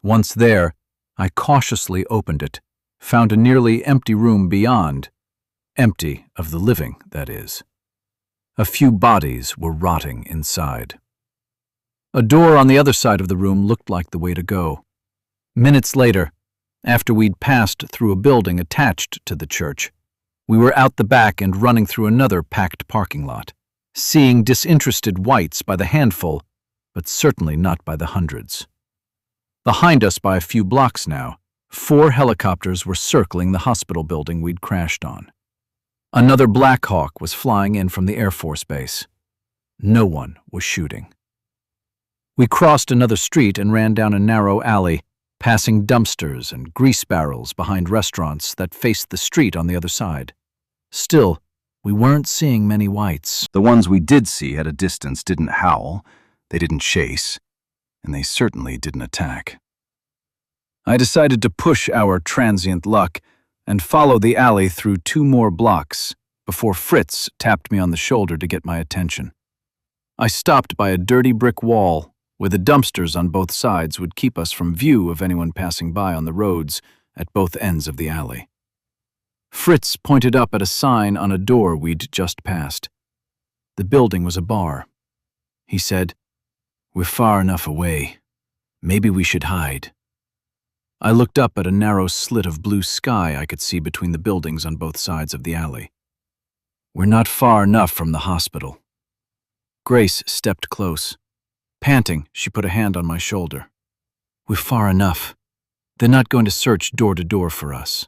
[SPEAKER 2] Once there, I cautiously opened it, found a nearly empty room beyond. Empty of the living, that is. A few bodies were rotting inside. A door on the other side of the room looked like the way to go. Minutes later, after we'd passed through a building attached to the church, we were out the back and running through another packed parking lot, seeing disinterested whites by the handful, but certainly not by the hundreds. Behind us by a few blocks now, 4 helicopters were circling the hospital building we'd crashed on. Another Black Hawk was flying in from the Air Force Base. No one was shooting. We crossed another street and ran down a narrow alley, passing dumpsters and grease barrels behind restaurants that faced the street on the other side. Still, we weren't seeing many whites.
[SPEAKER 3] The ones we did see at a distance didn't howl, they didn't chase, and they certainly didn't attack. I decided to push our transient luck and follow the alley through 2 more blocks before Fritz tapped me on the shoulder to get my attention. I stopped by a dirty brick wall where the dumpsters on both sides would keep us from view of anyone passing by on the roads at both ends of the alley. Fritz pointed up at a sign on a door we'd just passed. The building was a bar. He said, "We're far enough away. Maybe we should hide." I looked up at a narrow slit of blue sky I could see between the buildings on both sides of the alley. "We're not far enough from the hospital." Grace stepped close. Panting, she put a hand on my shoulder. "We're far enough. They're not going to search door to door for us."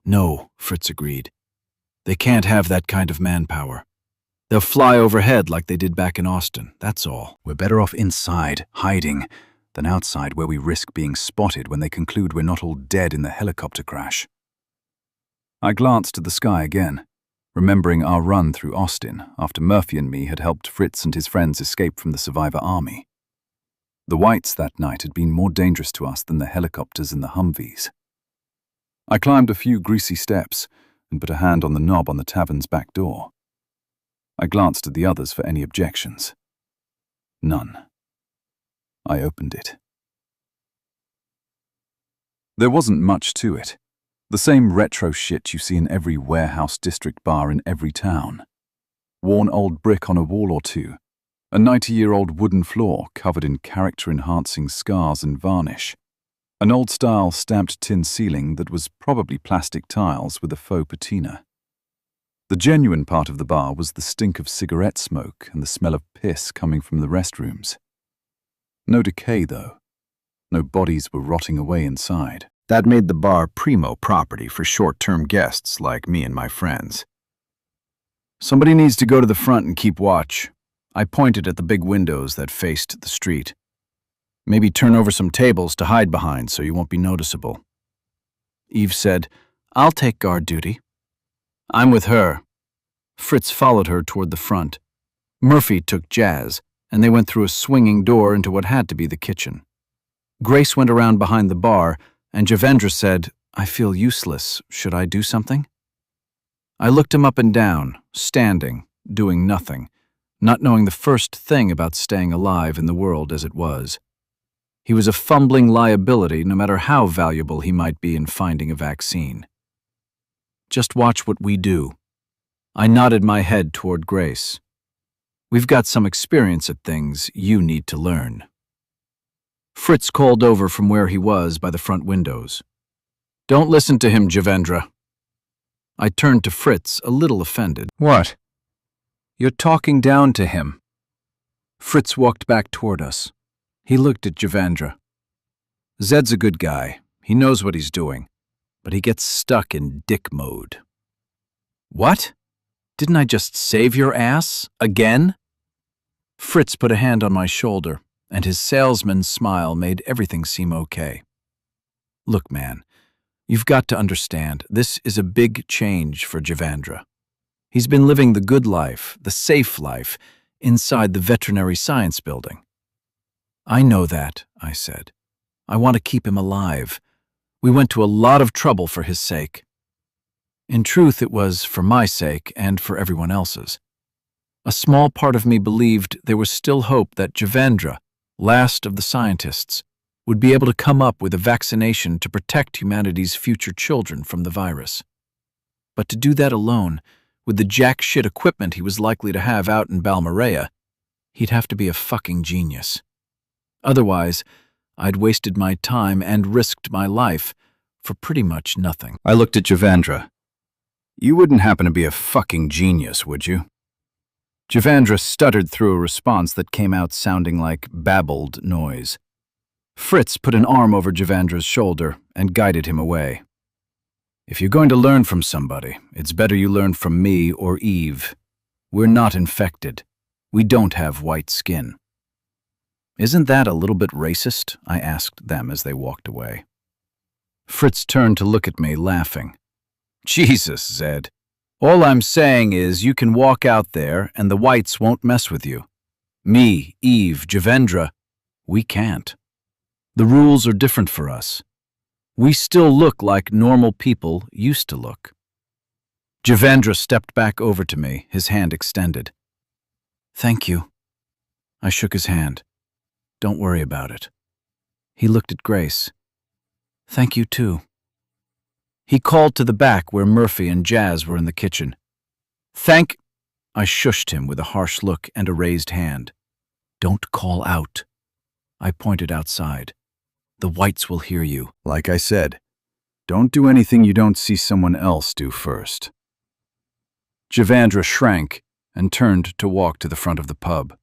[SPEAKER 3] "No," Fritz agreed. "They can't have that kind of manpower. They'll fly overhead like they did back in Austin, that's all."
[SPEAKER 2] We're better off inside, hiding, than outside where we risk being spotted when they conclude we're not all dead in the helicopter crash. I glanced at the sky again, remembering our run through Austin after Murphy and me had helped Fritz and his friends escape from the survivor army. The whites that night had been more dangerous to us than the helicopters and the Humvees. I climbed a few greasy steps and put a hand on the knob on the tavern's back door. I glanced at the others for any objections. None. I opened it. There wasn't much to it. The same retro shit you see in every warehouse district bar in every town. Worn old brick on a wall or two, a 90-year-old wooden floor covered in character-enhancing scars and varnish, an old-style stamped tin ceiling that was probably plastic tiles with a faux patina. The genuine part of the bar was the stink of cigarette smoke and the smell of piss coming from the restrooms. No decay, though. No bodies were rotting away inside.
[SPEAKER 3] That made the bar primo property for short-term guests like me and my friends.
[SPEAKER 1] "Somebody needs to go to the front and keep watch." I pointed at the big windows that faced the street. "Maybe turn over some tables to hide behind so you won't be noticeable." Eve said, "I'll take guard duty." "I'm with her." Fritz followed her toward the front. Murphy took Jazz, and they went through a swinging door into what had to be the kitchen. Grace went around behind the bar, and Javendra said, I feel useless. Should I do something? I looked him up and down, standing, doing nothing, not knowing the first thing about staying alive in the world as it was. He was a fumbling liability no matter how valuable he might be in finding a vaccine. Just watch what we do. I nodded my head toward Grace. We've got some experience at things you need to learn. Fritz called over from where he was by the front windows. Don't listen to him, Javendra. I turned to Fritz, a little offended.
[SPEAKER 3] What?
[SPEAKER 1] You're talking down to him. Fritz walked back toward us. He looked at Javendra. Zed's a good guy. He knows what he's doing, but he gets stuck in dick mode. What? Didn't I just save your ass? Again? Fritz put a hand on my shoulder, and his salesman's smile made everything seem okay. Look, man, you've got to understand, this is a big change for Javendra. He's been living the good life, the safe life, inside the veterinary science building. I know that, I said. I want to keep him alive. We went to a lot of trouble for his sake. In truth, it was for my sake and for everyone else's. A small part of me believed there was still hope that Javendra, last of the scientists, would be able to come up with a vaccination to protect humanity's future children from the virus. But to do that alone, with the jack shit equipment he was likely to have out in Balmorhea, he'd have to be a fucking genius. Otherwise, I'd wasted my time and risked my life for pretty much nothing.
[SPEAKER 3] I looked at Javendra. You wouldn't happen to be a fucking genius, would you? Javendra stuttered through a response that came out sounding like babbled noise. Fritz put an arm over Javendra's shoulder and guided him away. If you're going to learn from somebody, it's better you learn from me or Eve. We're not infected. We don't have white skin. Isn't that a little bit racist? I asked them as they walked away. Fritz turned to look at me, laughing. Jesus, Zed. All I'm saying is you can walk out there and the whites won't mess with you. Me, Eve, Javendra, we can't. The rules are different for us. We still look like normal people used to look. Javendra stepped back over to me, his hand extended. Thank you. I shook his hand. Don't worry about it. He looked at Grace. Thank you, too. He called to the back where Murphy and Jazz were in the kitchen. I shushed him with a harsh look and a raised hand. Don't call out. I pointed outside. The whites will hear you. Like I said, don't do anything you don't see someone else do first. Javendra shrank and turned to walk to the front of the pub.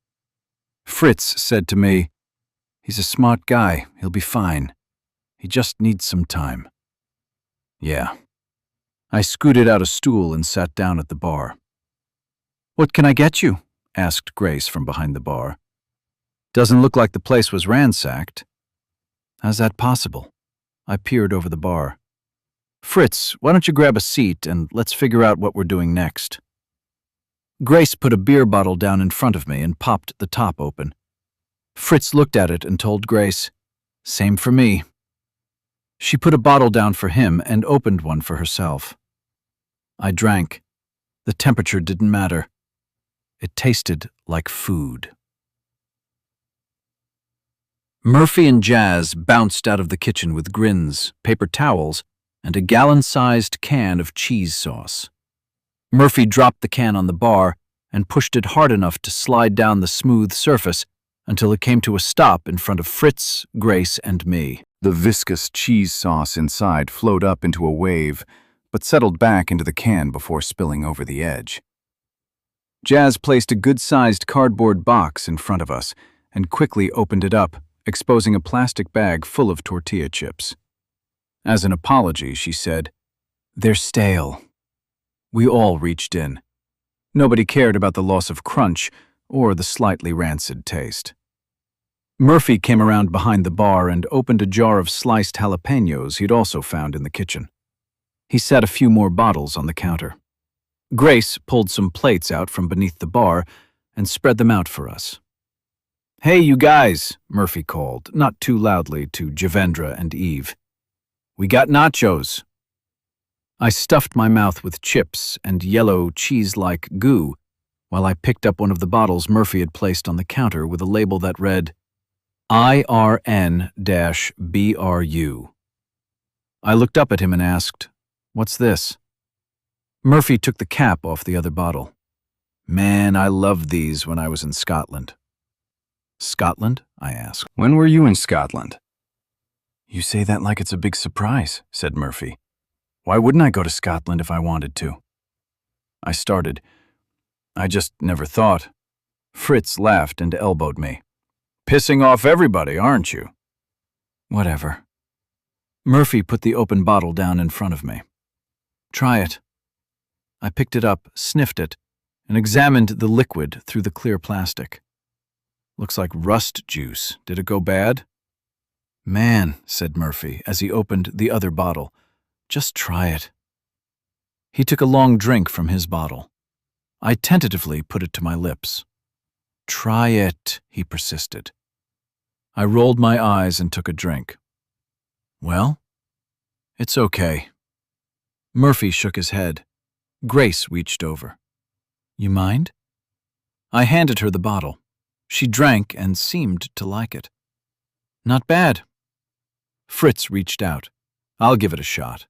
[SPEAKER 3] Fritz said to me, He's a smart guy. He'll be fine. He just needs some time. Yeah. I scooted out a stool and sat down at the bar. What can I get you? Asked Grace from behind the bar. Doesn't look like the place was ransacked. How's that possible? I peered over the bar. Fritz, why don't you grab a seat and let's figure out what we're doing next. Grace put a beer bottle down in front of me and popped the top open. Fritz looked at it and told Grace, Same for me. She put a bottle down for him and opened one for herself. I drank. The temperature didn't matter. It tasted like food. Murphy and Jazz bounced out of the kitchen with grins, paper towels, and a gallon-sized can of cheese sauce. Murphy dropped the can on the bar and pushed it hard enough to slide down the smooth surface until it came to a stop in front of Fritz, Grace, and me. The viscous cheese sauce inside flowed up into a wave, but settled back into the can before spilling over the edge. Jazz placed a good-sized cardboard box in front of us and quickly opened it up, exposing a plastic bag full of tortilla chips. As an apology, she said, They're stale. We all reached in. Nobody cared about the loss of crunch or the slightly rancid taste. Murphy came around behind the bar and opened a jar of sliced jalapenos he'd also found in the kitchen. He set a few more bottles on the counter. Grace pulled some plates out from beneath the bar and spread them out for us. Hey, you guys, Murphy called, not too loudly, to Javendra and Eve.
[SPEAKER 1] We got nachos. I stuffed my mouth with chips and yellow cheese-like goo while I picked up one of the bottles Murphy had placed on the counter with a label that read, IRN-BRU. I looked up at him and asked, "What's this?" Murphy took the cap off the other bottle. "Man, I loved these when I was in Scotland." "Scotland?" I asked.
[SPEAKER 2] When were you in Scotland?
[SPEAKER 4] You say that like it's a big surprise, said Murphy. Why wouldn't I go to Scotland if I wanted to? I started. I just never thought. Fritz laughed and elbowed me.
[SPEAKER 1] "Pissing off everybody, aren't you?"
[SPEAKER 4] Whatever.
[SPEAKER 1] Murphy put the open bottle down in front of me. "Try it." I picked it up, sniffed it, and examined the liquid through the clear plastic. "Looks like rust juice. Did it go bad?" "Man," said Murphy as he opened the other bottle, "just try it." He took a long drink from his bottle. I tentatively put it to my lips. "Try it," he persisted. I rolled my eyes and took a drink. "Well, it's okay." Murphy shook his head. Grace reached over. "You mind?" I handed her the bottle. She drank and seemed to like it. "Not bad." Fritz reached out. "I'll give it a shot."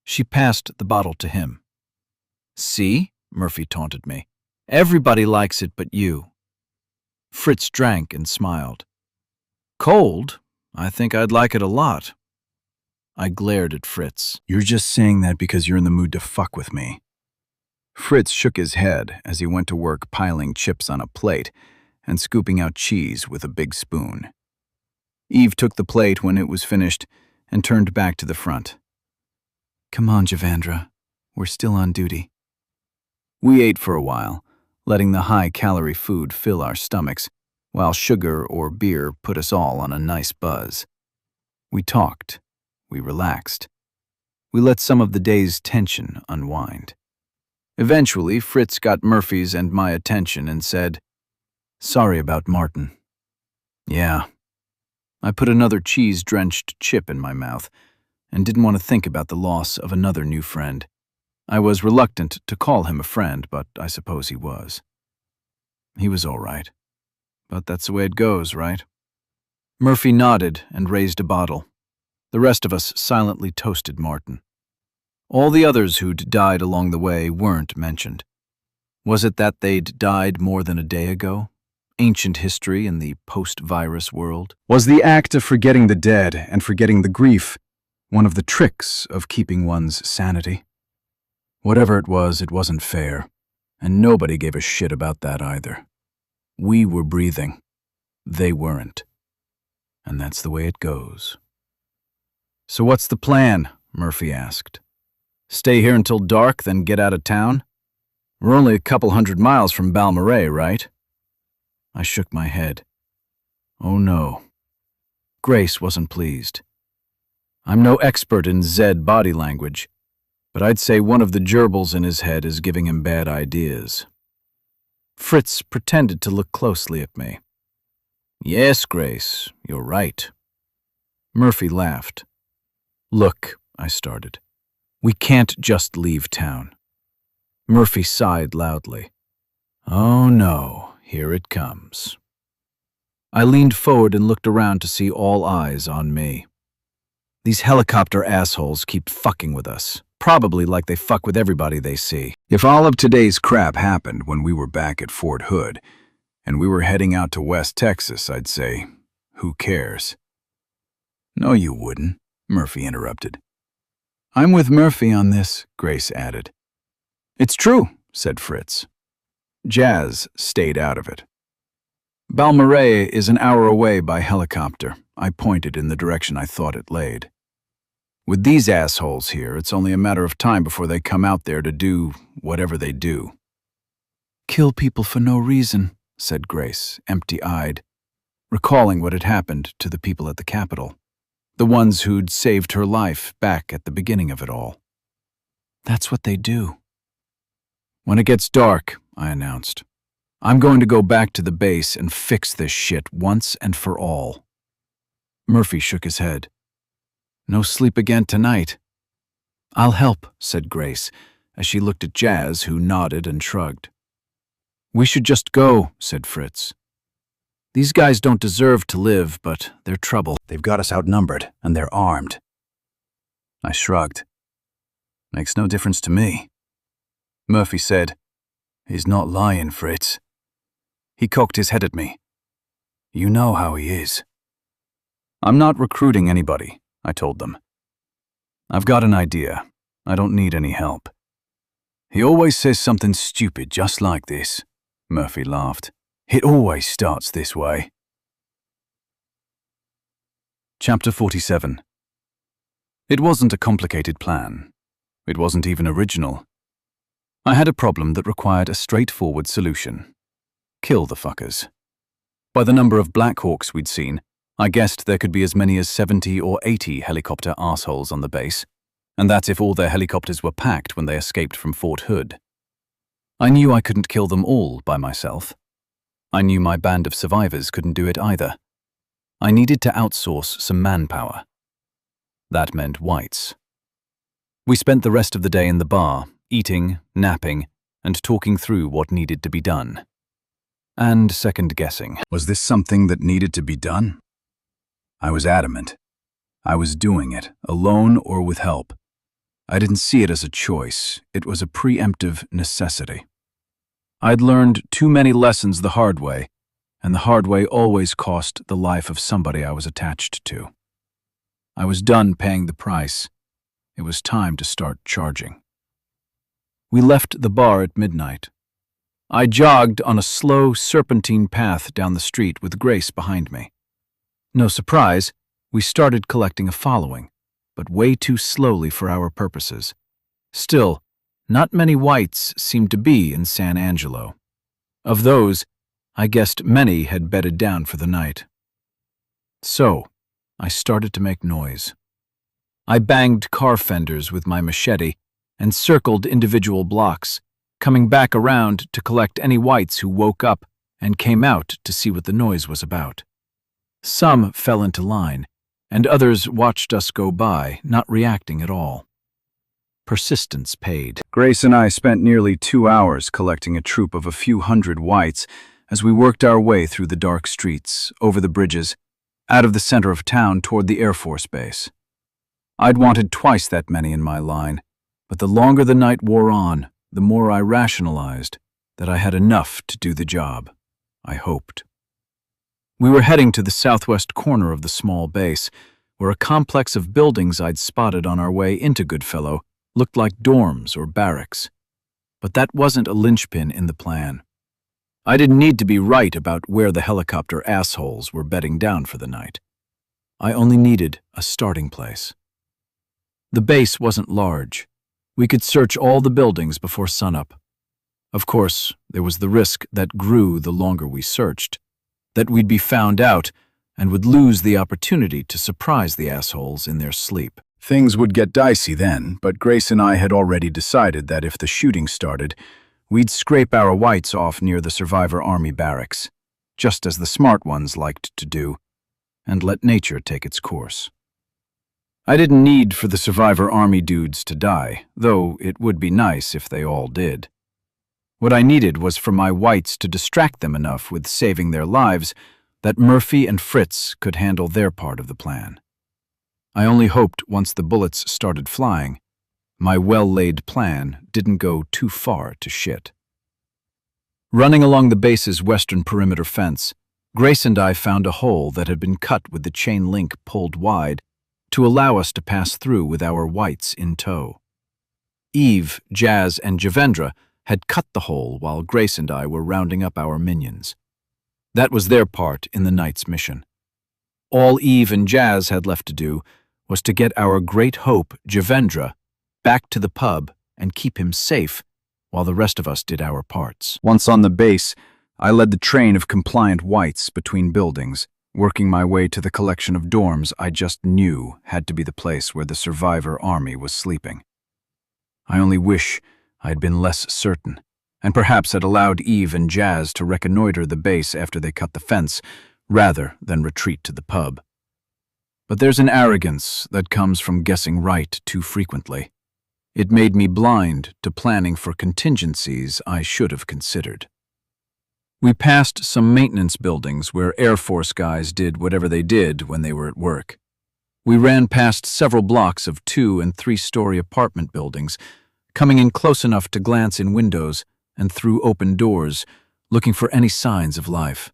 [SPEAKER 1] She passed the bottle to him. "See?" Murphy taunted me. "Everybody likes it but you." Fritz drank and smiled. "Cold? I think I'd like it a lot." I glared at Fritz.
[SPEAKER 2] You're just saying that because you're in the mood to fuck with me. Fritz shook his head as he went to work piling chips on a plate and scooping out cheese with a big spoon. Eve took the plate when it was finished and turned back to the front.
[SPEAKER 4] Come on, Javandra. We're still on duty.
[SPEAKER 2] We ate for a while, letting the high-calorie food fill our stomachs, while sugar or beer put us all on a nice buzz. We talked. We relaxed. We let some of the day's tension unwind. Eventually, Fritz got Murphy's and my attention and said, "Sorry about Martin." "Yeah." I put another cheese-drenched chip in my mouth and didn't want to think about the loss of another new friend. I was reluctant to call him a friend, but I suppose he was. He was all right. But that's the way it goes, right? Murphy nodded and raised a bottle. The rest of us silently toasted Martin. All the others who'd died along the way weren't mentioned. Was it that they'd died more than a day ago? Ancient history in the post-virus world?
[SPEAKER 3] Was the act of forgetting the dead and forgetting the grief one of the tricks of keeping one's sanity? Whatever it wasn't fair, and nobody gave a shit about that either. We were breathing. They weren't. And that's the way it goes.
[SPEAKER 1] "So what's the plan?" Murphy asked. "Stay here until dark, then get out of town? We're only a couple 100 miles from Balmoral, right?" I shook my head. Oh no. Grace wasn't pleased. I'm no expert in Zed body language, but I'd say one of the gerbils in his head is giving him bad ideas. Fritz pretended to look closely at me. "Yes, Grace, you're right." Murphy laughed. "Look," I started, "we can't just leave town." Murphy sighed loudly. "Oh no, here it comes." I leaned forward and looked around to see all eyes on me. These helicopter assholes keep fucking with us, probably like they fuck with everybody they see.
[SPEAKER 3] If all of today's crap happened when we were back at Fort Hood, and we were heading out to West Texas, I'd say, who cares? No, you wouldn't, Murphy interrupted. I'm with Murphy on this, Grace added. It's true, said Fritz. Jazz stayed out of it. Balmoral is an hour away by helicopter. I pointed in the direction I thought it laid. With these assholes here, it's only a matter of time before they come out there to do whatever they do.
[SPEAKER 1] Kill people for no reason, said Grace, empty-eyed, recalling what had happened to the people at the Capitol, the ones who'd saved her life back at the beginning of it all. That's what they do. When it gets dark, I announced, I'm going to go back to the base and fix this shit once and for all. Murphy shook his head. No sleep again tonight. I'll help, said Grace, as she looked at Jazz, who nodded and shrugged. We should just go, said Fritz. These guys don't deserve to live, but they're trouble.
[SPEAKER 2] They've got us outnumbered, and they're armed. I shrugged. Makes no difference to me. Murphy said, He's not lying, Fritz. He cocked his head at me. You know how he is. I'm not recruiting anybody, I told them. I've got an idea. I don't need any help. He always says something stupid just like this, Murphy laughed. It always starts this way. Chapter 47. It wasn't a complicated plan. It wasn't even original. I had a problem that required a straightforward solution. Kill the fuckers. By the number of Black Hawks we'd seen, I guessed there could be as many as 70 or 80 helicopter arseholes on the base, and that's if all their helicopters were packed when they escaped from Fort Hood. I knew I couldn't kill them all by myself. I knew my band of survivors couldn't do it either. I needed to outsource some manpower. That meant whites. We spent the rest of the day in the bar, eating, napping, and talking through what needed to be done. And second-guessing.
[SPEAKER 3] Was this something that needed to be done? I was adamant. I was doing it, alone or with help. I didn't see it as a choice. It was a preemptive necessity. I'd learned too many lessons the hard way, and the hard way always cost the life of somebody I was attached to. I was done paying the price. It was time to start charging. We left the bar at midnight. I jogged on a slow, serpentine path down the street with Grace behind me. No surprise, we started collecting a following, but way too slowly for our purposes. Still, not many whites seemed to be in San Angelo. Of those, I guessed many had bedded down for the night. So, I started to make noise. I banged car fenders with my machete and circled individual blocks, coming back around to collect any whites who woke up and came out to see what the noise was about. Some fell into line, and others watched us go by, not reacting at all. Persistence paid. Grace and I spent nearly 2 hours collecting a troop of a few hundred whites as we worked our way through the dark streets, over the bridges, out of the center of town toward the Air Force Base. I'd wanted twice that many in my line, but the longer the night wore on, the more I rationalized that I had enough to do the job. I hoped. We were heading to the southwest corner of the small base, where a complex of buildings I'd spotted on our way into Goodfellow looked like dorms or barracks. But that wasn't a linchpin in the plan. I didn't need to be right about where the helicopter assholes were bedding down for the night. I only needed a starting place. The base wasn't large. We could search all the buildings before sunup. Of course, there was the risk that grew the longer we searched, that we'd be found out and would lose the opportunity to surprise the assholes in their sleep. Things would get dicey then, but Grace and I had already decided that if the shooting started, we'd scrape our whites off near the Survivor Army barracks, just as the smart ones liked to do, and let nature take its course. I didn't need for the Survivor Army dudes to die, though it would be nice if they all did. What I needed was for my whites to distract them enough with saving their lives that Murphy and Fritz could handle their part of the plan. I only hoped once the bullets started flying, my well-laid plan didn't go too far to shit. Running along the base's western perimeter fence, Grace and I found a hole that had been cut with the chain link pulled wide to allow us to pass through with our whites in tow. Eve, Jazz, and Javendra had cut the hole while Grace and I were rounding up our minions. That was their part in the night's mission. All Eve and Jazz had left to do was to get our great hope, Javendra, back to the pub and keep him safe while the rest of us did our parts. Once on the base, I led the train of compliant whites between buildings, working my way to the collection of dorms I just knew had to be the place where the Survivor Army was sleeping. I only wish I had been less certain, and perhaps had allowed Eve and Jazz to reconnoiter the base after they cut the fence, rather than retreat to the pub.
[SPEAKER 1] But there's an arrogance that comes from guessing right too frequently. It made me blind to planning for contingencies I should have considered. We passed some maintenance buildings where Air Force guys did whatever they did when they were at work. We ran past several blocks of 2- and 3-story apartment buildings, coming in close enough to glance in windows and through open doors, looking for any signs of life.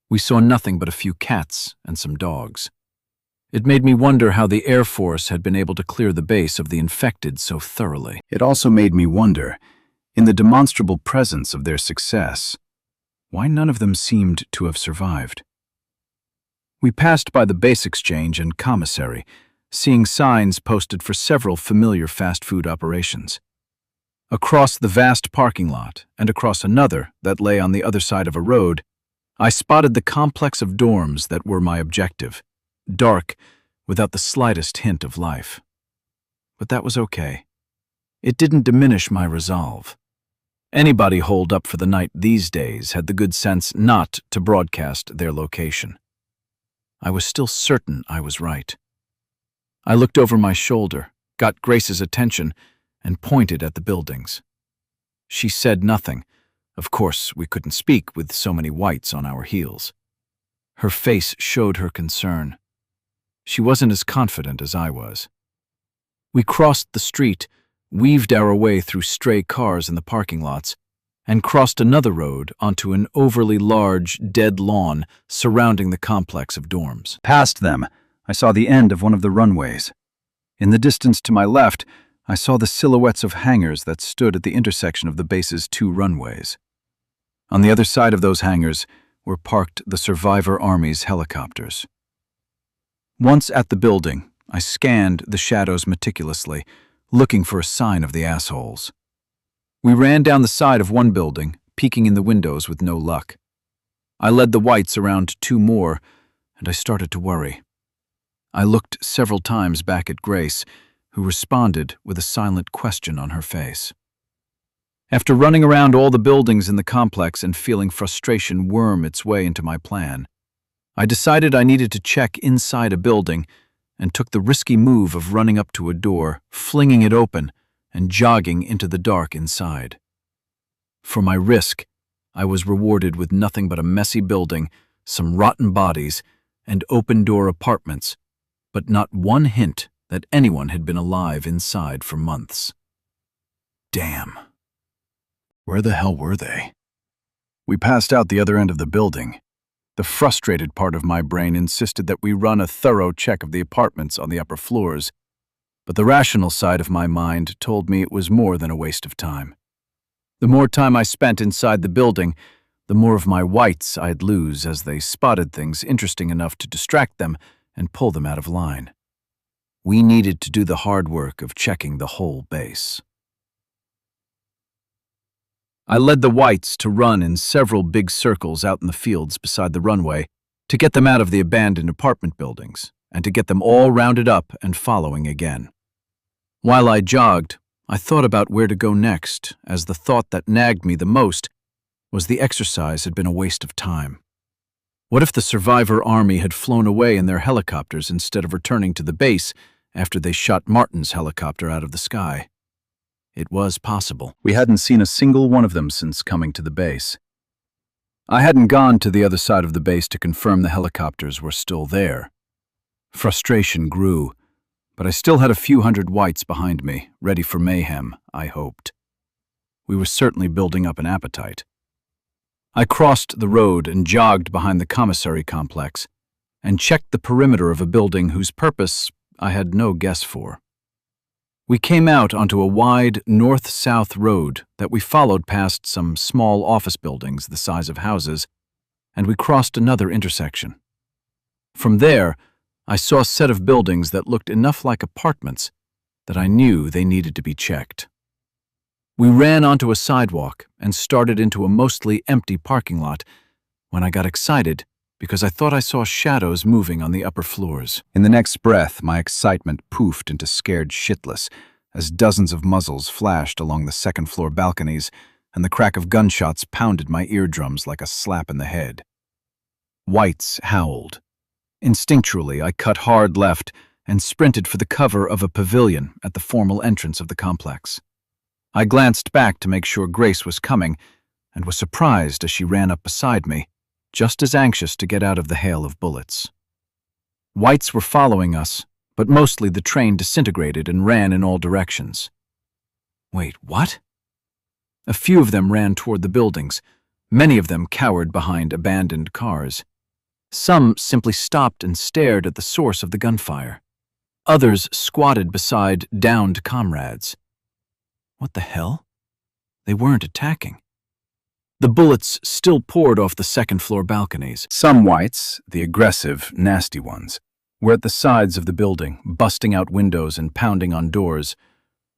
[SPEAKER 1] We saw nothing but a few cats and some dogs. It made me wonder how the Air Force had been able to clear the base of the infected so thoroughly.
[SPEAKER 3] It also made me wonder, in the demonstrable presence of their success, why none of them seemed to have survived. We passed by the base exchange and commissary, seeing signs posted for several familiar fast food operations. Across the vast parking lot and across another that lay on the other side of a road, I spotted the complex of dorms that were my objective, dark, without the slightest hint of life. But that was okay. It didn't diminish my resolve. Anybody holed up for the night these days had the good sense not to broadcast their location. I was still certain I was right. I looked over my shoulder, got Grace's attention, and pointed at the buildings. She said nothing. Of course, we couldn't speak with so many whites on our heels. Her face showed her concern. She wasn't as confident as I was. We crossed the street, weaved our way through stray cars in the parking lots, and crossed another road onto an overly large, dead lawn surrounding the complex of dorms. Past them, I saw the end of one of the runways. In the distance to my left, I saw the silhouettes of hangars that stood at the intersection of the base's 2 runways. On the other side of those hangars were parked the Survivor Army's helicopters. Once at the building, I scanned the shadows meticulously, looking for a sign of the assholes. We ran down the side of one building, peeking in the windows with no luck. I led the whites around 2 more, and I started to worry. I looked several times back at Grace, who responded with a silent question on her face. After running around all the buildings in the complex and feeling frustration worm its way into my plan, I decided I needed to check inside a building and took the risky move of running up to a door, flinging it open, and jogging into the dark inside. For my risk, I was rewarded with nothing but a messy building, some rotten bodies, and open-door apartments, but not one hint that anyone had been alive inside for months. Damn. Where the hell were they? We passed out the other end of the building. The frustrated part of my brain insisted that we run a thorough check of the apartments on the upper floors, but the rational side of my mind told me it was more than a waste of time. The more time I spent inside the building, the more of my whites I'd lose as they spotted things interesting enough to distract them and pull them out of line. We needed to do the hard work of checking the whole base. I led the whites to run in several big circles out in the fields beside the runway to get them out of the abandoned apartment buildings and to get them all rounded up and following again. While I jogged, I thought about where to go next, as the thought that nagged me the most was the exercise had been a waste of time. What if the Survivor Army had flown away in their helicopters instead of returning to the base after they shot Martin's helicopter out of the sky? It was possible. We hadn't seen a single one of them since coming to the base. I hadn't gone to the other side of the base to confirm the helicopters were still there. Frustration grew, but I still had a few hundred whites behind me, ready for mayhem, I hoped. We were certainly building up an appetite. I crossed the road and jogged behind the commissary complex and checked the perimeter of a building whose purpose I had no guess for. We came out onto a wide north-south road that we followed past some small office buildings the size of houses, and we crossed another intersection. From there, I saw a set of buildings that looked enough like apartments that I knew they needed to be checked. We ran onto a sidewalk and started into a mostly empty parking lot when I got excited because I thought I saw shadows moving on the upper floors. In the next breath, my excitement poofed into scared shitless as dozens of muzzles flashed along the second-floor balconies and the crack of gunshots pounded my eardrums like a slap in the head. Whites howled.
[SPEAKER 1] Instinctually, I cut hard left and sprinted for the cover of a pavilion at the formal entrance of the complex. I glanced back to make sure Grace was coming and was surprised as she ran up beside me, just as anxious to get out of the hail of bullets. Whites were following us, but mostly the train disintegrated and ran in all directions. Wait, what? A few of them ran toward the buildings. Many of them cowered behind abandoned cars. Some simply stopped and stared at the source of the gunfire. Others squatted beside downed comrades. What the hell? They weren't attacking. The bullets still poured off the second-floor balconies.
[SPEAKER 2] Some whites, the aggressive, nasty ones, were at the sides of the building, busting out windows and pounding on doors,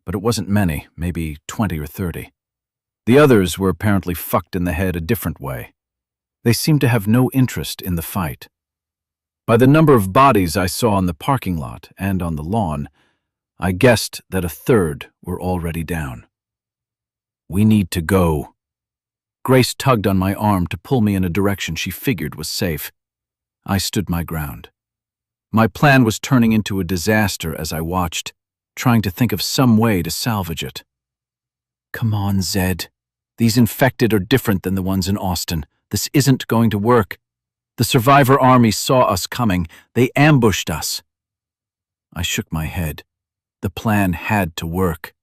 [SPEAKER 2] but it wasn't many, maybe 20 or 30. The others were apparently fucked in the head a different way. They seemed to have no interest in the fight. By the number of bodies I saw in the parking lot and on the lawn, I guessed that a third were already down. We need to go. Grace tugged on my arm to pull me in a direction she figured was safe. I stood my ground. My plan was turning into a disaster as I watched, trying to think of some way to salvage it. Come on, Zed. These infected are different than the ones in Austin. This isn't going to work. The survivor army saw us coming. They ambushed us. I shook my head. The plan had to work.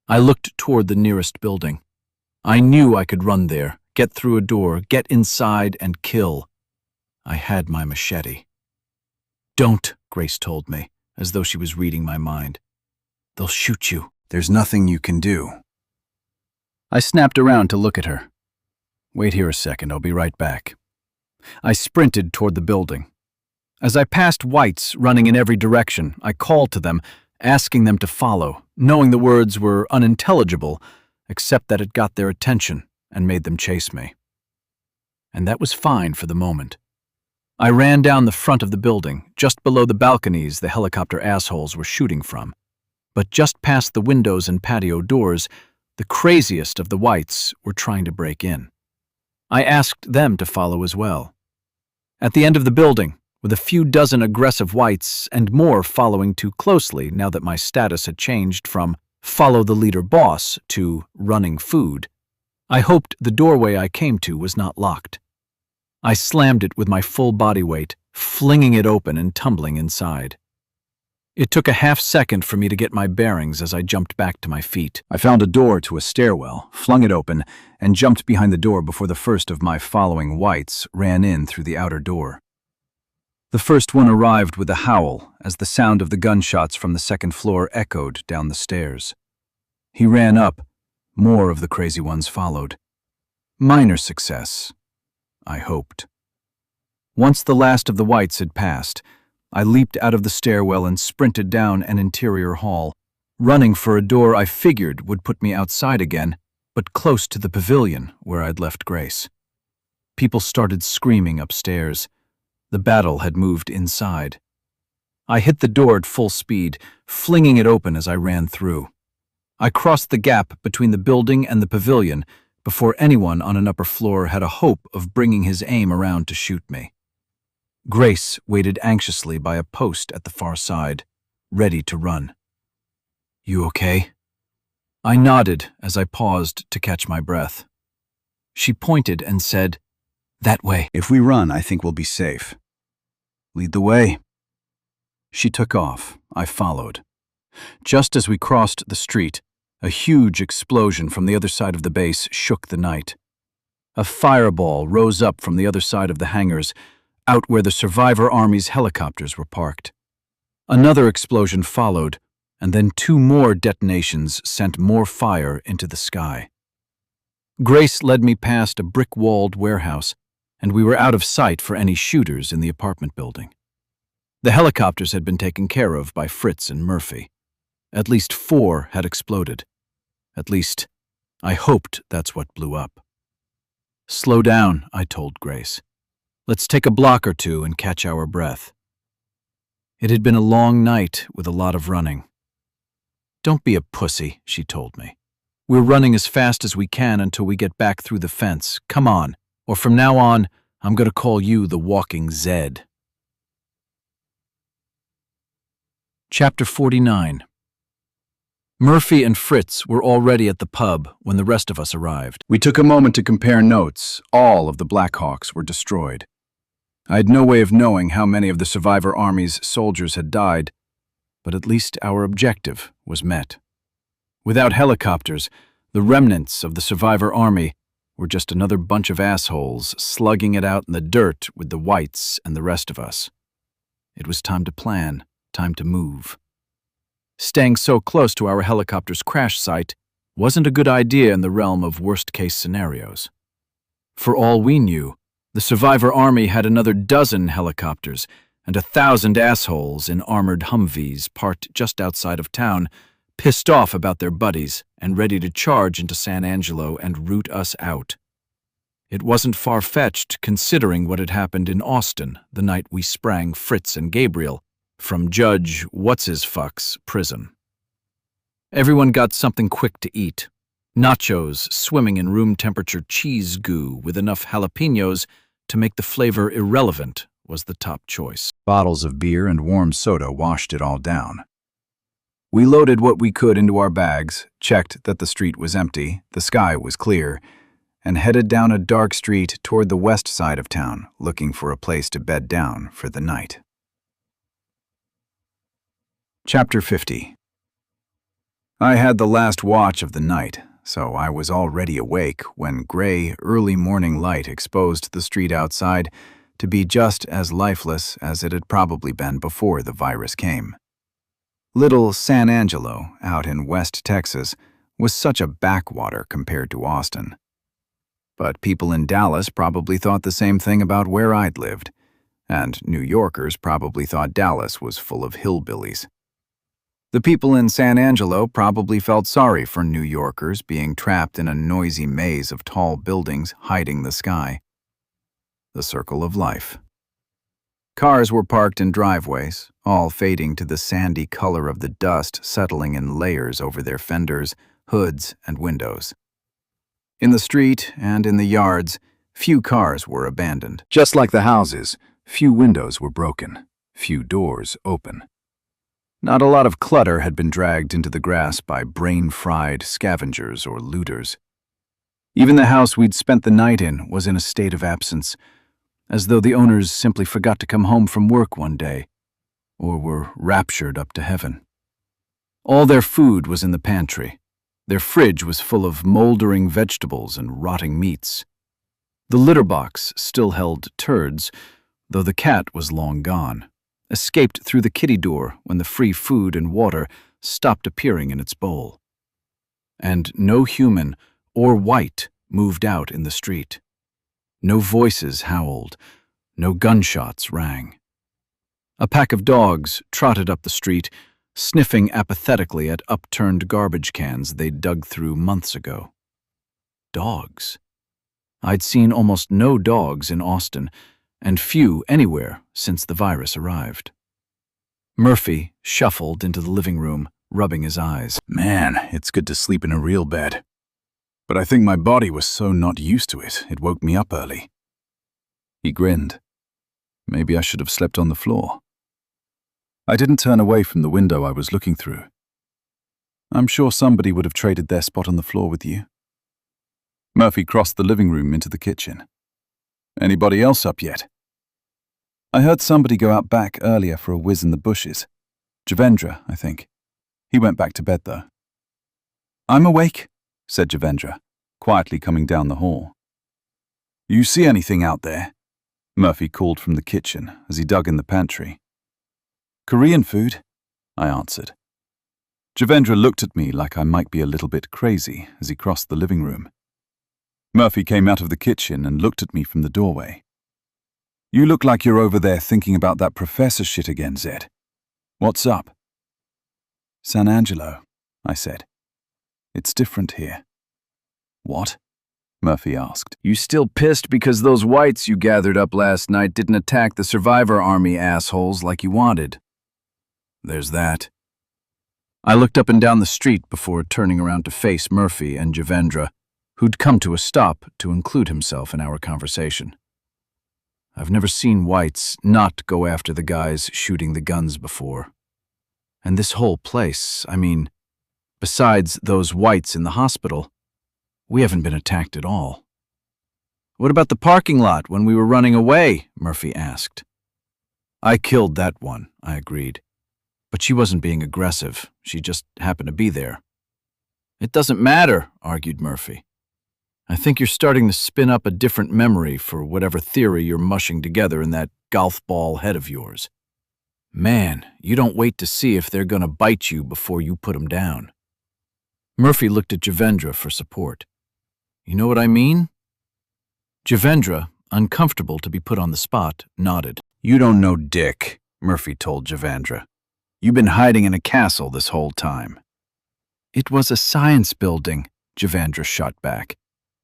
[SPEAKER 2] I looked toward the nearest building. I knew I could run there, get through a door, get inside, and kill. I had my machete. Don't, Grace told me, as though she was reading my mind. They'll shoot you.
[SPEAKER 3] There's nothing you can do.
[SPEAKER 2] I snapped around to look at her. Wait here a second, I'll be right back.
[SPEAKER 1] I sprinted toward the building. As I passed whites running in every direction, I called to them, asking them to follow, knowing the words were unintelligible, except that it got their attention and made them chase me. And that was fine for the moment. I ran down the front of the building, just below the balconies the helicopter assholes were shooting from. But just past the windows and patio doors, the craziest of the whites were trying to break in. I asked them to follow as well. At the end of the building, with a few dozen aggressive whites and more following too closely now that my status had changed from follow the leader boss to running food, I hoped the doorway I came to was not locked. I slammed it with my full body weight, flinging it open and tumbling inside. It took a half-second for me to get my bearings as I jumped back to my feet.
[SPEAKER 2] I found a door to a stairwell, flung it open, and jumped behind the door before the first of my following whites ran in through the outer door. The first one arrived with a howl as the sound of the gunshots from the second floor echoed down the stairs. He ran up. More of the crazy ones followed. Minor success, I hoped. Once the last of the whites had passed, I leaped out of the stairwell and sprinted down an interior hall, running for a door I figured would put me outside again, but close to the pavilion where I'd left Grace. People started screaming upstairs. The battle had moved inside. I hit the door at full speed, flinging it open as I ran through. I crossed the gap between the building and the pavilion before anyone on an upper floor had a hope of bringing his aim around to shoot me. Grace waited anxiously by a post at the far side, ready to run. You okay? I nodded as I paused to catch my breath. She pointed and said, That way.
[SPEAKER 3] If we run, I think we'll be safe.
[SPEAKER 2] Lead the way. She took off. I followed. Just as we crossed the street, a huge explosion from the other side of the base shook the night. A fireball rose up from the other side of the hangars, out where the survivor army's helicopters were parked. Another explosion followed, and then 2 more detonations sent more fire into the sky. Grace led me past a brick-walled warehouse, and we were out of sight for any shooters in the apartment building. The helicopters had been taken care of by Fritz and Murphy. At least 4 had exploded. At least, I hoped that's what blew up. Slow down, I told Grace. Let's take a block or 2 and catch our breath. It had been a long night with a lot of running. Don't be a pussy, she told me. We're running as fast as we can until we get back through the fence. Come on, or from now on, I'm going to call you the Walking Zed.
[SPEAKER 1] Chapter 49. Murphy and Fritz were already at the pub when the rest of us arrived.
[SPEAKER 2] We took a moment to compare notes. All of the Blackhawks were destroyed. I had no way of knowing how many of the Survivor Army's soldiers had died, but at least our objective was met. Without helicopters, the remnants of the Survivor Army were just another bunch of assholes slugging it out in the dirt with the whites and the rest of us. It was time to plan, time to move. Staying so close to our helicopter's crash site wasn't a good idea in the realm of worst-case scenarios. For all we knew, the Survivor Army had another dozen helicopters and 1,000 assholes in armored Humvees parked just outside of town, pissed off about their buddies and ready to charge into San Angelo and root us out. It wasn't far-fetched considering what had happened in Austin the night we sprang Fritz and Gabriel from Judge What's-His-Fuck's prison. Everyone got something quick to eat. Nachos swimming in room-temperature cheese goo with enough jalapenos to make the flavor irrelevant was the top choice. Bottles of beer and warm soda washed it all down. We loaded what we could into our bags, checked that the street was empty, the sky was clear, and headed down a dark street toward the west side of town, looking for a place to bed down for the night. Chapter 50. I had the last watch of the night, so I was already awake when gray, early morning light exposed the street outside to be just as lifeless as it had probably been before the virus came. Little San Angelo, out in West Texas, was such a backwater compared to Austin. But people in Dallas probably thought the same thing about where I'd lived, and New Yorkers probably thought Dallas was full of hillbillies. The people in San Angelo probably felt sorry for New Yorkers being trapped in a noisy maze of tall buildings hiding the sky. The circle of life. Cars were parked in driveways, all fading to the sandy color of the dust settling in layers over their fenders, hoods, and windows. In the street and in the yards, few cars were abandoned. Just like the houses, few windows were broken, few doors open. Not a lot of clutter had been dragged into the grass by brain-fried scavengers or looters. Even the house we'd spent the night in was in a state of absence, as though the owners simply forgot to come home from work one day, or were raptured up to heaven. All their food was in the pantry. Their fridge was full of moldering vegetables and rotting meats. The litter box still held turds, though the cat was long gone, escaped through the kitty door when the free food and water stopped appearing in its bowl. And no human or white moved out in the street. No voices howled, no gunshots rang. A pack of dogs trotted up the street, sniffing apathetically at upturned garbage cans they'd dug through months ago. Dogs. I'd seen almost no dogs in Austin, and few anywhere since the virus arrived. Murphy shuffled into the living room, rubbing his eyes.
[SPEAKER 3] Man, it's good to sleep in a real bed. But I think my body was so not used to it, it woke me up early. He grinned. Maybe I should have slept on the floor. I didn't turn away from the window I was looking through. I'm sure somebody would have traded their spot on the floor with you. Murphy crossed the living room into the kitchen. Anybody else up yet? I heard somebody go out back earlier for a whiz in the bushes. Javendra, I think. He went back to bed, though. I'm awake, said Javendra, quietly coming down the hall. You see anything out there? Murphy called from the kitchen as he dug in the pantry. Korean food, I answered. Javendra looked at me like I might be a little bit crazy as he crossed the living room. Murphy came out of the kitchen and looked at me from the doorway. You look like you're over there thinking about that professor shit again, Zed. What's up? San Angelo, I said. It's different here. What? Murphy asked.
[SPEAKER 2] You still pissed because those whites you gathered up last night didn't attack the Survivor Army assholes like you wanted? There's that. I looked up and down the street before turning around to face Murphy and Javendra, who'd come to a stop to include himself in our conversation. I've never seen whites not go after the guys shooting the guns before.
[SPEAKER 1] And this whole place, besides those whites in the hospital, we haven't been attacked at all. What about the parking lot when we were running away? Murphy asked. I killed that one, I agreed. But she wasn't being aggressive. She just happened to be there. It doesn't matter, argued Murphy. I think you're starting to spin up a different memory for whatever theory you're mushing together in that golf ball head of yours. Man, you don't wait to see if they're going to bite you before you put them down. Murphy looked at Javendra for support. You know what I mean? Javendra, uncomfortable to be put on the spot, nodded. You don't know Dick, Murphy told Javendra. You've been hiding in a castle this whole time. It was a science building, Javendra shot back,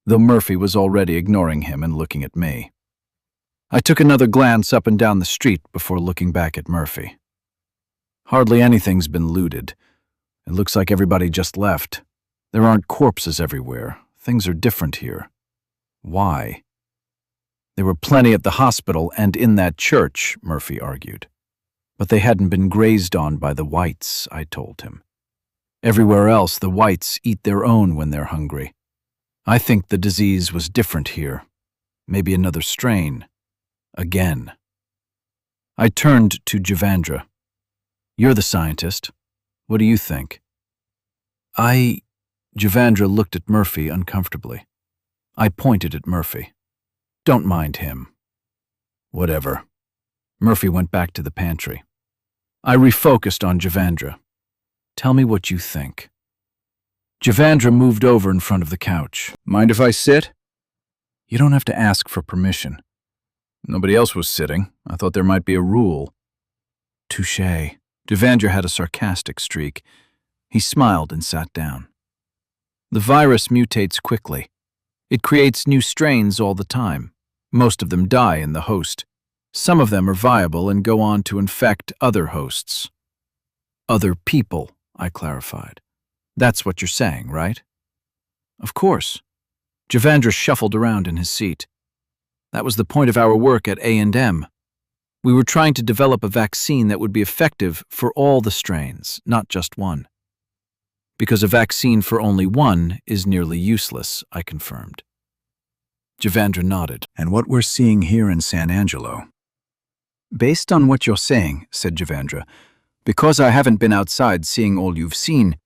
[SPEAKER 1] though Murphy was already ignoring him and looking at me. I took another glance up and down the street before looking back at Murphy. Hardly anything's been looted. It looks like everybody just left. There aren't corpses everywhere. Things are different here. Why? There were plenty at the hospital and in that church, Murphy argued. But they hadn't been grazed on by the whites, I told him. Everywhere else, the whites eat their own when they're hungry. I think the disease was different here. Maybe another strain. Again. I turned to Javendra. You're the scientist. What do you think? Javendra looked at Murphy uncomfortably. I pointed at Murphy. Don't mind him. Whatever. Murphy went back to the pantry. I refocused on Javendra. Tell me what you think. Javendra moved over in front of the couch. Mind if I sit? You don't have to ask for permission. Nobody else was sitting. I thought there might be a rule. Touché. Javendra had a sarcastic streak. He smiled and sat down. The virus mutates quickly. It creates new strains all the time. Most of them die in the host. Some of them are viable and go on to infect other hosts. Other people, I clarified. That's what you're saying, right? Of course. Javendra shuffled around in his seat. That was the point of our work at A&M. We were trying to develop a vaccine that would be effective for all the strains, not just one. Because a vaccine for only one is nearly useless, I confirmed. Javendra nodded. And what we're seeing here in San Angelo? Based on what you're saying, said Javendra, because I haven't been outside seeing all you've seen,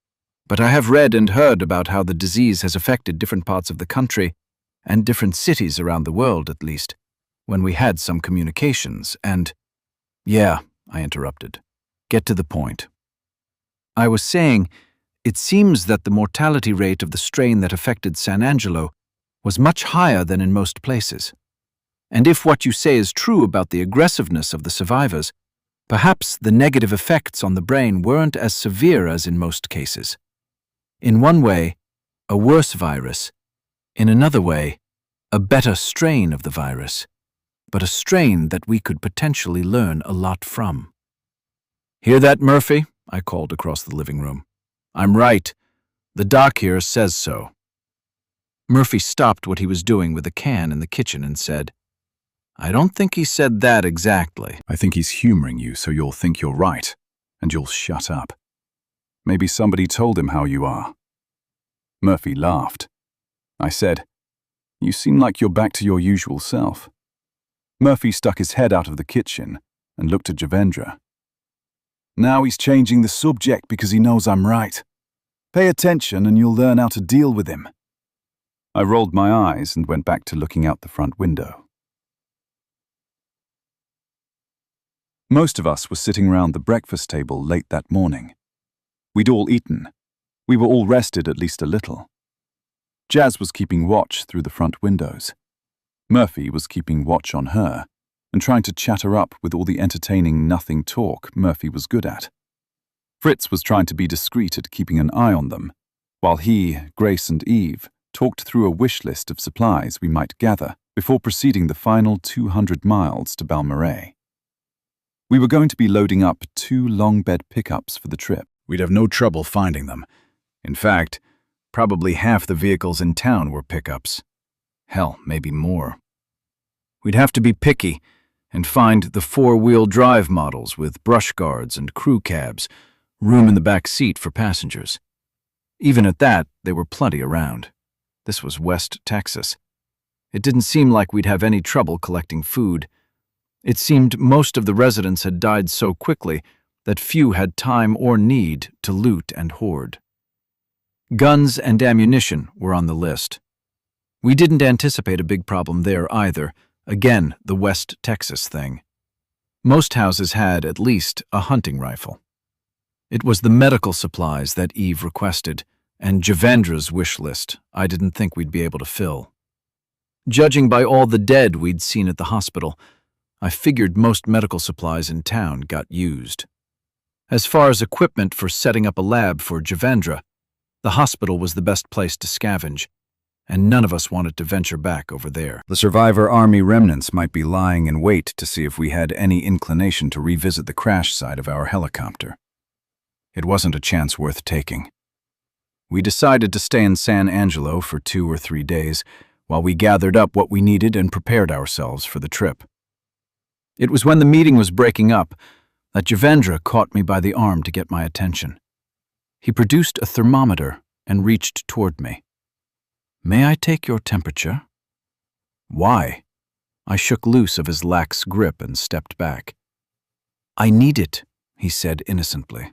[SPEAKER 1] but I have read and heard about how the disease has affected different parts of the country, and different cities around the world, at least, when we had some communications, and— Yeah, I interrupted. Get to the point. I was saying, it seems that the mortality rate of the strain that affected San Angelo was much higher than in most places. And if what you say is true about the aggressiveness of the survivors, perhaps the negative effects on the brain weren't as severe as in most cases. In one way, a worse virus. In another way, a better strain of the virus, but a strain that we could potentially learn a lot from. Hear that, Murphy? I called across the living room. I'm right. The doc here says so. Murphy stopped what he was doing with a can in the kitchen and said, I don't think he said that exactly.
[SPEAKER 3] I think he's humoring you so you'll think you're right, and you'll shut up. Maybe somebody told him how you are. Murphy laughed. I said, You seem like you're back to your usual self. Murphy stuck his head out of the kitchen and looked at Javendra. Now he's changing the subject because he knows I'm right. Pay attention and you'll learn how to deal with him. I rolled my eyes and went back to looking out the front window. Most of us were sitting round the breakfast table late that morning. We'd all eaten. We were all rested at least a little. Jazz was keeping watch through the front windows. Murphy was keeping watch on her and trying to chat her up with all the entertaining nothing talk Murphy was good at. Fritz was trying to be discreet at keeping an eye on them, while he, Grace and Eve talked through a wish list of supplies we might gather before proceeding the final 200 miles to Balmorhea. We were going to be loading up 2 long bed pickups for the trip. We'd have no trouble finding them. In fact, probably half the vehicles in town were pickups. Hell, maybe more. We'd have to be picky and find the 4-wheel drive models with brush guards and crew cabs,
[SPEAKER 1] room in the back seat for passengers. Even at that, there were plenty around. This was West Texas. It didn't seem like we'd have any trouble collecting food. It seemed most of the residents had died so quickly that few had time or need to loot and hoard. Guns and ammunition were on the list. We didn't anticipate a big problem there either. Again, the West Texas thing. Most houses had at least a hunting rifle. It was the medical supplies that Eve requested, and Javendra's wish list I didn't think we'd be able to fill. Judging by all the dead we'd seen at the hospital, I figured most medical supplies in town got used. As far as equipment for setting up a lab for Javendra, the hospital was the best place to scavenge, and none of us wanted to venture back over there.
[SPEAKER 3] The survivor army remnants might be lying in wait to see if we had any inclination to revisit the crash site of our helicopter. It wasn't a chance worth taking. We decided to stay in San Angelo for 2 or 3 days while we gathered up what we needed and prepared ourselves for the trip. It was when the meeting was breaking up that Javendra caught me by the arm to get my attention. He produced a thermometer and reached toward me. "May I take your temperature?" "Why?" I shook loose of his lax grip and stepped back. "I need it," he said innocently.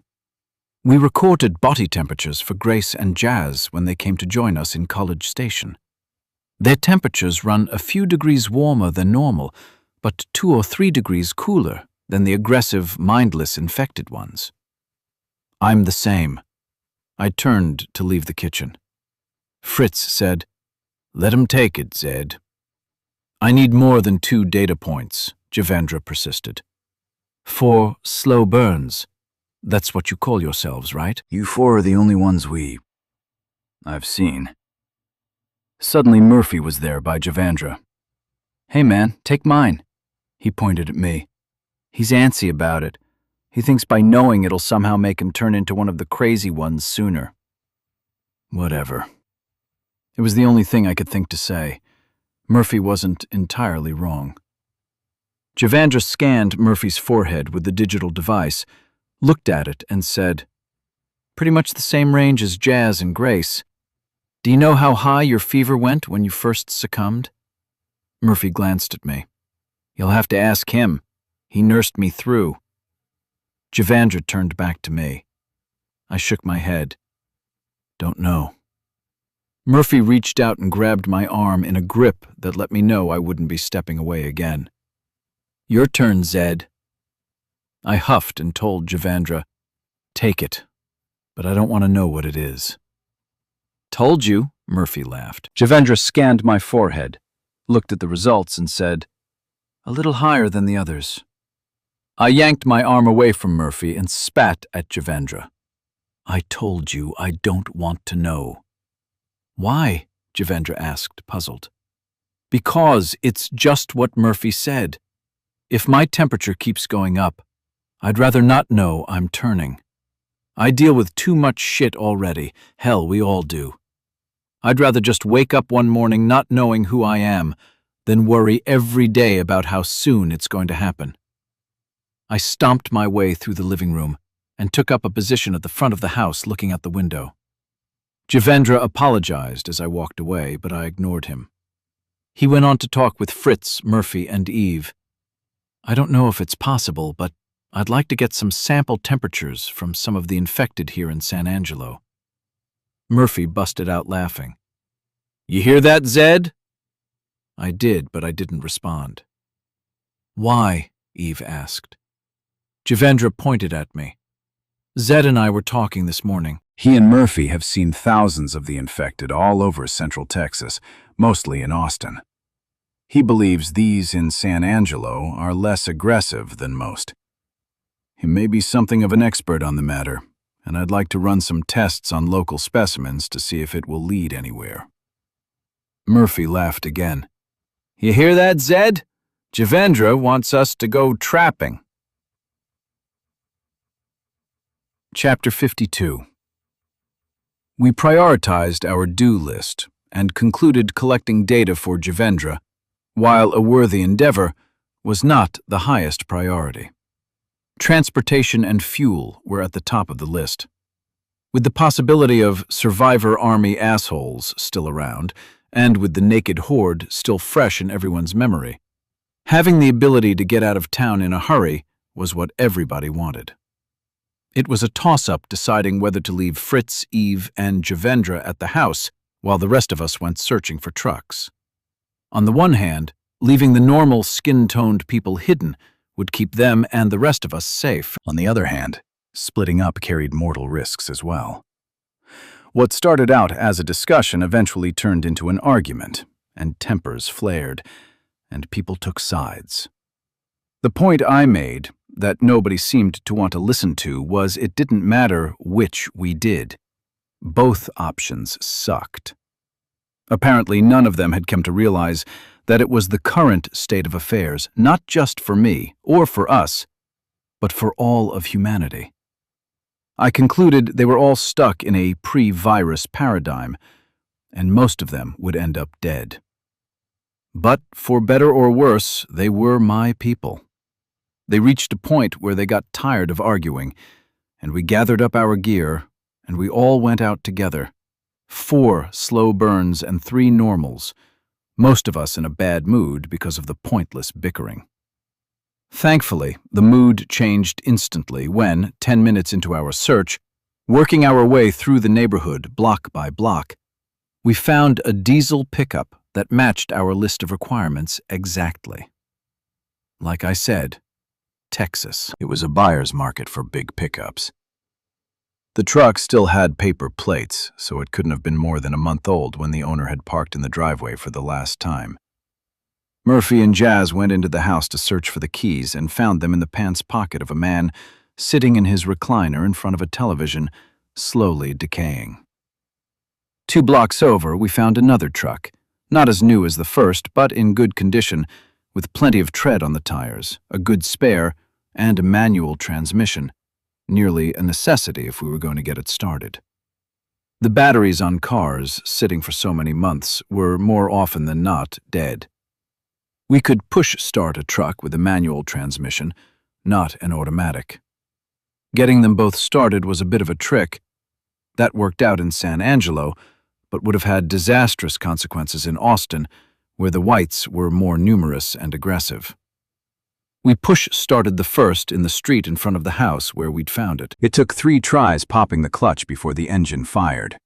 [SPEAKER 3] "We recorded body temperatures for Grace and Jazz when they came to join us in College Station. Their temperatures run a few degrees warmer than normal, but 2 or 3 degrees cooler than the aggressive, mindless infected ones. I'm the same." I turned to leave the kitchen. Fritz said, "Let him take it, Zed." "I need more than 2 data points," Javendra persisted. 4 slow burns. That's what you call yourselves, right?
[SPEAKER 2] You 4 are the only ones I've seen. Suddenly Murphy was there by Javendra. "Hey man, take mine." He pointed at me. "He's antsy about it. He thinks by knowing it'll somehow make him turn into one of the crazy ones sooner." Whatever. It was the only thing I could think to say. Murphy wasn't entirely wrong. Javendra scanned Murphy's forehead with the digital device, looked at it, and said, "Pretty much the same range as Jazz and Grace. Do you know how high your fever went when you first succumbed?" Murphy glanced at me. "You'll have to ask him. He nursed me through." Javendra turned back to me. I shook my head. "Don't know." Murphy reached out and grabbed my arm in a grip that let me know I wouldn't be stepping away again. "Your turn, Zed." I huffed and told Javendra, "Take it, but I don't want to know what it is." "Told you," Murphy laughed. Javendra scanned my forehead, looked at the results, and said, "A little higher than the others." I yanked my arm away from Murphy and spat at Javendra. "I told you I don't want to know." "Why?" Javendra asked, puzzled. "Because it's just what Murphy said. If my temperature keeps going up, I'd rather not know I'm turning. I deal with too much shit already. Hell, we all do. I'd rather just wake up one morning not knowing who I am than worry every day about how soon it's going to happen." I stomped my way through the living room and took up a position at the front of the house looking out the window. Javendra apologized as I walked away, but I ignored him. He went on to talk with Fritz, Murphy, and Eve. "I don't know if it's possible, but I'd like to get some sample temperatures from some of the infected here in San Angelo." Murphy busted out laughing. "You hear that, Zed?" I did, but I didn't respond. "Why?" Eve asked. Javendra pointed at me. "Zed and I were talking this morning.
[SPEAKER 3] He and Murphy have seen thousands of the infected all over Central Texas, mostly in Austin. He believes these in San Angelo are less aggressive than most. He may be something of an expert on the matter, and I'd like to run some tests on local specimens to see if it will lead anywhere."
[SPEAKER 1] Murphy laughed again. "You hear that, Zed? Javendra wants us to go trapping." Chapter 52. We prioritized our do list and concluded collecting data for Javendra, while a worthy endeavor, was not the highest priority. Transportation and fuel were at the top of the list. With the possibility of Survivor Army assholes still around, and with the naked horde still fresh in everyone's memory, having the ability to get out of town in a hurry was what everybody wanted. It was a toss-up deciding whether to leave Fritz, Eve, and Javendra at the house while the rest of us went searching for trucks. On the one hand, leaving the normal skin-toned people hidden would keep them and the rest of us safe.
[SPEAKER 2] On the other hand, splitting up carried mortal risks as well. What started out as a discussion eventually turned into an argument, and tempers flared, and people took sides. The point I made, that nobody seemed to want to listen to, was it didn't matter which we did. Both options sucked. Apparently, none of them had come to realize that it was the current state of affairs, not just for me or for us, but for all of humanity. I concluded they were all stuck in a pre-virus paradigm, and most of them would end up dead. But, for better or worse, they were my people. They reached a point where they got tired of arguing, and we gathered up our gear, and we all went out together. 4 slow burns and 3 normals, most of us in a bad mood because of the pointless bickering. Thankfully, the mood changed instantly when, 10 minutes into our search, working our way through the neighborhood block by block, we found a diesel pickup that matched our list of requirements exactly. Like I said, Texas. It was a buyer's market for big pickups. The truck still had paper plates, so it couldn't have been more than a month old when the owner had parked in the driveway for the last time. Murphy and Jazz went into the house to search for the keys and found them in the pants pocket of a man sitting in his recliner in front of a television, slowly decaying. 2 blocks over, we found another truck, not as new as the first, but in good condition, with plenty of tread on the tires, a good spare, and a manual transmission, nearly a necessity if we were going to get it started. The batteries on cars, sitting for so many months, were more often than not dead. We could push-start a truck with a manual transmission, not an automatic. Getting them both started was a bit of a trick. That worked out in San Angelo, but would have had disastrous consequences in Austin, where the whites were more numerous and aggressive. We push-started the first in the street in front of the house where we'd found it. It took 3 tries popping the clutch before the engine fired.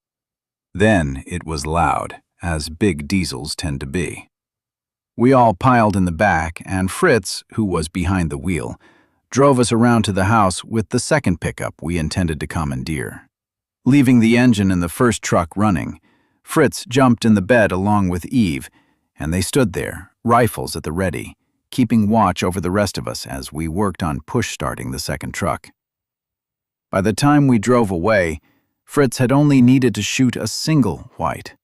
[SPEAKER 2] Then it was loud, as big diesels tend to be. We all piled in the back, and Fritz, who was behind the wheel, drove us around to the house with the second pickup we intended to commandeer. Leaving the engine in the first truck running, Fritz jumped in the bed along with Eve, and they stood there, rifles at the ready, keeping watch over the rest of us as we worked on push-starting the second truck. By the time we drove away, Fritz had only needed to shoot a single white.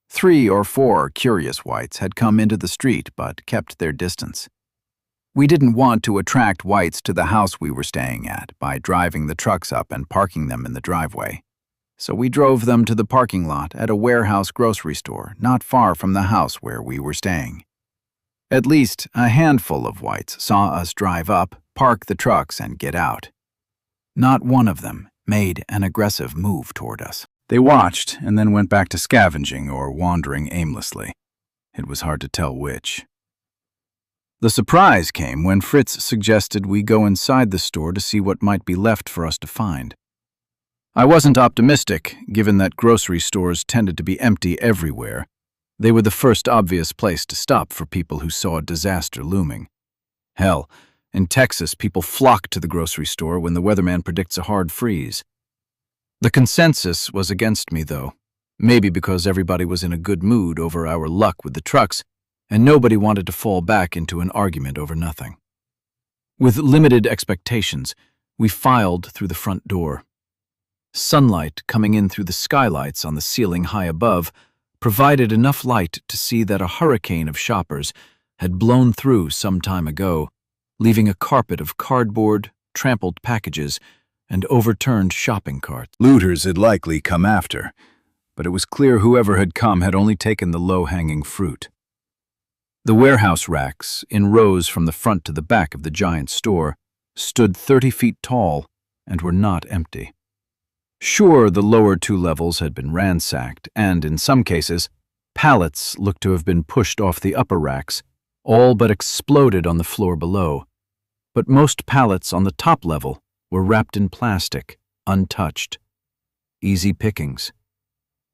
[SPEAKER 2] 3 or 4 curious whites had come into the street but kept their distance. We didn't want to attract whites to the house we were staying at by driving the trucks up and parking them in the driveway. So we drove them to the parking lot at a warehouse grocery store not far from the house where we were staying. At least a handful of whites saw us drive up, park the trucks, and get out. Not one of them made an aggressive move toward us. They watched and then went back to scavenging or wandering aimlessly. It was hard to tell which. The surprise came when Fritz suggested we go inside the store to see what might be left for us to find. I wasn't optimistic, given that grocery stores tended to be empty everywhere. They were the first obvious place to stop for people who saw a disaster looming. Hell, in Texas, people flock to the grocery store when the weatherman predicts a hard freeze. The consensus was against me, though, maybe because everybody was in a good mood over our luck with the trucks, and nobody wanted to fall back into an argument over nothing. With limited expectations, we filed through the front door. Sunlight coming in through the skylights on the ceiling high above provided enough light to see that a hurricane of shoppers had blown through some time ago, leaving a carpet of cardboard, trampled packages, and overturned shopping carts. Looters had likely come after, but it was clear whoever had come had only taken the low-hanging fruit. The warehouse racks, in rows from the front to the back of the giant store,
[SPEAKER 1] stood 30 feet tall and were not empty. Sure, the lower 2 levels had been ransacked, and in some cases, pallets looked to have been pushed off the upper racks, all but exploded on the floor below. But most pallets on the top level were wrapped in plastic, untouched. Easy pickings.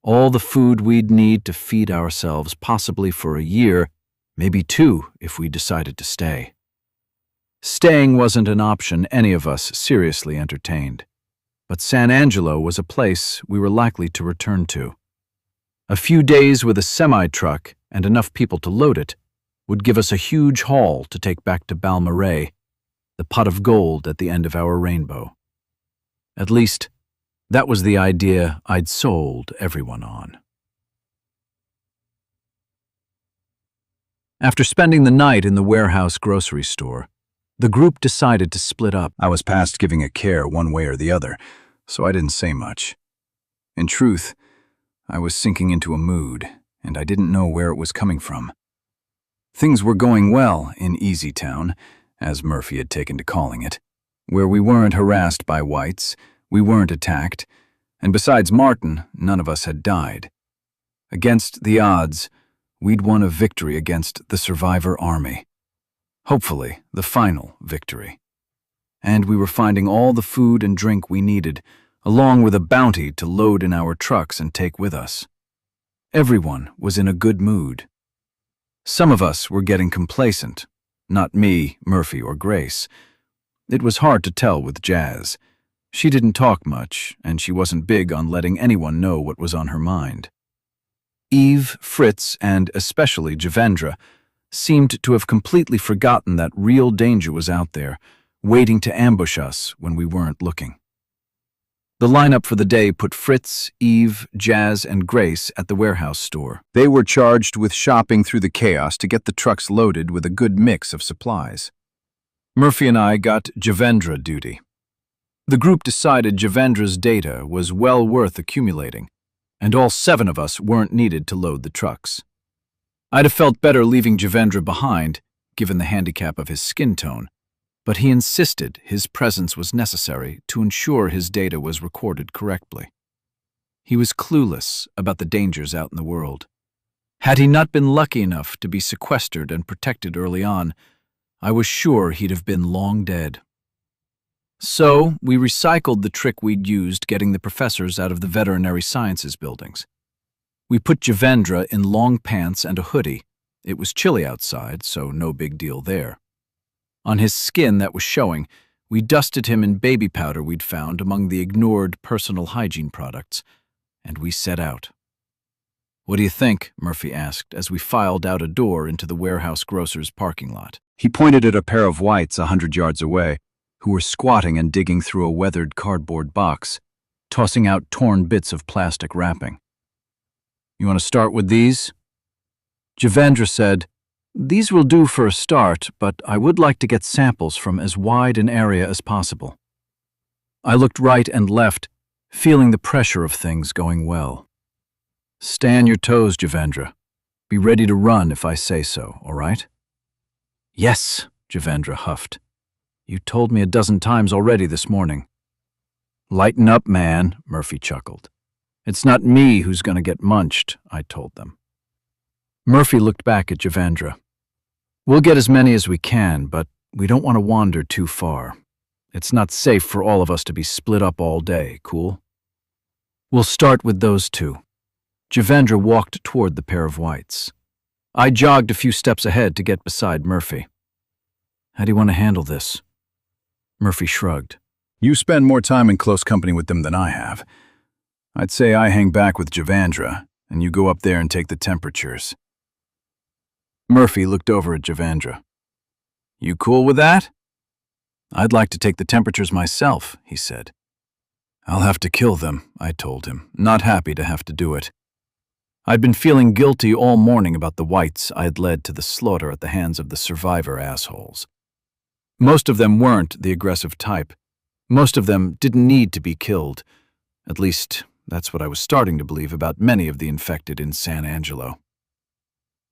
[SPEAKER 1] All the food we'd need to feed ourselves possibly for a year, maybe 2 if we decided to stay. Staying wasn't an option any of us seriously entertained, but San Angelo was a place we were likely to return to. A few days with a semi-truck and enough people to load it would give us a huge haul to take back to Balmorhea, the pot of gold at the end of our rainbow. At least, that was the idea I'd sold everyone on. After spending the night in the warehouse grocery store, the group decided to split up.
[SPEAKER 3] I was past giving a care one way or the other, so I didn't say much. In truth, I was sinking into a mood, and I didn't know where it was coming from. Things were going well in Easy Town, as Murphy had taken to calling it, where we weren't harassed by whites, we weren't attacked, and besides Martin, none of us had died. Against the odds, we'd won a victory against the Survivor Army. Hopefully, the final victory. And we were finding all the food and drink we needed, along with a bounty to load in our trucks and take with us. Everyone was in a good mood. Some of us were getting complacent. Not me, Murphy, or Grace. It was hard to tell with Jazz. She didn't talk much, and she wasn't big on letting anyone know what was on her mind. Eve, Fritz, and especially Javendra seemed to have completely forgotten that real danger was out there, waiting to ambush us when we weren't looking. The lineup for the day put Fritz, Eve, Jazz, and Grace at the warehouse store. They were charged with shopping through the chaos to get the trucks loaded with a good mix of supplies.
[SPEAKER 1] Murphy and I got Javendra duty. The group decided Javendra's data was well worth accumulating, and all 7 of us weren't needed to load the trucks. I'd have felt better leaving Javendra behind, given the handicap of his skin tone, but he insisted his presence was necessary to ensure his data was recorded correctly. He was clueless about the dangers out in the world. Had he not been lucky enough to be sequestered and protected early on, I was sure he'd have been long dead. So, we recycled the trick we'd used getting the professors out of the veterinary sciences buildings. We put Javendra in long pants and a hoodie. It was chilly outside, so no big deal there. On his skin that was showing, we dusted him in baby powder we'd found among the ignored personal hygiene products, and we set out. "What do you think?" Murphy asked as we filed out a door into the warehouse grocer's parking lot.
[SPEAKER 3] He pointed at a pair of whites 100 yards away, who were squatting and digging through a weathered cardboard box, tossing out torn bits of plastic wrapping. "You want to start with these?" Javendra said, "These will do for a start, but I would like to get samples from as wide an area as possible." I looked right and left, feeling the pressure of things going well. "Stay on your toes, Javendra. Be ready to run if I say so, all right?" "Yes," Javendra huffed. "You told me a dozen times already this morning." "Lighten up, man," Murphy chuckled. "It's not me who's going to get munched," I told them. Murphy looked back at Javendra. "We'll get as many as we can, but we don't want to wander too far. It's not safe for all of us to be split up all day, cool? We'll start with those 2. Javendra walked toward the pair of whites. I jogged a few steps ahead to get beside Murphy. "How do you want to handle this?" Murphy shrugged. "You spend more time in close company with them than I have. I'd say I hang back with Javendra, and you go up there and take the temperatures." Murphy looked over at Javendra. "You cool with that?" "I'd like to take the temperatures myself," he said. "I'll have to kill them," I told him, not happy to have to do it. I'd been feeling guilty all morning about the whites I had led to the slaughter at the hands of the Survivor assholes. Most of them weren't the aggressive type. Most of them didn't need to be killed. At least, that's what I was starting to believe about many of the infected in San Angelo.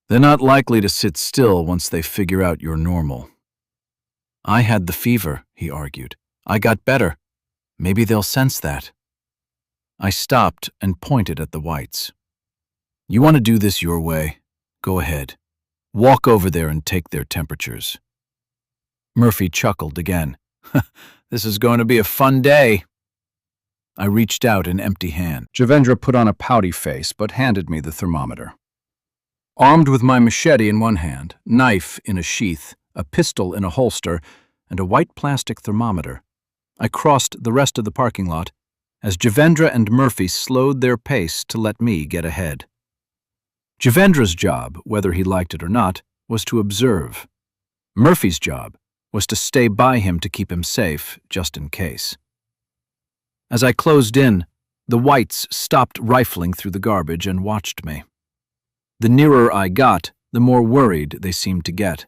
[SPEAKER 3] They're not likely to sit still once they figure out you're normal.
[SPEAKER 1] I had the fever, he argued. I got better. Maybe they'll sense that. I stopped and pointed at the whites. You want to do this your way? Go ahead. Walk over there and take their temperatures. Murphy chuckled again. This is going to be a fun day. I reached out an empty hand.
[SPEAKER 2] Javendra put on a pouty face but handed me the thermometer. Armed with my machete in one hand, knife in a sheath, a pistol in a holster, and a white plastic thermometer, I crossed the rest of the parking lot as Javendra and Murphy slowed their pace to let me get ahead. Javendra's job, whether he liked it or not, was to observe. Murphy's job was to stay by him to keep him safe, just in case. As I closed in, the whites stopped rifling through the garbage and watched me. The nearer I got, the more worried they seemed to get.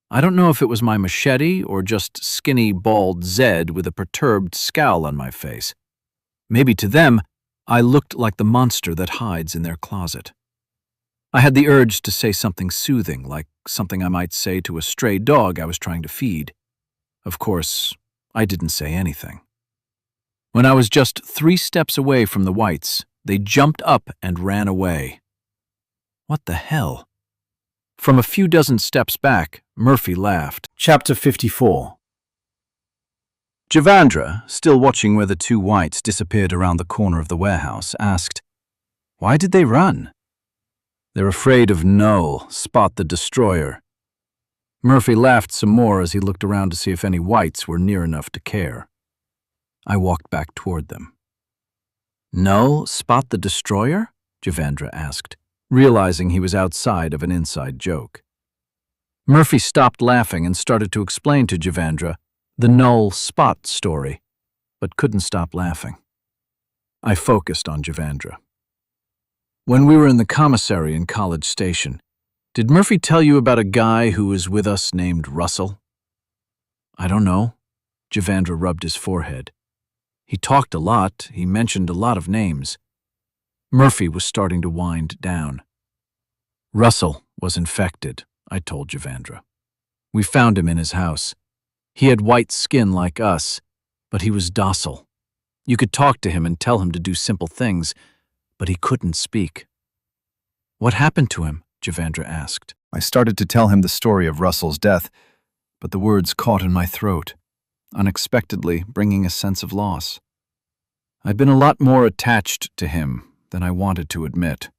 [SPEAKER 2] I don't know if it was my machete or just skinny, bald Zed with a perturbed scowl on my face. Maybe to them, I looked like the monster that hides in their closet. I had the urge to say something soothing, like something I might say to a stray dog I was trying to feed. Of course, I didn't say anything. When I was just 3 steps away from the whites, they jumped up and ran away. What the hell? From a few dozen steps back, Murphy laughed.
[SPEAKER 4] Chapter 54.
[SPEAKER 2] Javendra, still watching where the 2 whites disappeared around the corner of the warehouse, asked, "Why did they run?" "They're afraid of Null, Spot the Destroyer." Murphy laughed some more as he looked around to see if any whites were near enough to care. I walked back toward them. "Null, Spot the Destroyer?" Javendra asked, realizing he was outside of an inside joke. Murphy stopped laughing and started to explain to Javendra the Null Spot story, but couldn't stop laughing. I focused on Javendra. "When we were in the commissary in College Station, did Murphy tell you about a guy who was with us named Russell?" "I don't know." Javendra rubbed his forehead. "He talked a lot. He mentioned a lot of names." Murphy was starting to wind down. "Russell was infected," I told Javendra. "We found him in his house. He had white skin like us, but he was docile. You could talk to him and tell him to do simple things, but he couldn't speak." "What happened to him?" Javendra asked.
[SPEAKER 3] I started to tell him the story of Russell's death, but the words caught in my throat, unexpectedly bringing a sense of loss. I'd been a lot more attached to him than I wanted to admit.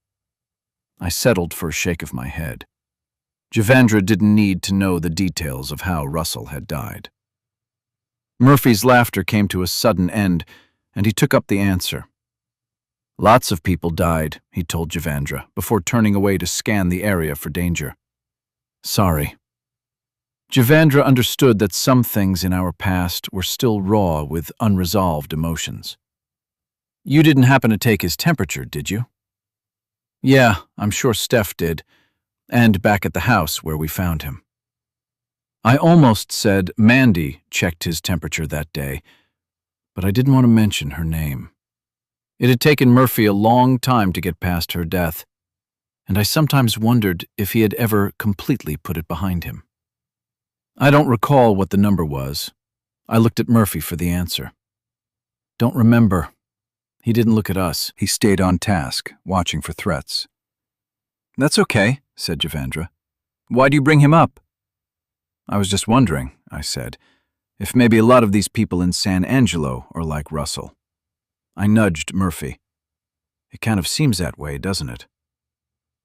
[SPEAKER 3] I settled for a shake of my head. Javendra didn't need to know the details of how Russell had died. Murphy's laughter came to a sudden end, and he took up the answer. "Lots of people died," he told Javendra, before turning away to scan the area for danger. "Sorry." Javendra understood that some things in our past were still raw with unresolved emotions. "You didn't happen to take his temperature, did you?" "Yeah, I'm sure Steph did, and back at the house where we found him." I almost said Mandy checked his temperature that day, but I didn't want to mention her name. It had taken Murphy a long time to get past her death, and I sometimes wondered if he had ever completely put it behind him. I don't recall what the number was. I looked at Murphy for the answer. "Don't remember." He didn't look at us. He stayed on task, watching for threats.
[SPEAKER 2] "That's okay," said Javendra. "Why do you bring him up?" "I was just wondering," I said, "if maybe a lot of these people in San Angelo are like Russell." I nudged Murphy. "It kind of seems that way, doesn't it?"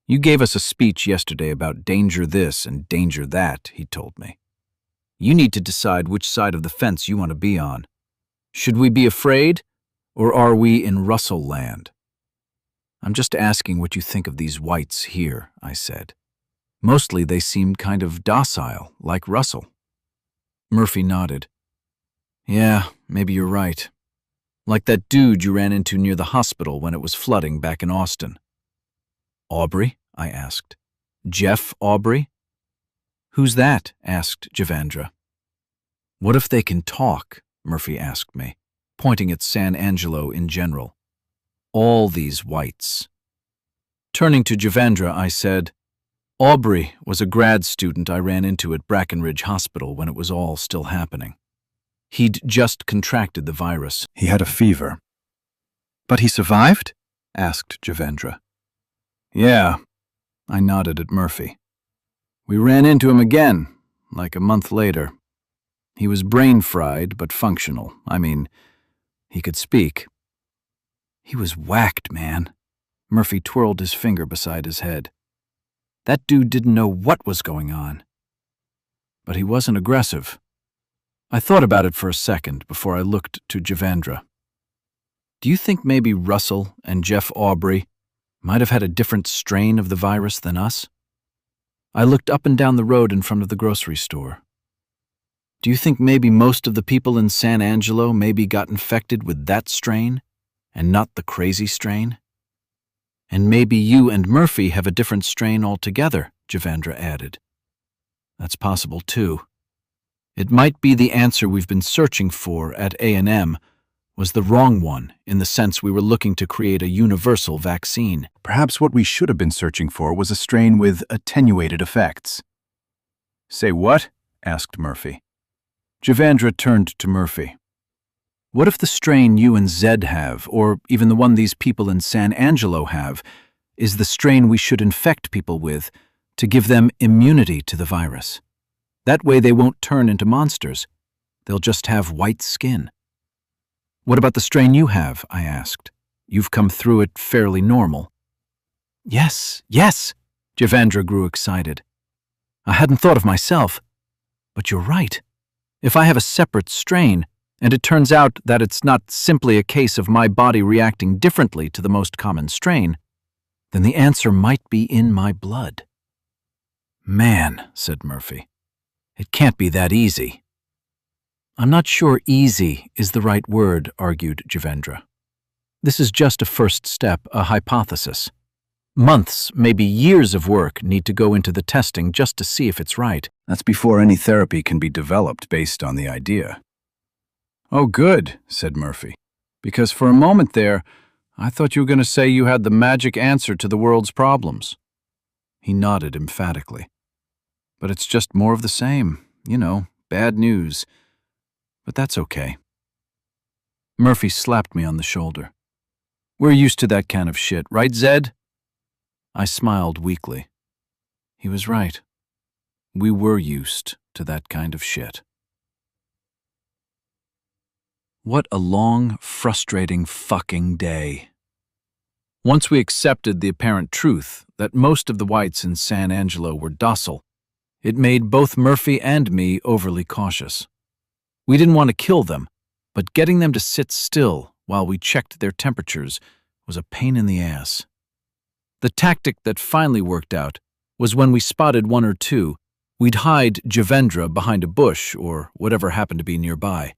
[SPEAKER 2] "You gave us a speech yesterday about danger this and danger that," he told me. "You need to decide which side of the fence you want to be on. Should we be afraid, or are we in Russell land?" "I'm just asking what you think of these whites here," I said. "Mostly they seem kind of docile, like Russell." Murphy nodded. "Yeah, maybe you're right. Like that dude you ran into near the hospital when it was flooding back in Austin." "Aubrey?" I asked. "Jeff Aubrey?" "Who's that?" asked Javendra. "What if they can talk?" Murphy asked me, pointing at San Angelo in general. "All these whites." Turning to Javendra, I said,
[SPEAKER 1] Aubrey was a grad student I ran into at Brackenridge Hospital when it was all still happening. He'd just contracted the virus.
[SPEAKER 3] He had a fever.
[SPEAKER 1] But he survived? Asked Javendra. Yeah, I nodded at Murphy. We ran into him again, like a month later. He was brain-fried, but functional. I mean, he could speak. He was whacked, man. Murphy twirled his finger beside his head. That dude didn't know what was going on. But he wasn't aggressive. I thought about it for a second before I looked to Javendra. Do you think maybe Russell and Jeff Aubrey might have had a different strain of the virus than us? I looked up and down the road in front of the grocery store. Do you think maybe most of the people in San Angelo maybe got infected with that strain, and not the crazy strain? And maybe you and Murphy have a different strain altogether, Javendra added. That's possible too. It might be the answer we've been searching for at A&M was the wrong one in the sense we were looking to create a universal vaccine.
[SPEAKER 3] Perhaps what we should have been searching for was a strain with attenuated effects. Say what? Asked Murphy.
[SPEAKER 1] Javendra turned to Murphy. What if the strain you and Zed have, or even the one these people in San Angelo have, is the strain we should infect people with to give them immunity to the virus? That way they won't turn into monsters. They'll just have white skin. What about the strain you have? I asked. You've come through it fairly normal. Yes, Javendra grew excited. I hadn't thought of myself. But you're right. If I have a separate strain, and it turns out that it's not simply a case of my body reacting differently to the most common strain, then the answer might be in my blood. Man, said Murphy, it can't be that easy. I'm not sure easy is the right word, argued Javendra. This is just a first step, a hypothesis. Months, maybe years of work need to go into the testing just to see if it's right.
[SPEAKER 2] That's before any therapy can be developed based on the idea.
[SPEAKER 1] Oh, good, said Murphy, because for a moment there, I thought you were going to say you had the magic answer to the world's problems. He nodded emphatically. But it's just more of the same, bad news. But that's okay. Murphy slapped me on the shoulder. We're used to that kind of shit, right, Zed? I smiled weakly. He was right. We were used to that kind of shit. What a long, frustrating fucking day. Once we accepted the apparent truth that most of the whites in San Angelo were docile, it made both Murphy and me overly cautious. We didn't want to kill them, but getting them to sit still while we checked their temperatures was a pain in the ass. The tactic that finally worked out was when we spotted one or two, we'd hide Javendra behind a bush or whatever happened to be nearby.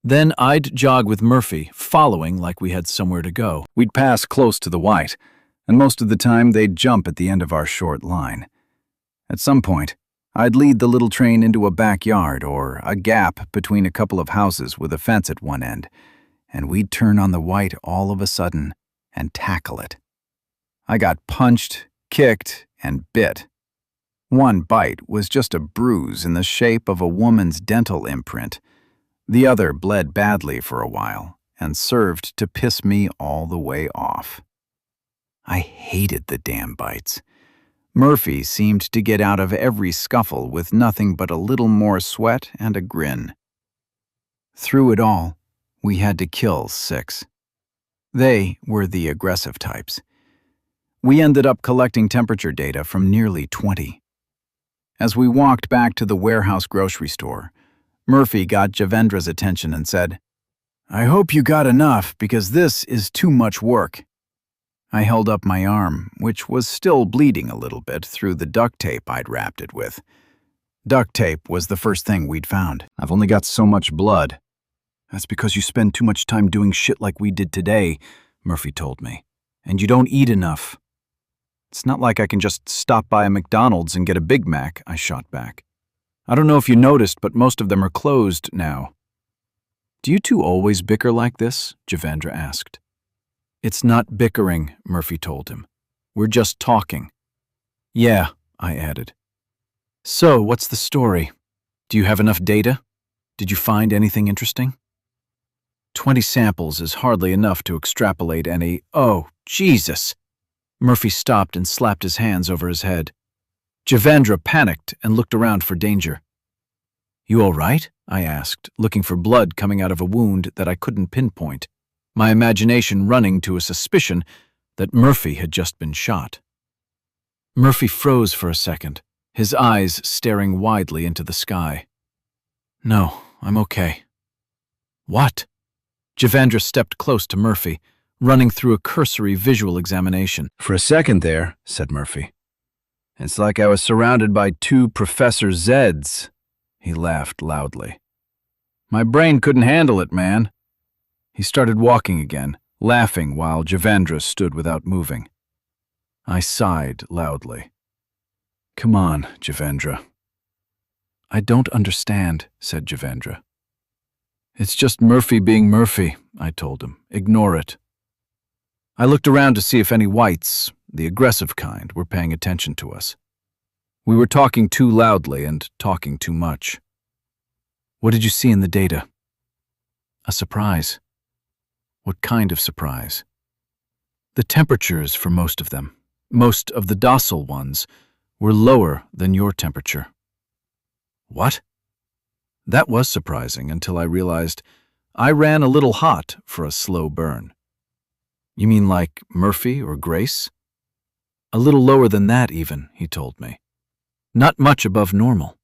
[SPEAKER 1] Then I'd jog with Murphy, following like we had somewhere to go.
[SPEAKER 3] We'd pass close to the white, and most of the time they'd jump at the end of our short line. At some point, I'd lead the little train into a backyard or a gap between a couple of houses with a fence at one end, and we'd turn on the white all of a sudden and tackle it. I got punched, kicked, and bit. One bite was just a bruise in the shape of a woman's dental imprint. The other bled badly for a while and served to piss me all the way off. I hated the damn bites. Murphy seemed to get out of every scuffle with nothing but a little more sweat and a grin. Through it all, we had to kill 6. They were the aggressive types. We ended up collecting temperature data from nearly 20. As we walked back to the warehouse grocery store, Murphy got Javendra's attention and said, "I hope you got enough because this is too much work." I held up my arm, which was still bleeding a little bit through the duct tape I'd wrapped it with. Duct tape was the first thing we'd found.
[SPEAKER 2] I've only got so much blood.
[SPEAKER 1] That's because you spend too much time doing shit like we did today, Murphy told me. And you don't eat enough. It's not like I can just stop by a McDonald's and get a Big Mac, I shot back. I don't know if you noticed, but most of them are closed now. Do you two always bicker like this? Javendra asked. It's not bickering, Murphy told him. We're just talking. Yeah, I added. So, what's the story? Do you have enough data? Did you find anything interesting? 20 samples is hardly enough to extrapolate any— Oh, Jesus! Murphy stopped and slapped his hands over his head. Javandra panicked and looked around for danger. You all right? I asked, looking for blood coming out of a wound that I couldn't pinpoint, my imagination running to a suspicion that Murphy had just been shot. Murphy froze for a second, his eyes staring widely into the sky. No, I'm okay. What? Javandra stepped close to Murphy, running through a cursory visual examination.
[SPEAKER 2] For a second there, said Murphy. It's like I was surrounded by two Professor Zeds. He laughed loudly. My brain couldn't handle it, man. He started walking again, laughing while Javandra stood without moving. I sighed loudly. Come on, Javandra. I don't understand, said Javandra. It's just Murphy being Murphy, I told him. Ignore it. I looked around to see if any whites, the aggressive kind, were paying attention to us. We were talking too loudly and talking too much. What did you see in the data? A surprise. What kind of surprise? The temperatures for most of them, most of the docile ones, were lower than your temperature. What? That was surprising until I realized I ran a little hot for a slow burn. You mean like Murphy or Grace? A little lower than that even, he told me. Not much above normal.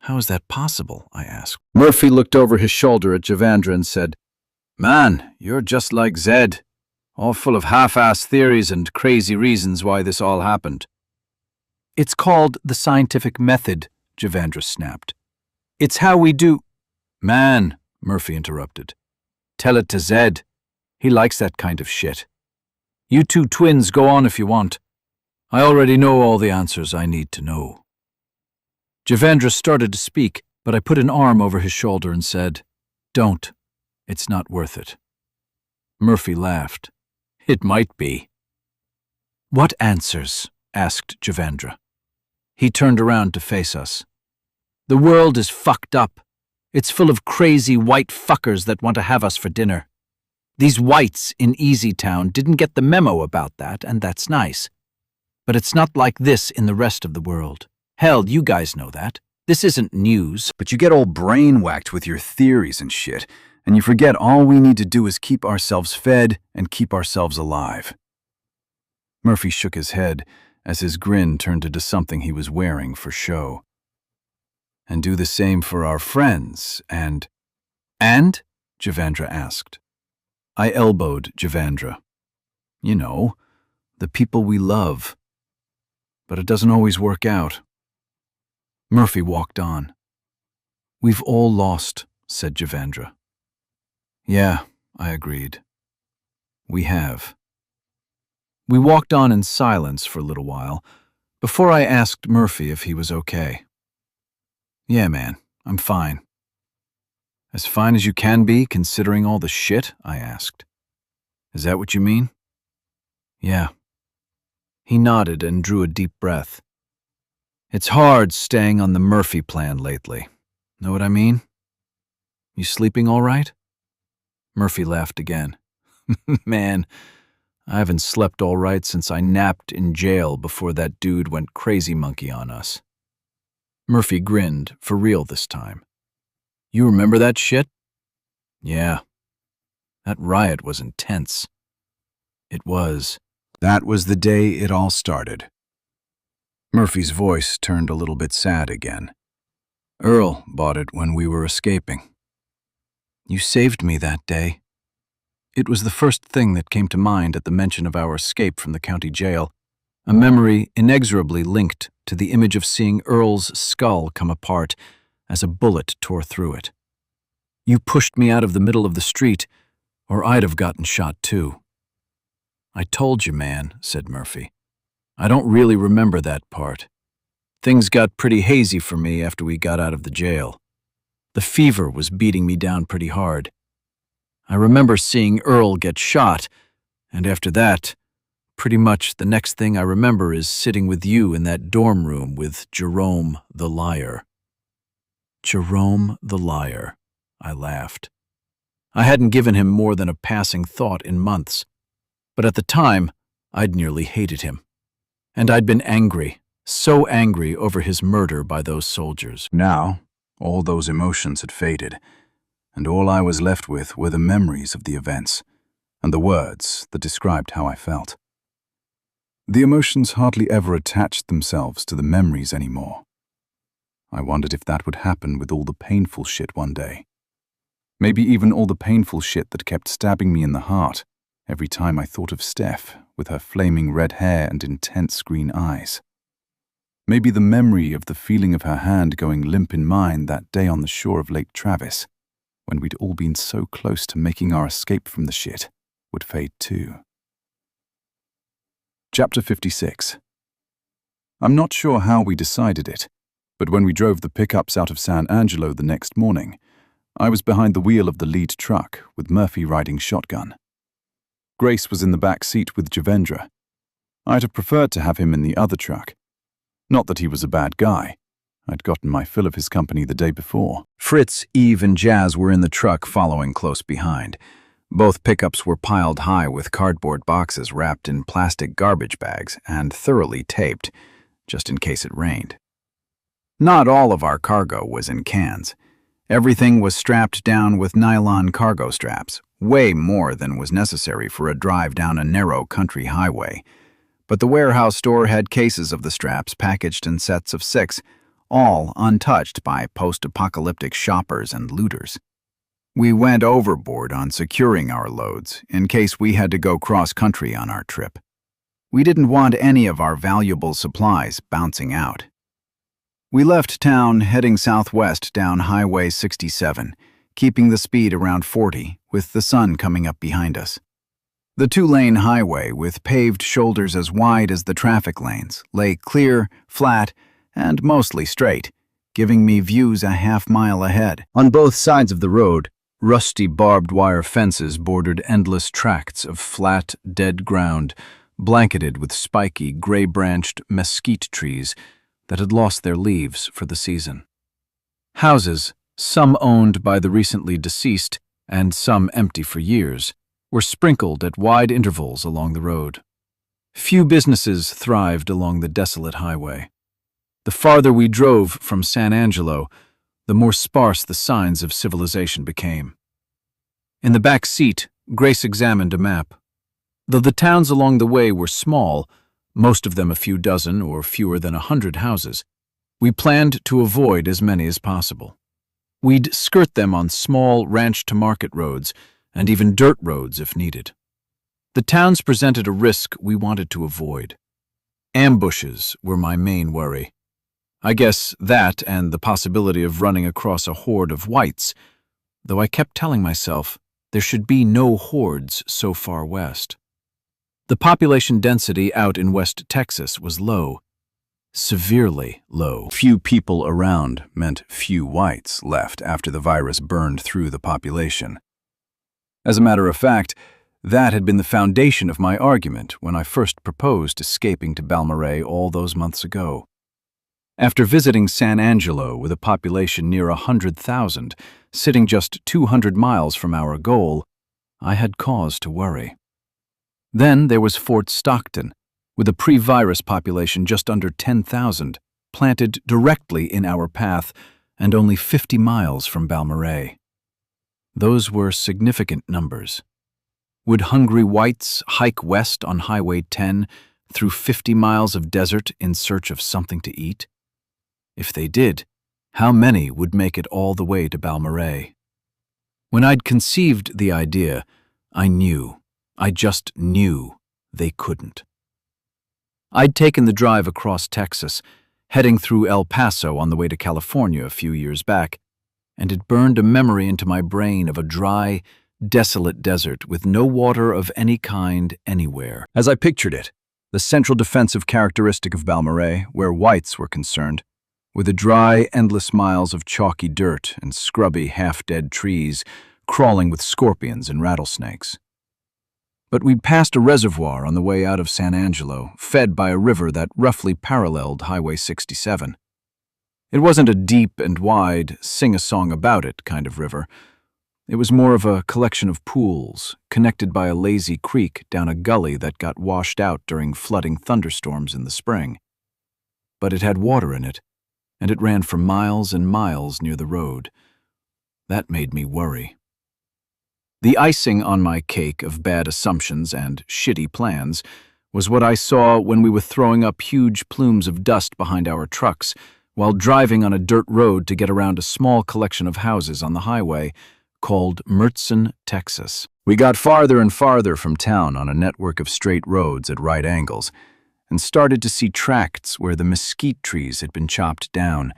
[SPEAKER 2] How is that possible? I asked. Murphy looked over his shoulder at Javandra and said, Man, you're just like Zed, all full of half-assed theories and crazy reasons why this all happened. It's called the scientific method, Javandra snapped. It's how we do— Man, Murphy interrupted. Tell it to Zed. He likes that kind of shit. You two twins go on if you want. I already know all the answers I need to know. Javandra started to speak, but I put an arm over his shoulder and said, Don't. It's not worth it. Murphy laughed. It might be. What answers? Asked Javandra. He turned around to face us. The world is fucked up. It's full of crazy white fuckers that want to have us for dinner. These whites in Easy Town didn't get the memo about that, and that's nice. But it's not like this in the rest of the world. Hell, you guys know that. This isn't news. But you get all brain-whacked with your theories and shit, and you forget all we need to do is keep ourselves fed and keep ourselves alive. Murphy shook his head as his grin turned into something he was wearing for show. And do the same for our friends, and— And? Javandra asked. I elbowed Javandra. You know, the people we love. But it doesn't always work out. Murphy walked on. We've all lost, said Javandra. Yeah, I agreed. We have. We walked on in silence for a little while, before I asked Murphy if he was okay. Yeah, man, I'm fine. As fine as you can be, considering all the shit? I asked. Is that what you mean? Yeah. He nodded and drew a deep breath. It's hard staying on the Murphy plan lately. Know what I mean? You sleeping all right? Murphy laughed again. Man, I haven't slept all right since I napped in jail before that dude went crazy monkey on us. Murphy grinned, for real this time. You remember that shit? Yeah. That riot was intense. It was.
[SPEAKER 3] That was the day it all started. Murphy's voice turned a little bit sad again.
[SPEAKER 2] Earl bought it when we were escaping.
[SPEAKER 1] You saved me that day. It was the first thing that came to mind at the mention of our escape from the county jail, a memory inexorably linked to the image of seeing Earl's skull come apart as a bullet tore through it. You pushed me out of the middle of the street, or I'd have gotten shot too. I told you, man, said Murphy. I don't really remember that part. Things got pretty hazy for me after we got out of the jail. The fever was beating me down pretty hard. I remember seeing Earl get shot, and after that, Pretty much the next thing I remember is sitting with you in that dorm room with Jerome the liar. Jerome the liar, I laughed. I hadn't given him more than a passing thought in months, but at the time, I'd nearly hated him. And I'd been angry, so angry over his murder by those soldiers.
[SPEAKER 2] Now, all those emotions had faded, and all I was left with were the memories of the events and the words that described how I felt. The emotions hardly ever attached themselves to the memories anymore. I wondered if that would happen with all the painful shit one day. Maybe even all the painful shit that kept stabbing me in the heart every time I thought of Steph with her flaming red hair and intense green eyes. Maybe the memory of the feeling of her hand going limp in mine that day on the shore of Lake Travis, when we'd all been so close to making our escape from the shit, would fade too. Chapter 56. I'm not sure how we decided it, but when we drove the pickups out of San Angelo the next morning, I was behind the wheel of the lead truck with Murphy riding shotgun. Grace was in the back seat with Javendra. I'd have preferred to have him in the other truck. Not that he was a bad guy. I'd gotten my fill of his company the day before.
[SPEAKER 4] Fritz, Eve, and Jazz were in the truck following close behind. Both pickups were piled high with cardboard boxes wrapped in plastic garbage bags and thoroughly taped, just in case it rained. Not all of our cargo was in cans. Everything was strapped down with nylon cargo straps, way more than was necessary for a drive down a narrow country highway. But the warehouse store had cases of the straps packaged in sets of 6, all untouched by post-apocalyptic shoppers and looters. We went overboard on securing our loads in case we had to go cross-country on our trip. We didn't want any of our valuable supplies bouncing out. We left town heading southwest down Highway 67, keeping the speed around 40, with the sun coming up behind us. The 2-lane highway, with paved shoulders as wide as the traffic lanes, lay clear, flat, and mostly straight, giving me views a half-mile ahead. On both sides of the road, rusty barbed wire fences bordered endless tracts of flat, dead ground, blanketed with spiky, gray-branched mesquite trees that had lost their leaves for the season. Houses, some owned by the recently deceased and some empty for years, were sprinkled at wide intervals along the road. Few businesses thrived along the desolate highway. The farther we drove from San Angelo, the more sparse the signs of civilization became. In the back seat, Grace examined a map. Though the towns along the way were small, most of them a few dozen or fewer than 100 houses, we planned to avoid as many as possible. We'd skirt them on small ranch-to-market roads and even dirt roads if needed. The towns presented a risk we wanted to avoid. Ambushes were my main worry. I guess that and the possibility of running across a horde of whites, though I kept telling myself there should be no hordes so far west. The population density out in West Texas was low, severely low.
[SPEAKER 2] Few people around meant few whites left after the virus burned through the population. As a matter of fact, that had been the foundation of my argument when I first proposed escaping to Balmorhea all those months ago. After visiting San Angelo with a population near 100,000, sitting just 200 miles from our goal, I had cause to worry. Then there was Fort Stockton, with a pre-virus population just under 10,000, planted directly in our path and only 50 miles from Balmorhea. Those were significant numbers. Would hungry whites hike west on Highway 10 through 50 miles of desert in search of something to eat? If they did, how many would make it all the way to Balmorhea? When I'd conceived the idea, I just knew they couldn't. I'd taken the drive across Texas, heading through El Paso on the way to California a few years back, and it burned a memory into my brain of a dry, desolate desert with no water of any kind anywhere. As I pictured it, the central defensive characteristic of Balmorhea, where whites were concerned, were the dry, endless miles of chalky dirt and scrubby, half-dead trees crawling with scorpions and rattlesnakes.
[SPEAKER 1] But we'd passed a reservoir on the way out of San Angelo, fed by a river that roughly paralleled Highway 67. It wasn't a deep and wide, sing-a-song-about-it kind of river. It was more of a collection of pools, connected by a lazy creek down a gully that got washed out during flooding thunderstorms in the spring. But it had water in it, and it ran for miles and miles near the road. That made me worry. The icing on my cake of bad assumptions and shitty plans was what I saw when we were throwing up huge plumes of dust behind our trucks while driving on a dirt road to get around a small collection of houses on the highway called Mertzen, Texas. We got farther and farther from town on a network of straight roads at right angles and started to see tracts where the mesquite trees had been chopped down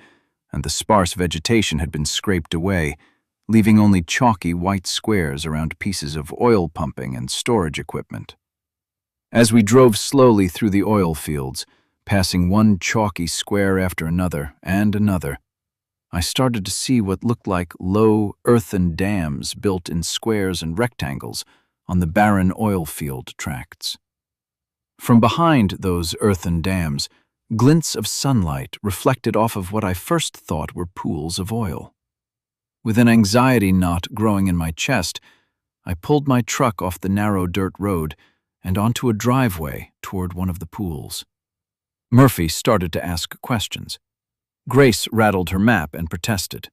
[SPEAKER 1] and the sparse vegetation had been scraped away, leaving only chalky white squares around pieces of oil pumping and storage equipment. As we drove slowly through the oil fields, passing one chalky square after another and another, I started to see what looked like low earthen dams built in squares and rectangles on the barren oil field tracts. From behind those earthen dams, glints of sunlight reflected off of what I first thought were pools of oil. With an anxiety knot growing in my chest, I pulled my truck off the narrow dirt road and onto a driveway toward one of the pools. Murphy started to ask questions. Grace rattled her map and protested.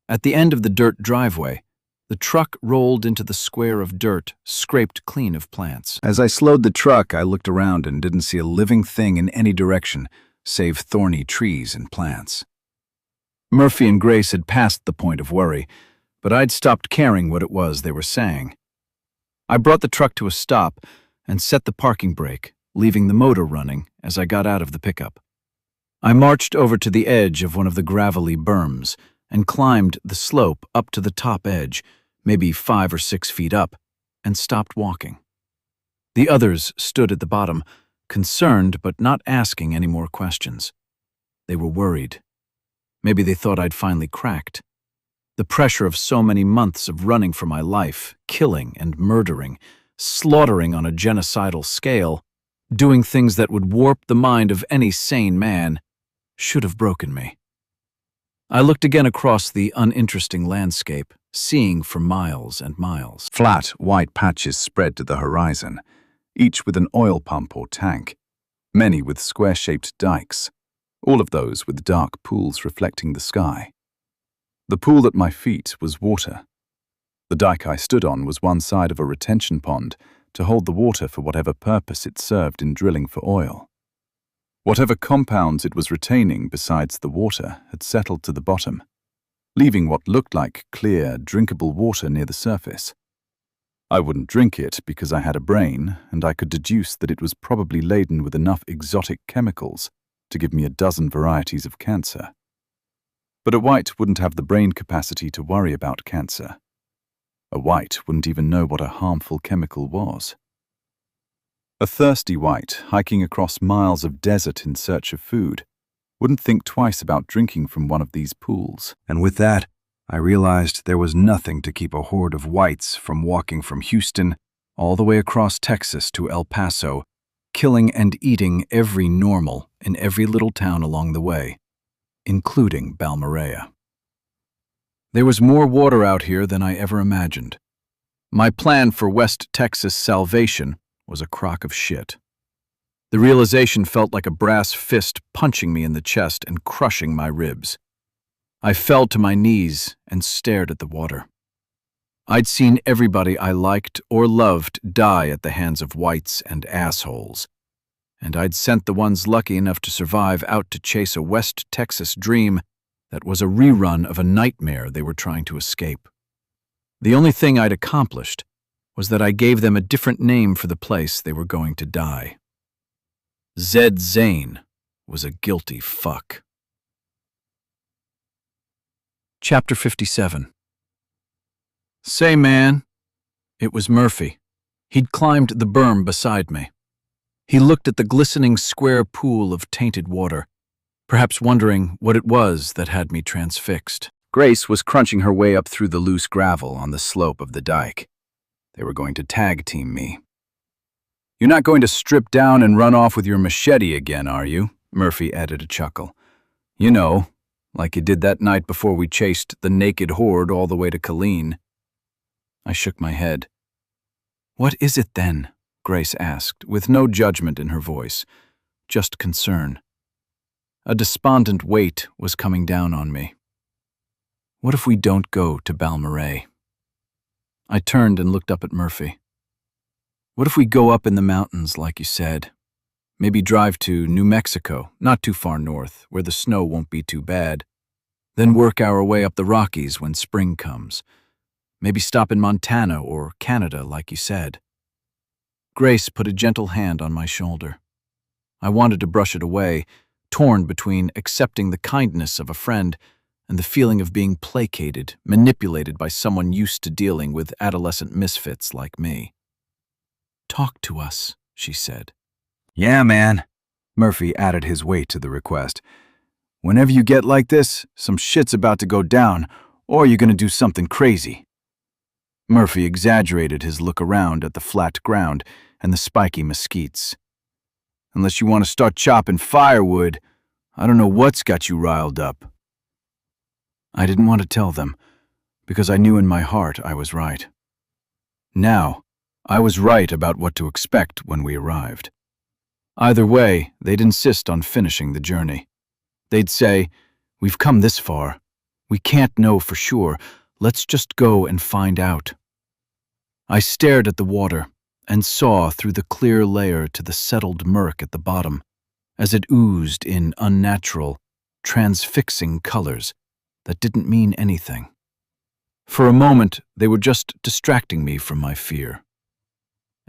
[SPEAKER 1] At the end of the dirt driveway, the truck rolled into the square of dirt, scraped clean of plants. As I slowed the truck, I looked around and didn't see a living thing in any direction, save thorny trees and plants. Murphy and Grace had passed the point of worry, but I'd stopped caring what it was they were saying. I brought the truck to a stop and set the parking brake, leaving the motor running as I got out of the pickup. I marched over to the edge of one of the gravelly berms and climbed the slope up to the top edge, maybe 5 or 6 feet up, and stopped walking. The others stood at the bottom, concerned but not asking any more questions. They were worried. Maybe they thought I'd finally cracked. The pressure of so many months of running for my life, killing and murdering, slaughtering on a genocidal scale, doing things that would warp the mind of any sane man, should have broken me. I looked again across the uninteresting landscape, seeing for miles and miles.
[SPEAKER 3] Flat, white patches spread to the horizon, each with an oil pump or tank, many with square-shaped dikes, all of those with dark pools reflecting the sky. The pool at my feet was water. The dike I stood on was one side of a retention pond to hold the water for whatever purpose it served in drilling for oil. Whatever compounds it was retaining besides the water had settled to the bottom, leaving what looked like clear, drinkable water near the surface. I wouldn't drink it because I had a brain, and I could deduce that it was probably laden with enough exotic chemicals to give me a dozen varieties of cancer. But a white wouldn't have the brain capacity to worry about cancer. A white wouldn't even know what a harmful chemical was. A thirsty white, hiking across miles of desert in search of food, wouldn't think twice about drinking from one of these pools. And with that, I realized there was nothing to keep a horde of whites from walking from Houston all the way across Texas to El Paso, killing and eating every normal in every little town along the way, including Balmorhea. There was more water out here than I ever imagined. My plan for West Texas salvation was a crock of shit. The realization felt like a brass fist punching me in the chest and crushing my ribs. I fell to my knees and stared at the water. I'd seen everybody I liked or loved die at the hands of whites and assholes, and I'd sent the ones lucky enough to survive out to chase a West Texas dream that was a rerun of a nightmare they were trying to escape. The only thing I'd accomplished was that I gave them a different name for the place they were going to die. Zed Zane was a guilty fuck. Chapter 57. Say, man. It was Murphy. He'd climbed the berm beside me. He looked at the glistening square pool of tainted water, perhaps wondering what it was that had me transfixed. Grace was crunching her way up through the loose gravel on the slope of the dike. They were going to tag team me,
[SPEAKER 2] You're not going to strip down and run off with your machete again, are you? Murphy added a chuckle. You know, like you did that night before we chased the naked horde all the way to Colleen. I shook my head. What is it then? Grace asked, with no judgment in her voice, just concern. A despondent weight was coming down on me. What if we don't go to Balmorhea? I turned and looked up at Murphy. What if we go up in the mountains, like you said? Maybe drive to New Mexico, not too far north, where the snow won't be too bad. Then work our way up the Rockies when spring comes. Maybe stop in Montana or Canada, like you said. Grace put a gentle hand on my shoulder. I wanted to brush it away, torn between accepting the kindness of a friend and the feeling of being placated, manipulated by someone used to dealing with adolescent misfits like me. Talk to us, she said.
[SPEAKER 3] Yeah, man. Murphy added his weight to the request. Whenever you get like this, some shit's about to go down, or you're gonna do something crazy. Murphy exaggerated his look around at the flat ground and the spiky mesquites. Unless you want to start chopping firewood, I don't know what's got you riled up. I didn't want to tell them, because I knew in my heart I was right. Now, I was right about what to expect when we arrived. Either way, they'd insist on finishing the journey. They'd say, "We've come this far. We can't know for sure. Let's just go and find out." I stared at the water and saw through the clear layer to the settled murk at the bottom, as it oozed in unnatural, transfixing colors that didn't mean anything. For a moment, they were just distracting me from my fear.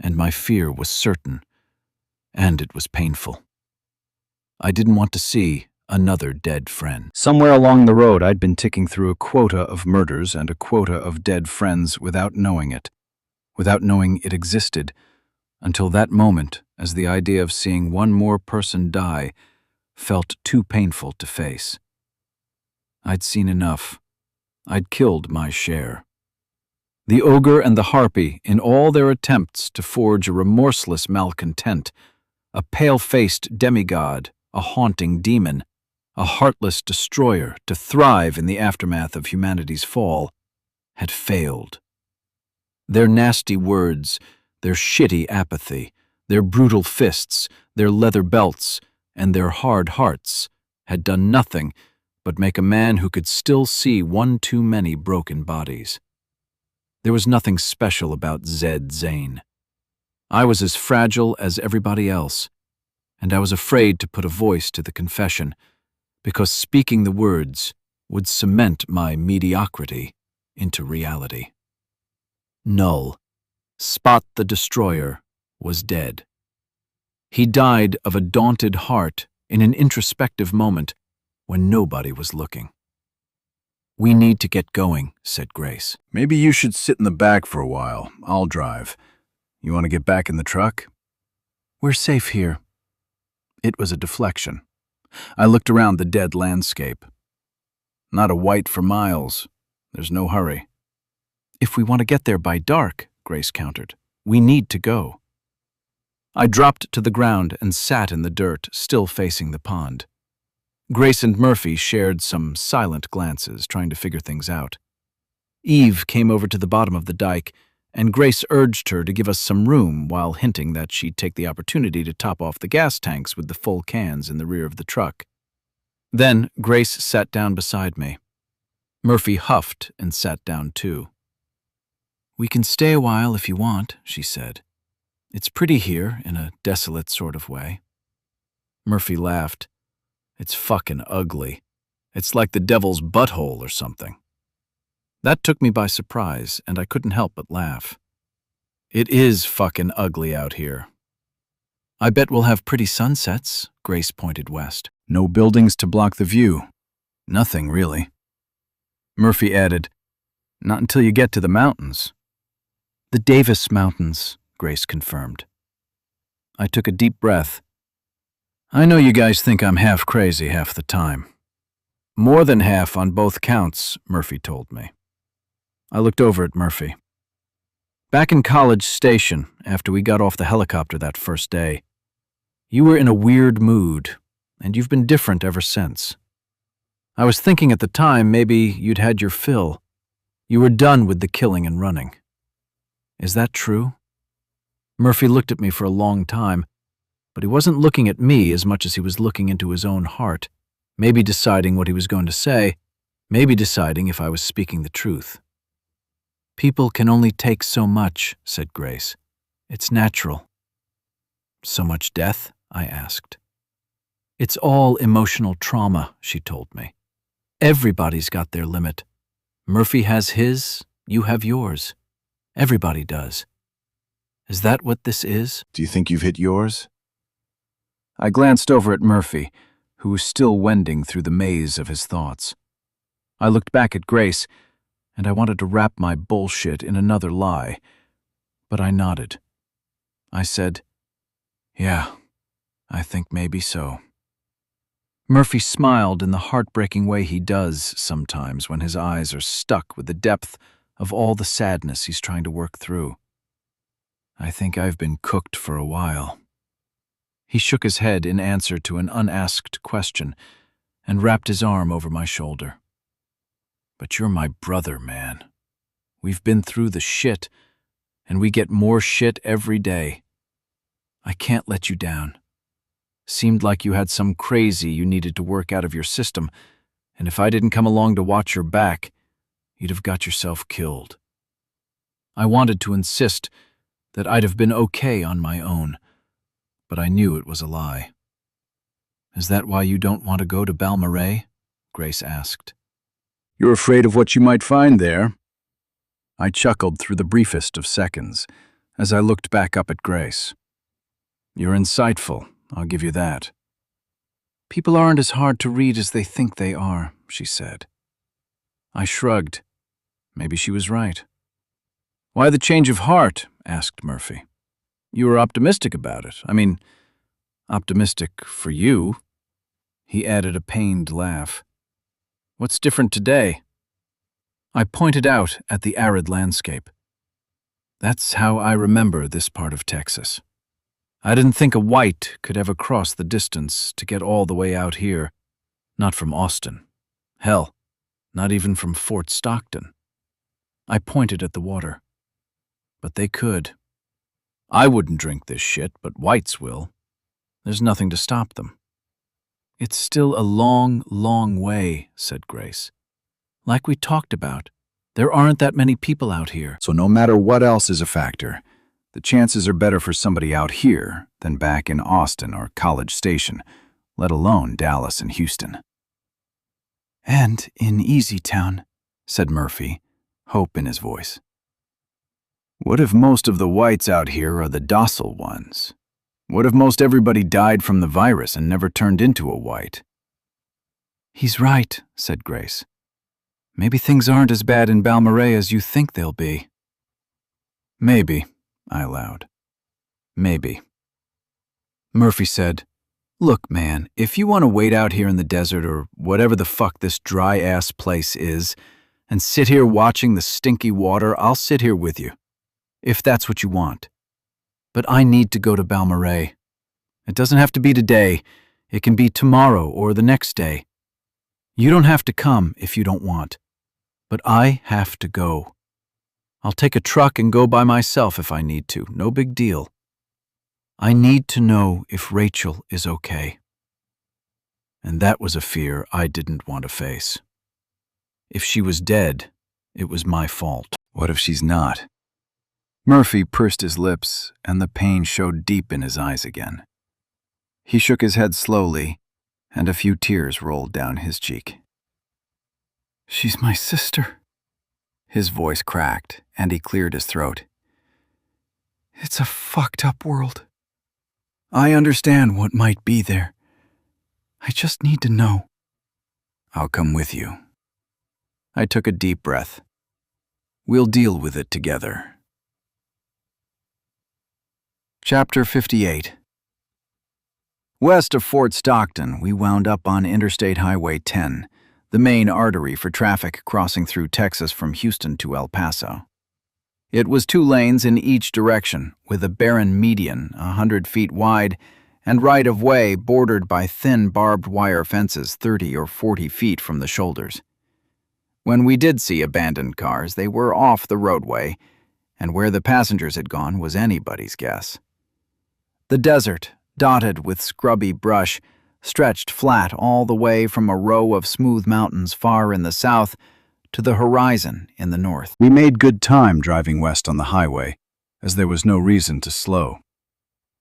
[SPEAKER 3] And my fear was certain, and it was painful. I didn't want to see another dead friend. Somewhere along the road, I'd been ticking through a quota of murders and a quota of dead friends without knowing it, without knowing it existed, until that moment, as the idea of seeing one more person die felt too painful to face. I'd seen enough. I'd killed my share. The ogre and the harpy, in all their attempts to forge a remorseless malcontent, a pale-faced demigod, a haunting demon, a heartless destroyer to thrive in the aftermath of humanity's fall, had failed. Their nasty words, their shitty apathy, their brutal fists, their leather belts, and their hard hearts had done nothing but make a man who could still see one too many broken bodies. There was nothing special about Zed Zane. I was as fragile as everybody else, and I was afraid to put a voice to the confession, because speaking the words would cement my mediocrity into reality. Null, Spot the Destroyer, was dead. He died of a daunted heart in an introspective moment when nobody was looking. "We need to get going," said Grace.
[SPEAKER 2] Maybe you should sit in the back for a while. I'll drive. You want to get back in the truck?
[SPEAKER 1] "We're safe here."
[SPEAKER 2] It was a deflection. I looked around the dead landscape. Not a white for miles. There's no hurry.
[SPEAKER 1] "If we want to get there by dark," Grace countered, "we need to go." I dropped to the ground and sat in the dirt, still facing the pond. Grace and Murphy shared some silent glances, trying to figure things out. Eve came over to the bottom of the dike, and Grace urged her to give us some room while hinting that she'd take the opportunity to top off the gas tanks with the full cans in the rear of the truck. Then Grace sat down beside me. Murphy huffed and sat down too. "We can stay a while if you want," she said. "It's pretty here in a desolate sort of way." Murphy laughed. "It's fucking ugly. It's like the devil's butthole or something." That took me by surprise, and I couldn't help but laugh. "It is fucking ugly out here." "I bet we'll have pretty sunsets," Grace pointed west.
[SPEAKER 2] No buildings to block the view. Nothing, really. Murphy added, "Not until you get to the mountains."
[SPEAKER 1] "The Davis Mountains," Grace confirmed. I took a deep breath. "I know you guys think I'm half crazy half the time." "More than half on both counts," Murphy told me. I looked over at Murphy. Back in College Station, after we got off the helicopter that first day, you were in a weird mood, and you've been different ever since. I was thinking at the time maybe you'd had your fill. You were done with the killing and running. Is that true? Murphy looked at me for a long time, but he wasn't looking at me as much as he was looking into his own heart, maybe deciding what he was going to say, maybe deciding if I was speaking the truth. People can only take so much, said Grace. It's natural. So much death? I asked. It's all emotional trauma, she told me. Everybody's got their limit. Murphy has his, you have yours. Everybody does. Is that what this is?
[SPEAKER 2] Do you think you've hit yours? I glanced over at Murphy, who was still wending through the maze of his thoughts. I looked back at Grace, and I wanted to wrap my bullshit in another lie, but I nodded. I said, "Yeah, I think maybe so." Murphy smiled in the heartbreaking way he does sometimes when his eyes are stuck with the depth of all the sadness he's trying to work through. I think I've been cooked for a while. He shook his head in answer to an unasked question and wrapped his arm over my shoulder. But you're my brother, man. We've been through the shit, and we get more shit every day. I can't let you down. Seemed like you had some crazy you needed to work out of your system, and if I didn't come along to watch your back, you'd have got yourself killed. I wanted to insist that I'd have been okay on my own, but I knew it was a lie. Is that why you don't want to go to Balmorhea? Grace asked. You're afraid of what you might find there. I chuckled through the briefest of seconds as I looked back up at Grace. You're insightful, I'll give you that. People aren't as hard to read as they think they are, she said. I shrugged. Maybe she was right. Why the change of heart? Asked Murphy. You were optimistic about it. I mean, optimistic for you. He added a pained laugh. What's different today? I pointed out at the arid landscape. That's how I remember this part of Texas. I didn't think a white could ever cross the distance to get all the way out here, not from Austin. Hell, not even from Fort Stockton. I pointed at the water. But they could. I wouldn't drink this shit, but whites will. There's nothing to stop them. It's still a long, long way, said Grace. Like we talked about, there aren't that many people out here. So no matter what else is a factor, the chances are better for somebody out here than back in Austin or College Station, let alone Dallas and Houston. And in Easy Town, said Murphy, hope in his voice. What if most of the whites out here are the docile ones? What if most everybody died from the virus and never turned into a white? He's right, said Grace. Maybe things aren't as bad in Balmorhea as you think they'll be. Maybe, I allowed. Maybe. Murphy said, Look, man, if you want to wait out here in the desert or whatever the fuck this dry-ass place is and sit here watching the stinky water, I'll sit here with you, if that's what you want. But I need to go to Balmorhea. It doesn't have to be today. It can be tomorrow or the next day. You don't have to come if you don't want. But I have to go. I'll take a truck and go by myself if I need to. No big deal. I need to know if Rachel is okay. And that was a fear I didn't want to face. If she was dead, it was my fault. What if she's not? Murphy pursed his lips, and the pain showed deep in his eyes again. He shook his head slowly, and a few tears rolled down his cheek. She's my sister. His voice cracked, and he cleared his throat. It's a fucked up world. I understand what might be there. I just need to know. I'll come with you. I took a deep breath. We'll deal with it together. Chapter 58. West of Fort Stockton, we wound up on Interstate Highway 10, the main artery for traffic crossing through Texas from Houston to El Paso.
[SPEAKER 1] It was 2 lanes in each direction, with a barren median 100 feet wide and right-of-way bordered by thin barbed wire fences 30 or 40 feet from the shoulders. When we did see abandoned cars, they were off the roadway, and where the passengers had gone was anybody's guess. The desert, dotted with scrubby brush, stretched flat all the way from a row of smooth mountains far in the south to the horizon in the north.
[SPEAKER 2] We made good time driving west on the highway, as there was no reason to slow.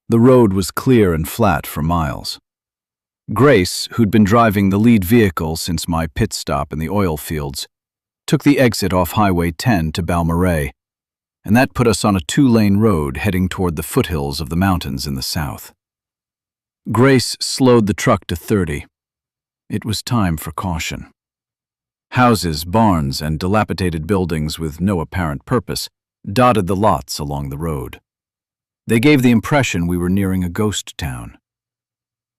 [SPEAKER 2] The road was clear and flat for miles. Grace, who'd been driving the lead vehicle since my pit stop in the oil fields, took the exit off Highway 10 to Balmorhea, and that put us on a 2-lane road heading toward the foothills of the mountains in the south. Grace slowed the truck to 30. It was time for caution. Houses, barns, and dilapidated buildings with no apparent purpose dotted the lots along the road. They gave the impression we were nearing a ghost town.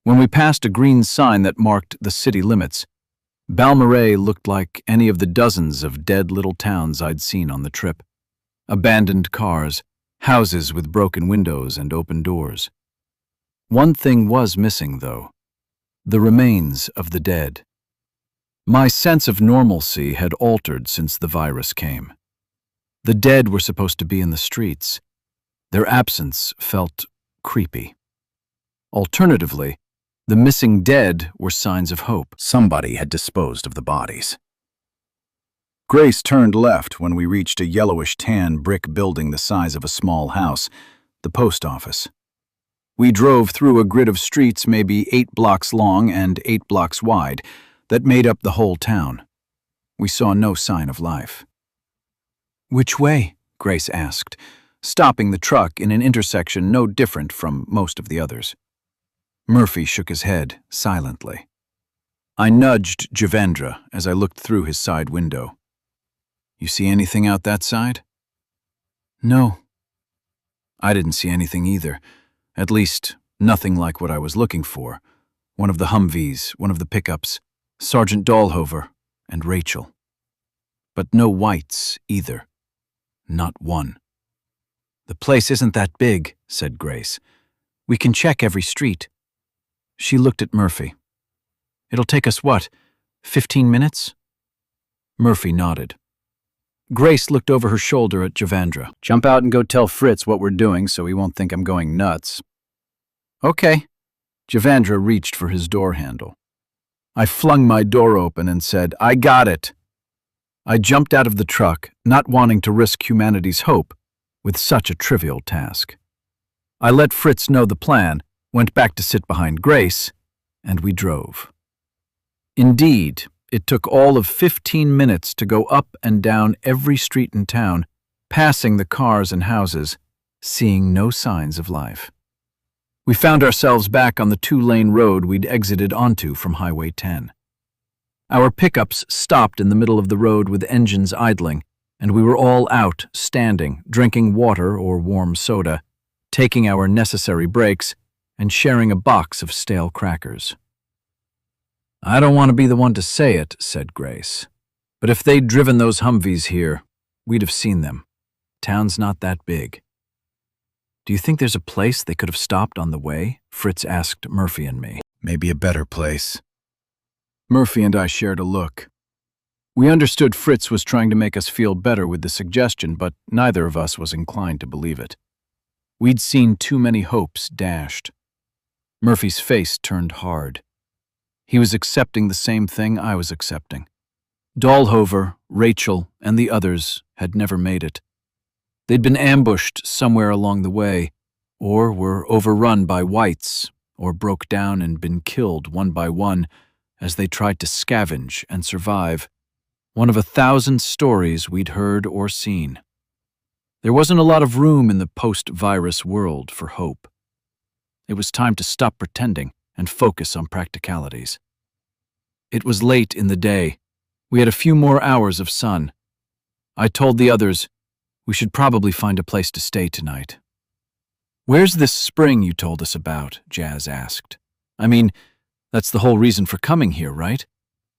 [SPEAKER 2] When we passed a green sign that marked the city limits, Balmorhea looked like any of the dozens of dead little towns I'd seen on the trip. Abandoned cars, houses with broken windows and open doors. One thing was missing, though: the remains of the dead. My sense of normalcy had altered since the virus came. The dead were supposed to be in the streets. Their absence felt creepy. Alternatively, the missing dead were signs of hope. Somebody had disposed of the bodies. Grace turned left when we reached a yellowish-tan brick building the size of a small house, the post office. We drove through a grid of streets maybe 8 blocks long and 8 blocks wide that made up the whole town. We saw no sign of life. "Which way?" Grace asked, stopping the truck in an intersection no different from most of the others. Murphy shook his head silently. I nudged Javendra as I looked through his side window. "You see anything out that side?" "No." I didn't see anything either. At least, nothing like what I was looking for. One of the Humvees, one of the pickups, Sergeant Dahlhover, and Rachel. But no whites either. Not one. "The place isn't that big," said Grace. "We can check every street." She looked at Murphy. "It'll take us what, 15 minutes?" Murphy nodded. Grace looked over her shoulder at Javendra. "Jump out and go tell Fritz what we're doing so he won't think I'm going nuts." "Okay." Javendra reached for his door handle. I flung my door open and said, "I got it." I jumped out of the truck, not wanting to risk humanity's hope with such a trivial task. I let Fritz know the plan, went back to sit behind Grace, and we drove. Indeed, it took all of 15 minutes to go up and down every street in town, passing the cars and houses, seeing no signs of life. We found ourselves back on the 2-lane road we'd exited onto from Highway 10. Our pickups stopped in the middle of the road with engines idling, and we were all out, standing, drinking water or warm soda, taking our necessary breaks, and sharing a box of stale crackers. "I don't want to be the one to say it," said Grace, "but if they'd driven those Humvees here, we'd have seen them. Town's not that big." "Do you think there's a place they could have stopped on the way?" Fritz asked Murphy and me.
[SPEAKER 3] Maybe a better place.
[SPEAKER 1] Murphy and I shared a look. We understood Fritz was trying to make us feel better with the suggestion, but neither of us was inclined to believe it. We'd seen too many hopes dashed. Murphy's face turned hard. He was accepting the same thing I was accepting. Dahlhover, Rachel, and the others had never made it. They'd been ambushed somewhere along the way, or were overrun by whites, or broke down and been killed one by one as they tried to scavenge and survive. One of 1,000 stories we'd heard or seen. There wasn't a lot of room in the post-virus world for hope. It was time to stop pretending and focus on practicalities. It was late in the day. We had a few more hours of sun. I told the others we should probably find a place to stay tonight. "Where's this spring you told us about?" Jazz asked. "I mean, that's the whole reason for coming here, right?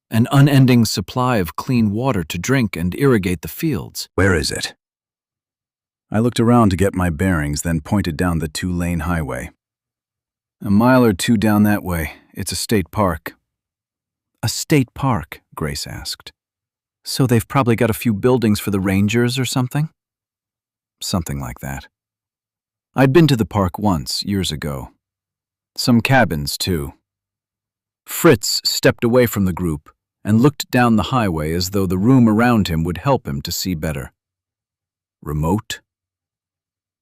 [SPEAKER 1] An unending supply of clean water to drink and irrigate the fields."
[SPEAKER 3] Where is it?
[SPEAKER 2] I looked around to get my bearings, then pointed down the 2-lane highway.
[SPEAKER 1] "A mile or two down that way. It's a state park." "A state park?" Grace asked. "So they've probably got a few buildings for the rangers or something?" "Something like that. I'd been to the park once, years ago. Some cabins, too." Fritz stepped away from the group and looked down the highway as though the room around him would help him to see better. "Remote?"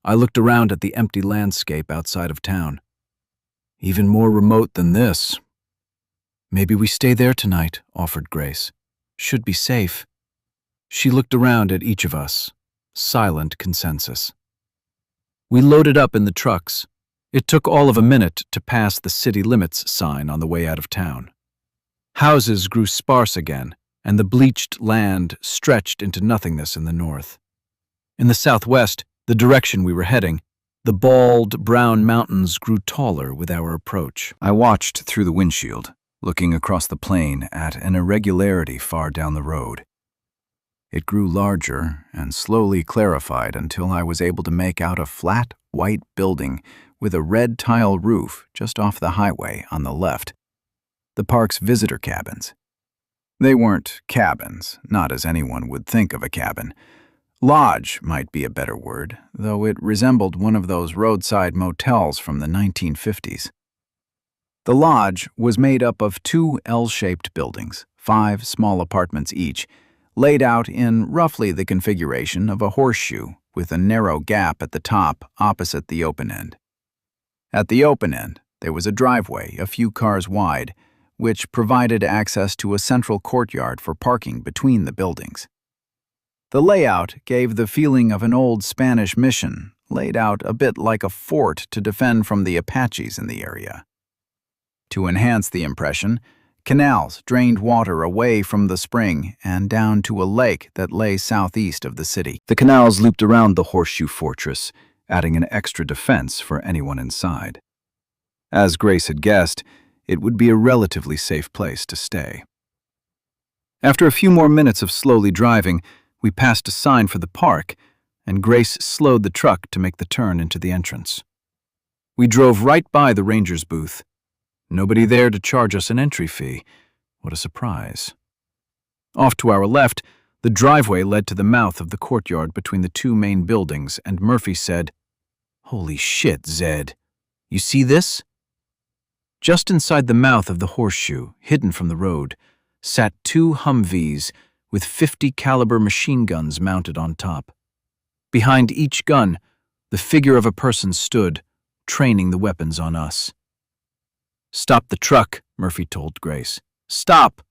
[SPEAKER 1] I looked around at the empty landscape outside of town. "Even more remote than this." "Maybe we stay there tonight," offered Grace. "Should be safe." She looked around at each of us. Silent consensus. We loaded up in the trucks. It took all of a minute to pass the city limits sign on the way out of town. Houses grew sparse again, and the bleached land stretched into nothingness in the north. In the southwest, the direction we were heading, the bald, brown mountains grew taller with our approach.
[SPEAKER 2] I watched through the windshield, looking across the plain at an irregularity far down the road. It grew larger and slowly clarified until I was able to make out a flat, white building with a red tile roof just off the highway on the left. The park's visitor cabins. They weren't cabins, not as anyone would think of a cabin. Lodge might be a better word, though it resembled one of those roadside motels from the 1950s. The lodge was made up of 2 L-shaped buildings, 5 small apartments each, laid out in roughly the configuration of a horseshoe with a narrow gap at the top opposite the open end. At the open end, there was a driveway a few cars wide, which provided access to a central courtyard for parking between the buildings. The layout gave the feeling of an old Spanish mission, laid out a bit like a fort to defend from the Apaches in the area. To enhance the impression, canals drained water away from the spring and down to a lake that lay southeast of the city. The canals looped around the horseshoe fortress, adding an extra defense for anyone inside. As Grace had guessed, it would be a relatively safe place to stay. After a few more minutes of slowly driving, we passed a sign for the park, and Grace slowed the truck to make the turn into the entrance. We drove right by the ranger's booth. Nobody there to charge us an entry fee. What a surprise. Off to our left, the driveway led to the mouth of the courtyard between the 2 main buildings, and Murphy said, "Holy shit, Zed. You see this?" Just inside the mouth of the horseshoe, hidden from the road, sat 2 Humvees with 50 caliber machine guns mounted on top. Behind each gun, the figure of a person stood, training the weapons on us. "Stop the truck," Murphy told Grace. "Stop!"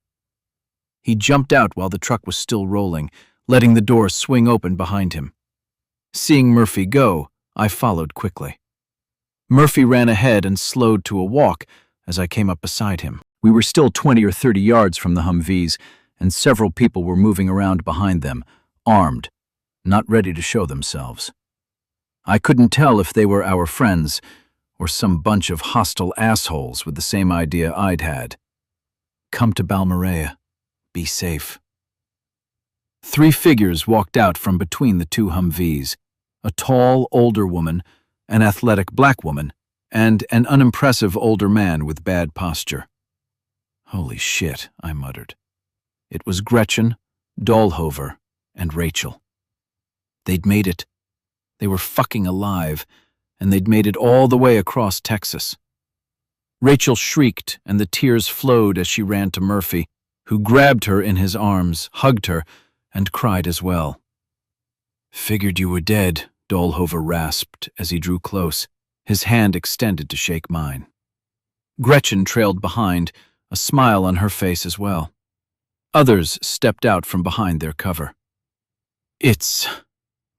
[SPEAKER 2] He jumped out while the truck was still rolling, letting the door swing open behind him. Seeing Murphy go, I followed quickly. Murphy ran ahead and slowed to a walk as I came up beside him. We were still 20 or 30 yards from the Humvees, and several people were moving around behind them, armed, not ready to show themselves. I couldn't tell if they were our friends or some bunch of hostile assholes with the same idea I'd had. Come to Balmorhea. Be safe. 3 figures walked out from between the 2 Humvees, a tall, older woman, an athletic black woman, and an unimpressive older man with bad posture. "Holy shit," I muttered. It was Gretchen, Dahlhover, and Rachel. They'd made it. They were fucking alive, and they'd made it all the way across Texas. Rachel shrieked, and the tears flowed as she ran to Murphy, who grabbed her in his arms, hugged her, and cried as well. "Figured you were dead," Dahlhover rasped as he drew close, his hand extended to shake mine. Gretchen trailed behind, a smile on her face as well. Others stepped out from behind their cover. "It's..."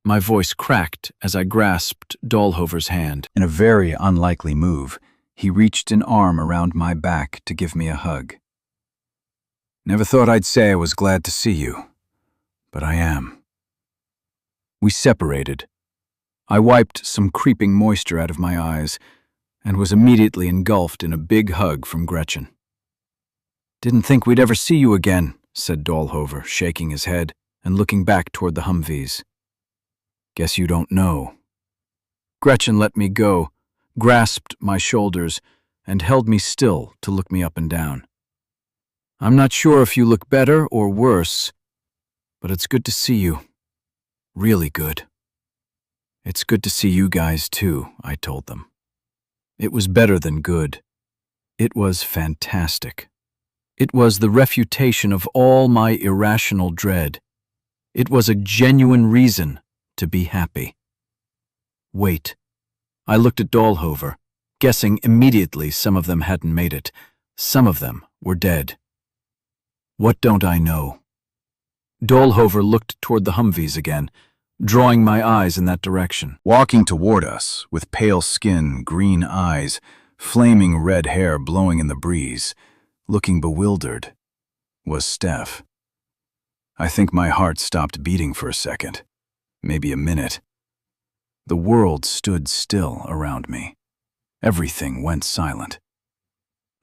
[SPEAKER 2] My voice cracked as I grasped Dahlhover's hand. In a very unlikely move, he reached an arm around my back to give me a hug. "Never thought I'd say I was glad to see you, but I am." We separated. I wiped some creeping moisture out of my eyes and was immediately engulfed in a big hug from Gretchen. "Didn't think we'd ever see you again," said Dahlhover, shaking his head and looking back toward the Humvees.
[SPEAKER 1] Guess you don't know. Gretchen let me go, grasped my shoulders, and held me still to look me up and down. I'm not sure if you look better or worse, but it's good to see you. Really good. It's good to see you guys too, I told them. It was better than good. It was fantastic. It was the refutation of all my irrational dread. It was a genuine reason to be happy. Wait. I looked at Dahlhover, guessing immediately some of them hadn't made it. Some of them were dead. What don't I know? Dahlhover looked toward the Humvees again, drawing my eyes in that direction.
[SPEAKER 3] Walking toward us, with pale skin, green eyes, flaming red hair blowing in the breeze, looking bewildered, was Steph. I think my heart stopped beating for a second, maybe a minute. The world stood still around me. Everything went silent.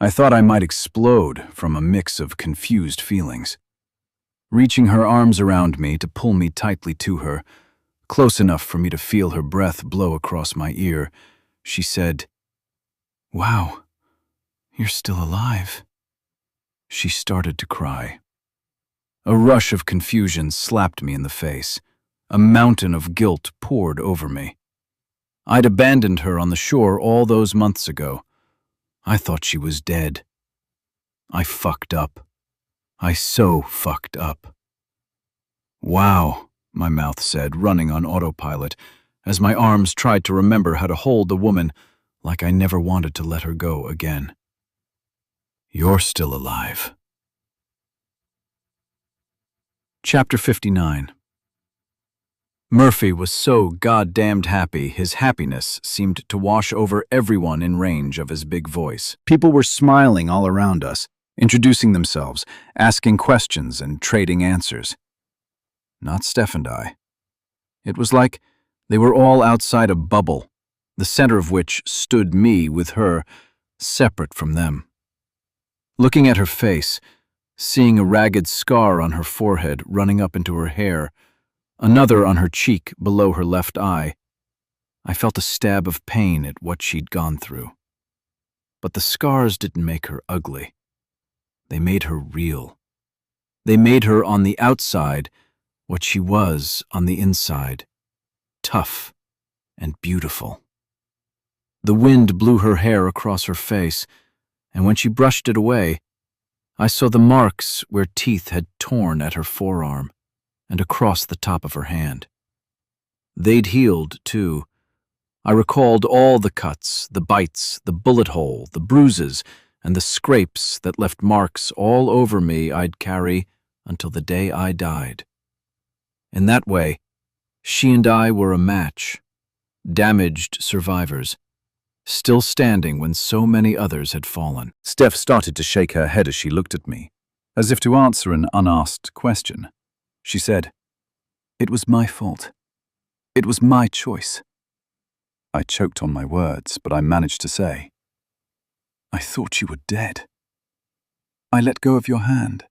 [SPEAKER 3] I thought I might explode from a mix of confused feelings. Reaching her arms around me to pull me tightly to her, close enough for me to feel her breath blow across my ear, she said, "Wow, you're still alive." She started to cry. A rush of confusion slapped me in the face. A mountain of guilt poured over me. I'd abandoned her on the shore all those months ago. I thought she was dead. I fucked up. I so fucked up. "Wow," my mouth said, running on autopilot, as my arms tried to remember how to hold the woman like I never wanted to let her go again. "You're still alive." Chapter 59. Murphy was so goddamned happy, his happiness seemed to wash over everyone in range of his big voice. People were smiling all around us, introducing themselves, asking questions and trading answers. Not Steph and I. It was like they were all outside a bubble, the center of which stood me with her, separate from them. Looking at her face, seeing a ragged scar on her forehead running up into her hair, another on her cheek below her left eye, I felt a stab of pain at what she'd gone through. But the scars didn't make her ugly. They made her real. They made her on the outside what she was on the inside, tough and beautiful. The wind blew her hair across her face, and when she brushed it away, I saw the marks where teeth had torn at her forearm and across the top of her hand. They'd healed, too. I recalled all the cuts, the bites, the bullet hole, the bruises, and the scrapes that left marks all over me I'd carry until the day I died. In that way, she and I were a match, damaged survivors, still standing when so many others had fallen. Steph started to shake her head as she looked at me, as if to answer an unasked question. She said, "It was my fault. It was my choice." I choked on my words, but I managed to say, "I thought you were dead. I let go of your hand."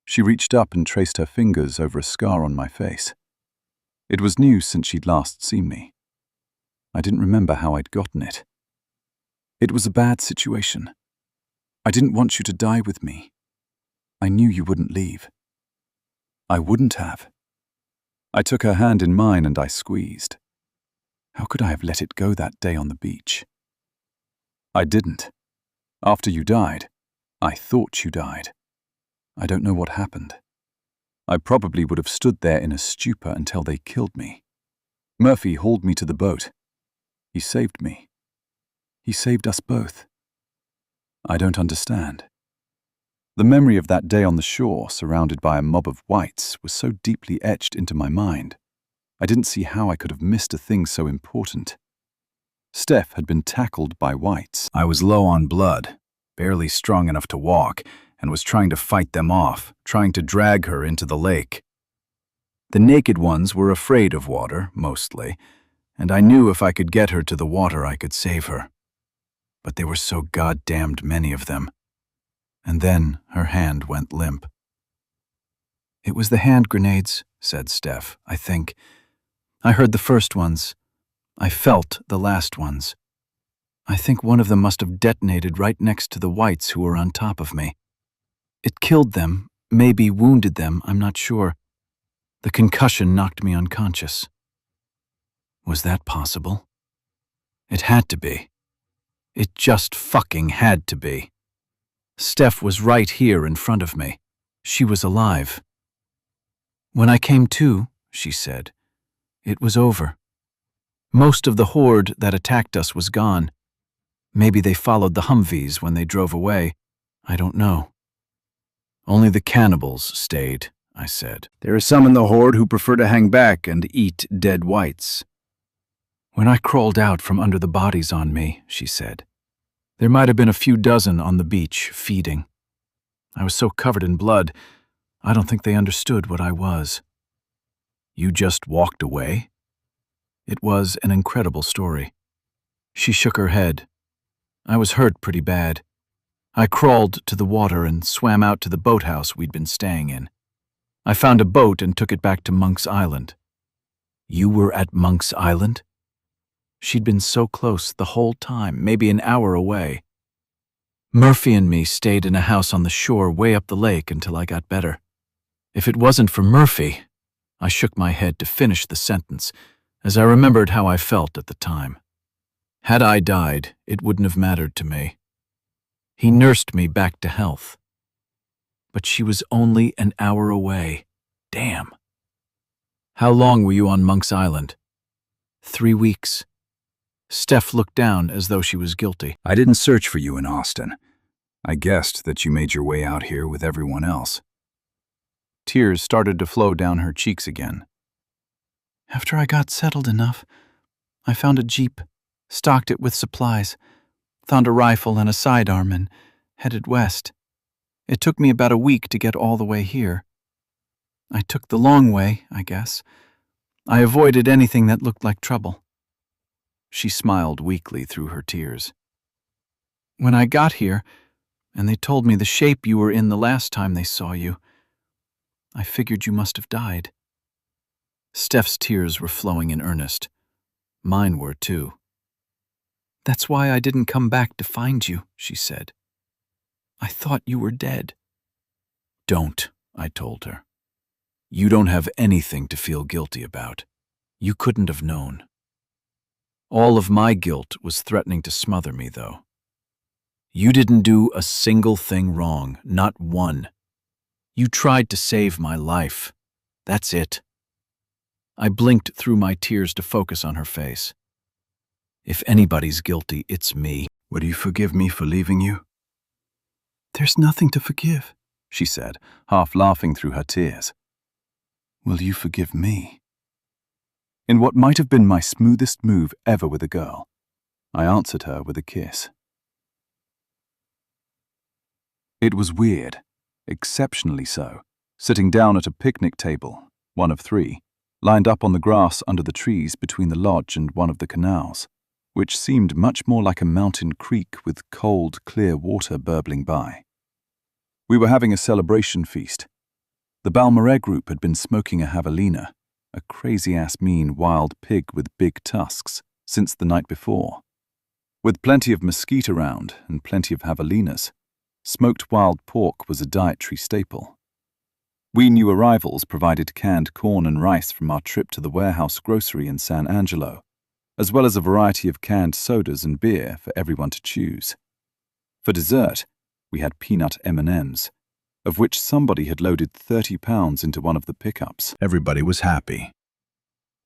[SPEAKER 3] She reached up and traced her fingers over a scar on my face. It was new since she'd last seen me. I didn't remember how I'd gotten it. "It was a bad situation. I didn't want you to die with me. I knew you wouldn't leave." "I wouldn't have." I took her hand in mine and I squeezed. How could I have let it go that day on the beach? "I didn't. After you died, I thought you died. I don't know what happened. I probably would have stood there in a stupor until they killed me. Murphy hauled me to the boat. He saved me. He saved us both. I don't understand." The memory of that day on the shore, surrounded by a mob of whites, was so deeply etched into my mind. I didn't see how I could have missed a thing so important. Steph had been tackled by whites. I was low on blood, barely strong enough to walk, and was trying to fight them off, trying to drag her into the lake. The naked ones were afraid of water, mostly, and I knew if I could get her to the water I could save her. But there were so goddamned many of them. And then her hand went limp. "It was the hand grenades," said Steph, "I think.
[SPEAKER 1] I heard the first ones. I felt the last ones. I think one of them must have detonated right next to the whites who were on top of me. It killed them, maybe wounded them, I'm not sure. The concussion knocked me unconscious. Was that possible? It had to be. It just fucking had to be. Steph was right here in front of me. She was alive. When I came to, she said, it was over. Most of the horde that attacked us was gone. Maybe they followed the Humvees when they drove away. I don't know. Only the cannibals stayed, I said.
[SPEAKER 2] There are some in the horde who prefer to hang back and eat dead whites.
[SPEAKER 1] When I crawled out from under the bodies on me, she said, there might have been a few dozen on the beach feeding. I was so covered in blood, I don't think they understood what I was. You just walked away? It was an incredible story. She shook her head. I was hurt pretty bad. I crawled to the water and swam out to the boathouse we'd been staying in. I found a boat and took it back to Monk's Island. You were at Monk's Island? She'd been so close the whole time, maybe an hour away. Murphy and me stayed in a house on the shore way up the lake until I got better. If it wasn't for Murphy, I shook my head to finish the sentence, as I remembered how I felt at the time. Had I died, it wouldn't have mattered to me. He nursed me back to health. But she was only an hour away. Damn. How long were you on Monk's Island? 3 weeks. Steph looked down as though she was guilty.
[SPEAKER 3] I didn't search for you in Austin. I guessed that you made your way out here with everyone else.
[SPEAKER 1] Tears started to flow down her cheeks again. After I got settled enough, I found a jeep, stocked it with supplies, found a rifle and a sidearm, and headed west. It took me about a week to get all the way here. I took the long way, I guess. I avoided anything that looked like trouble. She smiled weakly through her tears. When I got here, and they told me the shape you were in the last time they saw you, I figured you must have died. Steph's tears were flowing in earnest. Mine were, too. That's why I didn't come back to find you, she said. I thought you were dead. Don't, I told her. You don't have anything to feel guilty about. You couldn't have known. All of my guilt was threatening to smother me, though. You didn't do a single thing wrong, not one. You tried to save my life. That's it. I blinked through my tears to focus on her face. If anybody's guilty, it's me.
[SPEAKER 3] Would you forgive me for leaving you?
[SPEAKER 1] There's nothing to forgive,
[SPEAKER 3] she said, half laughing through her tears. Will you forgive me? In what might have been my smoothest move ever with a girl, I answered her with a kiss. It was weird, exceptionally so, sitting down at a picnic table, one of 3, lined up on the grass under the trees between the lodge and one of the canals, which seemed much more like a mountain creek with cold, clear water burbling by. We were having a celebration feast. The Balmoreh group had been smoking a javelina, a crazy-ass mean wild pig with big tusks, since the night before. With plenty of mesquite around and plenty of javelinas, smoked wild pork was a dietary staple. We new arrivals provided canned corn and rice from our trip to the warehouse grocery in San Angelo, as well as a variety of canned sodas and beer for everyone to choose. For dessert, we had peanut M&Ms, of which somebody had loaded 30 pounds into one of the pickups.
[SPEAKER 2] Everybody was happy.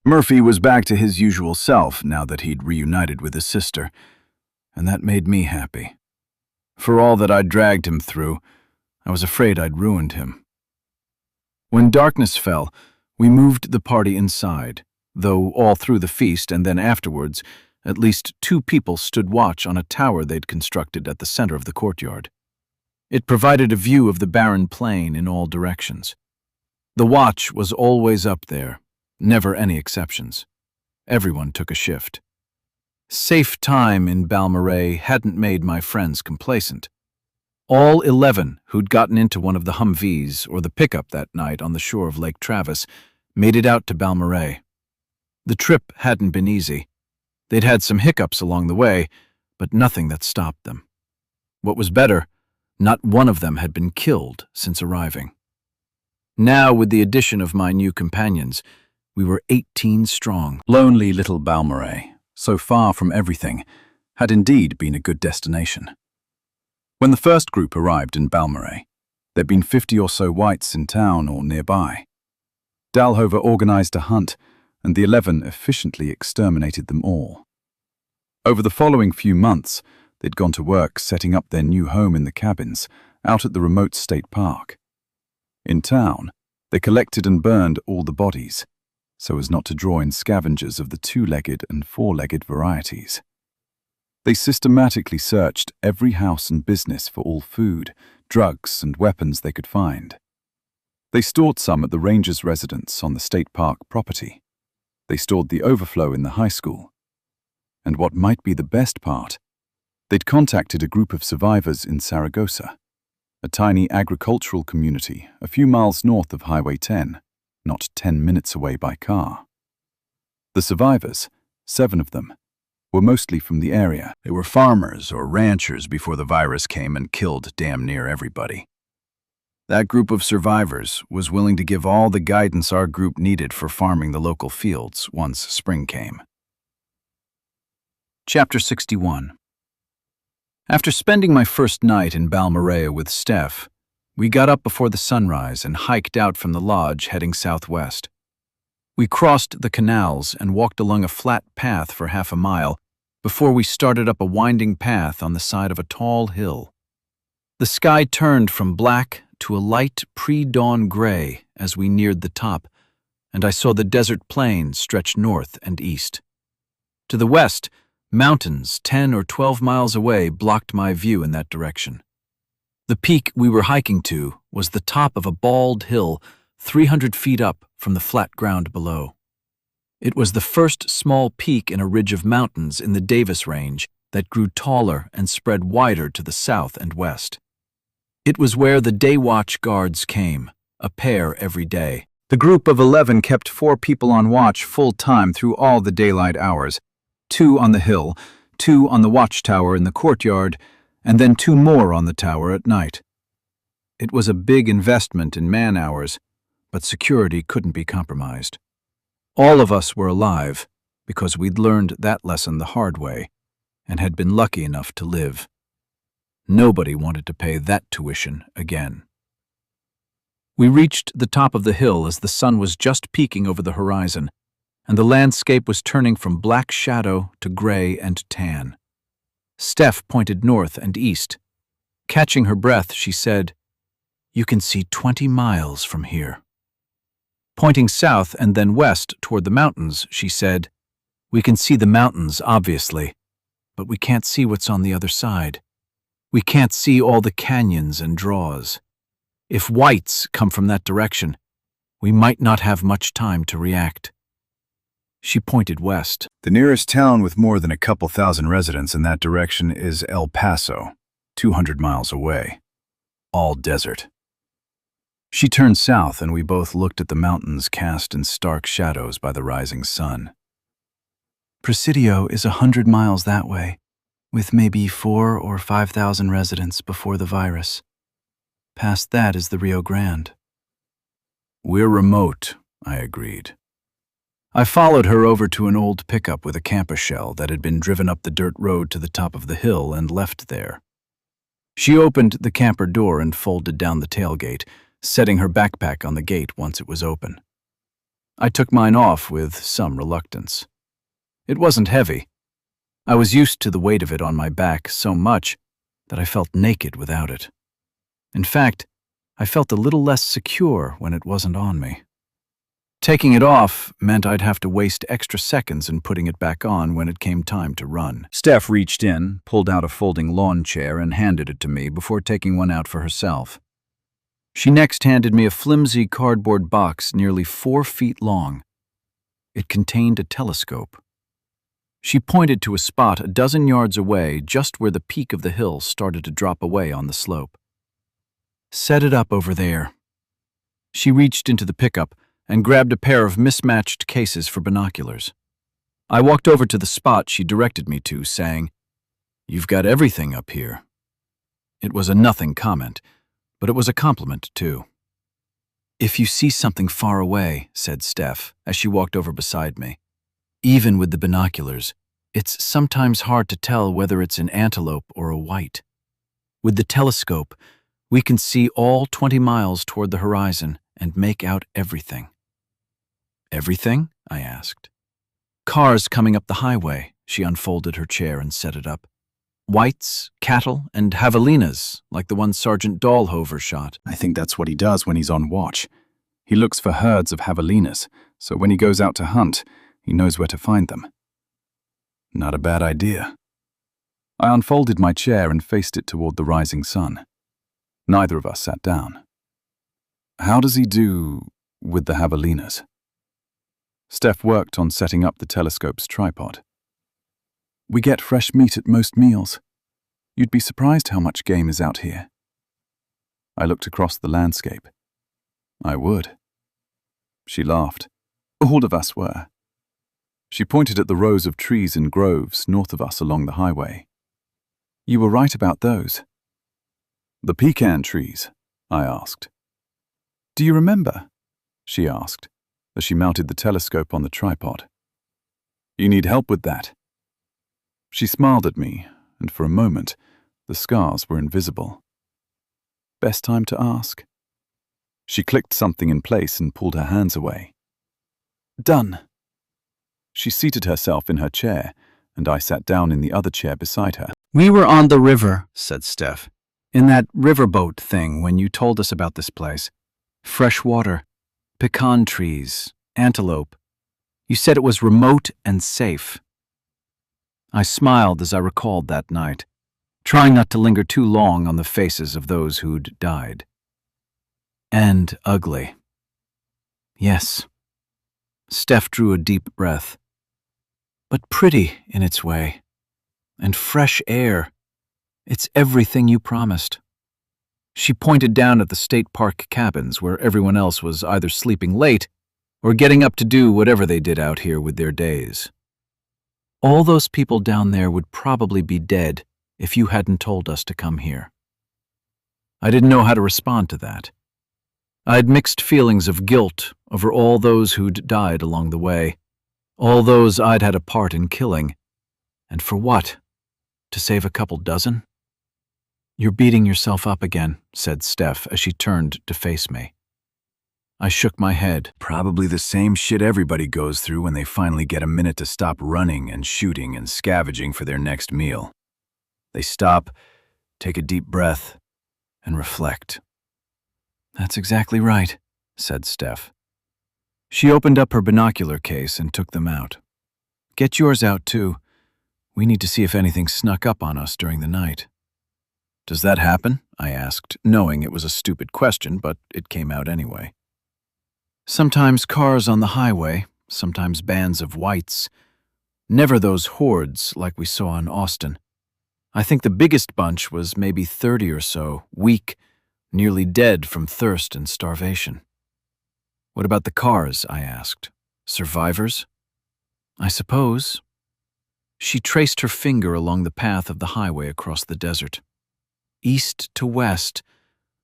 [SPEAKER 2] Murphy was back to his usual self now that he'd reunited with his sister, and that made me happy. For all that I'd dragged him through, I was afraid I'd ruined him. When darkness fell, we moved the party inside, though all through the feast and then afterwards, at least 2 people stood watch on a tower they'd constructed at the center of the courtyard. It provided a view of the barren plain in all directions. The watch was always up there, never any exceptions. Everyone took a shift. Safe time in Balmoreh hadn't made my friends complacent. All 11 who'd gotten into one of the Humvees or the pickup that night on the shore of Lake Travis made it out to Balmoreh.
[SPEAKER 1] The trip hadn't been easy. They'd had some hiccups along the way, but nothing that stopped them. What was better, not one of them had been killed since arriving. Now, with the addition of my new companions, we were 18 strong.
[SPEAKER 2] Lonely little Balmoral, so far from everything, had indeed been a good destination. When the first group arrived in Balmoral, there'd been 50 or so whites in town or nearby. Dalhover organized a hunt, and the 11 efficiently exterminated them all. Over the following few months, they'd gone to work setting up their new home in the cabins out at the remote state park. In town, they collected and burned all the bodies, so as not to draw in scavengers of the two-legged and four-legged varieties. They systematically searched every house and business for all food, drugs, and weapons they could find. They stored some at the ranger's residence on the state park property. They stored the overflow in the high school. And what might be the best part, they'd contacted a group of survivors in Saragossa, a tiny agricultural community a few miles north of Highway 10, not 10 minutes away by car. The survivors, 7 of them, were mostly from the area.
[SPEAKER 3] They were farmers or ranchers before the virus came and killed damn near everybody. That group of survivors was willing to give all the guidance our group needed for farming the local fields once spring came.
[SPEAKER 1] Chapter 61. After spending my first night in Balmoral with Steph, we got up before the sunrise and hiked out from the lodge heading southwest. We crossed the canals and walked along a flat path for half a mile before we started up a winding path on the side of a tall hill. The sky turned from black to a light pre-dawn gray as we neared the top, and I saw the desert plain stretch north and east. To the west, mountains 10 or 12 miles away blocked my view in that direction. The peak we were hiking to was the top of a bald hill 300 feet up from the flat ground below. It was the first small peak in a ridge of mountains in the Davis Range that grew taller and spread wider to the south and west. It was where the day watch guards came, a pair every day.
[SPEAKER 3] The group of 11 kept 4 people on watch full-time through all the daylight hours, 2 on the hill, 2 on the watchtower in the courtyard, and then 2 more on the tower at night. It was a big investment in man-hours, but security couldn't be compromised. All of us were alive because we'd learned that lesson the hard way and had been lucky enough to live. Nobody wanted to pay that tuition again. We reached the top of the hill as the sun was just peeking over the horizon, and the landscape was turning from black shadow to gray and tan. Steph pointed north and east. Catching her breath, she said, "You can see 20 miles from here." Pointing south and then west toward the mountains, she said, "We can see the mountains, obviously, but we can't see what's on the other side. We can't see all the canyons and draws. If whites come from that direction, we might not have much time to react." She pointed west. The nearest town with more than a couple thousand residents in that direction is El Paso, 200 miles away. All desert. She turned south and we both looked at the mountains cast in stark shadows by the rising sun. "Presidio is 100 miles that way, with maybe 4,000 or 5,000 residents before the virus. Past that is the Rio Grande."
[SPEAKER 1] "We're remote," I agreed. I followed her over to an old pickup with a camper shell that had been driven up the dirt road to the top of the hill and left there. She opened the camper door and folded down the tailgate, setting her backpack on the gate once it was open. I took mine off with some reluctance. It wasn't heavy. I was used to the weight of it on my back so much that I felt naked without it. In fact, I felt a little less secure when it wasn't on me. Taking it off meant I'd have to waste extra seconds in putting it back on when it came time to run.
[SPEAKER 3] Steph reached in, pulled out a folding lawn chair, and handed it to me before taking one out for herself.
[SPEAKER 1] She next handed me a flimsy cardboard box nearly 4 feet long. It contained a telescope. She pointed to a spot a dozen yards away, just where the peak of the hill started to drop away on the slope. "Set it up over there." She reached into the pickup and grabbed a pair of mismatched cases for binoculars. I walked over to the spot she directed me to, saying, "You've got everything up here." It was a nothing comment, but it was a compliment, too. "If you see something far away," said Steph, as she walked over beside me, "even with the binoculars, it's sometimes hard to tell whether it's an antelope or a white. With the telescope, we can see all 20 miles toward the horizon and make out everything." "Everything?" I asked. "Cars coming up the highway." She unfolded her chair and set it up. "Whites, cattle, and javelinas, like the one Sergeant Dahlhover shot."
[SPEAKER 2] I think that's what he does when he's on watch. He looks for herds of javelinas, so when he goes out to hunt, he knows where to find them. Not a bad idea. I unfolded my chair and faced it toward the rising sun. Neither of us sat down. "How does he do with the javelinas?" Steph worked on setting up the telescope's tripod. "We get fresh meat at most meals. You'd be surprised how much game is out here." I looked across the landscape. "I would." She laughed. All of us were. She pointed at the rows of trees and groves north of us along the highway. "You were right about those." "The pecan trees?" I asked. "Do you remember?" she asked, as she mounted the telescope on the tripod. "You need help with that?" She smiled at me, and for a moment, the scars were invisible. "Best time to ask." She clicked something in place and pulled her hands away. "Done." She seated herself in her chair, and I sat down in the other chair beside her.
[SPEAKER 1] "We were on the river," said Steph, "in that riverboat thing when you told us about this place. Fresh water, pecan trees, antelope. You said it was remote and safe." I smiled as I recalled that night, trying not to linger too long on the faces of those who'd died. "And ugly." "Yes." Steph drew a deep breath. "But pretty in its way. And fresh air. It's everything you promised." She pointed down at the state park cabins where everyone else was either sleeping late or getting up to do whatever they did out here with their days. "All those people down there would probably be dead if you hadn't told us to come here." I didn't know how to respond to that. I had mixed feelings of guilt over all those who'd died along the way, all those I'd had a part in killing. And for what? To save a couple dozen? "You're beating yourself up again," said Steph as she turned to face me. I shook my head.
[SPEAKER 2] Probably the same shit everybody goes through when they finally get a minute to stop running and shooting and scavenging for their next meal. They stop, take a deep breath, and reflect.
[SPEAKER 1] "That's exactly right," said Steph. She opened up her binocular case and took them out. "Get yours out, too. We need to see if anything snuck up on us during the night." "Does that happen?" I asked, knowing it was a stupid question, but it came out anyway. "Sometimes cars on the highway, sometimes bands of whites. Never those hordes like we saw in Austin. I think the biggest bunch was maybe 30 or so, weak, nearly dead from thirst and starvation." "What about the cars?" I asked. "Survivors?" "I suppose." She traced her finger along the path of the highway across the desert. East to west,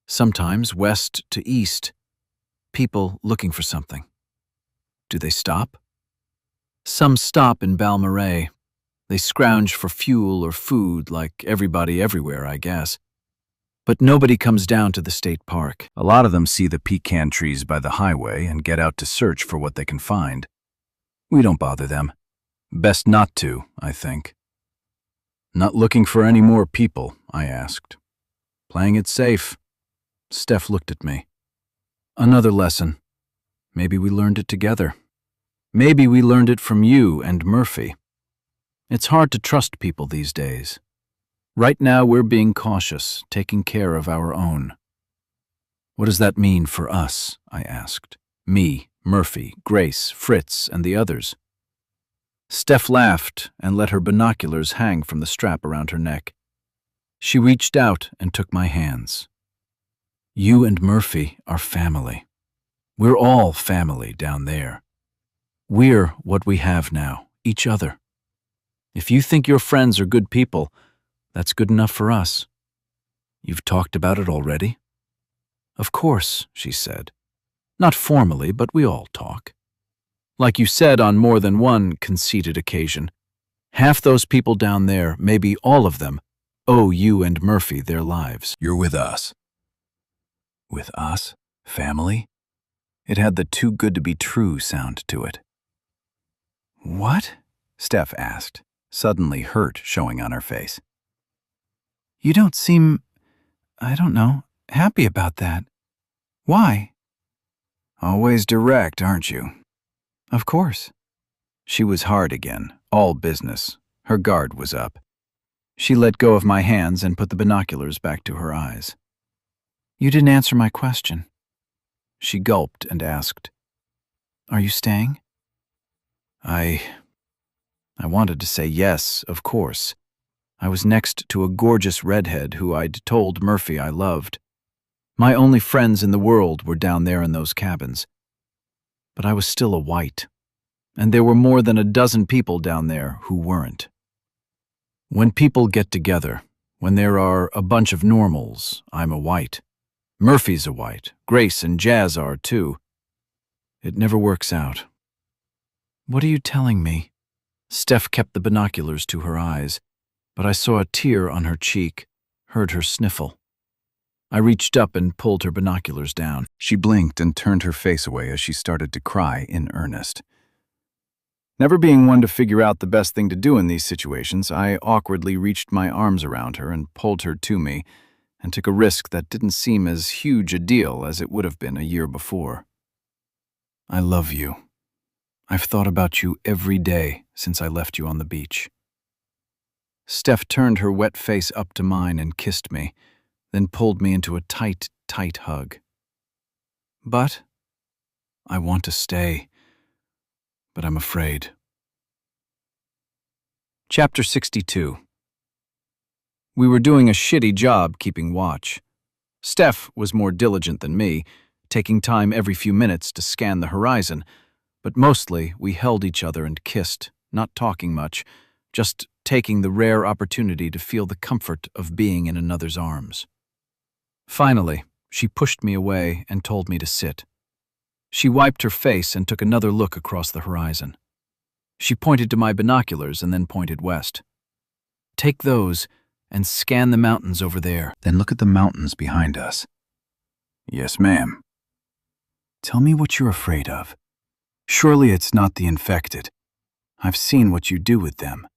[SPEAKER 1] sometimes west to east. People looking for something. "Do they stop?" "Some stop in Balmorhea. They scrounge for fuel or food like everybody everywhere, I guess. But nobody comes down to the state park."
[SPEAKER 2] A lot of them see the pecan trees by the highway and get out to search for what they can find. We don't bother them. Best not to, I think. "Not looking for any more people?" I asked. "Playing it safe." Steph looked at me. "Another lesson. Maybe we learned it together. Maybe we learned it from you and Murphy. It's hard to trust people these days. Right now we're being cautious, taking care of our own." "What does that mean for us?" I asked. "Me, Murphy, Grace, Fritz, and the others." Steph laughed and let her binoculars hang from the strap around her neck. She reached out and took my hands. "You and Murphy are family."
[SPEAKER 1] We're all family down there. We're what we have now, each other. If you think your friends are good people, that's good enough for us. You've talked about it already? Of course, she said. Not formally, but we all talk. Like you said on more than one conceited occasion, half those people down there, maybe all of them, owe you and Murphy their lives.
[SPEAKER 3] You're with us.
[SPEAKER 2] With us? Family? It had the too good to be true sound to it. What? Steph asked, suddenly hurt showing on her face. You don't seem, happy about that. Why?
[SPEAKER 3] Always direct, aren't you?
[SPEAKER 2] Of course.
[SPEAKER 3] She was hard again, all business. Her guard was up. She let go of my hands and put the binoculars back to her eyes.
[SPEAKER 2] You didn't answer my question.
[SPEAKER 3] She gulped and asked,
[SPEAKER 2] Are you staying?
[SPEAKER 3] I wanted to say yes, of course. I was next to a gorgeous redhead who I'd told Murphy I loved. My only friends in the world were down there in those cabins. But I was still a white, and there were more than a dozen people down there who weren't. When people get together, when there are a bunch of normals, I'm a white. Murphy's a white. Grace and Jazz are too. It never works out.
[SPEAKER 2] What are you telling me?
[SPEAKER 3] Steph kept the binoculars to her eyes, but I saw a tear on her cheek, heard her sniffle. I reached up and pulled her binoculars down.
[SPEAKER 2] She blinked and turned her face away as she started to cry in earnest.
[SPEAKER 3] Never being one to figure out the best thing to do in these situations, I awkwardly reached my arms around her and pulled her to me, and took a risk that didn't seem as huge a deal as it would have been a year before. I love you. I've thought about you every day since I left you on the beach. Steph turned her wet face up to mine and kissed me, then pulled me into a tight, tight hug. But I want to stay, but I'm afraid. Chapter 62. We were doing a shitty job keeping watch. Steph was more diligent than me, taking time every few minutes to scan the horizon, but mostly we held each other and kissed, not talking much, just taking the rare opportunity to feel the comfort of being in another's arms. Finally, she pushed me away and told me to sit. She wiped her face and took another look across the horizon. She pointed to my binoculars and then pointed west. Take those and scan the mountains over there.
[SPEAKER 2] Then look at the mountains behind us.
[SPEAKER 3] Yes, ma'am.
[SPEAKER 2] Tell me what you're afraid of.
[SPEAKER 3] Surely it's not the infected. I've seen what you do with them.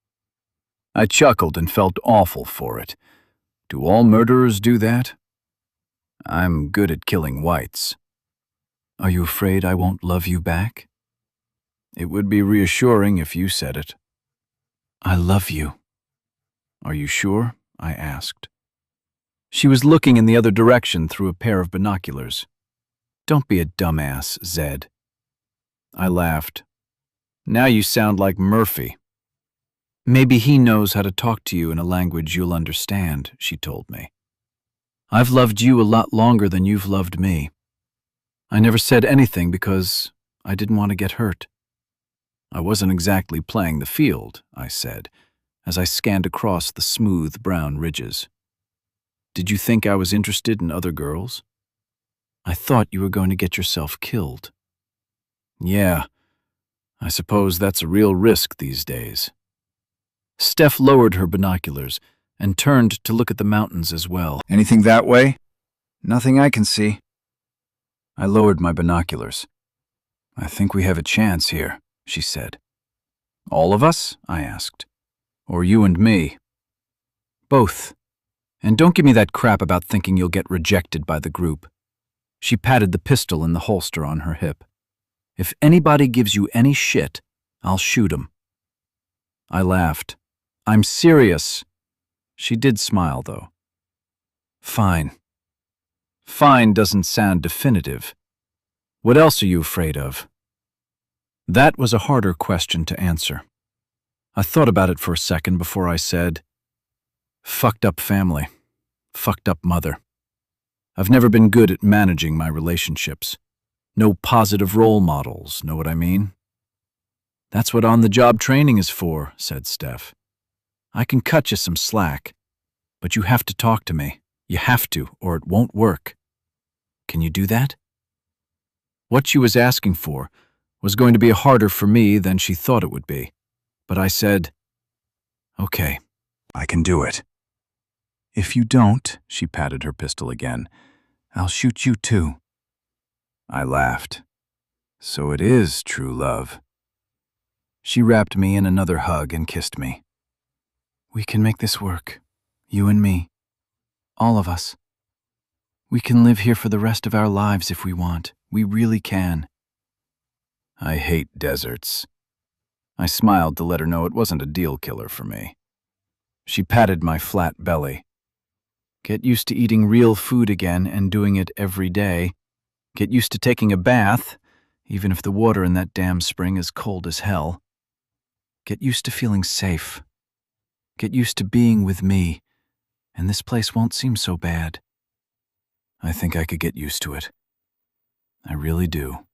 [SPEAKER 3] I chuckled and felt awful for it. Do all murderers do that? I'm good at killing whites.
[SPEAKER 2] Are you afraid I won't love you back?
[SPEAKER 3] It would be reassuring if you said it.
[SPEAKER 2] I love you.
[SPEAKER 3] Are you sure? I asked. She was looking in the other direction through a pair of binoculars. Don't be a dumbass, Zed. I laughed. Now you sound like Murphy. Maybe he knows how to talk to you in a language you'll understand, she told me. I've loved you a lot longer than you've loved me. I never said anything because I didn't want to get hurt. I wasn't exactly playing the field, I said, as I scanned across the smooth brown ridges. Did you think I was interested in other girls? I thought you were going to get yourself killed. Yeah, I suppose that's a real risk these days. Steph lowered her binoculars and turned to look at the mountains as well.
[SPEAKER 2] Anything that way? Nothing I can see.
[SPEAKER 3] I lowered my binoculars. I think we have a chance here, she said. All of us? I asked. Or you and me? Both. And don't give me that crap about thinking you'll get rejected by the group. She patted the pistol in the holster on her hip. If anybody gives you any shit, I'll shoot 'em. I laughed. I'm serious. She did smile, though. Fine. Fine doesn't sound definitive. What else are you afraid of? That was a harder question to answer. I thought about it for a second before I said, fucked up family, fucked up mother. I've never been good at managing my relationships.
[SPEAKER 1] No positive role models, know what I mean? That's what on-the-job training is for, said Steph. I can cut you some slack, but you have to talk to me. You have to, or it won't work. Can you do that? What she was asking for was going to be harder for me than she thought it would be, but I said, okay.
[SPEAKER 3] I can do it. If you don't, she patted her pistol again, I'll shoot you too. I laughed. So it is true love. She wrapped me in another hug and kissed me. We can make this work, you and me, all of us. We can live here for the rest of our lives if we want. We really can. I hate deserts. I smiled to let her know it wasn't a deal killer for me. She patted my flat belly. Get used to eating real food again and doing it every day. Get used to taking a bath, even if the water in that damn spring is cold as hell. Get used to feeling safe. Get used to being with me, and this place won't seem so bad. I think I could get used to it. I really do.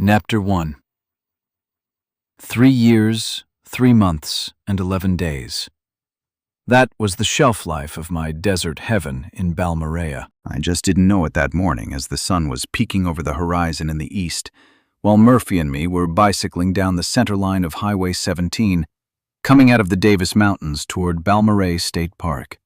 [SPEAKER 1] Chapter 1. 3 years, 3 months, and 11 days. That was the shelf life of my desert heaven in Balmorhea.
[SPEAKER 3] I just didn't know it that morning as the sun was peeking over the horizon in the east, while Murphy and me were bicycling down the center line of Highway 17, coming out of the Davis Mountains toward Balmorhea State Park.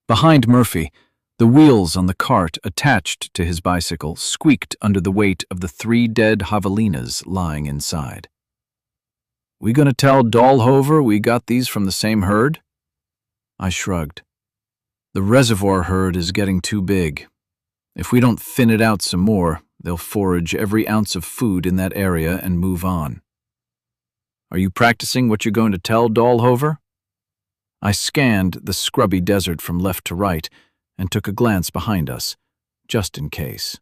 [SPEAKER 3] Behind Murphy, the wheels on the cart attached to his bicycle squeaked under the weight of the 3 dead javelinas lying inside. We gonna tell Dahlhover we got these from the same herd? I shrugged. The reservoir herd is getting too big. If we don't thin it out some more, they'll forage every ounce of food in that area and move on. Are you practicing what you're going to tell Dahlhover? I scanned the scrubby desert from left to right and took a glance behind us, just in case.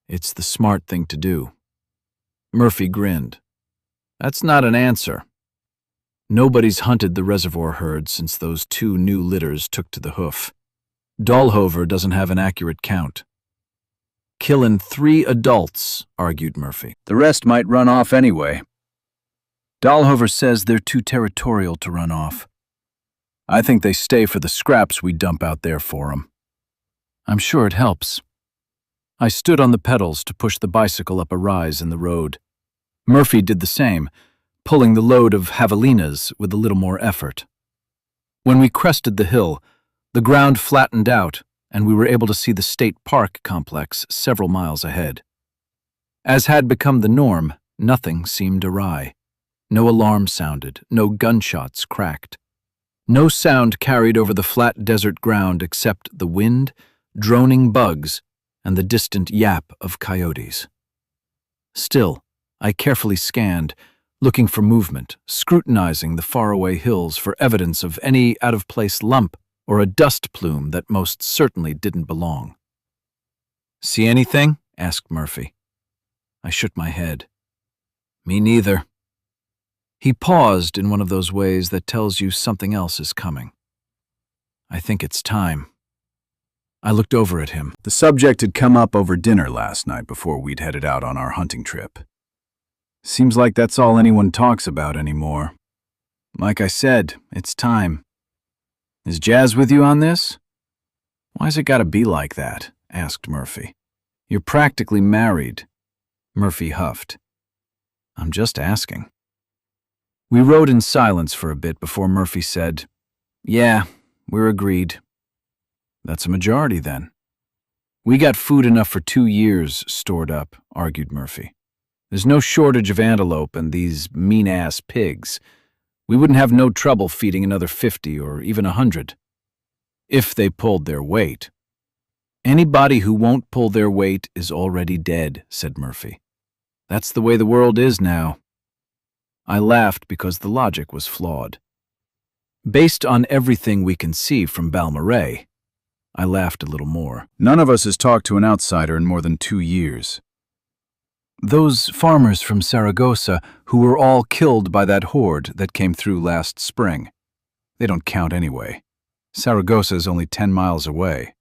[SPEAKER 3] It's the smart thing to do. Murphy grinned. That's not an answer. Nobody's hunted the reservoir herd since those 2 new litters took to the hoof. Dahlhover doesn't have an accurate count. Killin' 3 adults, argued Murphy. The rest might run off anyway.
[SPEAKER 1] Dahlhover says they're too territorial to run off. I think they stay for the scraps we dump out there for 'em. I'm sure it helps. I stood on the pedals to push the bicycle up a rise in the road. Murphy did the same, pulling the load of javelinas with a little more effort. When we crested the hill, the ground flattened out, and we were able to see the state park complex several miles ahead. As had become the norm, nothing seemed awry. No alarm sounded, no gunshots cracked. No sound carried over the flat desert ground except the wind, droning bugs, and the distant yap of coyotes. Still, I carefully scanned, looking for movement, scrutinizing the faraway hills for evidence of any out-of-place lump or a dust plume that most certainly didn't belong. See anything? Asked Murphy. I shook my head. Me neither. He paused in one of those ways that tells you something else is coming. I think it's time. I looked over at him.
[SPEAKER 3] The subject had come up over dinner last night before we'd headed out on our hunting trip. Seems like that's all anyone talks about anymore. Like I said, it's time. Is Jazz with you on this? Why's it gotta be like that? Asked Murphy. You're practically married. Murphy huffed. I'm just asking. We rode in silence for a bit before Murphy said, Yeah, we're agreed. That's a majority then. We got food enough for 2 years stored up, argued Murphy. There's no shortage of antelope and these mean-ass pigs. We wouldn't have no trouble feeding another 50 or even 100. If they pulled their weight. Anybody who won't pull their weight is already dead, said Murphy. That's the way the world is now. I laughed because the logic was flawed. Based on everything we can see from Balmorhea, I laughed a little more. None of us has talked to an outsider in more than 2 years. Those farmers from Saragossa who were all killed by that horde that came through last spring. They don't count anyway. Saragossa is only 10 miles away.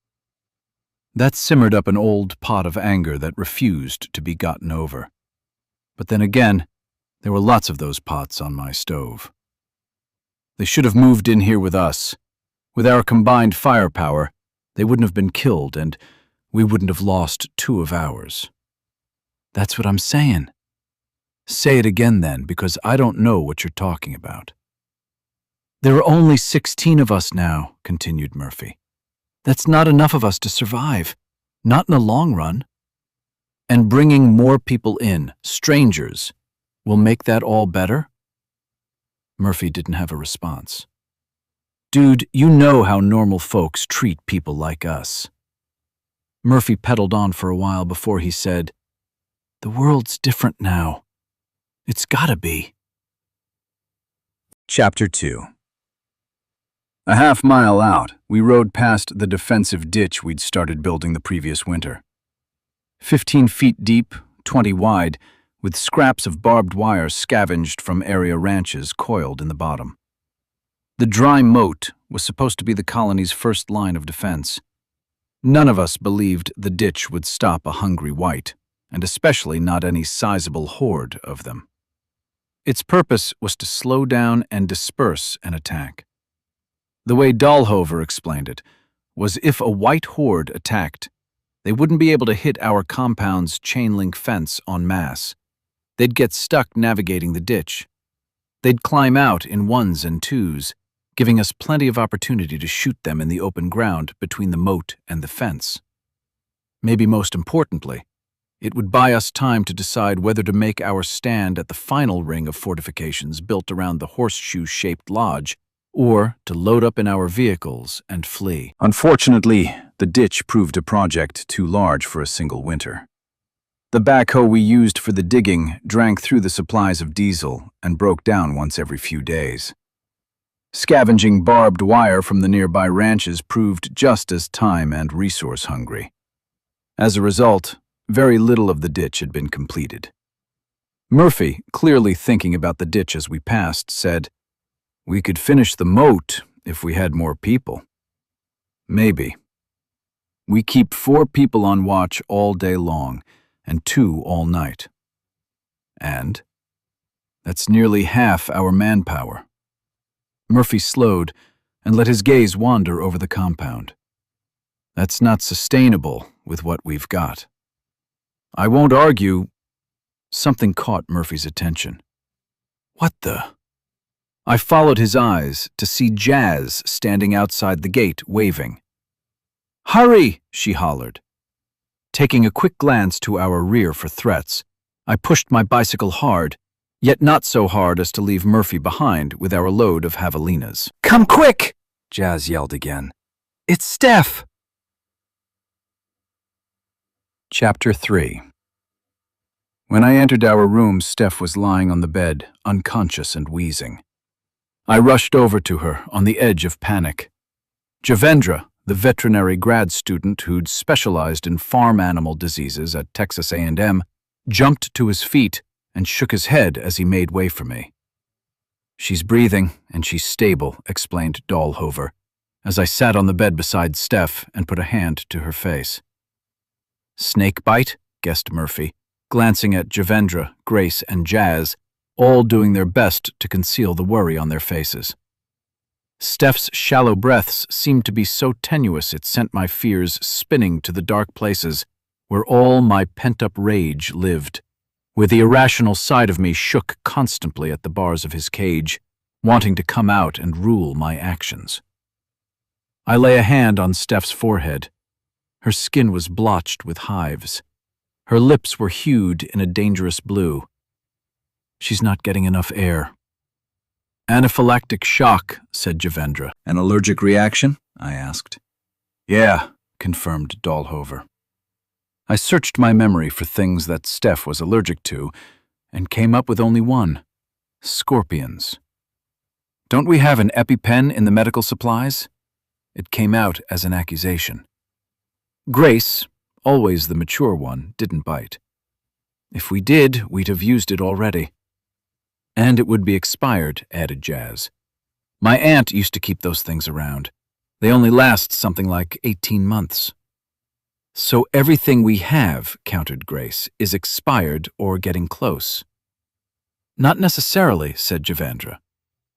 [SPEAKER 1] That simmered up an old pot of anger that refused to be gotten over. But then again, there were lots of those pots on my stove. They should have moved in here with us. With our combined firepower, they wouldn't have been killed, and we wouldn't have lost 2 of ours. That's what I'm saying. Say it again then, because I don't know what you're talking about. There are only 16 of us now, continued Murphy. That's not enough of us to survive, not in the long run. And bringing more people in, strangers, will make that all better? Murphy didn't have a response. Dude, you know how normal folks treat people like us. Murphy pedaled on for a while before he said, The world's different now. It's gotta be.
[SPEAKER 2] Chapter 2. A half-mile out, we rode past the defensive ditch we'd started building the previous winter. 15 feet deep, 20 wide, with scraps of barbed wire scavenged from area ranches coiled in the bottom. The dry moat was supposed to be the colony's first line of defense. None of us believed the ditch would stop a hungry white, and especially not any sizable horde of them. Its purpose was to slow down and disperse an attack. The way Dahlhover explained it was if a white horde attacked, they wouldn't be able to hit our compound's chain-link fence en masse. They'd get stuck navigating the ditch. They'd climb out in 1s and 2s, giving us plenty of opportunity to shoot them in the open ground between the moat and the fence. Maybe most importantly, it would buy us time to decide whether to make our stand at the final ring of fortifications built around the horseshoe-shaped lodge, or to load up in our vehicles and flee. Unfortunately, the ditch proved a project too large for a single winter. The backhoe we used for the digging drank through the supplies of diesel and broke down once every few days. Scavenging barbed wire from the nearby ranches proved just as time and resource hungry. As a result, very little of the ditch had been completed. Murphy, clearly thinking about the ditch as we passed, said, We could finish the moat if we had more people. Maybe. We keep 4 people on watch all day long and 2 all night. And that's nearly half our manpower. Murphy slowed and let his gaze wander over the compound. That's not sustainable with what we've got. I won't argue. Something caught Murphy's attention. What the? I followed his eyes to see Jazz standing outside the gate, waving. Hurry, she hollered. Taking a quick glance to our rear for threats, I pushed my bicycle hard, yet not so hard as to leave Murphy behind with our load of javelinas. Come quick, Jazz yelled again. It's Steph. Chapter 3. When I entered our room, Steph was lying on the bed, unconscious and wheezing. I rushed over to her, on the edge of panic. Javendra, the veterinary grad student who'd specialized in farm animal diseases at Texas A&M, jumped to his feet and shook his head as he made way for me. She's breathing, and she's stable, explained Dahlhover, as I sat on the bed beside Steph and put a hand to her face. Snake bite? Guessed Murphy, glancing at Javendra, Grace, and Jazz, all doing their best to conceal the worry on their faces. Steph's shallow breaths seemed to be so tenuous it sent my fears spinning to the dark places where all my pent-up rage lived, where the irrational side of me shook constantly at the bars of his cage, wanting to come out and rule my actions. I lay a hand on Steph's forehead. Her skin was blotched with hives. Her lips were hued in a dangerous blue. She's not getting enough air. Anaphylactic shock, said Javendra. An allergic reaction? I asked. Yeah, confirmed Dahlhover. I searched my memory for things that Steph was allergic to and came up with only one: scorpions. Don't we have an EpiPen in the medical supplies? It came out as an accusation. Grace, always the mature one, didn't bite. If we did, we'd have used it already. And it would be expired, added Jazz. My aunt used to keep those things around. They only last something like 18 months.
[SPEAKER 1] So everything we have, countered Grace, is expired or getting close. Not necessarily, said Javandra.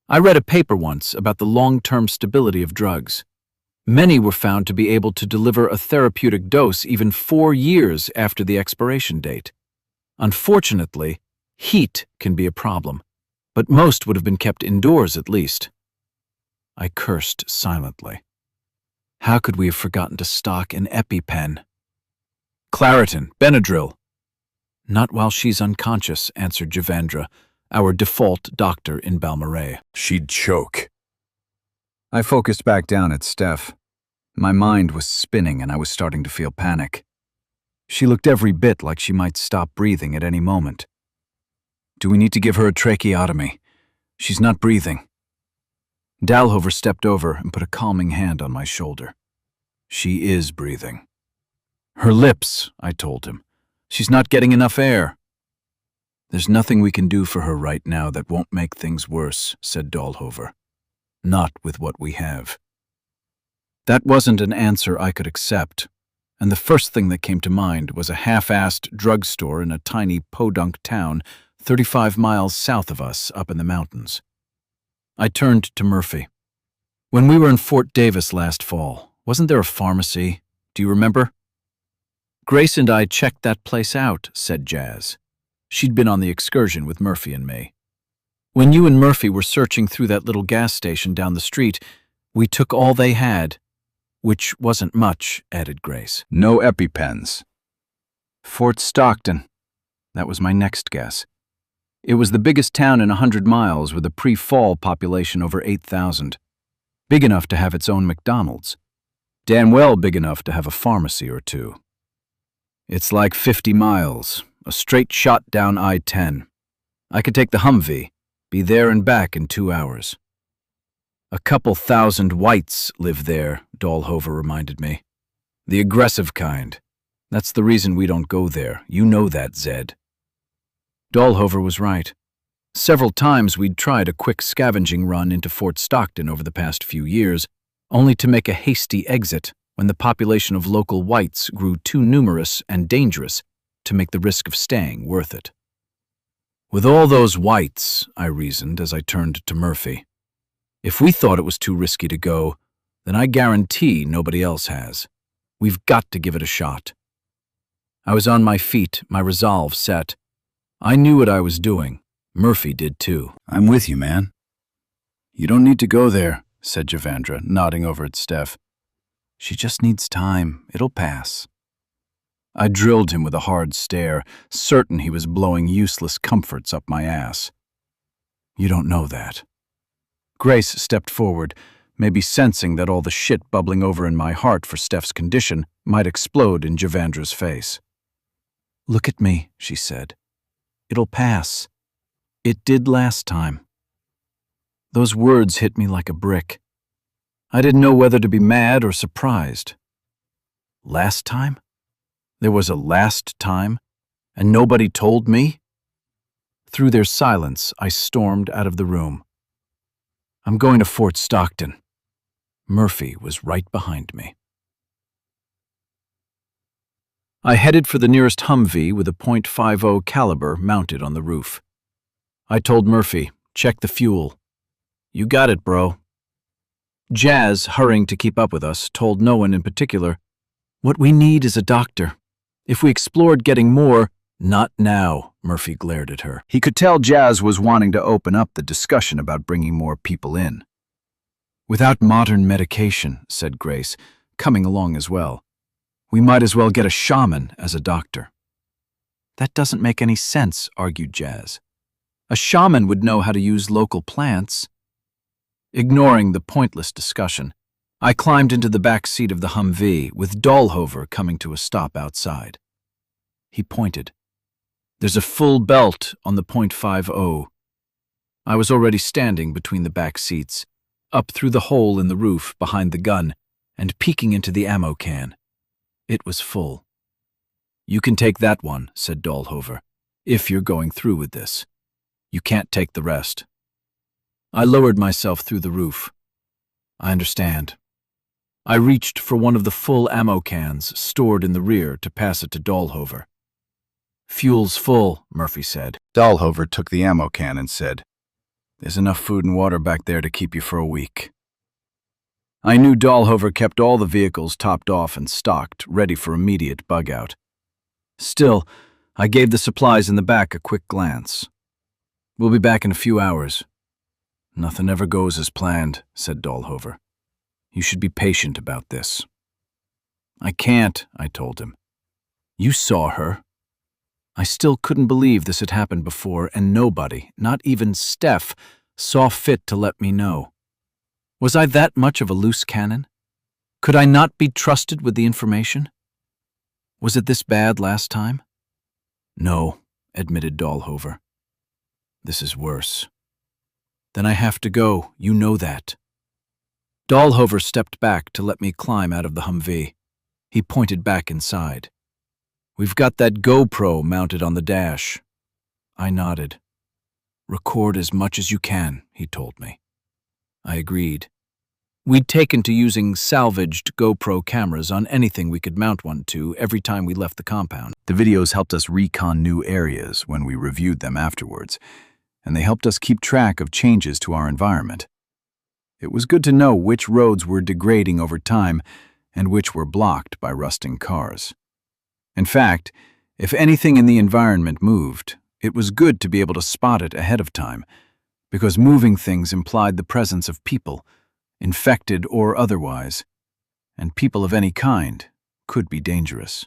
[SPEAKER 1] I read a paper once about the long-term stability of drugs. Many were found to be able to deliver a therapeutic dose even 4 years after the expiration date. Unfortunately, heat can be a problem, but most would have been kept indoors at least. I cursed silently. How could we have forgotten to stock an EpiPen? Claritin, Benadryl. Not while she's unconscious, answered Javandra, our default doctor in Balmorhea.
[SPEAKER 3] She'd choke.
[SPEAKER 2] I focused back down at Steph. My mind was spinning and I was starting to feel panic. She looked every bit like she might stop breathing at any moment. Do we need to give her a tracheotomy? She's not breathing. Dalhover stepped over and put a calming hand on my shoulder. She is breathing. Her lips, I told him. She's not getting enough air. There's nothing we can do for her right now that won't make things worse, said Dalhover. Not with what we have. That wasn't an answer I could accept, and the first thing that came to mind was a half-assed drugstore in a tiny podunk town 35 miles south of us up in the mountains. I turned to Murphy. When we were in Fort Davis last fall, wasn't there a pharmacy? Do you remember? Grace and I checked that place out, said Jazz. She'd been on the excursion with Murphy and me. When you and Murphy were searching through that little gas station down the street, we took all they had. Which wasn't much, added Grace.
[SPEAKER 3] No EpiPens.
[SPEAKER 2] Fort Stockton. That was my next guess. It was the biggest town in 100 miles with a pre-fall population over 8,000. Big enough to have its own McDonald's. Damn well big enough to have a pharmacy or two. It's like 50 miles, a straight shot down I-10. I could take the Humvee, be there and back in 2 hours. A couple thousand whites live there, Dalhover reminded me. The aggressive kind. That's the reason we don't go there. You know that, Zed. Dalhover was right. Several times we'd tried a quick scavenging run into Fort Stockton over the past few years, only to make a hasty exit when the population of local whites grew too numerous and dangerous to make the risk of staying worth it. With all those whites, I reasoned as I turned to Murphy, if we thought it was too risky to go, then I guarantee nobody else has. We've got to give it a shot. I was on my feet, my resolve set. I knew what I was doing. Murphy did too.
[SPEAKER 3] I'm with you, man.
[SPEAKER 2] You don't need to go there, said Javandra, nodding over at Steph. She just needs time. It'll pass. I drilled him with a hard stare, certain he was blowing useless comforts up my ass. You don't know that. Grace stepped forward, maybe sensing that all the shit bubbling over in my heart for Steph's condition might explode in Javandra's face. Look at me, she said. It'll pass. It did last time. Those words hit me like a brick. I didn't know whether to be mad or surprised. Last time? There was a last time, and nobody told me? Through their silence, I stormed out of the room. I'm going to Fort Stockton. Murphy was right behind me. I headed for the nearest Humvee with a .50 caliber mounted on the roof. I told Murphy, check the fuel. You got it, bro. Jazz, hurrying to keep up with us, told no one in particular, what we need is a doctor. If we explored getting more, not now, Murphy glared at her. He could tell Jazz was wanting to open up the discussion about bringing more people in. Without modern medication, said Grace, coming along as well. We might as well get a shaman as a doctor. That doesn't make any sense, argued Jazz. A shaman would know how to use local plants. Ignoring the pointless discussion, I climbed into the back seat of the Humvee, with Dalhover coming to a stop outside. He pointed. There's a full belt on the .50. I was already standing between the back seats, up through the hole in the roof behind the gun, and peeking into the ammo can. It was full. You can take that one, said Dalhover, if you're going through with this. You can't take the rest. I lowered myself through the roof. I understand.
[SPEAKER 1] I reached for one of the full ammo cans stored in the rear to pass it to Dahlhover. "Fuel's full," Murphy said.
[SPEAKER 3] Dahlhover took the ammo can and said, "There's enough food and water back there to keep you for a week."
[SPEAKER 1] I knew Dahlhover kept all the vehicles topped off and stocked, ready for immediate bug-out. Still, I gave the supplies in the back a quick glance. "We'll be back in a few hours." "Nothing ever goes as planned," said Dahlhover. "You should be patient about this." "I can't," I told him. "You saw her." I still couldn't believe this had happened before, and nobody, not even Steph, saw fit to let me know. Was I that much of a loose cannon? Could I not be trusted with the information? Was it this bad last time? "No," admitted Dahlhover. "This is worse." "Then I have to go, you know that." Dahlhover stepped back to let me climb out of the Humvee. He pointed back inside. "We've got that GoPro mounted on the dash." I nodded. "Record as much as you can," he told me. I agreed. We'd taken to using salvaged GoPro cameras on anything we could mount one to every time we left the compound.
[SPEAKER 2] The videos helped us recon new areas when we reviewed them afterwards, and they helped us keep track of changes to our environment. It was good to know which roads were degrading over time and which were blocked by rusting cars. In fact, if anything in the environment moved, it was good to be able to spot it ahead of time, because moving things implied the presence of people, infected or otherwise, and people of any kind could be dangerous.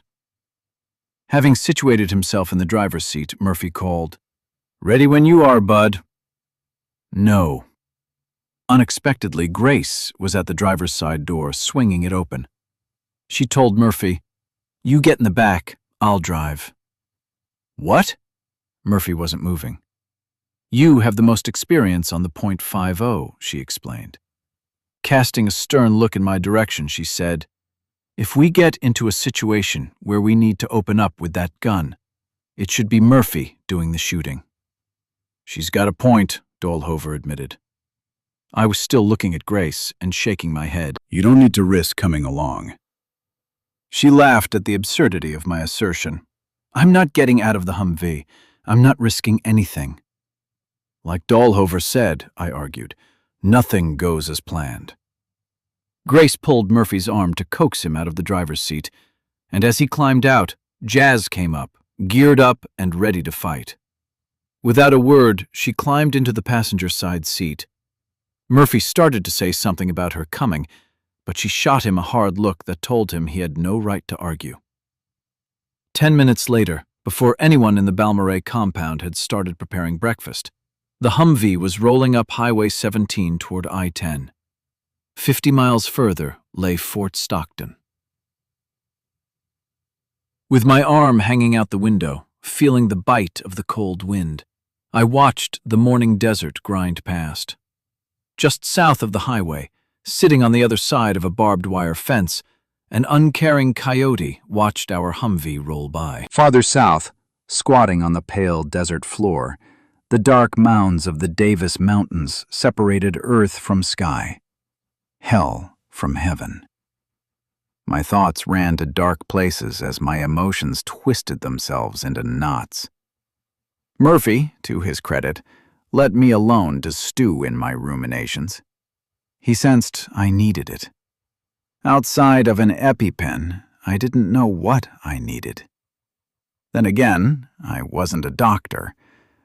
[SPEAKER 2] Having situated himself in the driver's seat, Murphy called, "Ready when you are, bud." "No." Unexpectedly, Grace was at the driver's side door, swinging it open. She told Murphy, "You get in the back, I'll drive." "What?" Murphy wasn't moving. "You have the most experience on the .50, she explained. Casting a stern look in my direction, she said, "If we get into a situation where we need to open up with that gun, it should be Murphy doing the shooting." "She's got a point," Dahlhover admitted. I was still looking at Grace and shaking my head.
[SPEAKER 3] "You don't need to risk coming along."
[SPEAKER 1] She laughed at the absurdity of my assertion. "I'm not getting out of the Humvee. I'm not risking anything." "Like Dahlhover said," I argued, "nothing goes as planned." Grace pulled Murphy's arm to coax him out of the driver's seat, and as he climbed out, Jazz came up, geared up and ready to fight. Without a word, she climbed into the passenger side seat. Murphy started to say something about her coming, but she shot him a hard look that told him he had no right to argue. 10 minutes later, before anyone in the Balmorhea compound had started preparing breakfast, the Humvee was rolling up Highway 17 toward I-10. 50 miles further lay Fort Stockton. With my arm hanging out the window, feeling the bite of the cold wind, I watched the morning desert grind past. Just south of the highway, sitting on the other side of a barbed wire fence, an uncaring coyote watched our Humvee roll by.
[SPEAKER 2] Farther south, squatting on the pale desert floor, the dark mounds of the Davis Mountains separated earth from sky, hell from heaven. My thoughts ran to dark places as my emotions twisted themselves into knots. Murphy, to his credit, let me alone to stew in my ruminations. He sensed I needed it. Outside of an EpiPen, I didn't know what I needed. Then again, I wasn't a doctor.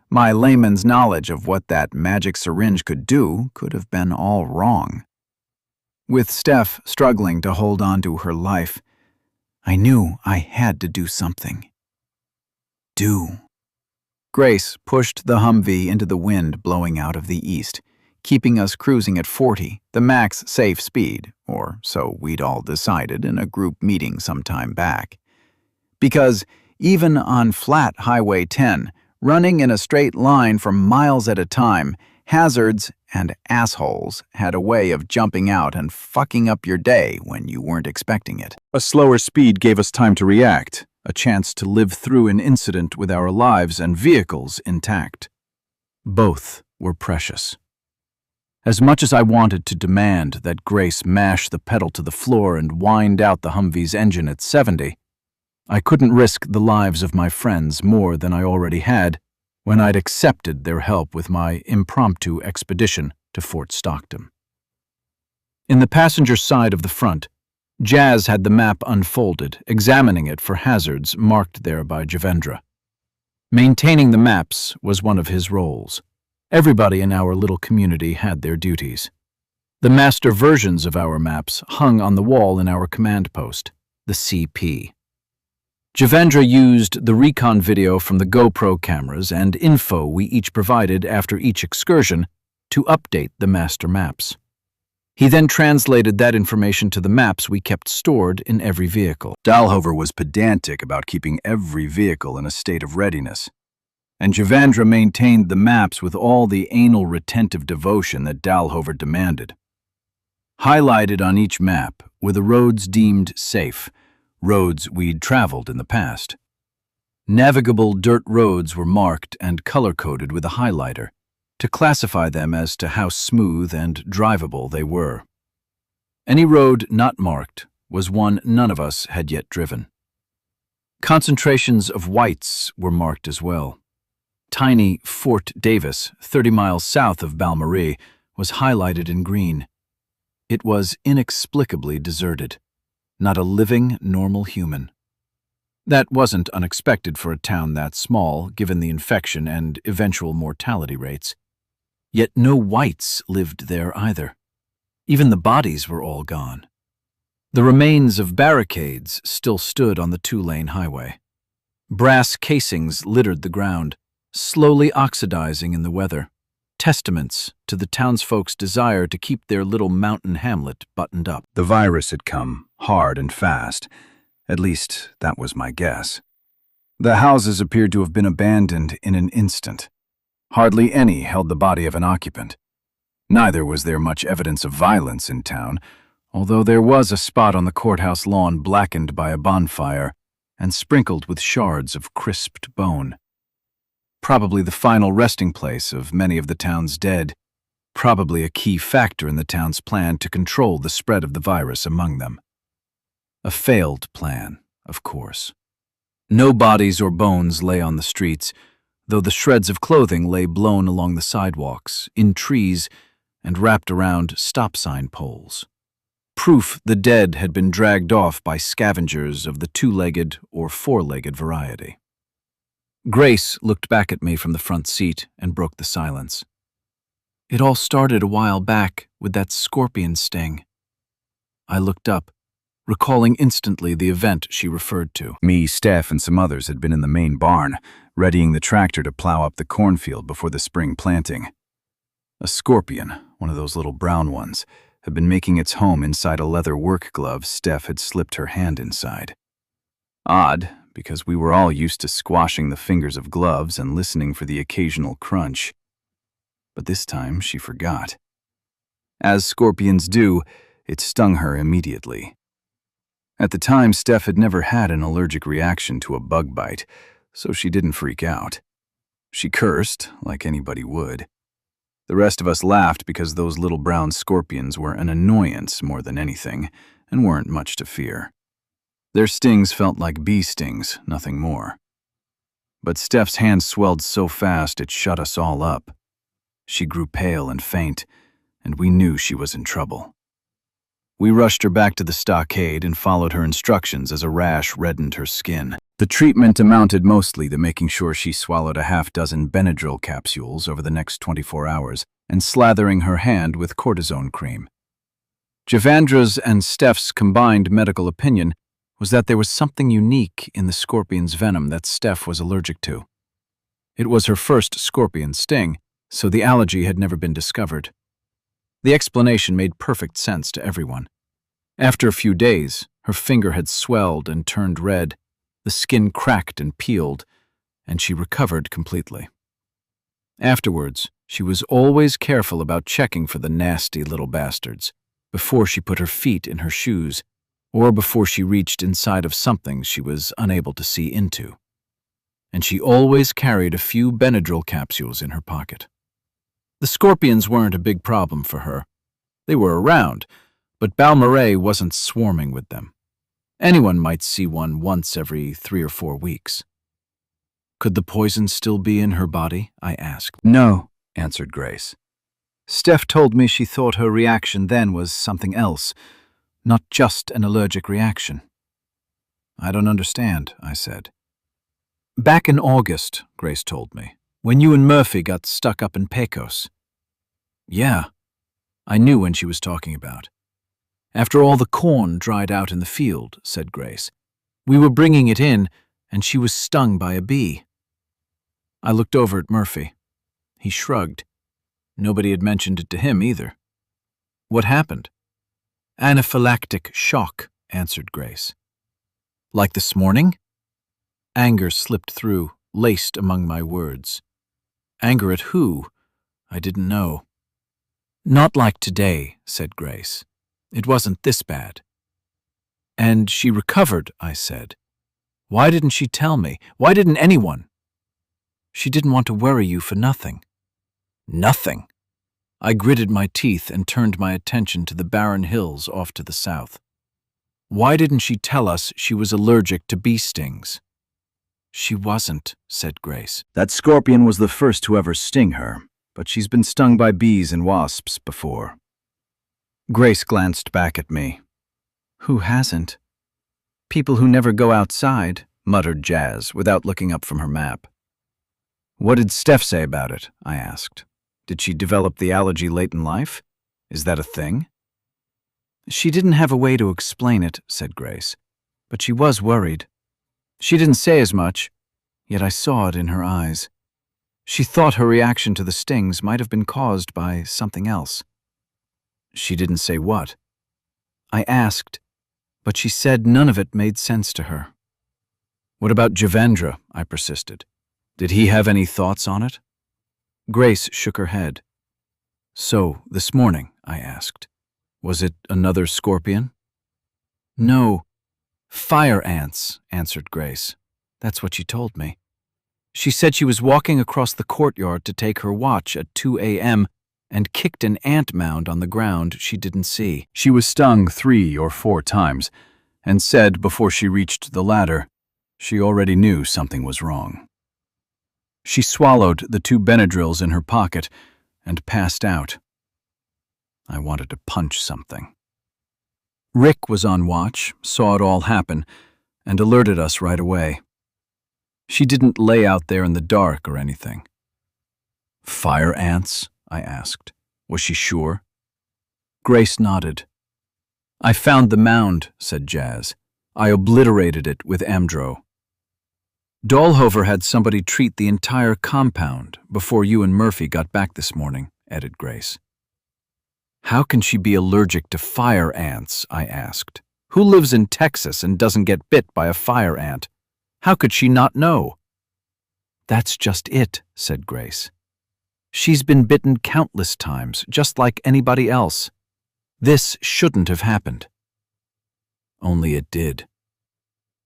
[SPEAKER 2] My layman's knowledge of what that magic syringe could do could have been all wrong. With Steph struggling to hold on to her life, I knew I had to do something. Grace pushed the Humvee into the wind blowing out of the east, keeping us cruising at 40, the max safe speed, or so we'd all decided in a group meeting some time back. Because even on flat Highway 10, running in a straight line for miles at a time, hazards and assholes had a way of jumping out and fucking up your day when you weren't expecting it.
[SPEAKER 1] A slower speed gave us time to react, a chance to live through an incident with our lives and vehicles intact. Both were precious. As much as I wanted to demand that Grace mash the pedal to the floor and wind out the Humvee's engine at 70, I couldn't risk the lives of my friends more than I already had when I'd accepted their help with my impromptu expedition to Fort Stockton. In the passenger side of the front, Jazz had the map unfolded, examining it for hazards marked there by Javendra. Maintaining the maps was one of his roles. Everybody in our little community had their duties. The master versions of our maps hung on the wall in our command post, the CP. Javendra used the recon video from the GoPro cameras and info we each provided after each excursion to update the master maps. He then translated that information to the maps we kept stored in every vehicle.
[SPEAKER 2] Dalhover was pedantic about keeping every vehicle in a state of readiness, and Javendra maintained the maps with all the anal retentive devotion that Dalhover demanded. Highlighted on each map were the roads deemed safe, roads we'd traveled in the past. Navigable dirt roads were marked and color-coded with a highlighter to classify them as to how smooth and drivable they were. Any road not marked was one none of us had yet driven. Concentrations of whites were marked as well. Tiny Fort Davis, 30 miles south of Balmarie, was highlighted in green. It was inexplicably deserted. Not a living, normal human. That wasn't unexpected for a town that small, given the infection and eventual mortality rates. Yet no whites lived there either. Even the bodies were all gone. The remains of barricades still stood on the two-lane highway. Brass casings littered the ground, slowly oxidizing in the weather, testaments to the townsfolk's desire to keep their little mountain hamlet buttoned up. The virus had come hard and fast. At least, that was my guess. The houses appeared to have been abandoned in an instant. Hardly any held the body of an occupant. Neither was there much evidence of violence in town, although there was a spot on the courthouse lawn blackened by a bonfire and sprinkled with shards of crisped bone. Probably the final resting place of many of the town's dead, probably a key factor in the town's plan to control the spread of the virus among them. A failed plan, of course. No bodies or bones lay on the streets, though the shreds of clothing lay blown along the sidewalks, in trees, and wrapped around stop sign poles. Proof the dead had been dragged off by scavengers of the two-legged or four-legged variety. Grace looked back at me from the front seat and broke the silence. It all started a while back with that scorpion sting. I looked up, recalling instantly the event she referred to. Me, Steph, and some others had been in the main barn, readying the tractor to plow up the cornfield before the spring planting. A scorpion, one of those little brown ones, had been making its home inside a leather work glove Steph had slipped her hand inside. Odd, because we were all used to squashing the fingers of gloves and listening for the occasional crunch. But this time she forgot. As scorpions do, it stung her immediately. At the time, Steph had never had an allergic reaction to a bug bite, so she didn't freak out. She cursed, like anybody would. The rest of us laughed because those little brown scorpions were an annoyance more than anything, and weren't much to fear. Their stings felt like bee stings, nothing more. But Steph's hand swelled so fast it shut us all up. She grew pale and faint, and we knew she was in trouble. We rushed her back to the stockade and followed her instructions as a rash reddened her skin. The treatment amounted mostly to making sure she swallowed a half-dozen Benadryl capsules over the next 24 hours and slathering her hand with cortisone cream. Javendra's and Steph's combined medical opinion was that there was something unique in the scorpion's venom that Steph was allergic to. It was her first scorpion sting, so the allergy had never been discovered. The explanation made perfect sense to everyone. After a few days, her finger had swelled and turned red, the skin cracked and peeled, and she recovered completely. Afterwards, she was always careful about checking for the nasty little bastards before she put her feet in her shoes or before she reached inside of something she was unable to see into. And she always carried a few Benadryl capsules in her pocket.
[SPEAKER 1] The scorpions weren't a big problem for her. They were around, but Balmorhea wasn't swarming with them. Anyone might see one once every 3 or 4 weeks. Could the poison still be in her body? I asked.
[SPEAKER 2] No, answered Grace. Steph told me she thought her reaction then was something else, not just an allergic reaction. I don't understand, I said. Back in August, Grace told me, when you and Murphy got stuck up in Pecos.
[SPEAKER 1] Yeah, I knew when she was talking about. After all the corn dried out in the field, said Grace. We were bringing it in, and she was stung by a bee. I looked over at Murphy. He shrugged. Nobody had mentioned it to him either. What happened? Anaphylactic shock, answered Grace. Like this morning? Anger slipped through, laced among my words. Anger at who? I didn't know. Not like today, said Grace. It wasn't this bad. And she recovered, I said. Why didn't she tell me? Why didn't anyone? She didn't want to worry you for nothing. Nothing. I gritted my teeth and turned my attention to the barren hills off to the south. Why didn't she tell us she was allergic to bee stings? She wasn't, said Grace.
[SPEAKER 2] That scorpion was the first to ever sting her, but she's been stung by bees and wasps before. Grace glanced back at me. Who hasn't? People who never go outside, muttered Jazz, without looking up from her map. What did Steph say about it? I asked. Did she develop the allergy late in life? Is that a thing? She didn't have a way to explain it, said Grace, but she was worried. She didn't say as much, yet I saw it in her eyes. She thought her reaction to the stings might have been caused by something else. She didn't say what. I asked, but she said none of it made sense to her. What about Javendra? I persisted. Did he have any thoughts on it? Grace shook her head. So, this morning, I asked, was it another scorpion? No, fire ants, answered Grace. That's what she told me. She said she was walking across the courtyard to take her watch at 2 a.m. and kicked an ant mound on the ground she didn't see. She was stung 3 or 4 times and said before she reached the ladder, she already knew something was wrong. She swallowed the 2 Benadryls in her pocket and passed out. I wanted to punch something. Rick was on watch, saw it all happen, and alerted us right away. She didn't lay out there in the dark or anything. Fire ants? I asked. Was she sure? Grace nodded. I found the mound, said Jazz. I obliterated it with Amdro. Dahlhover had somebody treat the entire compound before you and Murphy got back this morning, added Grace. How can she be allergic to fire ants? I asked. Who lives in Texas and doesn't get bit by a fire ant? How could she not know? That's just it, said Grace. She's been bitten countless times, just like anybody else. This shouldn't have happened. Only it did.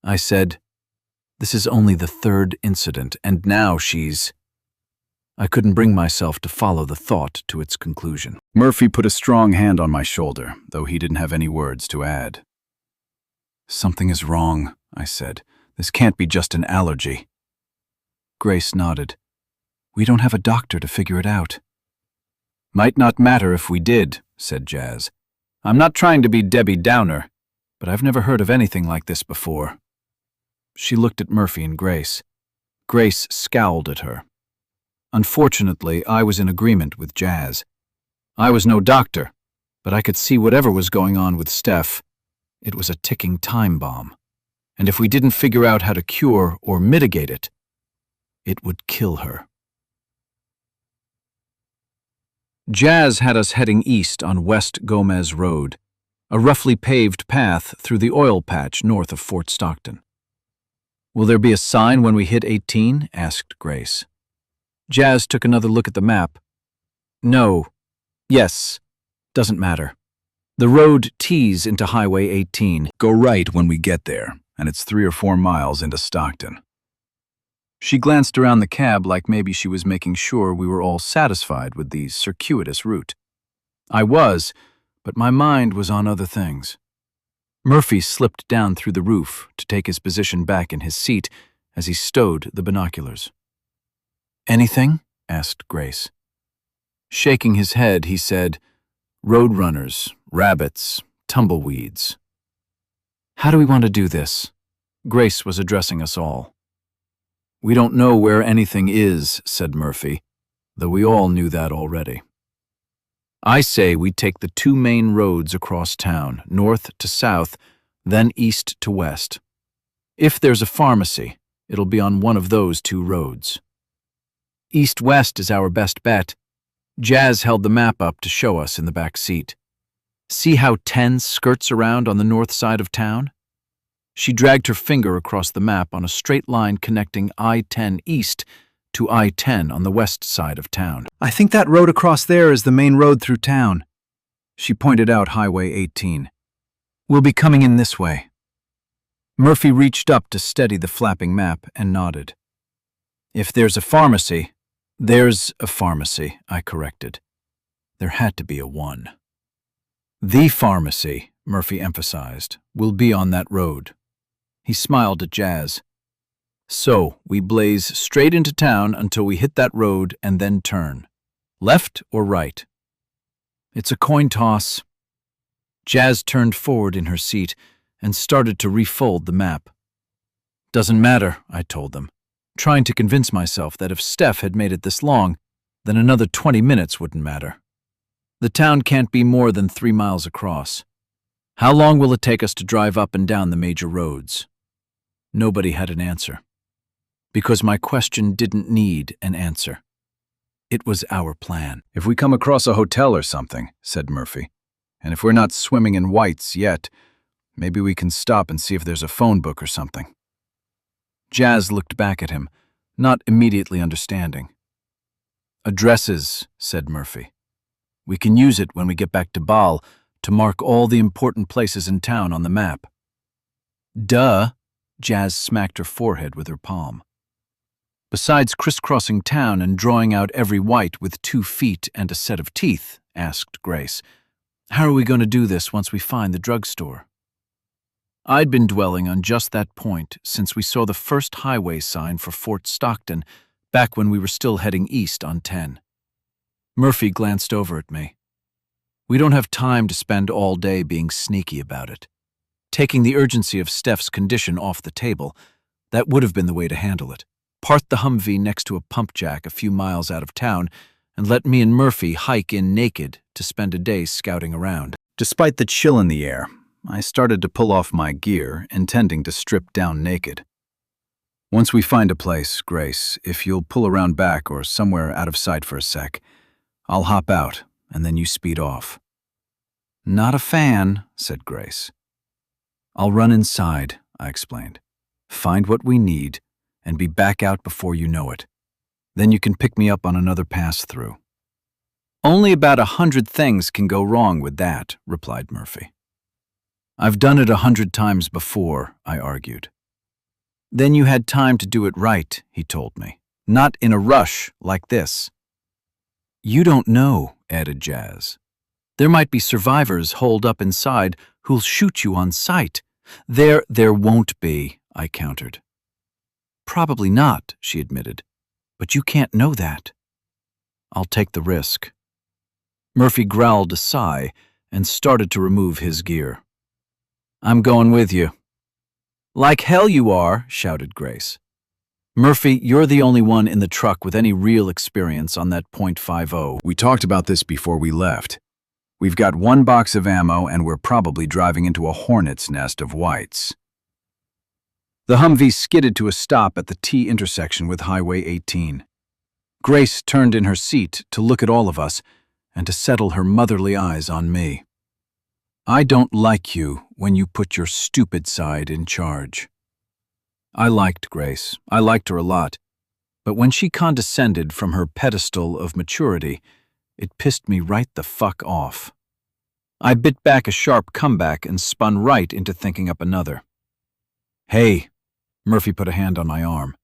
[SPEAKER 2] I said, this is only the 3rd incident, and now she's... I couldn't bring myself to follow the thought to its conclusion. Murphy put a strong hand on my shoulder, though he didn't have any words to add. Something is wrong, I said. This can't be just an allergy. Grace nodded. We don't have a doctor to figure it out. Might not matter if we did, said Jazz. I'm not trying to be Debbie Downer, but I've never heard of anything like this before. She looked at Murphy and Grace. Grace scowled at her. Unfortunately, I was in agreement with Jazz. I was no doctor, but I could see whatever was going on with Steph. It was a ticking time bomb. And if we didn't figure out how to cure or mitigate it, it would kill her. Jazz had us heading east on West Gomez Road, a roughly paved path through the oil patch north of Fort Stockton. Will there be a sign when we hit 18? Asked Grace. Jazz took another look at the map. No. Yes. Doesn't matter. The road tees into Highway 18. Go right when we get there, and it's 3 or 4 miles into Stockton. She glanced around the cab like maybe she was making sure we were all satisfied with the circuitous route. I was, but my mind was on other things. Murphy slipped down through the roof to take his position back in his seat as he stowed the binoculars. "Anything?" asked Grace. Shaking his head, he said, "Roadrunners, rabbits, tumbleweeds." "How do we want to do this?" Grace was addressing us all. "We don't know where anything is," said Murphy, though we all knew that already. "I say we take the two main roads across town, north to south, then east to west. If there's a pharmacy, it'll be on one of those two roads. East-west is our best bet." Jazz held the map up to show us in the back seat. "See how 10 skirts around on the north side of town?" She dragged her finger across the map on a straight line connecting I-10 east to I-10 on the west side of town. "I think that road across there is the main road through town." She pointed out Highway 18. "We'll be coming in this way." Murphy reached up to steady the flapping map and nodded. "If there's a pharmacy, there's a pharmacy," I corrected. There had to be a one. "The pharmacy," Murphy emphasized, "will be on that road." He smiled at Jazz. "So, we blaze straight into town until we hit that road and then turn. Left or right?" "It's a coin toss." Jazz turned forward in her seat and started to refold the map. "Doesn't matter," I told them, trying to convince myself that if Steph had made it this long, then another 20 minutes wouldn't matter. The town can't be more than 3 miles across. How long will it take us to drive up and down the major roads? Nobody had an answer. Because my question didn't need an answer. It was our plan.
[SPEAKER 3] "If we come across a hotel or something," said Murphy, "and if we're not swimming in whites yet, maybe we can stop and see if there's a phone book or something."
[SPEAKER 2] Jazz looked back at him, not immediately understanding. "Addresses," said Murphy. "We can use it when we get back to Baal to mark all the important places in town on the map." "Duh," Jazz smacked her forehead with her palm. "Besides crisscrossing town and drawing out every white with 2 feet and a set of teeth," asked Grace, "how are we going to do this once we find the drugstore?" I'd been dwelling on just that point since we saw the first highway sign for Fort Stockton back when we were still heading east on 10. Murphy glanced over at me. "We don't have time to spend all day being sneaky about it. Taking the urgency of Steph's condition off the table, that would have been the way to handle it. Park the Humvee next to a pump jack a few miles out of town and let me and Murphy hike in naked to spend a day scouting around."
[SPEAKER 3] Despite the chill in the air, I started to pull off my gear, intending to strip down naked. "Once we find a place, Grace, if you'll pull around back or somewhere out of sight for a sec, I'll hop out, and then you speed off." "Not a fan," said Grace. "I'll run inside," I explained. "Find what we need, and be back out before you know it. Then you can pick me up on another pass-through." "Only about 100 things can go wrong with that," replied Murphy. "I've done it 100 times before," I argued. "Then you had time to do it right," he told me. "Not in a rush like this." "You don't know," added Jazz. "There might be survivors holed up inside who'll shoot you on sight." There won't be," I countered. "Probably not," she admitted. "But you can't know that." "I'll take the risk." Murphy growled a sigh and started to remove his gear. "I'm going with you." "Like hell you are," shouted Grace. "Murphy, you're the only one in the truck with any real experience on that .50. "We talked about this before we left. We've got 1 box of ammo and we're probably driving into a hornet's nest of whites." The Humvee skidded to a stop at the T intersection with Highway 18. Grace turned in her seat to look at all of us and to settle her motherly eyes on me. "I don't like you when you put your stupid side in charge." I liked Grace. I liked her a lot. But when she condescended from her pedestal of maturity, it pissed me right the fuck off. I bit back a sharp comeback and spun right into thinking up another. "Hey," Murphy put a hand on my arm.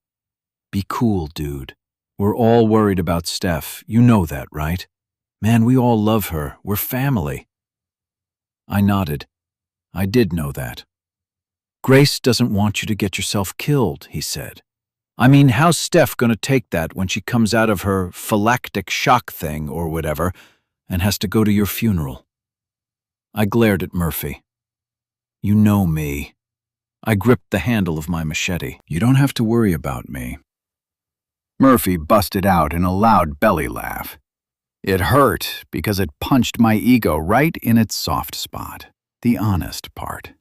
[SPEAKER 1] Be cool, dude. We're all worried about Steph. You know that, right? Man, we all love her. We're family. I nodded. I did know that. Grace doesn't want you to get yourself killed, he said. I mean, how's Steph gonna take that when she comes out of her phylactic shock thing or whatever and has to go to your funeral? I glared at Murphy. You know me. I gripped the handle of my machete.
[SPEAKER 2] You don't have to worry about me. Murphy busted out in a loud belly laugh. It hurt because it punched my ego right in its soft spot, the honest part.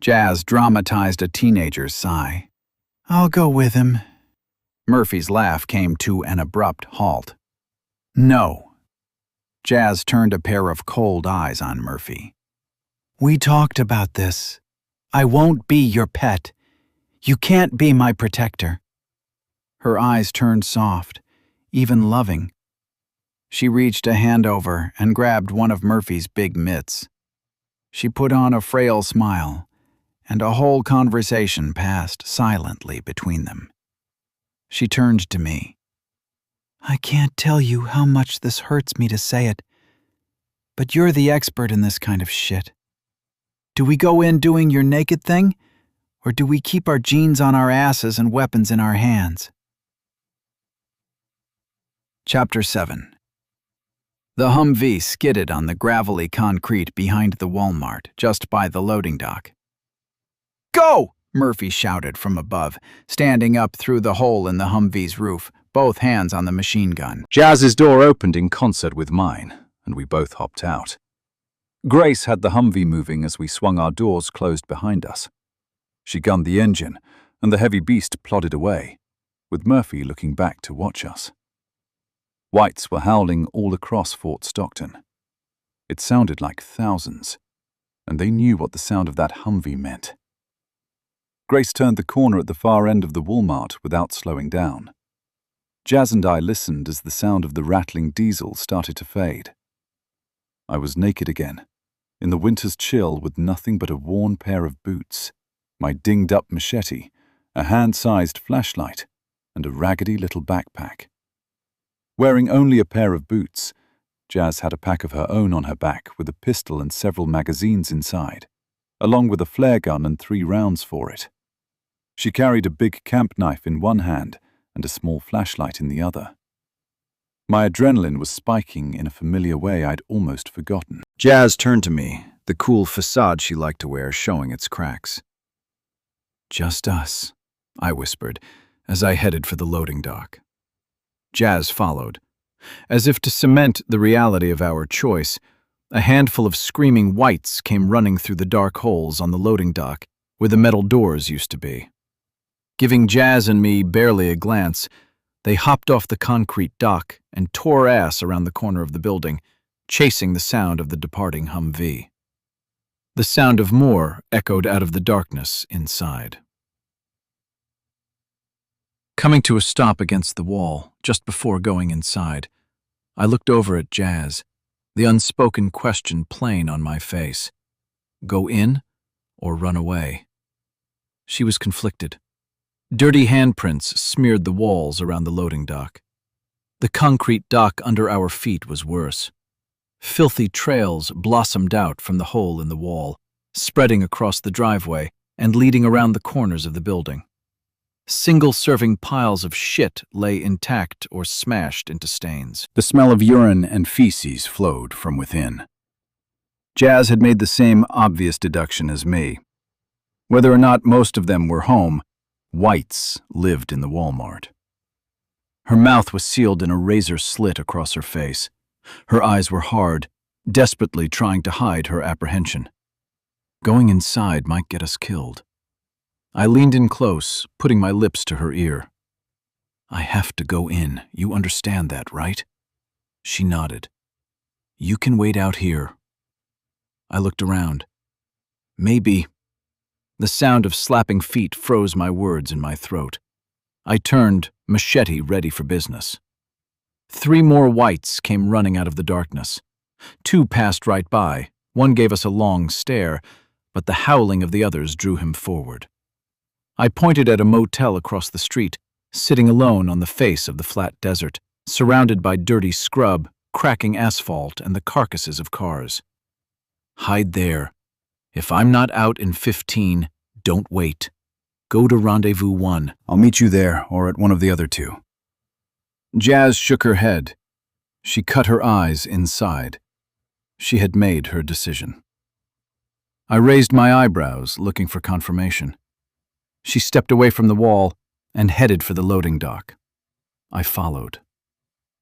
[SPEAKER 2] Jazz dramatized a teenager's sigh. I'll go with him. Murphy's laugh came to an abrupt halt. No. Jazz turned a pair of cold eyes on Murphy. We talked about this. I won't be your pet. You can't be my protector. Her eyes turned soft, even loving. She reached a hand over and grabbed one of Murphy's big mitts. She put on a frail smile, and a whole conversation passed silently between them. She turned to me. I can't tell you how much this hurts me to say it, but you're the expert in this kind of shit. Do we go in doing your naked thing, or do we keep our jeans on our asses and weapons in our hands? Chapter 7. The Humvee skidded on the gravelly concrete behind the Walmart, just by the loading dock. Go! Murphy shouted from above, standing up through the hole in the Humvee's roof, both hands on the machine gun.
[SPEAKER 3] Jazz's door opened in concert with mine, and we both hopped out. Grace had the Humvee moving as we swung our doors closed behind us. She gunned the engine, and the heavy beast plodded away, with Murphy looking back to watch us. Whites were howling all across Fort Stockton. It sounded like thousands, and they knew what the sound of that Humvee meant. Grace turned the corner at the far end of the Walmart without slowing down. Jazz and I listened as the sound of the rattling diesel started to fade. I was naked again, in the winter's chill with nothing but a worn pair of boots, my dinged-up machete, a hand-sized flashlight, and a raggedy little backpack. Wearing only a pair of boots, Jazz had a pack of her own on her back with a pistol and several magazines inside, along with a flare gun and 3 rounds for it. She carried a big camp knife in one hand and a small flashlight in the other. My adrenaline was spiking in a familiar way I'd almost forgotten. Jazz turned to me, the cool facade she liked to wear showing its cracks. Just us, I whispered, as I headed for the loading dock. Jazz followed. As if to cement the reality of our choice, a handful of screaming whites came running through the dark holes on the loading dock where the metal doors used to be. Giving Jazz and me barely a glance, they hopped off the concrete dock and tore ass around the corner of the building, chasing the sound of the departing Humvee. The sound of more echoed out of the darkness inside. Coming to a stop against the wall, just before going inside, I looked over at Jazz, the unspoken question plain on my face. Go in or run away? She was conflicted. Dirty handprints smeared the walls around the loading dock. The concrete dock under our feet was worse. Filthy trails blossomed out from the hole in the wall, spreading across the driveway and leading around the corners of the building. Single-serving piles of shit lay intact or smashed into stains. The smell of urine and feces flowed from within. Jazz had made the same obvious deduction as me. Whether or not most of them were home, whites lived in the Walmart. Her mouth was sealed in a razor slit across her face. Her eyes were hard, desperately trying to hide her apprehension. Going inside might get us killed. I leaned in close, putting my lips to her ear. I have to go in. You understand that, right? She nodded. You can wait out here. I looked around. Maybe. The sound of slapping feet froze my words in my throat. I turned, machete ready for business. 3 more whites came running out of the darkness. 2 passed right by. One gave us a long stare, but the howling of the others drew him forward. I pointed at a motel across the street,
[SPEAKER 1] sitting alone on the face of the flat desert, surrounded by dirty scrub, cracking asphalt, and the carcasses of cars. Hide there. If I'm not out in 15, don't wait. Go to Rendezvous 1.
[SPEAKER 3] I'll meet you there or at one of the other two.
[SPEAKER 1] Jazz shook her head. She cut her eyes inside. She had made her decision. I raised my eyebrows, looking for confirmation. She stepped away from the wall and headed for the loading dock. I followed.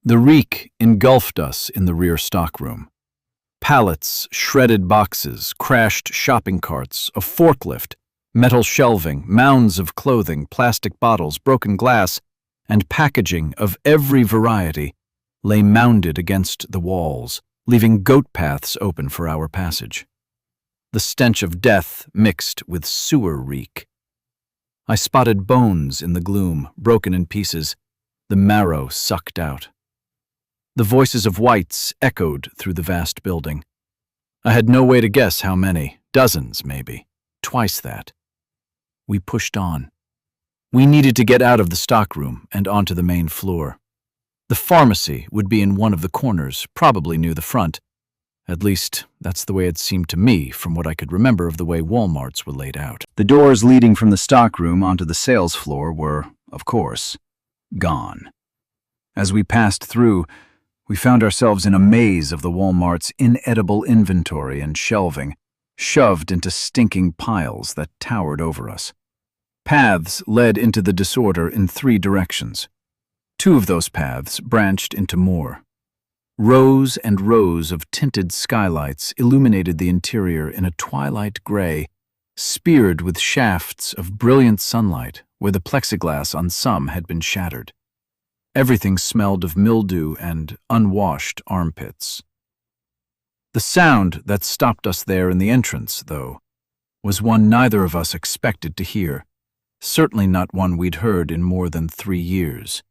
[SPEAKER 1] The reek engulfed us in the rear stockroom. Pallets, shredded boxes, crashed shopping carts, a forklift, metal shelving, mounds of clothing, plastic bottles, broken glass, and packaging of every variety lay mounded against the walls, leaving goat paths open for our passage. The stench of death mixed with sewer reek. I spotted bones in the gloom, broken in pieces, the marrow sucked out. The voices of whites echoed through the vast building. I had no way to guess how many, dozens maybe, twice that. We pushed on. We needed to get out of the stockroom and onto the main floor. The pharmacy would be in one of the corners, probably near the front. At least, that's the way it seemed to me from what I could remember of the way Walmarts were laid out.
[SPEAKER 2] The doors leading from the stockroom onto the sales floor were, of course, gone. As we passed through, we found ourselves in a maze of the Walmart's inedible inventory and shelving, shoved into stinking piles that towered over us. Paths led into the disorder in 3 directions. 2 of those paths branched into more. Rows and rows of tinted skylights illuminated the interior in a twilight gray, speared with shafts of brilliant sunlight where the plexiglass on some had been shattered. Everything smelled of mildew and unwashed armpits. The sound that stopped us there in the entrance, though, was one neither of us expected to hear, certainly not one we'd heard in more than 3 years.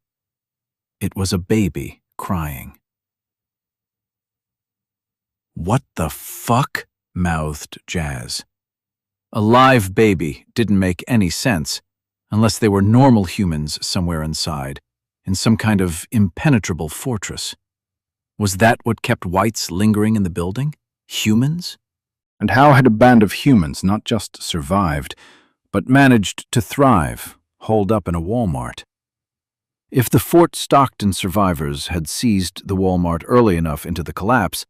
[SPEAKER 2] It was a baby crying. "What the fuck?" mouthed Jazz. A live baby didn't make any sense, unless they were normal humans somewhere inside, in some kind of impenetrable fortress. Was that what kept whites lingering in the building? Humans? And how had a band of humans not just survived, but managed to thrive, holed up in a Walmart? If the Fort Stockton survivors had seized the Walmart early enough into the collapse,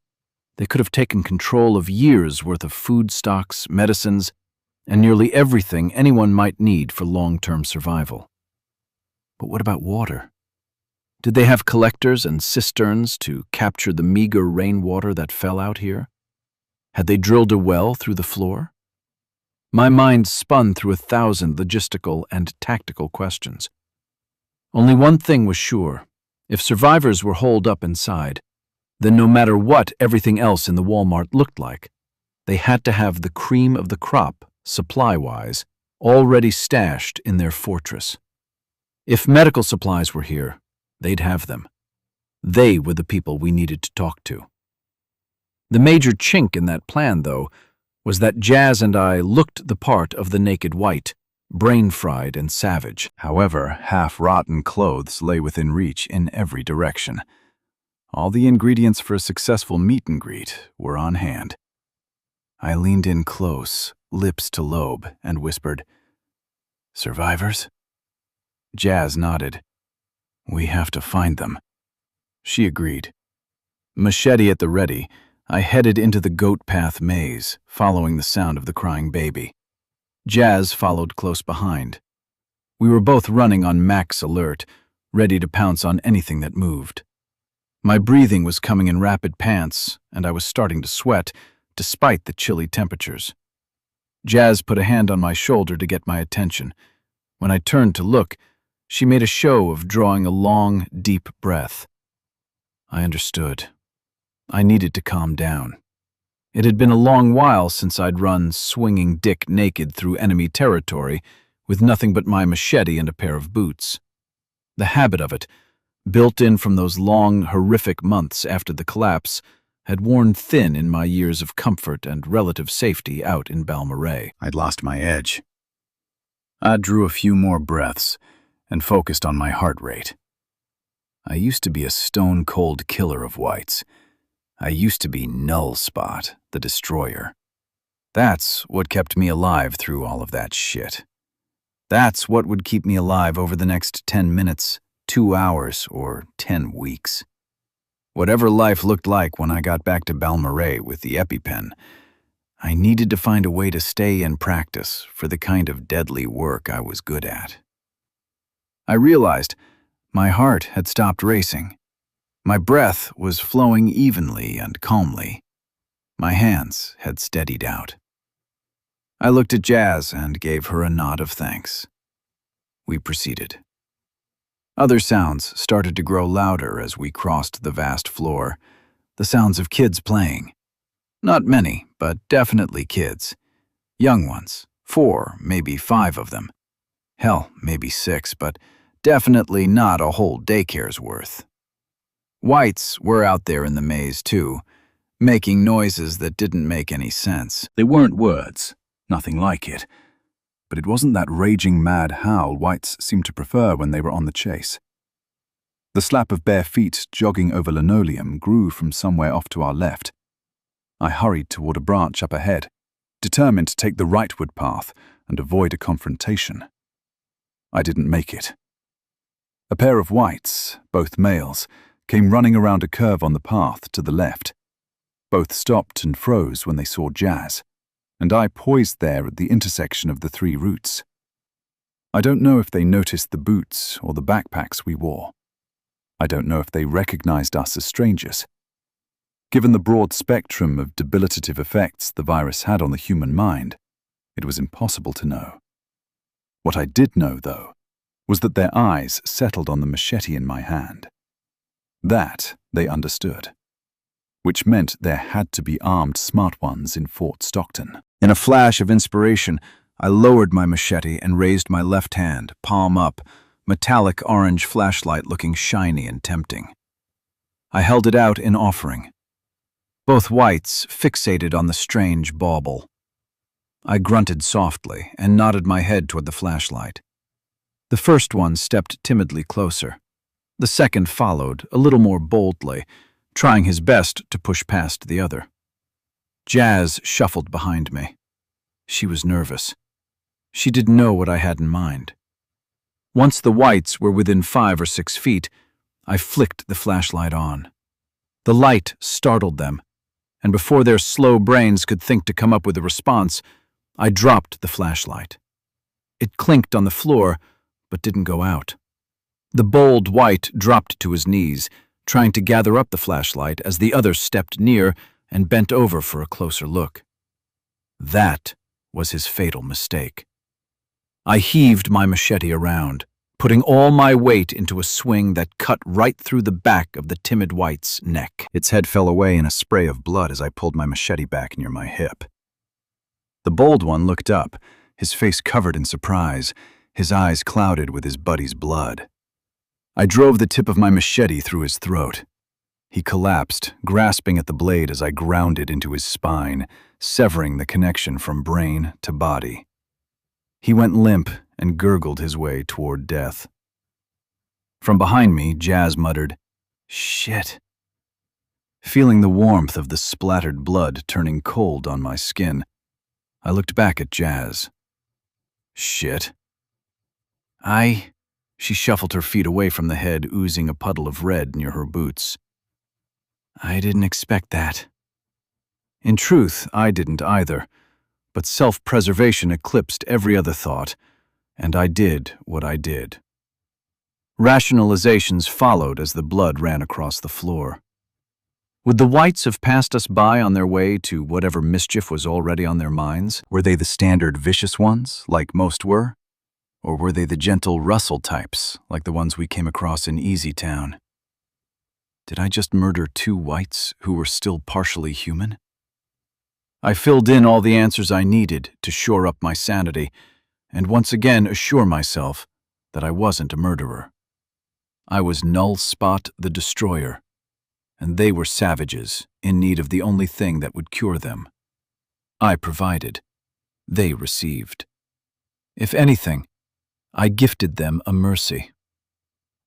[SPEAKER 2] they could have taken control of years' worth of food stocks, medicines, and nearly everything anyone might need for long-term survival. But what about water? Did they have collectors and cisterns to capture the meager rainwater that fell out here? Had they drilled a well through the floor? My mind spun through 1,000 logistical and tactical questions. Only one thing was sure. If survivors were holed up inside, then no matter what everything else in the Walmart looked like, they had to have the cream of the crop, supply-wise, already stashed in their fortress. If medical supplies were here, they'd have them. They were the people we needed to talk to. The major chink in that plan, though, was that Jazz and I looked the part of the naked white, brain-fried and savage.
[SPEAKER 3] However, half-rotten clothes lay within reach in every direction. All the ingredients for a successful meet and greet were on hand. I leaned in close, lips to lobe, and whispered, "Survivors?" Jazz nodded. "We have to find them." She agreed. Machete at the ready, I headed into the goat path maze, following the sound of the crying baby. Jazz followed close behind. We were both running on max alert, ready to pounce on anything that moved. My breathing was coming in rapid pants, and I was starting to sweat, despite the chilly temperatures. Jazz put a hand on my shoulder to get my attention. When I turned to look, she made a show of drawing a long, deep breath. I understood. I needed to calm down. It had been a long while since I'd run swinging dick naked through enemy territory with nothing but my machete and a pair of boots. The habit of it, built in from those long, horrific months after the collapse, had worn thin in my years of comfort and relative safety out in Balmorhea. I'd lost my edge. I drew a few more breaths,
[SPEAKER 2] and focused on my heart rate. I used to be a stone-cold killer of whites. I used to be Null Spot, the Destroyer. That's what kept me alive through all of that shit. That's what would keep me alive over the next 10 minutes, 2 hours, or 10 weeks. Whatever life looked like when I got back to Balmorhea with the EpiPen, I needed to find a way to stay in practice for the kind of deadly work I was good at. I realized my heart had stopped racing. My breath was flowing evenly and calmly. My hands had steadied out. I looked at Jazz and gave her a nod of thanks. We proceeded. Other sounds started to grow louder as we crossed the vast floor, the sounds of kids playing. Not many, but definitely kids. Young ones, 4, maybe 5 of them. Hell, maybe 6, but definitely not a whole daycare's worth. Whites were out there in the maze too, making noises that didn't make any sense.
[SPEAKER 3] They weren't words, nothing like it. But it wasn't that raging mad howl whites seemed to prefer when they were on the chase. The slap of bare feet jogging over linoleum grew from somewhere off to our left. I hurried toward a branch up ahead, determined to take the rightward path and avoid a confrontation. I didn't make it. A pair of whites, both males, came running around a curve on the path to the left. Both stopped and froze when they saw Jazz, and I poised there at the intersection of the 3 routes. I don't know if they noticed the boots or the backpacks we wore. I don't know if they recognized us as strangers. Given the broad spectrum of debilitative effects the virus had on the human mind, it was impossible to know. What I did know, though, was that their eyes settled on the machete in my hand. That they understood, which meant there had to be armed smart ones in Fort Stockton.
[SPEAKER 2] In a flash of inspiration, I lowered my machete and raised my left hand, palm up, metallic orange flashlight looking shiny and tempting. I held it out in offering. Both whites fixated on the strange bauble. I grunted softly and nodded my head toward the flashlight. The first one stepped timidly closer. The second followed, a little more boldly, trying his best to push past the other. Jazz shuffled behind me. She was nervous. She didn't know what I had in mind. Once the whites were within 5 or 6 feet, I flicked the flashlight on. The light startled them, and before their slow brains could think to come up with a response, I dropped the flashlight. It clinked on the floor, but didn't go out. The bold white dropped to his knees, trying to gather up the flashlight as the other stepped near and bent over for a closer look. That was his fatal mistake. I heaved my machete around, putting all my weight into a swing that cut right through the back of the timid white's neck. Its head fell away in a spray of blood as I pulled my machete back near my hip. The bold one looked up, his face covered in surprise, his eyes clouded with his buddy's blood. I drove the tip of my machete through his throat. He collapsed, grasping at the blade as I ground it into his spine, severing the connection from brain to body. He went limp and gurgled his way toward death. From behind me, Jazz muttered, "Shit." Feeling the warmth of the splattered blood turning cold on my skin, I looked back at Jazz. "Shit." She shuffled her feet away from the head, oozing a puddle of red near her boots. "I didn't expect that." In truth, I didn't either, but self-preservation eclipsed every other thought, and I did what I did. Rationalizations followed as the blood ran across the floor. Would the whites have passed us by on their way to whatever mischief was already on their minds? Were they the standard vicious ones, like most were? Or were they the gentle Russell types, like the ones we came across in Easy Town? Did I just murder 2 whites who were still partially human? I filled in all the answers I needed to shore up my sanity, and once again assure myself that I wasn't a murderer. I was Null Spot the Destroyer, and they were savages in need of the only thing that would cure them. I provided. They received. If anything,
[SPEAKER 1] I gifted them a mercy.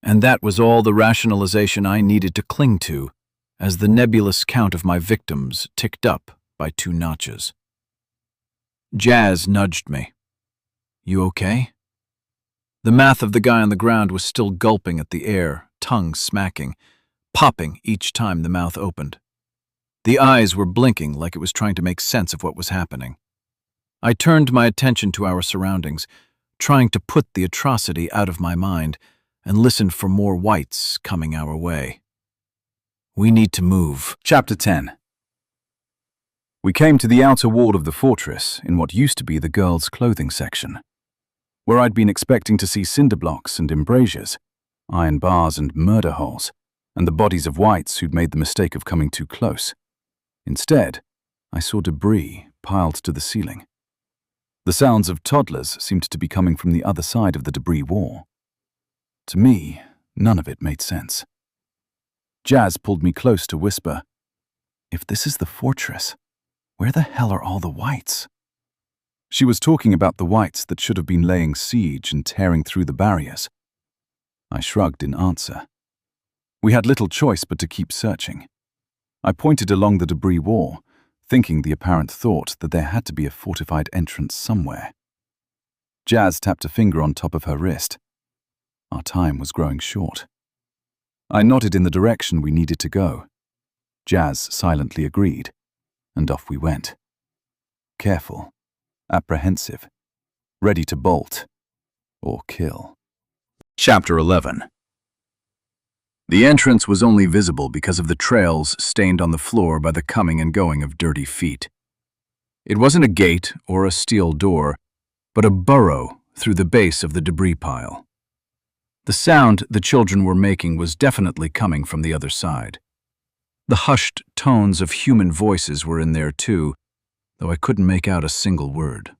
[SPEAKER 1] And that was all the rationalization I needed to cling to as the nebulous count of my victims ticked up by 2 notches. Jazz nudged me. "You okay?" The math of the guy on the ground was still gulping at the air, tongue smacking, popping each time the mouth opened. The eyes were blinking like it was trying to make sense of what was happening. I turned my attention to our surroundings, trying to put the atrocity out of my mind, and listened for more whites coming our way. "We need to move."
[SPEAKER 2] Chapter 10. We came to the outer wall of the fortress in what used to be the girls' clothing section, where I'd been expecting to see cinder blocks and embrasures, iron bars and murder holes, and the bodies of whites who'd made the mistake of coming too close. Instead, I saw debris piled to the ceiling. The sounds of toddlers seemed to be coming from the other side of the debris wall. To me, none of it made sense. Jazz pulled me close to whisper, "If this is the fortress, where the hell are all the whites?" She was talking about the whites that should have been laying siege and tearing through the barriers. I shrugged in answer. We had little choice but to keep searching. I pointed along the debris wall, thinking the apparent thought that there had to be a fortified entrance somewhere. Jazz tapped a finger on top of her wrist. Our time was growing short. I nodded in the direction we needed to go. Jazz silently agreed, and off we went. Careful, apprehensive, ready to bolt or kill.
[SPEAKER 4] Chapter 11. The entrance was only visible because of the trails stained on the floor by the coming and going of dirty feet. It wasn't a gate or a steel door, but a burrow through the base of the debris pile. The sound the children were making was definitely coming from the other side. The hushed tones of human voices were in there too, though I couldn't make out a single word.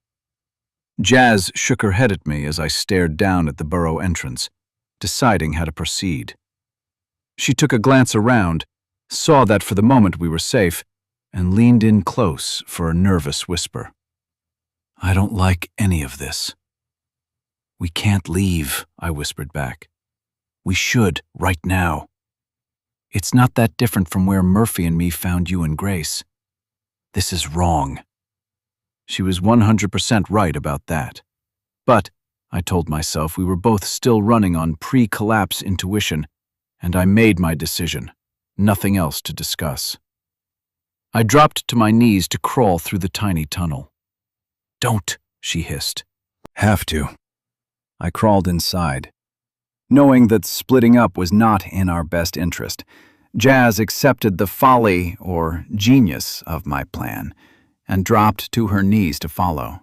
[SPEAKER 4] Jazz shook her head at me as I stared down at the burrow entrance, deciding how to proceed. She took a glance around, saw that for the moment we were safe, and leaned in close for a nervous whisper. "I don't like any of this." "We can't leave," I whispered back. "We should, right now. It's not that different from where Murphy and me found you and Grace. This is wrong." She was 100% right about that. But, I told myself, we were both still running on pre-collapse intuition, and I made my decision. Nothing else to discuss. I dropped to my knees to crawl through the tiny tunnel. "Don't," she hissed.
[SPEAKER 2] Have to.
[SPEAKER 4] I crawled inside. Knowing that splitting up was not in our best interest, Jazz accepted the folly or genius of my plan and dropped to her knees to follow.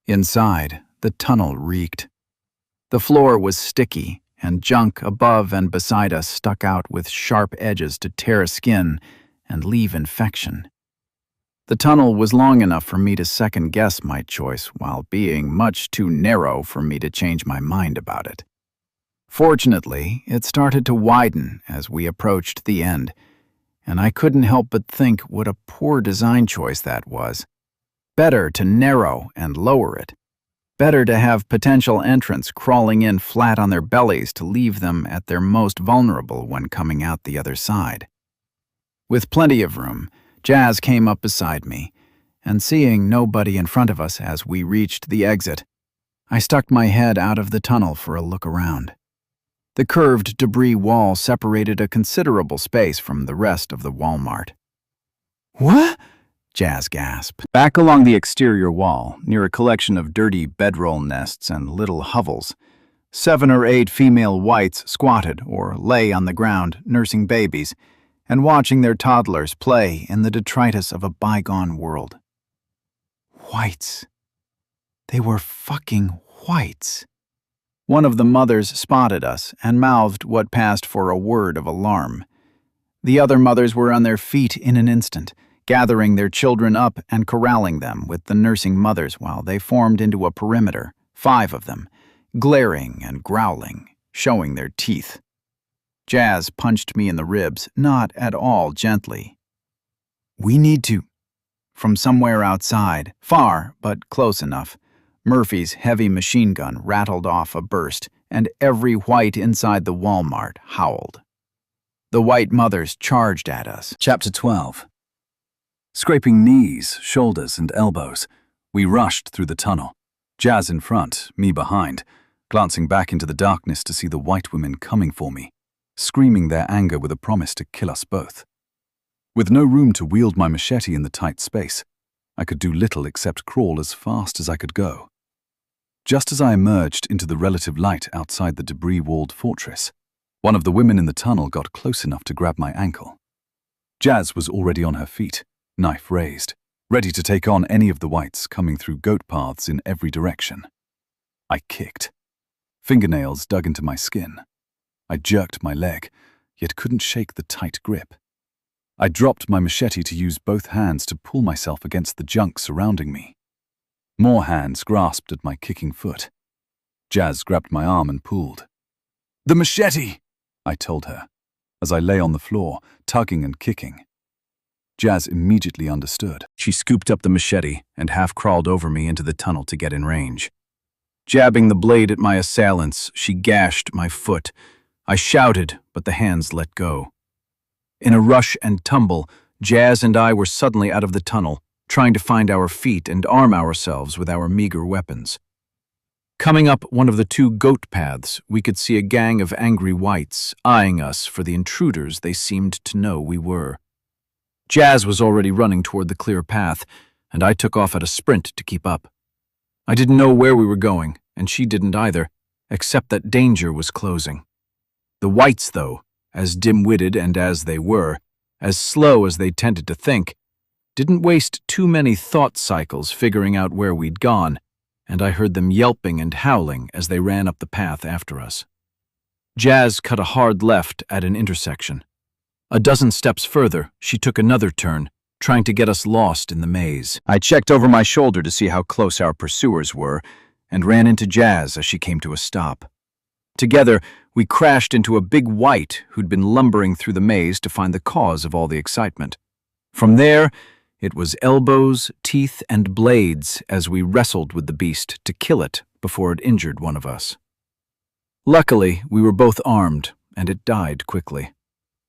[SPEAKER 4] Inside, the tunnel reeked. The floor was sticky, and junk above and beside us stuck out with sharp edges to tear skin and leave infection. The tunnel was long enough for me to second-guess my choice while being much too narrow for me to change my mind about it. Fortunately, it started to widen as we approached the end, and I couldn't help but think what a poor design choice that was. Better to narrow and lower it. Better to have potential entrants crawling in flat on their bellies to leave them at their most vulnerable when coming out the other side. With plenty of room, Jazz came up beside me, and seeing nobody in front of us as we reached the exit, I stuck my head out of the tunnel for a look around. The curved debris wall separated a considerable space from the rest of the Walmart. "What?" Jazz gasped. Back along the exterior wall, near a collection of dirty bedroll nests and little hovels, 7 or 8 female whites squatted or lay on the ground nursing babies and watching their toddlers play in the detritus of a bygone world. Whites. They were fucking whites. One of the mothers spotted us and mouthed what passed for a word of alarm. The other mothers were on their feet in an instant, gathering their children up and corralling them with the nursing mothers while they formed into a perimeter, 5 of them, glaring and growling, showing their teeth. Jazz punched me in the ribs, not at all gently. "We need to..." From somewhere outside, far but close enough,
[SPEAKER 1] Murphy's heavy machine gun rattled off a burst, and every white inside the Walmart howled. The white mothers charged at us.
[SPEAKER 2] Chapter 12. Scraping knees, shoulders, and elbows, we rushed through the tunnel, Jazz in front, me behind, glancing back into the darkness to see the white women coming for me, screaming their anger with a promise to kill us both. With no room to wield my machete in the tight space, I could do little except crawl as fast as I could go. Just as I emerged into the relative light outside the debris-walled fortress, one of the women in the tunnel got close enough to grab my ankle. Jazz was already on her feet, knife raised, ready to take on any of the whites coming through goat paths in every direction. I kicked. Fingernails dug into my skin. I jerked my leg, yet couldn't shake the tight grip. I dropped my machete to use both hands to pull myself against the junk surrounding me. More hands grasped at my kicking foot. Jazz grabbed my arm and pulled. "The machete!" I told her, as I lay on the floor, tugging and kicking. Jazz immediately understood. She scooped up the machete and half-crawled over me into the tunnel to get in range. Jabbing the blade at my assailants, she gashed my foot. I shouted, but the hands let go. In a rush and tumble, Jazz and I were suddenly out of the tunnel, trying to find our feet and arm ourselves with our meager weapons. Coming up one of the two goat paths, we could see a gang of angry whites, eyeing us for the intruders they seemed to know we were. Jazz was already running toward the clear path, and I took off at a sprint to keep up. I didn't know where we were going, and she didn't either, except that danger was closing. The whites, though, as dim-witted and as they were, as slow as they tended to think, didn't waste too many thought cycles figuring out where we'd gone, and I heard them yelping and howling as they ran up the path after us. Jazz cut a hard left at an intersection. A dozen steps further, she took another turn, trying to get us lost in the maze. I checked over my shoulder to see how close our pursuers were, and ran into Jazz as she came to a stop. Together, we crashed into a big white who'd been lumbering through the maze to find the cause of all the excitement. From there, it was elbows, teeth, and blades as we wrestled with the beast to kill it before it injured one of us. Luckily, we were both armed, and it died quickly.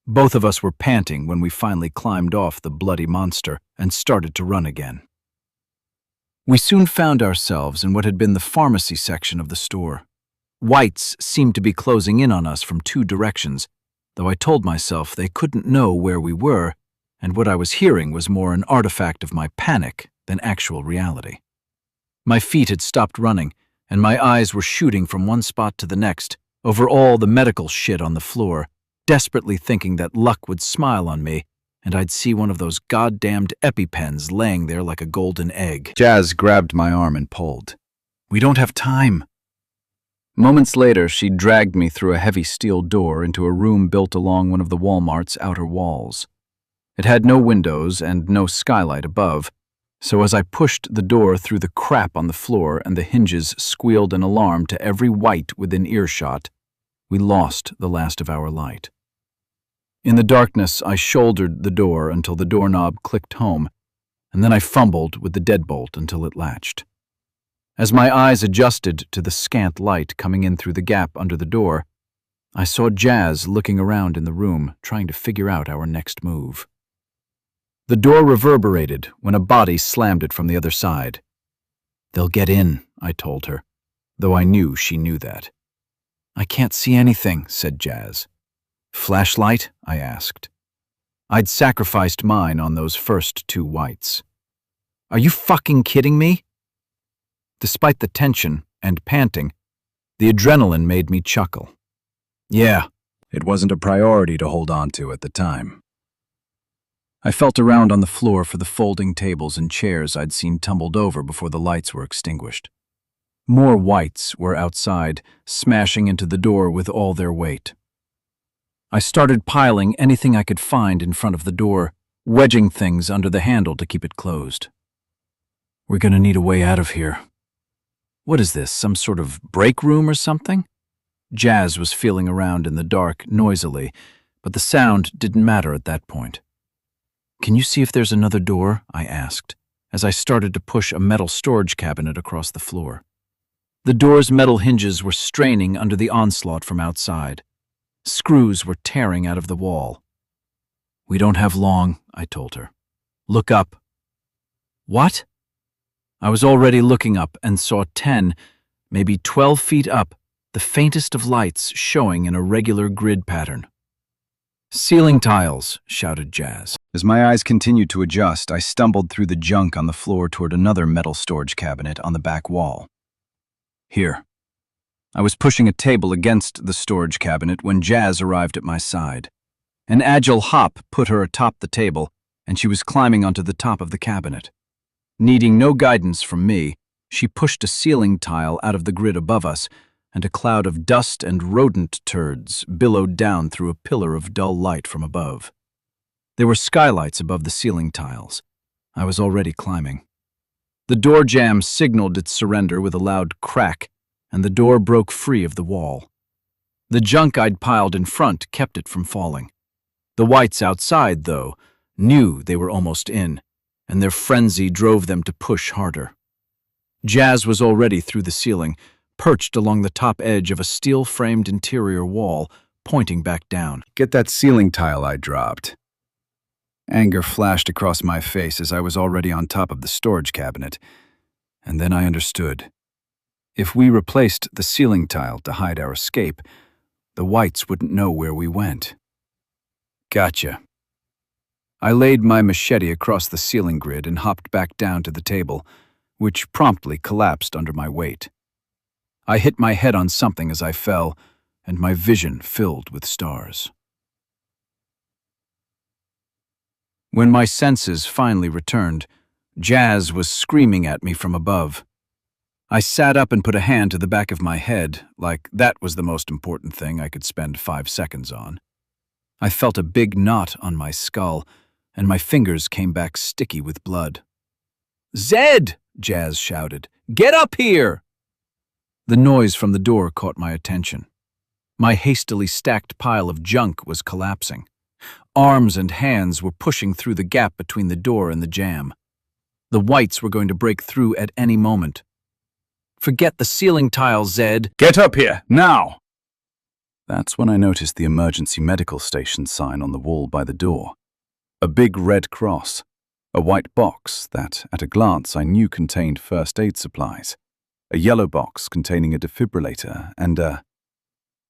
[SPEAKER 2] Both of us were panting when we finally climbed off the bloody monster and started to run again. We soon found ourselves in what had been the pharmacy section of the store. Whites seemed to be closing in on us from two directions, though I told myself they couldn't know where we were, and what I was hearing was more an artifact of my panic than actual reality. My feet had stopped running, and my eyes were shooting from one spot to the next, over all the medical shit on the floor, desperately thinking that luck would smile on me, and I'd see one of those goddamned EpiPens laying there like a golden egg. Jazz grabbed my arm and pulled. "We don't have time." Moments later, she dragged me through a heavy steel door into a room built along one of the Walmart's outer walls. It had no windows and no skylight above, so as I pushed the door through the crap on the floor and the hinges squealed an alarm to every white within earshot, we lost the last of our light. In the darkness, I shouldered the door until the doorknob clicked home, and then I fumbled with the deadbolt until it latched. As my eyes adjusted to the scant light coming in through the gap under the door, I saw Jazz looking around in the room, trying to figure out our next move. The door reverberated when a body slammed it from the other side. "They'll get in," I told her, though I knew she knew that. "I can't see anything," said Jazz. "Flashlight?" I asked. I'd sacrificed mine on those first two whites. "Are you fucking kidding me?" Despite the tension and panting, the adrenaline made me chuckle. Yeah, It wasn't a priority to hold on to at the time. I felt around on the floor for the folding tables and chairs I'd seen tumbled over before the lights were extinguished. More whites were outside, smashing into the door with all their weight. I started piling anything I could find in front of the door, wedging things under the handle to keep it closed. "We're gonna need a way out of here." "What is this, some sort of break room or something?" Jazz was feeling around in the dark noisily, but the sound didn't matter at that point. "Can you see if there's another door?" I asked,
[SPEAKER 1] as I started to push a metal storage cabinet across the floor. The door's metal hinges were straining under the onslaught from outside. Screws were tearing out of the wall. "We don't have long," I told her. "Look up." "What?" I was already looking up and saw 10, maybe 12 feet up, the faintest of lights showing in a regular grid pattern. "Ceiling tiles," shouted Jazz.
[SPEAKER 2] As my eyes continued to adjust, I stumbled through the junk on the floor toward another metal storage cabinet on the back wall. "Here." I was pushing a table against the storage cabinet when Jazz arrived at my side. An agile hop put her atop the table, and she was climbing onto the top of the cabinet. Needing no guidance from me, she pushed a ceiling tile out of the grid above us, and a cloud of dust and rodent turds billowed down through a pillar of dull light from above. There were skylights above the ceiling tiles. I was already climbing. The door jamb signaled its surrender with a loud crack, and the door broke free of the wall. The junk I'd piled in front kept it from falling. The whites outside, though, knew they were almost in, and their frenzy drove them to push harder. Jazz was already through the ceiling, perched along the top edge of a steel-framed interior wall, pointing back down.
[SPEAKER 3] "Get that ceiling tile I dropped." Anger flashed across my face as I was already on top of the storage cabinet, and then I understood. If we replaced the ceiling tile to hide our escape, the whites wouldn't know where we went. "Gotcha." I laid my machete across the ceiling grid and hopped back down to the table, which promptly collapsed under my weight. I hit my head on something as I fell, and my vision filled with stars. When my senses finally returned, Jazz was screaming at me from above. I sat up and put a hand to the back of my head, like that was the most important thing I could spend 5 seconds on. I felt a big knot on my skull, and my fingers came back sticky with blood. "Zed!" Jazz shouted. "Get up here!" The noise from the door caught my attention. My hastily stacked pile of junk was collapsing. Arms and hands were pushing through the gap between the door and the jamb. The whites were going to break through at any moment. "Forget the ceiling tile, Zed. "Get up here, now!"
[SPEAKER 2] That's when I noticed the emergency medical station sign on the wall by the door. A big red cross, a white box that, at a glance, I knew contained first aid supplies, a yellow box containing a defibrillator, and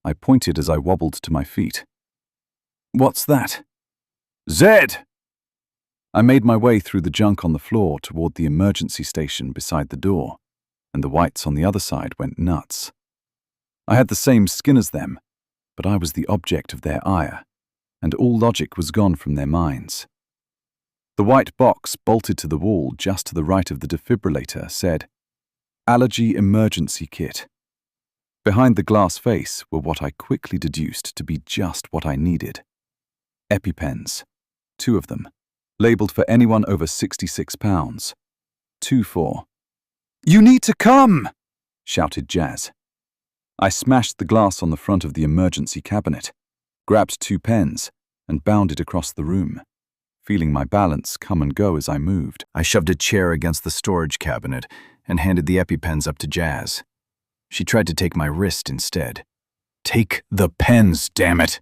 [SPEAKER 2] I pointed as I wobbled to my feet. "What's that?"
[SPEAKER 3] "Zed!"
[SPEAKER 2] I made my way through the junk on the floor toward the emergency station beside the door, and the whites on the other side went nuts. I had the same skin as them, but I was the object of their ire, and all logic was gone from their minds. The white box bolted to the wall just to the right of the defibrillator said, "Allergy Emergency Kit." Behind the glass face were what I quickly deduced to be just what I needed. EpiPens, 2 of them, labeled for anyone over 66 pounds. 2 for. "You need to come!" shouted Jazz. I smashed the glass on the front of the emergency cabinet, grabbed 2 pens, and bounded across the room, feeling my balance come and go as I moved. I shoved a chair against the storage cabinet and handed the EpiPens up to Jazz. She tried to take my wrist instead.
[SPEAKER 3] "Take the pens, damn it!"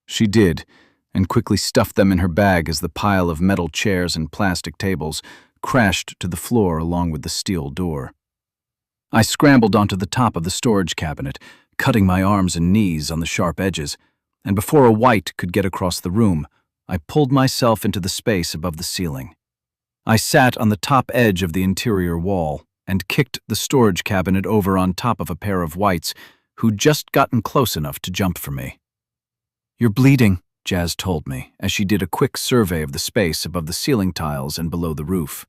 [SPEAKER 1] She did, and quickly stuffed them in her bag as the pile of metal chairs and plastic tables crashed to the floor along with the steel door. I scrambled onto the top of the storage cabinet, cutting my arms and knees on the sharp edges, and before a white could get across the room, I pulled myself into the space above the ceiling. I sat on the top edge of the interior wall and kicked the storage cabinet over on top of a pair of whites who'd just gotten close enough to jump for me. "You're bleeding," Jazz told me as she did a quick survey of the space above the ceiling tiles and below the roof.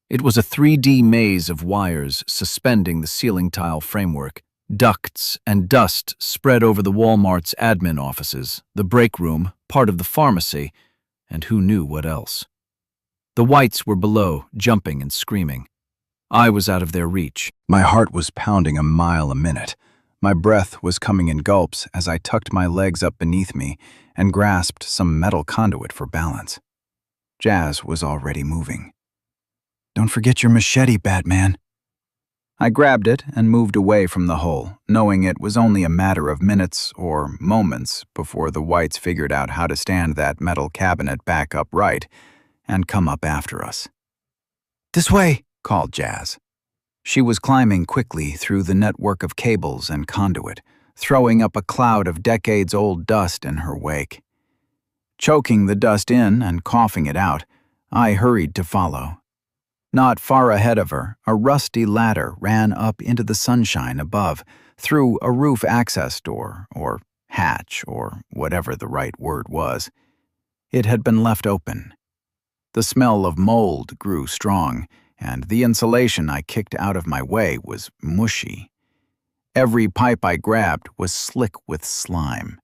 [SPEAKER 1] It was a 3D maze of wires suspending the ceiling tile framework. Ducts and dust spread over the Walmart's admin offices, the break room, part of the pharmacy, and who knew what else. The whites were below, jumping and screaming. I was out of their reach.
[SPEAKER 2] My heart was pounding a mile a minute. My breath was coming in gulps as I tucked my legs up beneath me and grasped some metal conduit for balance. Jazz was already moving.
[SPEAKER 3] Don't forget your machete, Batman. I grabbed it and moved away from the hole, knowing it was only a matter of minutes or moments before the whites figured out how to stand that metal cabinet back upright and come up after us. "This way," called Jazz. She was climbing quickly through the network of cables and conduit, throwing up a cloud of decades-old dust in her wake. Choking the dust in and coughing it out, I hurried to follow. Not far ahead of her, a rusty ladder ran up into the sunshine above, through a roof access door, or hatch, or whatever the right word was. It had been left open. The smell of mold grew strong, and the insulation I kicked out of my way was mushy. Every pipe I grabbed was slick with slime.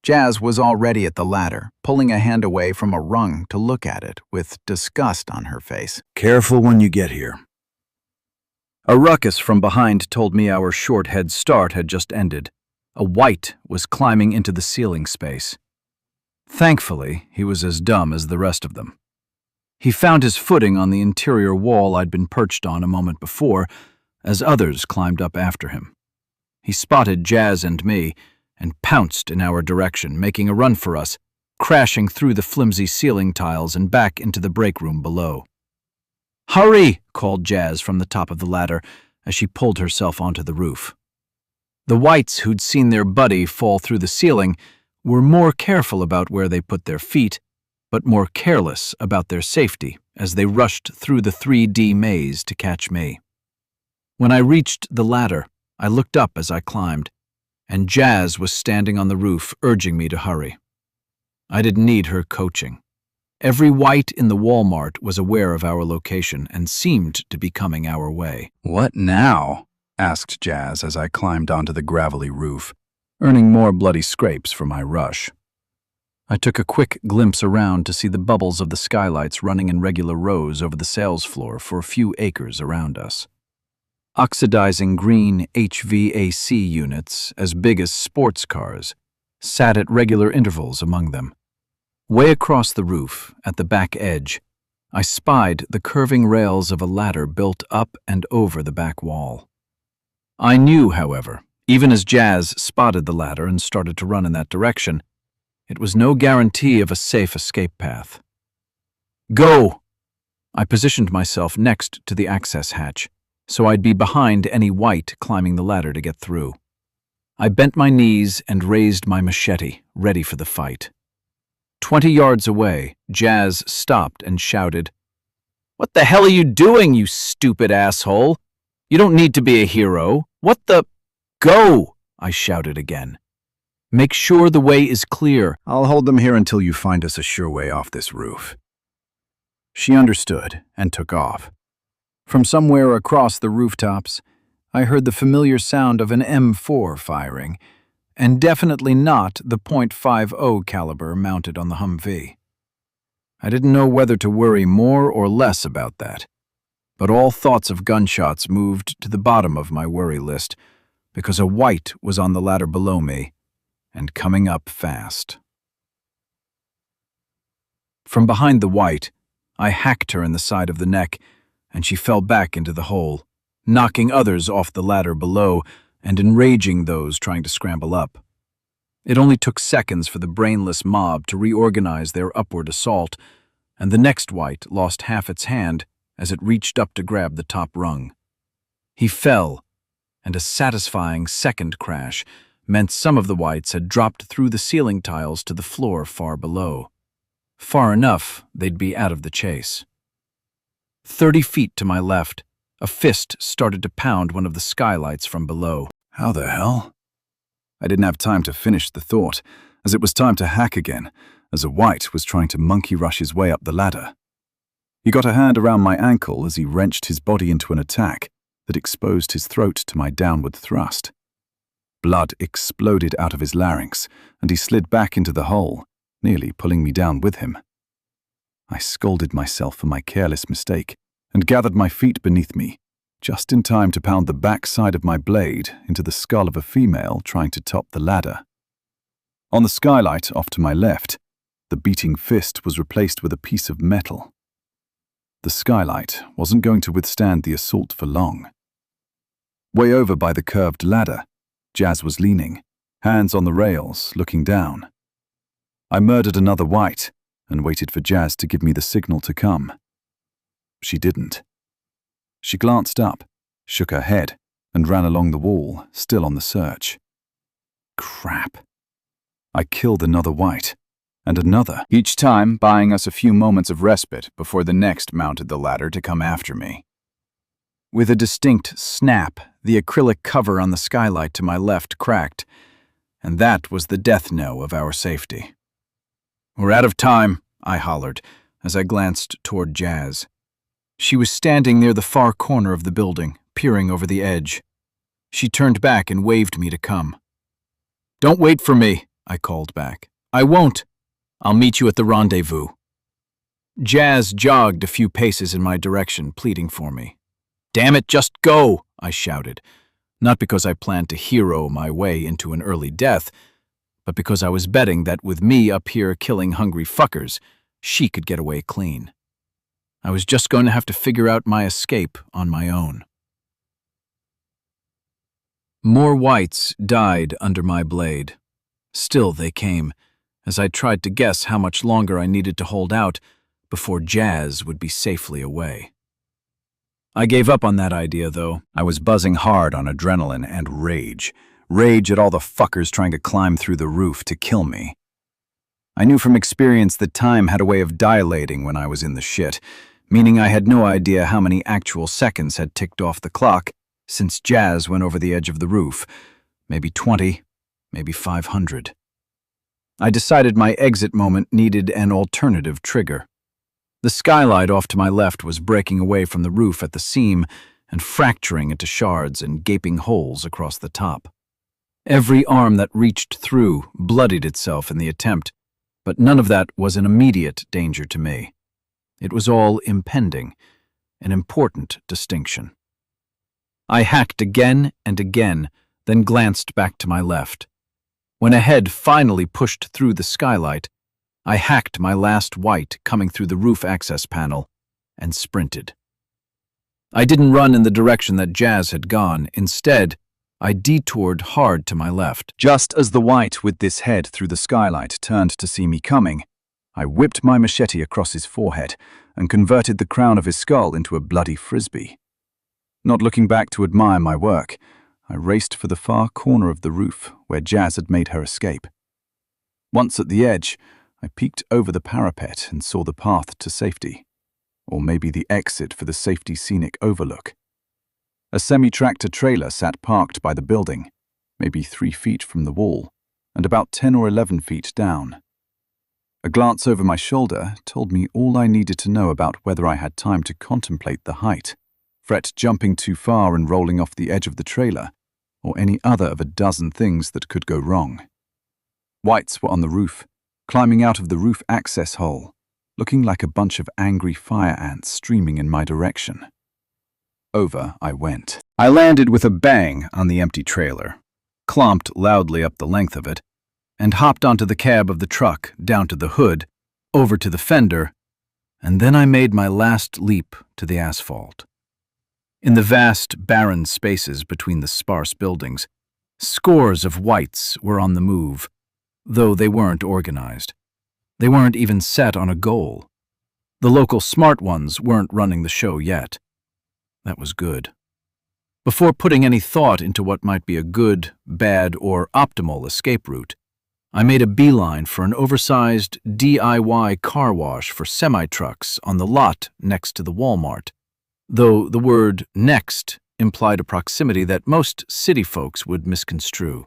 [SPEAKER 3] Jazz was already at the ladder, pulling a hand away from a rung to look at it, with disgust on her face.
[SPEAKER 4] Careful when you get here. A ruckus from behind told me our short head start had just ended. A white was climbing into the ceiling space. Thankfully, he was as dumb as the rest of them. He found his footing on the interior wall I'd been perched on a moment before, as others climbed up after him. He spotted Jazz and me, and pounced in our direction, making a run for us, crashing through the flimsy ceiling tiles and back into the break room below. "Hurry!" called Jazz from the top of the ladder as she pulled herself onto the roof. The whites who'd seen their buddy fall through the ceiling were more careful about where they put their feet, but more careless about their safety as they rushed through the 3D maze to catch me. When I reached the ladder, I looked up as I climbed, and Jazz was standing on the roof urging me to hurry. I didn't need her coaching. Every white in the Walmart was aware of our location and seemed to be coming our way.
[SPEAKER 2] "What now?" asked Jazz as I climbed onto the gravelly roof, earning more bloody scrapes for my rush. I took a quick glimpse around to see the bubbles of the skylights running in regular rows over the sales floor for a few acres around us. Oxidizing green HVAC units, as big as sports cars, sat at regular intervals among them. Way across the roof, at the back edge, I spied the curving rails of a ladder built up and over the back wall. I knew, however, even as Jazz spotted the ladder and started to run in that direction, it was no guarantee of a safe escape path. "Go!" I positioned myself next to the access hatch, so I'd be behind any white climbing the ladder to get through. I bent my knees and raised my machete, ready for the fight. 20 yards away, Jazz stopped and shouted, "What the hell are you doing, you stupid asshole? You don't need to be a hero. What the—" "Go!" I shouted again. "Make sure the way is clear."
[SPEAKER 3] "I'll hold them here until you find us a sure way off this roof." She understood and took off. From somewhere across the rooftops, I heard the familiar sound of an M4 firing, and definitely not the .50 caliber mounted on the Humvee. I didn't know whether to worry more or less about that, but all thoughts of gunshots moved to the bottom of my worry list because a white was on the ladder below me and coming up fast. From behind the white, I hacked her in the side of the neck, and she fell back into the hole, knocking others off the ladder below and enraging those trying to scramble up. It only took seconds for the brainless mob to reorganize their upward assault, and the next white lost half its hand as it reached up to grab the top rung. He fell, and a satisfying second crash meant some of the whites had dropped through the ceiling tiles to the floor far below. Far enough they'd be out of the chase. 30 feet to my left, a fist started to pound one of the skylights from below. How the hell? I didn't have time to finish the thought, as it was time to hack again, as a white was trying to monkey rush his way up the ladder. He got a hand around my ankle as he wrenched his body into an attack that exposed his throat to my downward thrust. Blood exploded out of his larynx, and he slid back into the hole, nearly pulling me down with him. I scolded myself for my careless mistake and gathered my feet beneath me, just in time to pound the back side of my blade into the skull of a female trying to top the ladder. On the skylight off to my left, the beating fist was replaced with a piece of metal. The skylight wasn't going to withstand the assault for long. Way over by the curved ladder, Jazz was leaning, hands on the rails, looking down. I murdered another white and waited for Jazz to give me the signal to come. She didn't. She glanced up, shook her head, and ran along the wall, still on the search. Crap. I killed another white, and another, each time buying us a few moments of respite before the next mounted the ladder to come after me.
[SPEAKER 1] With a distinct snap, the acrylic cover on the skylight to my left cracked, and that was the death knell of our safety. "We're out of time," I hollered as I glanced toward Jazz. She was standing near the far corner of the building, peering over the edge. She turned back and waved me to come. "Don't wait for me," I called back. "I won't. I'll meet you at the rendezvous." Jazz jogged a few paces in my direction, pleading for me. "Damn it, just go," I shouted, not because I planned to hero my way into an early death, but because I was betting that with me up here killing hungry fuckers, she could get away clean. I was just going to have to figure out my escape on my own. More whites died under my blade. Still they came, as I tried to guess how much longer I needed to hold out before Jazz would be safely away. I gave up on that idea, though.
[SPEAKER 3] I was buzzing hard on adrenaline and rage. Rage at all the fuckers trying to climb through the roof to kill me. I knew from experience that time had a way of dilating when I was in the shit, meaning I had no idea how many actual seconds had ticked off the clock since Jazz went over the edge of the roof. Maybe 20, maybe 500. I decided my exit moment needed an alternative trigger. The skylight off to my left was breaking away from the roof at the seam and fracturing into shards and gaping holes across the top. Every arm that reached through bloodied itself in the attempt, but none of that was an immediate danger to me. It was all impending, an important distinction. I hacked again and again, then glanced back to my left. When a head finally pushed through the skylight, I hacked my last white coming through the roof access panel and sprinted. I didn't run in the direction that Jazz had gone. Instead, I detoured hard to my left. Just as the white with this head through the skylight turned to see me coming, I whipped my machete across his forehead and converted the crown of his skull into a bloody frisbee. Not looking back to admire my work, I raced for the far corner of the roof where Jazz had made her escape. Once at the edge, I peeked over the parapet and saw the path to safety, or maybe the exit for the safety scenic overlook. A semi-tractor trailer sat parked by the building, maybe 3 feet from the wall, and about 10 or 11 feet down. A glance over my shoulder told me all I needed to know about whether I had time to contemplate the height, fret jumping too far and rolling off the edge of the trailer, or any other of a dozen things that could go wrong. Whites were on the roof, climbing out of the roof access hole, looking like a bunch of angry fire ants streaming in my direction. Over I went. I landed with a bang on the empty trailer, clomped loudly up the length of it, and hopped onto the cab of the truck, down to the hood, over to the fender, and then I made my last leap to the asphalt. In the vast, barren spaces between the sparse buildings, scores of whites were on the move, though they weren't organized. They weren't even set on a goal. The local smart ones weren't running the show yet. That was good. Before putting any thought into what might be a good, bad, or optimal escape route, I made a beeline for an oversized DIY car wash for semi-trucks on the lot next to the Walmart, though the word next implied a proximity that most city folks would misconstrue.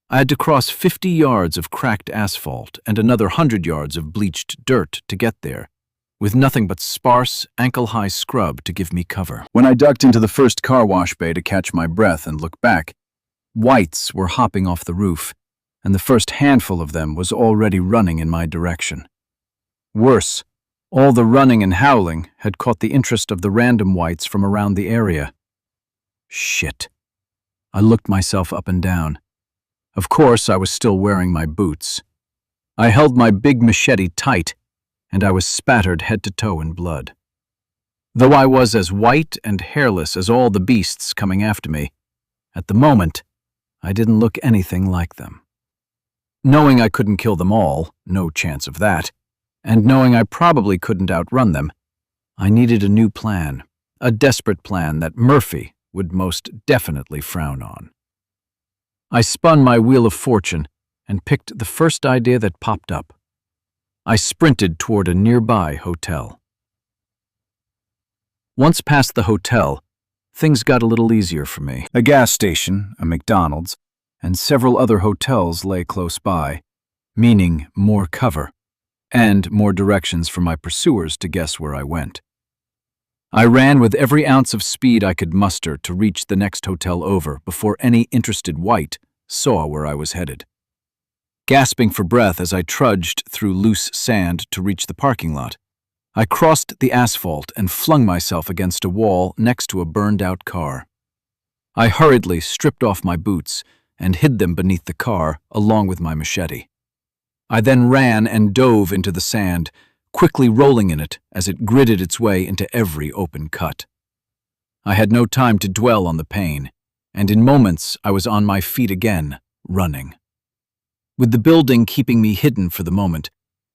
[SPEAKER 3] I had to cross 50 yards of cracked asphalt and another 100 yards of bleached dirt to get there, with nothing but sparse, ankle-high scrub to give me cover. When I ducked into the first car wash bay to catch my breath and look back, whites were hopping off the roof, and the first handful of them was already running in my direction. Worse, all the running and howling had caught the interest of the random whites from around the area. Shit. I looked myself up and down. Of course, I was still wearing my boots. I held my big machete tight, and I was spattered head to toe in blood.
[SPEAKER 1] Though I was as white and hairless as all the beasts coming after me, at the moment, I didn't look anything like them. Knowing I couldn't kill them all, no chance of that, and knowing I probably couldn't outrun them, I needed a new plan, a desperate plan that Murphy would most definitely frown on. I spun my wheel of fortune and picked the first idea that popped up. I sprinted toward a nearby hotel. Once past the hotel, things got a little easier for me.
[SPEAKER 3] A gas station, a McDonald's, and several other hotels lay close by,
[SPEAKER 1] Meaning more cover, and more directions for my pursuers to guess where I went. I ran with every ounce of speed I could muster to reach the next hotel over before any interested white saw where I was headed. Gasping for breath as I trudged through loose sand to reach the parking lot, I crossed the asphalt and flung myself against a wall next to a burned-out car. I hurriedly stripped off my boots and hid them beneath the car along with my machete. I then ran and dove into the sand, quickly rolling in it as it gritted its way into every open cut. I had no time to dwell on the pain, and in moments I was on my feet again, running. With the building keeping me hidden for the moment,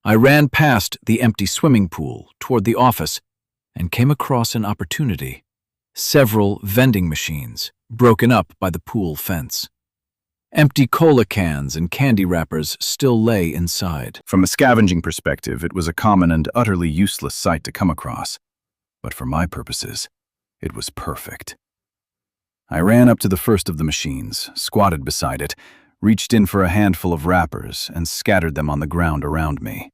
[SPEAKER 1] I ran past the empty swimming pool toward the office and came across an opportunity. Several vending machines, broken up by the pool fence. Empty cola cans and candy wrappers still lay inside.
[SPEAKER 3] From a scavenging perspective, it was a common and utterly useless sight to come across. But for my purposes, it was perfect. I ran up to the first of the machines, squatted beside it, reached in for a handful of wrappers, and scattered them on the ground around me.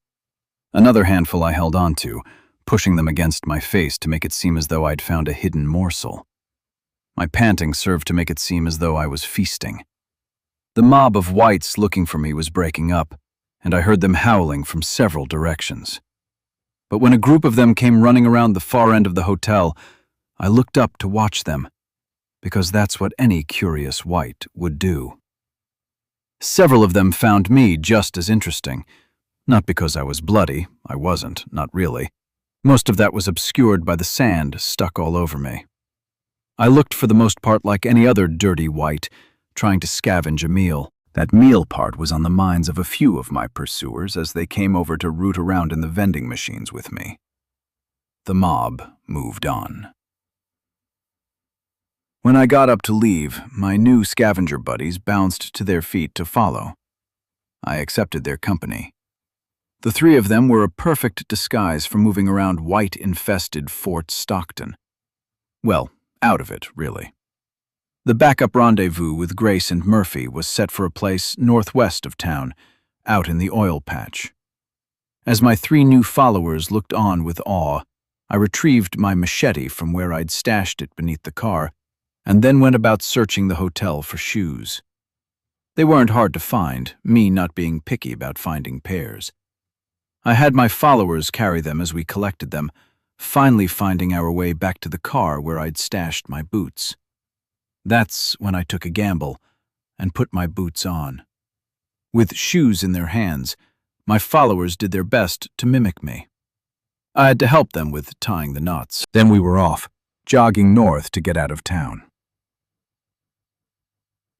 [SPEAKER 3] Another handful I held onto, pushing them against my face to make it seem as though I'd found a hidden morsel. My panting served to make it seem as though I was feasting. The mob of whites looking for me was breaking up, and I heard them howling from several directions. But when a group of them came running around the far end of the hotel, I looked up to watch them, because that's what any curious white would do. Several of them found me just as interesting, not because I was bloody, I wasn't, not really. Most of that was obscured by the sand stuck all over me. I looked for the most part like any other dirty white, trying to scavenge a meal. That meal part was on the minds of a few of my pursuers as they came over to root around in the vending machines with me. The mob moved on. When I got up to leave, my new scavenger buddies bounced to their feet to follow. I accepted their company. The three of them were a perfect disguise for moving around white-infested Fort Stockton. Well, out of it, really. The backup rendezvous with Grace and Murphy was set for a place northwest of town, out in the oil patch. As my three new followers looked on with awe, I retrieved my machete from where I'd stashed it beneath the car, and then went about searching the hotel for shoes. They weren't hard to find, me not being picky about finding pairs. I had my followers carry them as we collected them, finally finding our way back to the car where I'd stashed my boots. That's when I took a gamble and put my boots on. With shoes in their hands, my followers did their best to mimic me. I had to help them with tying the knots. Then we were off, jogging north to get out of town.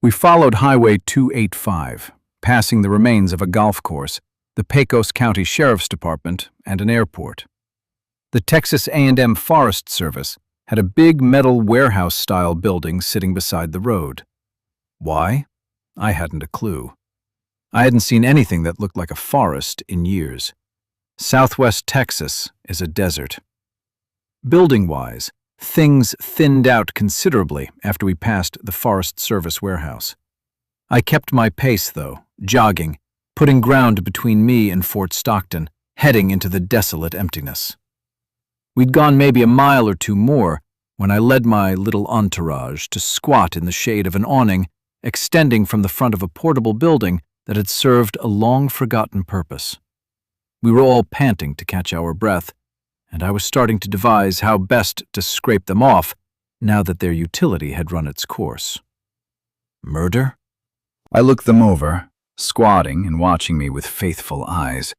[SPEAKER 3] We followed Highway 285, passing the remains of a golf course, the Pecos County Sheriff's Department, and an airport. The Texas A&M Forest Service had a big metal warehouse-style building sitting beside the road. Why? I hadn't a clue. I hadn't seen anything that looked like a forest in years. Southwest Texas is a desert. Building-wise, things thinned out considerably after we passed the Forest Service warehouse. I kept my pace, though, jogging, putting ground between me and Fort Stockton, heading into the desolate emptiness. We'd gone maybe a mile or two more when I led my little entourage to squat in the shade of an awning extending from the front of a portable building that had served a long-forgotten purpose. We were all panting to catch our breath, and I was starting to devise how best to scrape them off now that their utility had run its course. Murder? I looked them over, squatting and watching me with faithful eyes.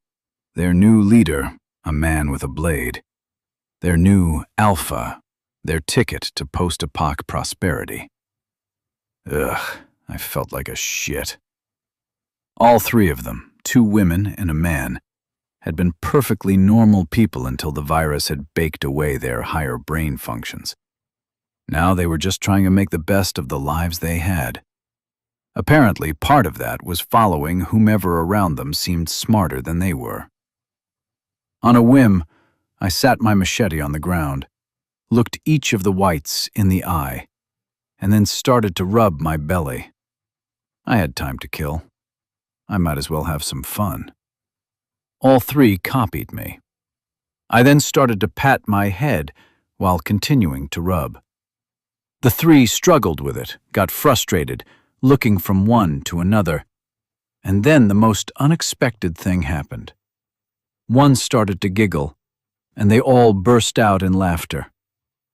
[SPEAKER 3] Their new leader, a man with a blade.
[SPEAKER 2] Their new alpha, their ticket to post-apoc prosperity. Ugh, I felt like a shit. All three of them, 2 women and a man, had been perfectly normal people until the virus had baked away their higher brain functions. Now they were just trying to make the best of the lives they had. Apparently, part of that was following whomever around them seemed smarter than they were. On a whim, I sat my machete on the ground, looked each of the whites in the eye, and then started to rub my belly. I had time to kill. I might as well have some fun. All 3 copied me. I then started to pat my head while continuing to rub. The 3 struggled with it, got frustrated, looking from one to another, and then the most unexpected thing happened. One started to giggle, and they all burst out in laughter,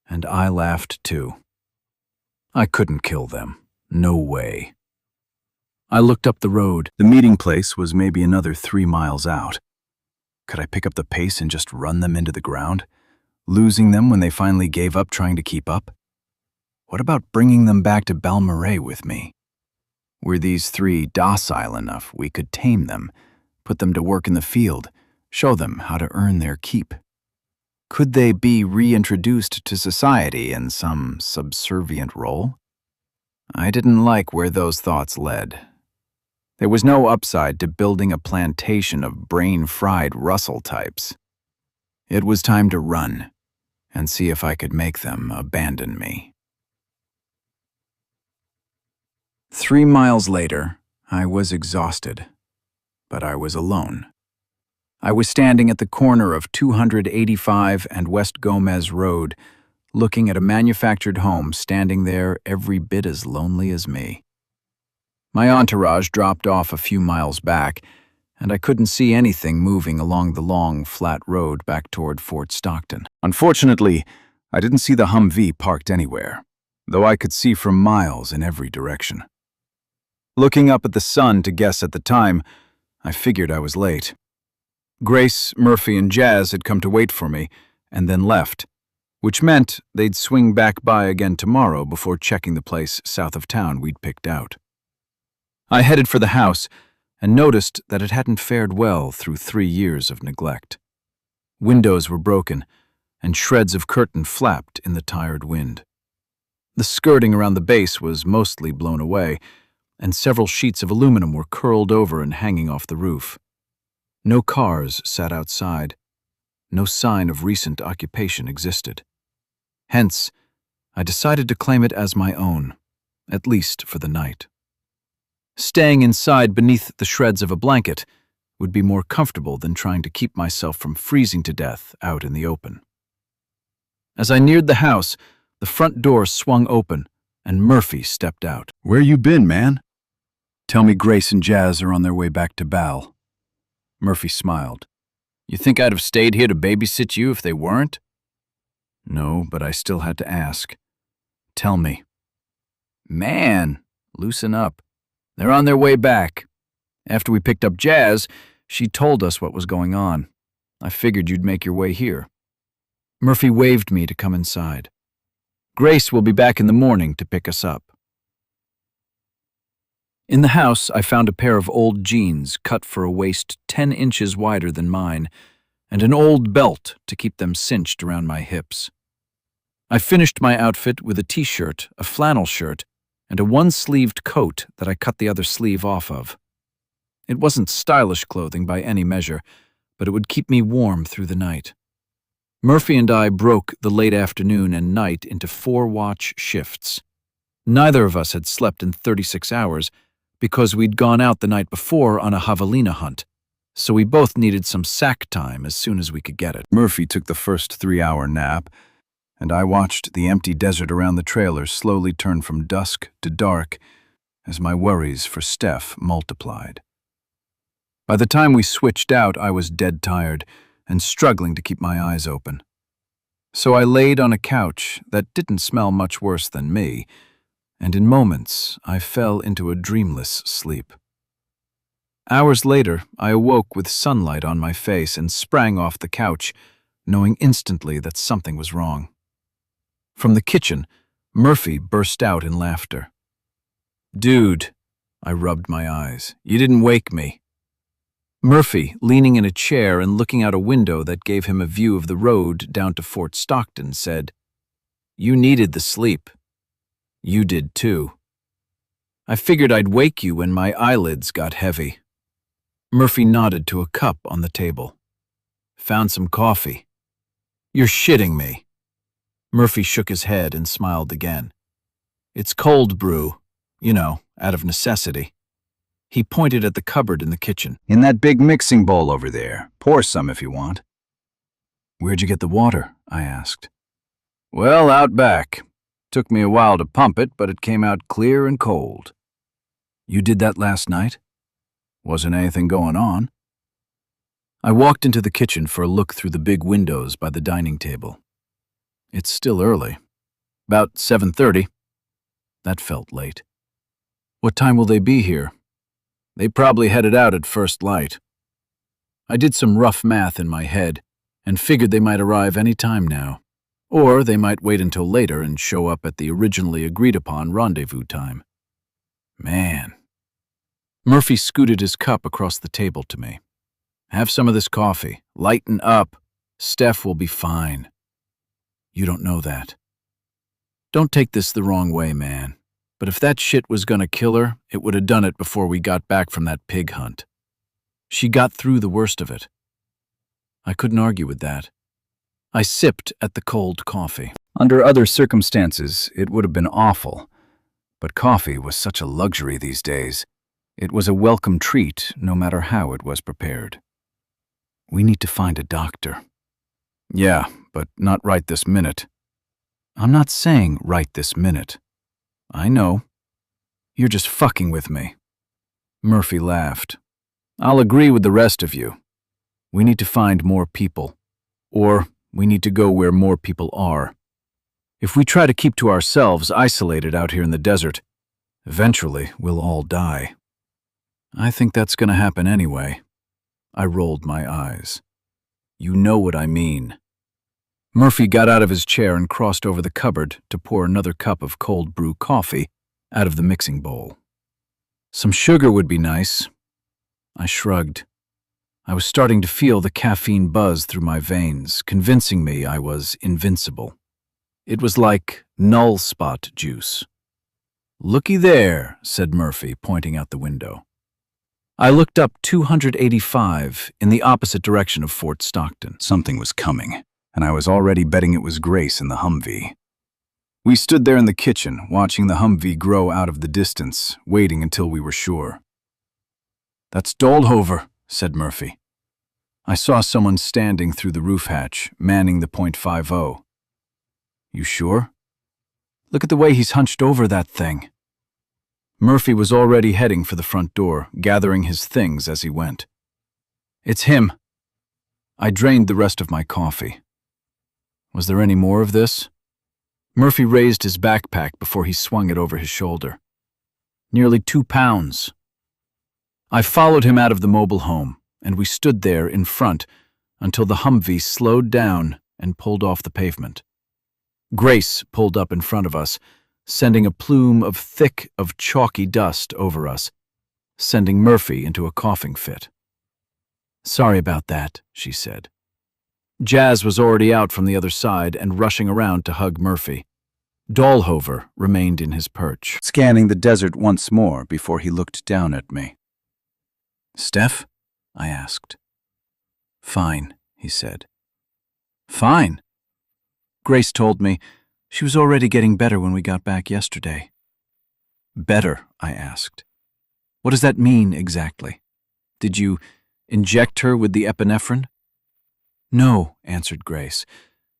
[SPEAKER 2] and I laughed too. I couldn't kill them. No way. I looked up the road. The meeting place was maybe another 3 miles out. Could I pick up the pace and just run them into the ground, losing them when they finally gave up trying to keep up? What about bringing them back to Balmorhea with me? Were these 3 docile enough we could tame them, put them to work in the field, show them how to earn their keep? Could they be reintroduced to society in some subservient role? I didn't like where those thoughts led. There was no upside to building a plantation of brain-fried Russell types. It was time to run and see if I could make them abandon me. 3 miles later, I was exhausted, but I was alone. I was standing at the corner of 285 and West Gomez Road, looking at a manufactured home standing there every bit as lonely as me. My entourage dropped off a few miles back, and I couldn't see anything moving along the long, flat road back toward Fort Stockton. Unfortunately, I didn't see the Humvee parked anywhere, though I could see for miles in every direction. Looking up at the sun to guess at the time, I figured I was late. Grace, Murphy, and Jazz had come to wait for me, and then left, which meant they'd swing back by again tomorrow before checking the place south of town we'd picked out. I headed for the house and noticed that it hadn't fared well through 3 years of neglect. Windows were broken, and shreds of curtain flapped in the tired wind. The skirting around the base was mostly blown away, and several sheets of aluminum were curled over and hanging off the roof. No cars sat outside. No sign of recent occupation existed. Hence, I decided to claim it as my own, at least for the night. Staying inside beneath the shreds of a blanket would be more comfortable than trying to keep myself from freezing to death out in the open. As I neared the house, the front door swung open, and Murphy stepped out.
[SPEAKER 4] "Where you been, man?" "Tell me Grace and Jazz are on their way back to Bal."
[SPEAKER 2] Murphy smiled. "You think I'd have stayed here to babysit you if they weren't?" "No, but I still had to ask. Tell me." "Man, loosen up. They're on their way back. After we picked up Jazz, she told us what was going on. I figured you'd make your way here." Murphy waved me to come inside. "Grace will be back in the morning to pick us up." In the house, I found a pair of old jeans cut for a waist 10 inches wider than mine, and an old belt to keep them cinched around my hips. I finished my outfit with a t-shirt, a flannel shirt, and a one-sleeved coat that I cut the other sleeve off of. It wasn't stylish clothing by any measure, but it would keep me warm through the night. Murphy and I broke the late afternoon and night into 4-watch shifts. Neither of us had slept in 36 hours because we'd gone out the night before on a javelina hunt, so we both needed some sack time as soon as we could get it. Murphy took the first 3-hour nap, and I watched the empty desert around the trailer slowly turn from dusk to dark as my worries for Steph multiplied. By the time we switched out, I was dead tired and struggling to keep my eyes open. So I laid on a couch that didn't smell much worse than me, and in moments I fell into a dreamless sleep. Hours later, I awoke with sunlight on my face and sprang off the couch,
[SPEAKER 1] knowing instantly that something was wrong. From the kitchen, Murphy burst out in laughter. "Dude," I rubbed my eyes, "you didn't wake me." Murphy, leaning in a chair and looking out a window that gave him a view of the road down to Fort Stockton, said, "You needed the sleep. You did too. I figured I'd wake you when my eyelids got heavy." Murphy nodded to a cup on the table. "Found some coffee." "You're shitting me." Murphy shook his head and smiled again. "It's cold brew, out of necessity." He pointed at the cupboard in the kitchen.
[SPEAKER 3] "In that big mixing bowl over there. Pour some if you want."
[SPEAKER 1] "Where'd you get the water?" I asked.
[SPEAKER 2] "Well, out back. Took me a while to pump it, but it came out clear and cold."
[SPEAKER 1] "You did that last night?"
[SPEAKER 2] "Wasn't anything going on."
[SPEAKER 1] I walked into the kitchen for a look through the big windows by the dining table. It's still early. About 7:30. That felt late. "What time will they be here?"
[SPEAKER 2] "They probably headed out at first light."
[SPEAKER 1] I did some rough math in my head and figured they might arrive any time now, or they might wait until later and show up at the originally agreed-upon rendezvous time. Man. Murphy scooted his cup across the table to me. "Have some of this coffee. Lighten up. Steph will be fine." "You don't know that." "Don't take this the wrong way, man. But if that shit was gonna kill her, it would have done it before we got back from that pig hunt. She got through the worst of it." I couldn't argue with that. I sipped at the cold coffee.
[SPEAKER 3] Under other circumstances, it would have been awful. But coffee was such a luxury these days. It was a welcome treat, no matter how it was prepared.
[SPEAKER 1] "We need to find a doctor."
[SPEAKER 2] "Yeah, but not right this minute."
[SPEAKER 1] "I'm not saying right this minute. I know. You're just fucking with me." Murphy laughed. "I'll agree with the rest of you. We need to find more people. Or we need to go where more people are. If we try to keep to ourselves isolated out here in the desert, eventually we'll all die." "I think that's gonna happen anyway." I rolled my eyes. "You know what I mean." Murphy got out of his chair and crossed over the cupboard to pour another cup of cold brew coffee out of the mixing bowl. "Some sugar would be nice." I shrugged. I was starting to feel the caffeine buzz through my veins, convincing me I was invincible. It was like null spot juice. "Looky there," said Murphy, pointing out the window. I looked up 285 in the opposite direction of Fort Stockton.
[SPEAKER 3] Something was coming, and I was already betting it was Grace in the Humvee. We stood there in the kitchen, watching the Humvee grow out of the distance, waiting until we were sure.
[SPEAKER 1] "That's Dolhover," said Murphy. I saw someone standing through the roof hatch, manning the .50. "You sure? Look at the way he's hunched over that thing." Murphy was already heading for the front door, gathering his things as he went. "It's him." I drained the rest of my coffee. Was there any more of this? Murphy raised his backpack before he swung it over his shoulder. "Nearly 2 pounds. I followed him out of the mobile home, and we stood there in front until the Humvee slowed down and pulled off the pavement. Grace pulled up in front of us, sending a plume of chalky dust over us, sending Murphy into a coughing fit. "Sorry about that," she said. Jazz was already out from the other side and rushing around to hug Murphy. Dolhover remained in his perch,
[SPEAKER 3] Scanning the desert once more before he looked down at me.
[SPEAKER 1] "Steph?" I asked. "Fine," he said. "Fine?" Grace told me she was already getting better when we got back yesterday. "Better?" I asked. "What does that mean exactly? Did you inject her with the epinephrine?" "No," answered Grace.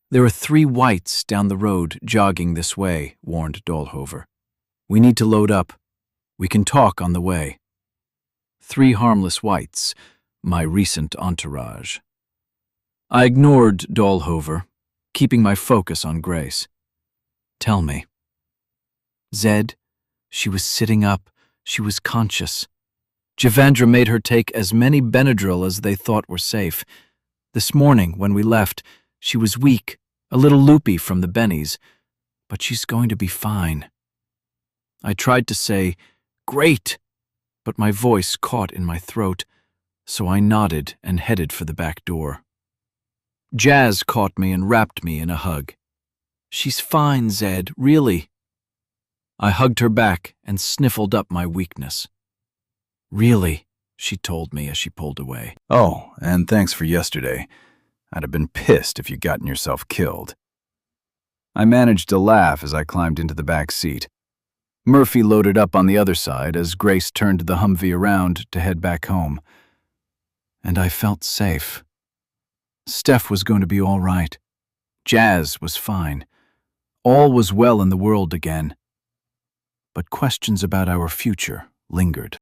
[SPEAKER 1] "There are 3 whites down the road jogging this way," warned Dolhover. "We need to load up. We can talk on the way." 3 harmless whites, my recent entourage. I ignored Dolhover, keeping my focus on Grace. "Tell me." "Zed, she was sitting up. She was conscious. Javandra made her take as many Benadryl as they thought were safe. This morning, when we left, She was weak, a little loopy from the bennies, but she's going to be fine. I tried to say, "Great," but my voice caught in my throat, so I nodded and headed for the back door. Jazz caught me and wrapped me in a hug. "She's fine, Zed, really." I hugged her back and sniffled up my weakness. "Really," she told me as she pulled away.
[SPEAKER 2] Oh, and thanks for yesterday. I'd have been pissed if you'd gotten yourself killed. I managed to laugh as I climbed into the back seat. Murphy loaded up on the other side as Grace turned the Humvee around to head back home. And I felt safe. Steph was going to be all right. Jazz was fine. All was well in the world again. But questions about our future lingered.